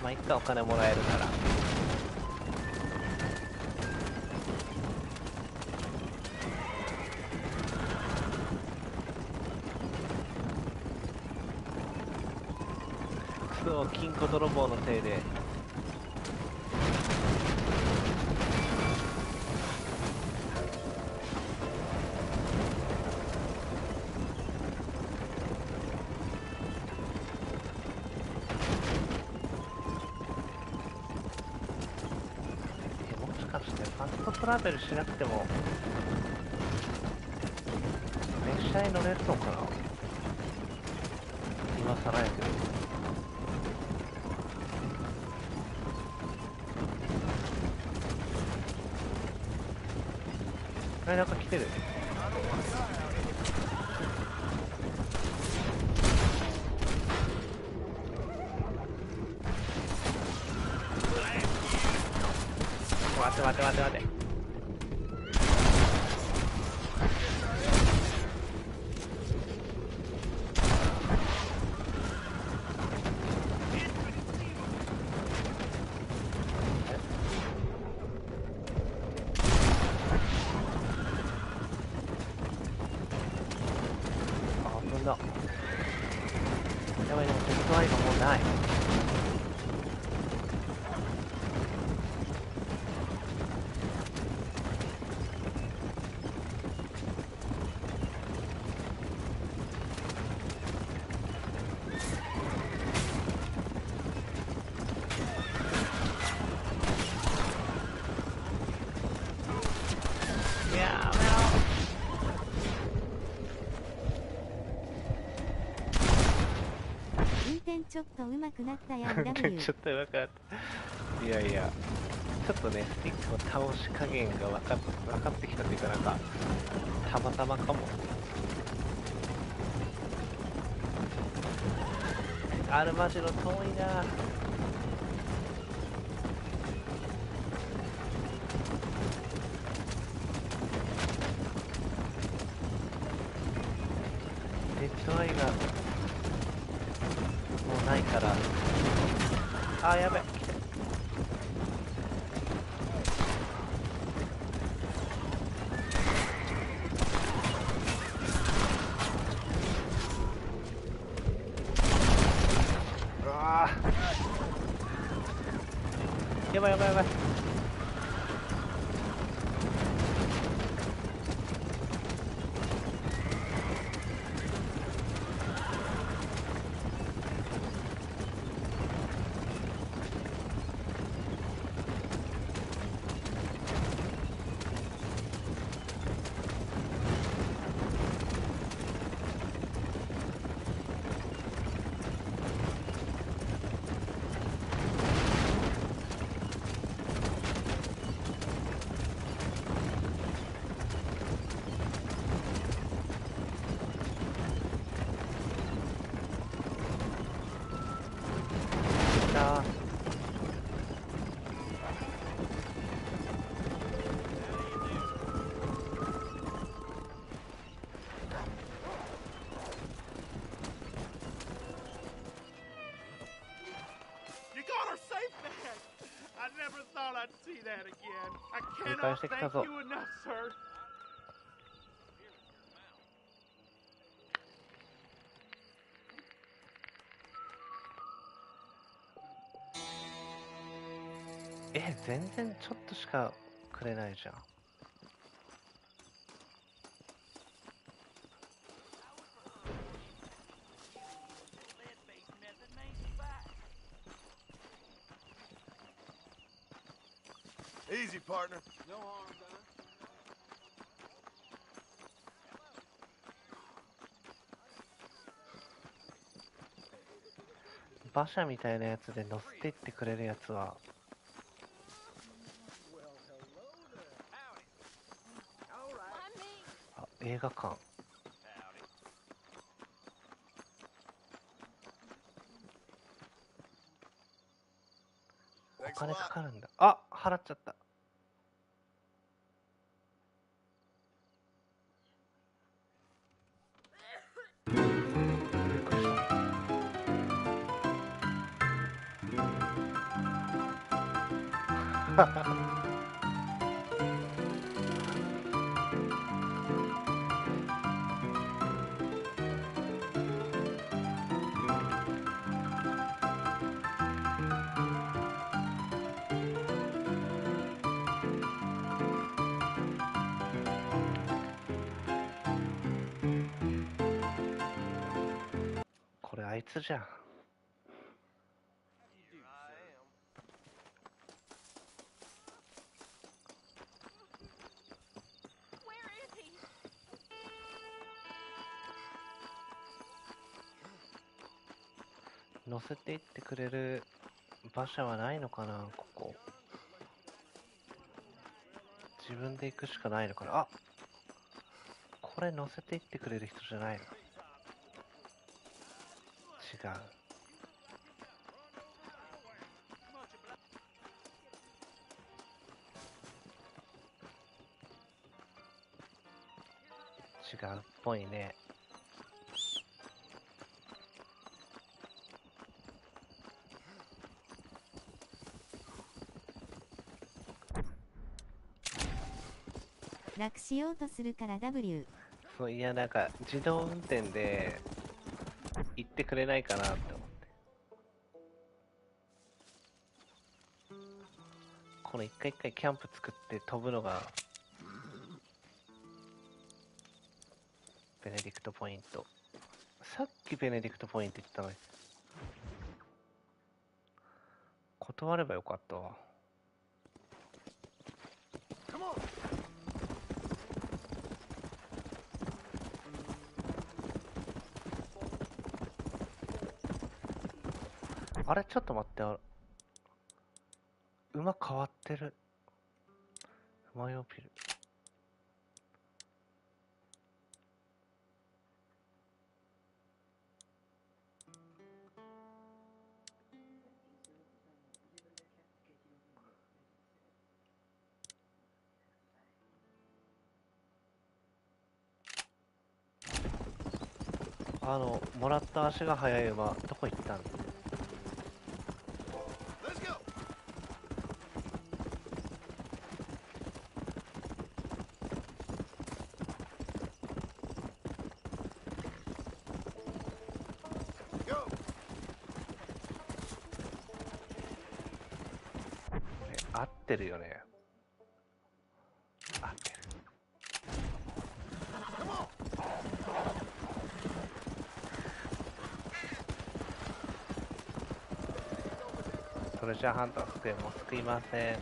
まあいっか、お金もらえるなら。金庫泥棒のせいでもしかしてファストトラベルしなくても列車に乗れるのかな。今更やけど。なんか来てる。待て待て待て待て。やばい、でも鉄道愛がもうない。転ちょっと上手くなったやん W ちょっと上手くなった。いやいや、ちょっとね、スティックの倒し加減が分かってきたというか、なんか、たまたまかも。あるマジの遠いな。デッドアイがもうないから。あーやべ。やばいやばいやばい。理解してきたぞ。全然ちょっとしかくれないじゃん。Easy, partner. No harm done. 馬車みたいなやつで乗せていってくれるやつは映画館。お金かかるんだ。あ、払っちゃった。これあいつじゃん。乗せていってくれる馬車はないのかな、ここ。自分で行くしかないのかな。あ、これ乗せていってくれる人じゃないの。違う。違うっぽいね。楽しようとするから W。 そう、いやなんか自動運転で行ってくれないかなって思って。この一回一回キャンプ作って飛ぶのがベネディクトポイント。さっきベネディクトポイント言ったのに断ればよかったわ。あれちょっと待って、馬変わってる。馬用ピル。もらった足が速い馬、どこ行ったん？合ってるよね。合ってる。トレジャーハンター救えも救いません。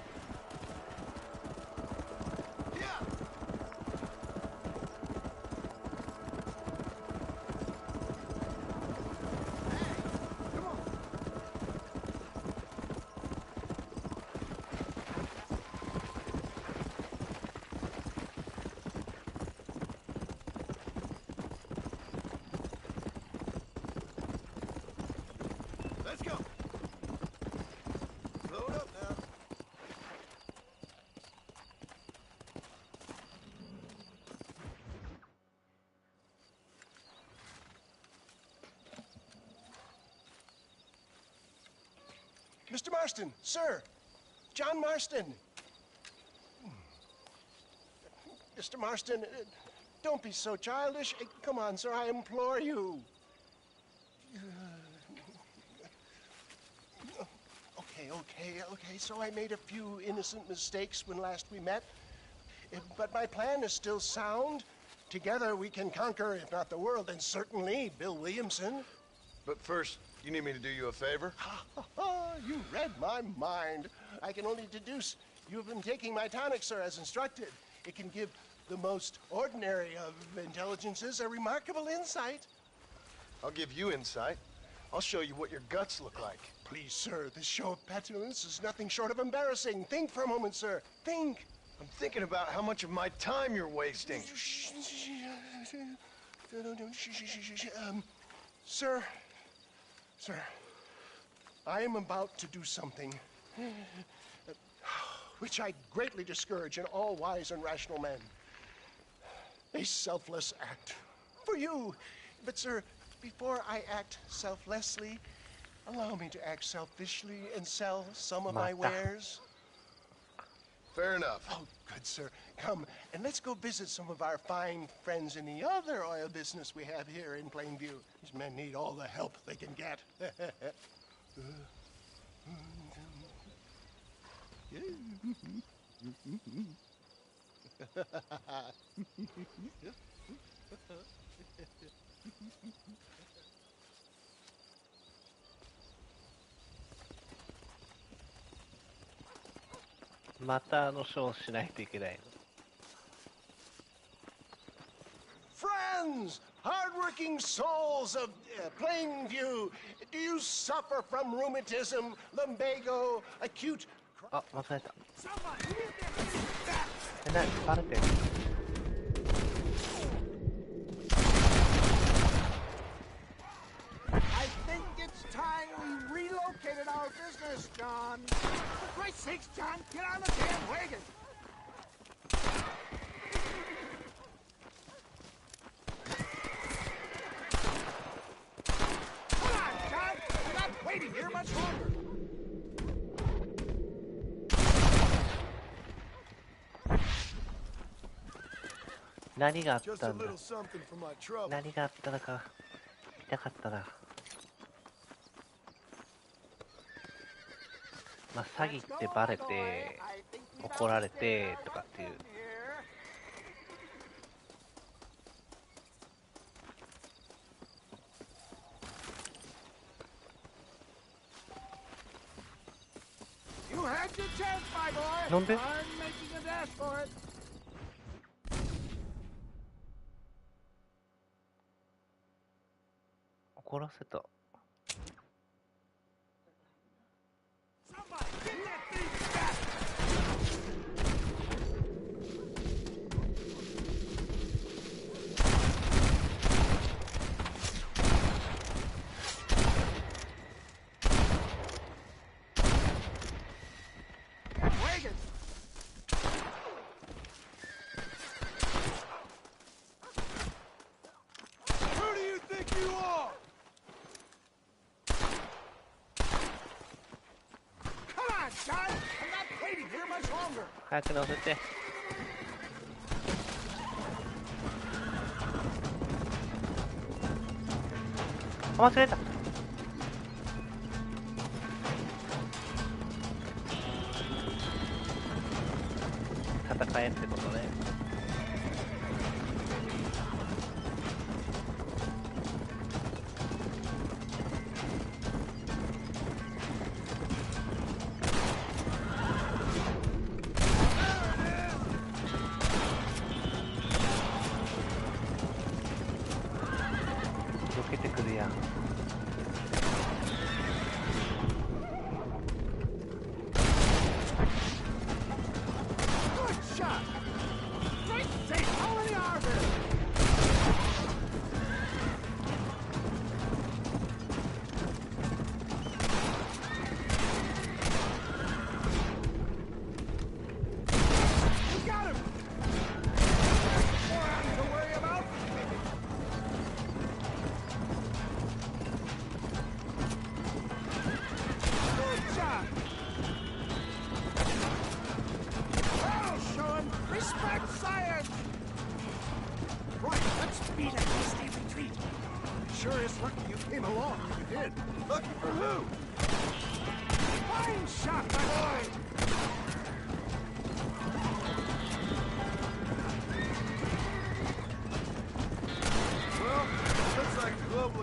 Mr. Marston, sir. John Marston. Mr. Marston, don't be so childish. Come on, sir, I implore you. Okay, so I made a few innocent mistakes when last we met. But my plan is still sound. Together we can conquer, if not the world, then certainly Bill Williamson. But first, you need me to do you a favor? You read my mind. I can only deduce you've been taking my tonic, sir, as instructed. It can give the most ordinary of intelligences a remarkable insight. I'll give you insight. I'll show you what your guts look like. Please, sir, this show of petulance is nothing short of embarrassing. Think for a moment, sir. Think. I'm thinking about how much of my time you're wasting. Sir, I am about to do something which I greatly discourage in all wise and rational men. A selfless act for you. But, sir, before I act selflessly, allow me to act selfishly and sell some of my wares. Fair enough. Oh, good, sir. Come, and let's go visit some of our fine friends in the other oil business we have here in Plainview. These men need all the help they can get. Friends, またショーしないといけないの。Hardworking souls of Plainview, do you suffer from rheumatism, lumbago, acute... あ、間違えた。バレてる。I think it's time we relocated our business, John. For Christ's sakes, John, get on the damn wagon. Come on, John. We're not waiting here much longer. What happened? What happened? 見たかったな。まあ、詐欺ってバレて怒られてとかっていう。なんで？怒らせた。早く乗せて。あ、間違えた。戦えってことね。避けてくるやん。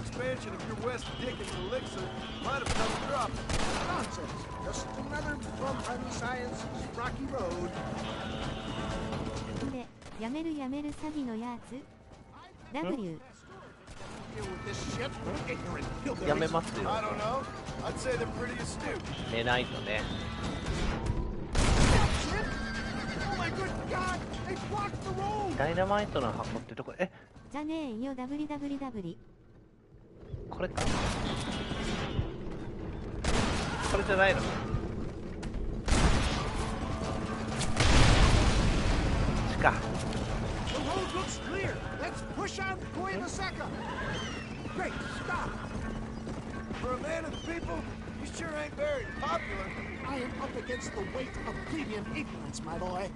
Expansion of your West Dickens elixir might have come drop. Nonsense. Just another bump on science's rocky road. で、やめる詐欺のやつ W やめますよ。 I don't know. I'd say they're pretty astute. 寝ないとね。 Oh my good God! They blocked the road. ダイナマイトの箱ってどこ？え？じゃねえよ WWW。これか。これじゃないの？か。The road looks clear. Let's push on Cuevasecca. Great, stop. For a man of the people, you sure ain't very popular. I am up against the weight of plebeian ignorance, my boy.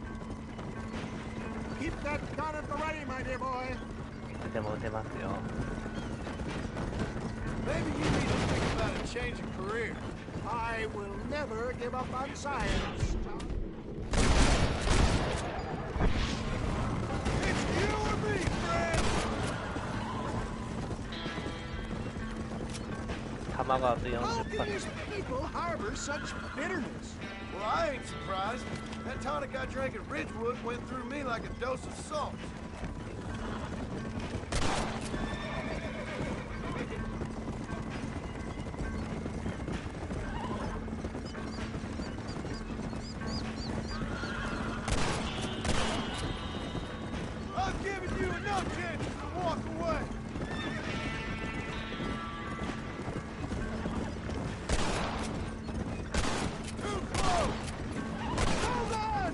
Keep that gun at the ready, my dear boy. でも撃てますよ。 Maybe you need to think about a change of career. I will never give up on science. It's you or me, friend. 弾があと40%。 How do these people harbor such bitterness? Well, I ain't surprised. That tonic I drank at Ridgewood went through me like a dose of salt. I've given you enough chances to walk away. Too close! Hold on!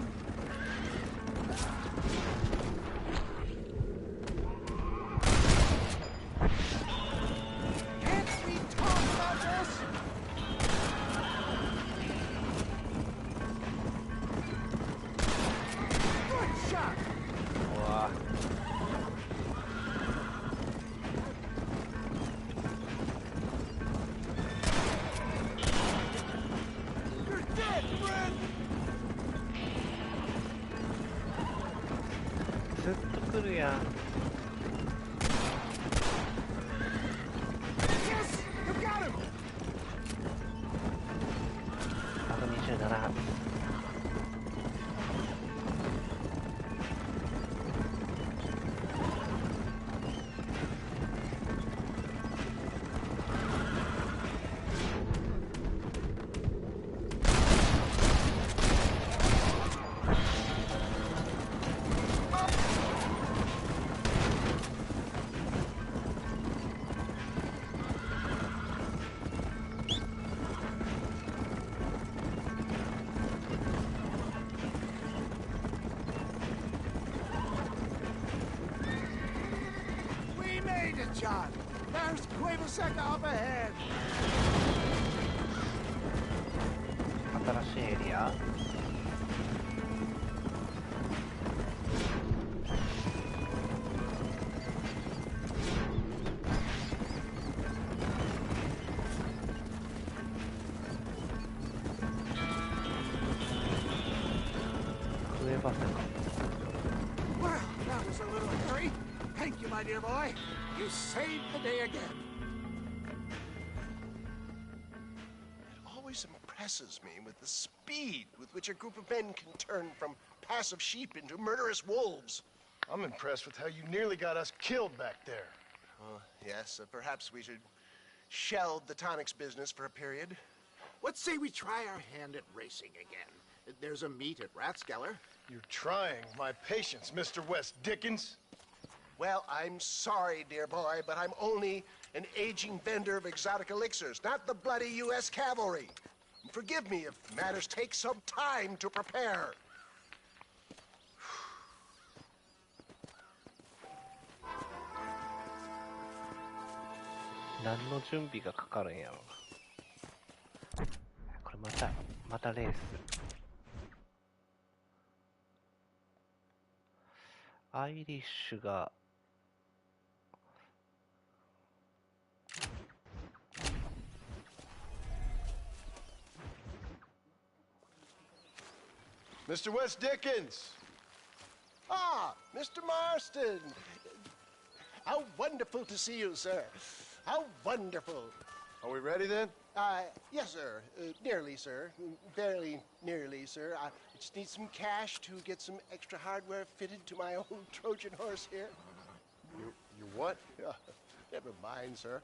Can't we talk about this? Good shot! うわ You're dead, friend! ずっと来るやん。 Yes! You got him! あと27発。 We made it, John. There's Cuevasecca up ahead. 当た新しいエリア。クエバセか。 Well, that was a little hurry. Thank you, my dear boy. You saved the day again. It always impresses me with the speed with which a group of men can turn from passive sheep into murderous wolves. I'm impressed with how you nearly got us killed back there. Yes, perhaps we should shelve the tonics business for a period. Let's say we try our hand at racing again. There's a meet at Rathskeller. You're trying my patience, Mr. West Dickens. Well, I'm sorry, dear boy, but I'm only an aging vendor of exotic elixirs, not the bloody U.S. cavalry. Forgive me if matters take some time to prepare. 何の準備がかかるんやろ。これまたレース。アイリッシュがMr. West Dickens! Ah, Mr. Marston! How wonderful to see you, sir. How wonderful. Are we ready then? Yes, sir. Nearly, sir. Barely nearly, sir. I just need some cash to get some extra hardware fitted to my old Trojan horse here. You what? Never mind, sir.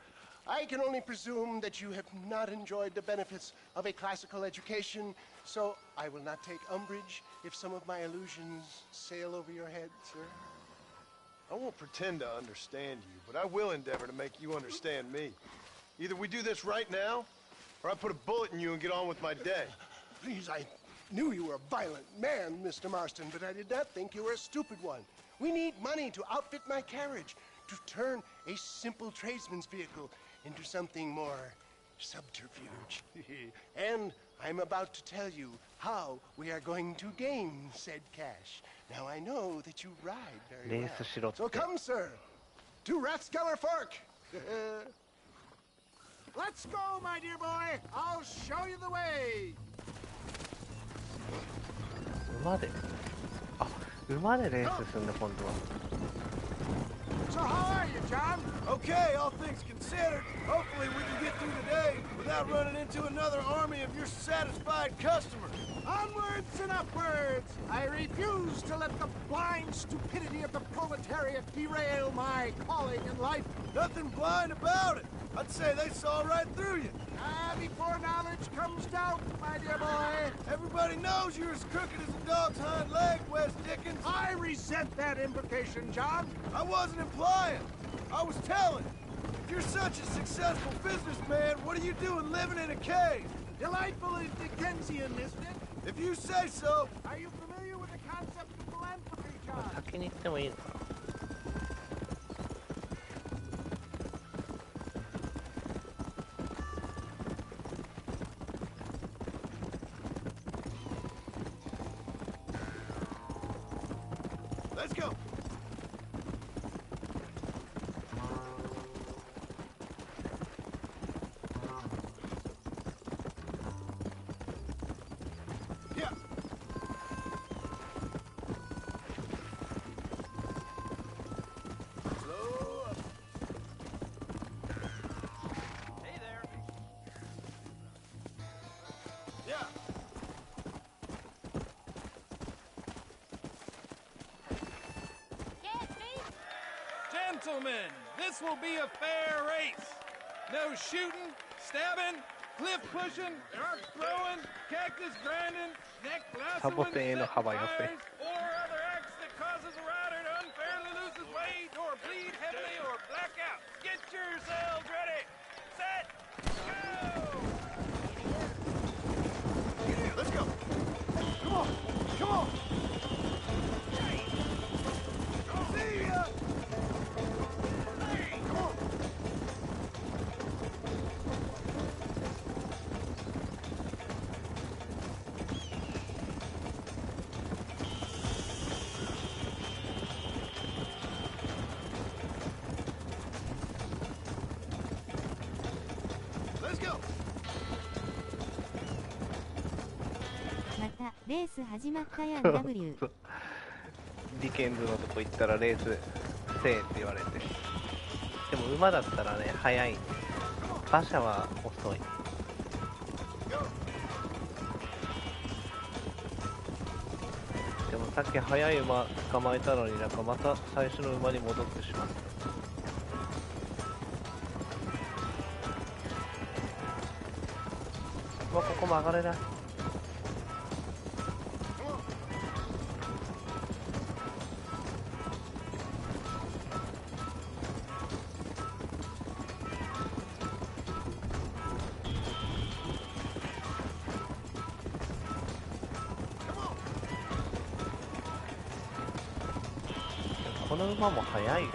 I can only presume that you have not enjoyed the benefits of a classical education, so I will not take umbrage if some of my illusions sail over your head, sir. I won't pretend to understand you, but I will endeavor to make you understand me. Either we do this right now, or I put a bullet in you and get on with my day. Please, I knew you were a violent man, Mr. Marston, but I did not think you were a stupid one. We need money to outfit my carriage, to turn a simple tradesman's vehicle into something more subterfuge. And I'm about to tell you how we are going to gain said cash. Now I know that you ride very well. So come, sir, to Rathskeller Fork. Let's go, my dear boy. I'll show you the way. 馬でレースするんだ今度は。 So how are you, John? Okay, all things considered. Hopefully we can get through today without running into another army of your satisfied customers. Onwards and upwards! I refuse to let the blind stupidity of the proletariat derail my calling in life. Nothing blind about it. I'd say they saw right through you. Before knowledge comes doubt, my dear boy. Everybody knows you're as crooked as a dog's hind leg, West Dickens. I resent that implication, John. I wasn't implying. I was telling. If you're such a successful businessman, what are you doing living in a cave? Delightfully Dickensian, isn't it? If you say so. Are you familiar with the concept of philanthropy, John? 先に行ってもいいのかな。 Let's go. Yeah. Slow up. Hey there. Yeah. Gentlemen, this will be a fair race. No shooting, stabbing, cliff pushing, arc throwing, cactus grinding, neck lassoing, set fires, or other acts that causes a rider to unfairly lose his weight, or bleed heavily, or black out. Get yourselves ready. Set, go! Let's go. Come on. Come on. See ya. またレース始まったやん W ディケンズのとこ行ったらレースせえって言われて、でも馬だったらね速い、馬車は遅い。でもさっき速い馬捕まえたのになんかまた最初の馬に戻ってしまった。うわ、ここ曲がれない。この馬も速いよね。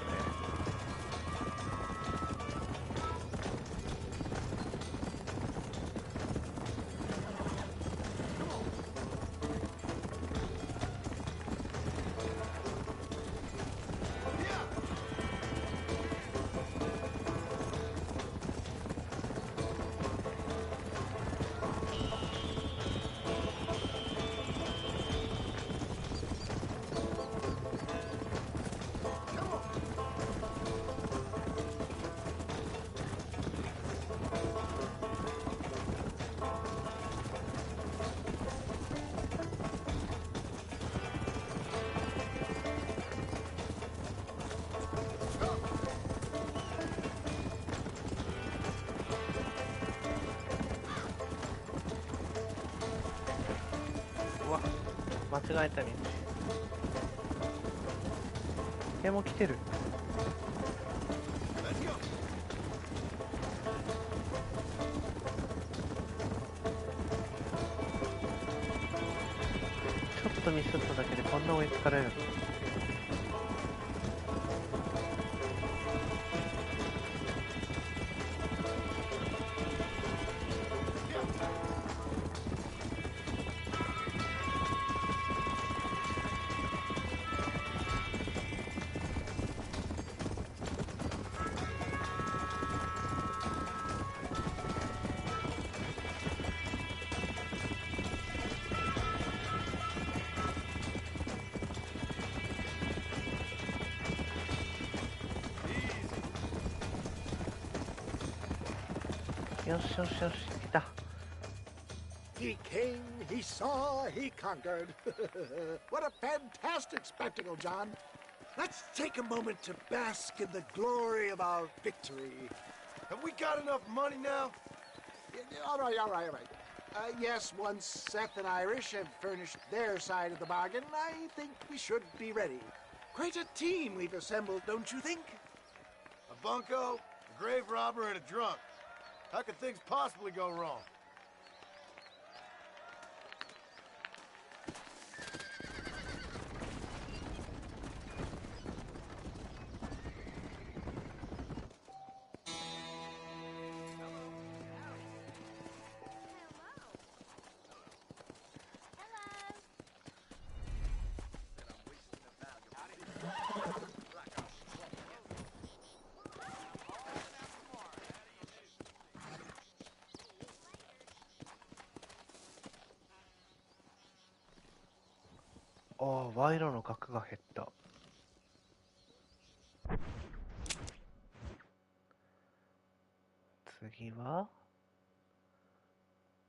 間違えた道。でも来てる。ちょっとミスっただけでこんな追いつかれる。よしよしよし、来た。He came, he saw, he conquered. What a fantastic spectacle, John. Let's take a moment to bask in the glory of our victory. Have we got enough money now? All right. Yes, once Seth and Irish have furnished their side of the bargain, I think we should be ready. Quite a team we've assembled, don't you think? A bunco, a grave robber, and a drunk. How could things possibly go wrong?ああ、賄賂の額が減った。次は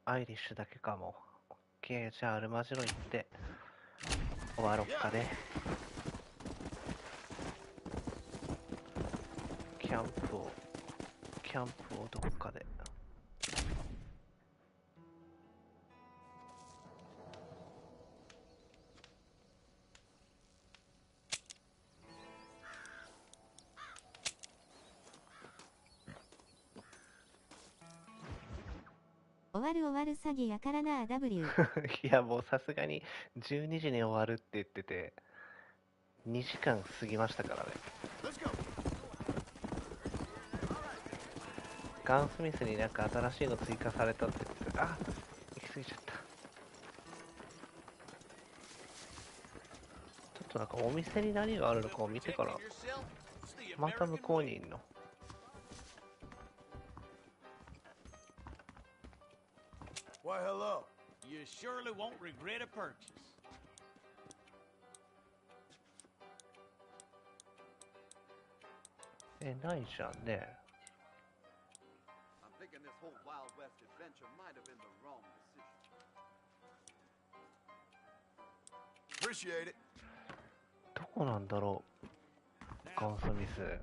アイリッシュだけかも。オッケー、じゃあアルマジロ行って終わろっかね。キャンプをどこかで。終わる詐欺やからな W いやもうさすがに12時に終わるって言ってて2時間過ぎましたからね。ガンスミスになんか新しいの追加されたって言って、あ、行き過ぎちゃった。ちょっとなんかお店に何があるのかを見てから。また向こうにいんの。Why, hello. You surely won't regret a purchase. ないじゃんね。I'm thinking this whole Wild West adventure might have been the wrong decision. Appreciate it. どこなんだろう、ガンスミス。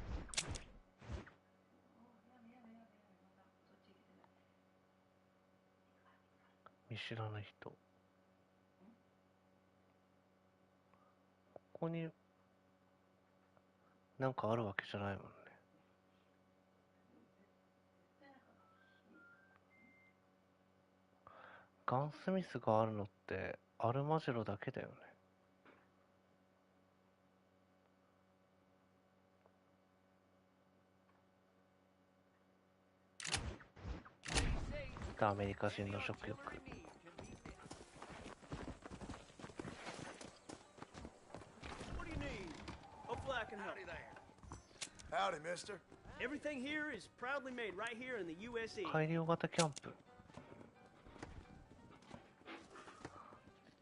見知らない人。ここになんかあるわけじゃないもんね。ガンスミスがあるのってアルマジロだけだよね。アメリカ人の食欲。Howdy, mister. Everything here is proudly made right here in the USA. 改良型キャンプ。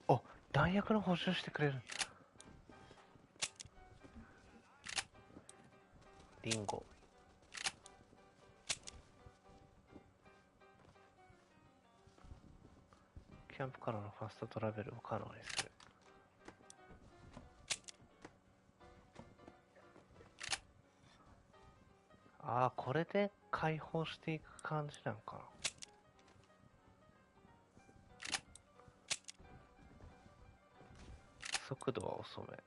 あ、弾薬の補充してくれる。リンゴ。キャンプからのファストトラベルを可能にする。ああ、これで解放していく感じなんかな。速度は遅め。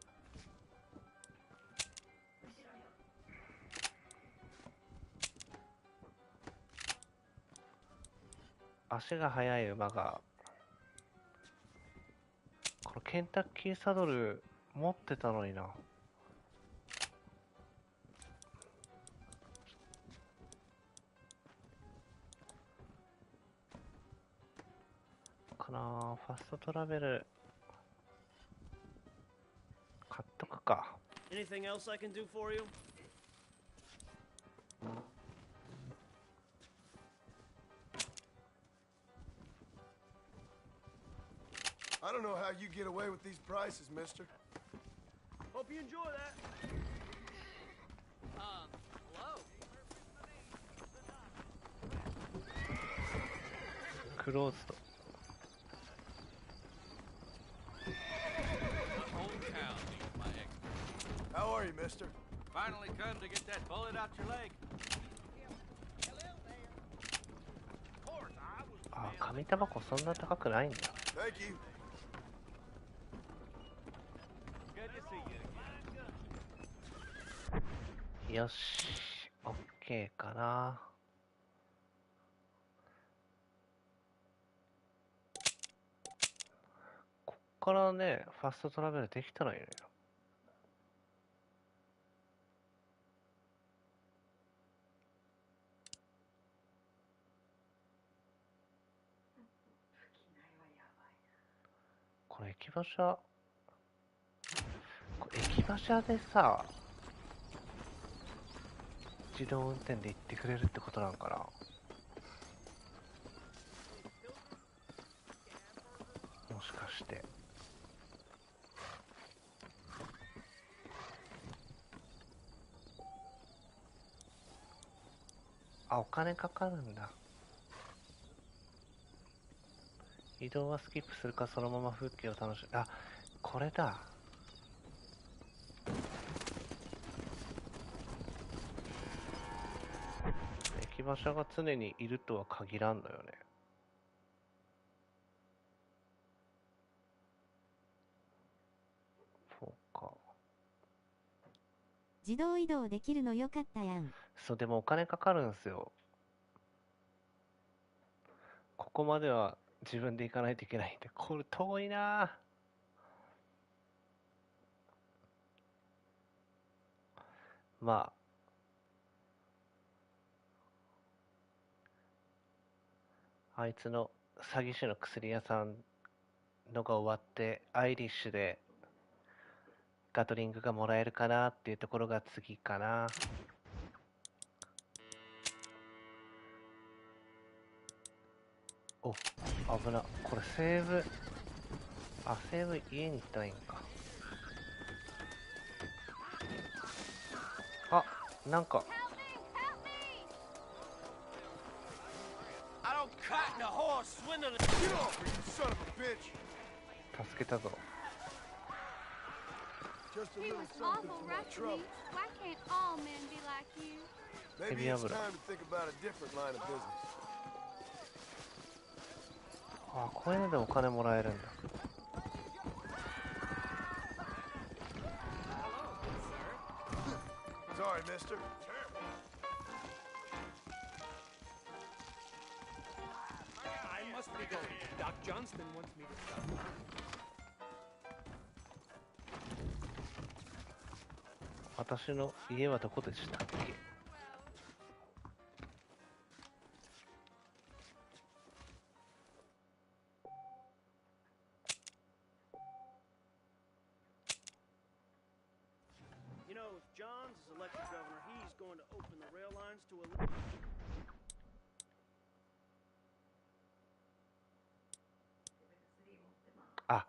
足が速い馬が、このケンタッキーサドル持ってたのにな。かなあ、ファストトラベル買っとくか。Anything else I can do for you? I don't know how you get away with these prices, mister. Hope you enjoy that. Hello? クローズド。How are you, mister? Finally come to get that bullet out your leg. あ、紙タバコそんな高くないんだ。Thank you. Good to see you. よし、オッケーかな。こっからね、ファストトラベルできたらいいのよ。これ駅馬車、駅馬車でさ、自動運転で行ってくれるってことなんかな。もしかして。あ、お金かかるんだ。移動はスキップするか、そのまま風景を楽しむ。あ、これだ。駅馬車が常にいるとは限らんのよね。そうか。自動移動できるのよかったやん。そう、でもお金かかるんすよ。ここまでは自分で行かないといけないんで、これ遠いな。まあ、あいつの詐欺師の薬屋さんのが終わって、アイリッシュでガトリングがもらえるかなっていうところが次かな。お、危な。これセーブ、あ、セーブ家に行ったらいいんか。あ、なんか助けたぞ。He was awful rough to me. Why can't all men be like you? Maybe it's time to think about a different line of business. あ、こういうのでお金もらえるんだ。Sorry, mister. I must be going. Doc Johnston wants me to stop. 私の家はどこでしたっけ？You know, if Johns is elected governor, he's going to open the rail lines to a... あ、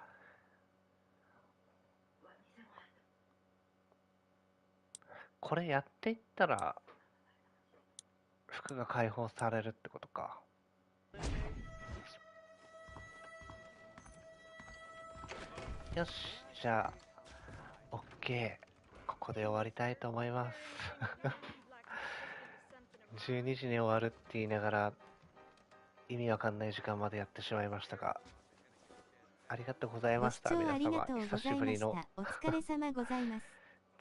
これやっていったら服が解放されるってことか。よし、じゃあ OK、 ここで終わりたいと思います12時に終わるって言いながら意味わかんない時間までやってしまいましたが、ありがとうございました。皆様久しぶりのお疲れ様ございます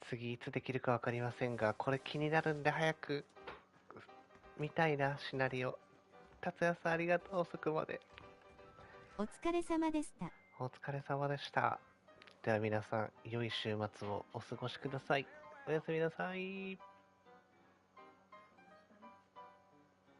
次いつできるかわかりませんが、これ気になるんで早く見たいな。シナリオ。達也さんありがとう。遅くまでお疲れ様でした。お疲れ様でした。では皆さん良い週末をお過ごしください。おやすみなさい。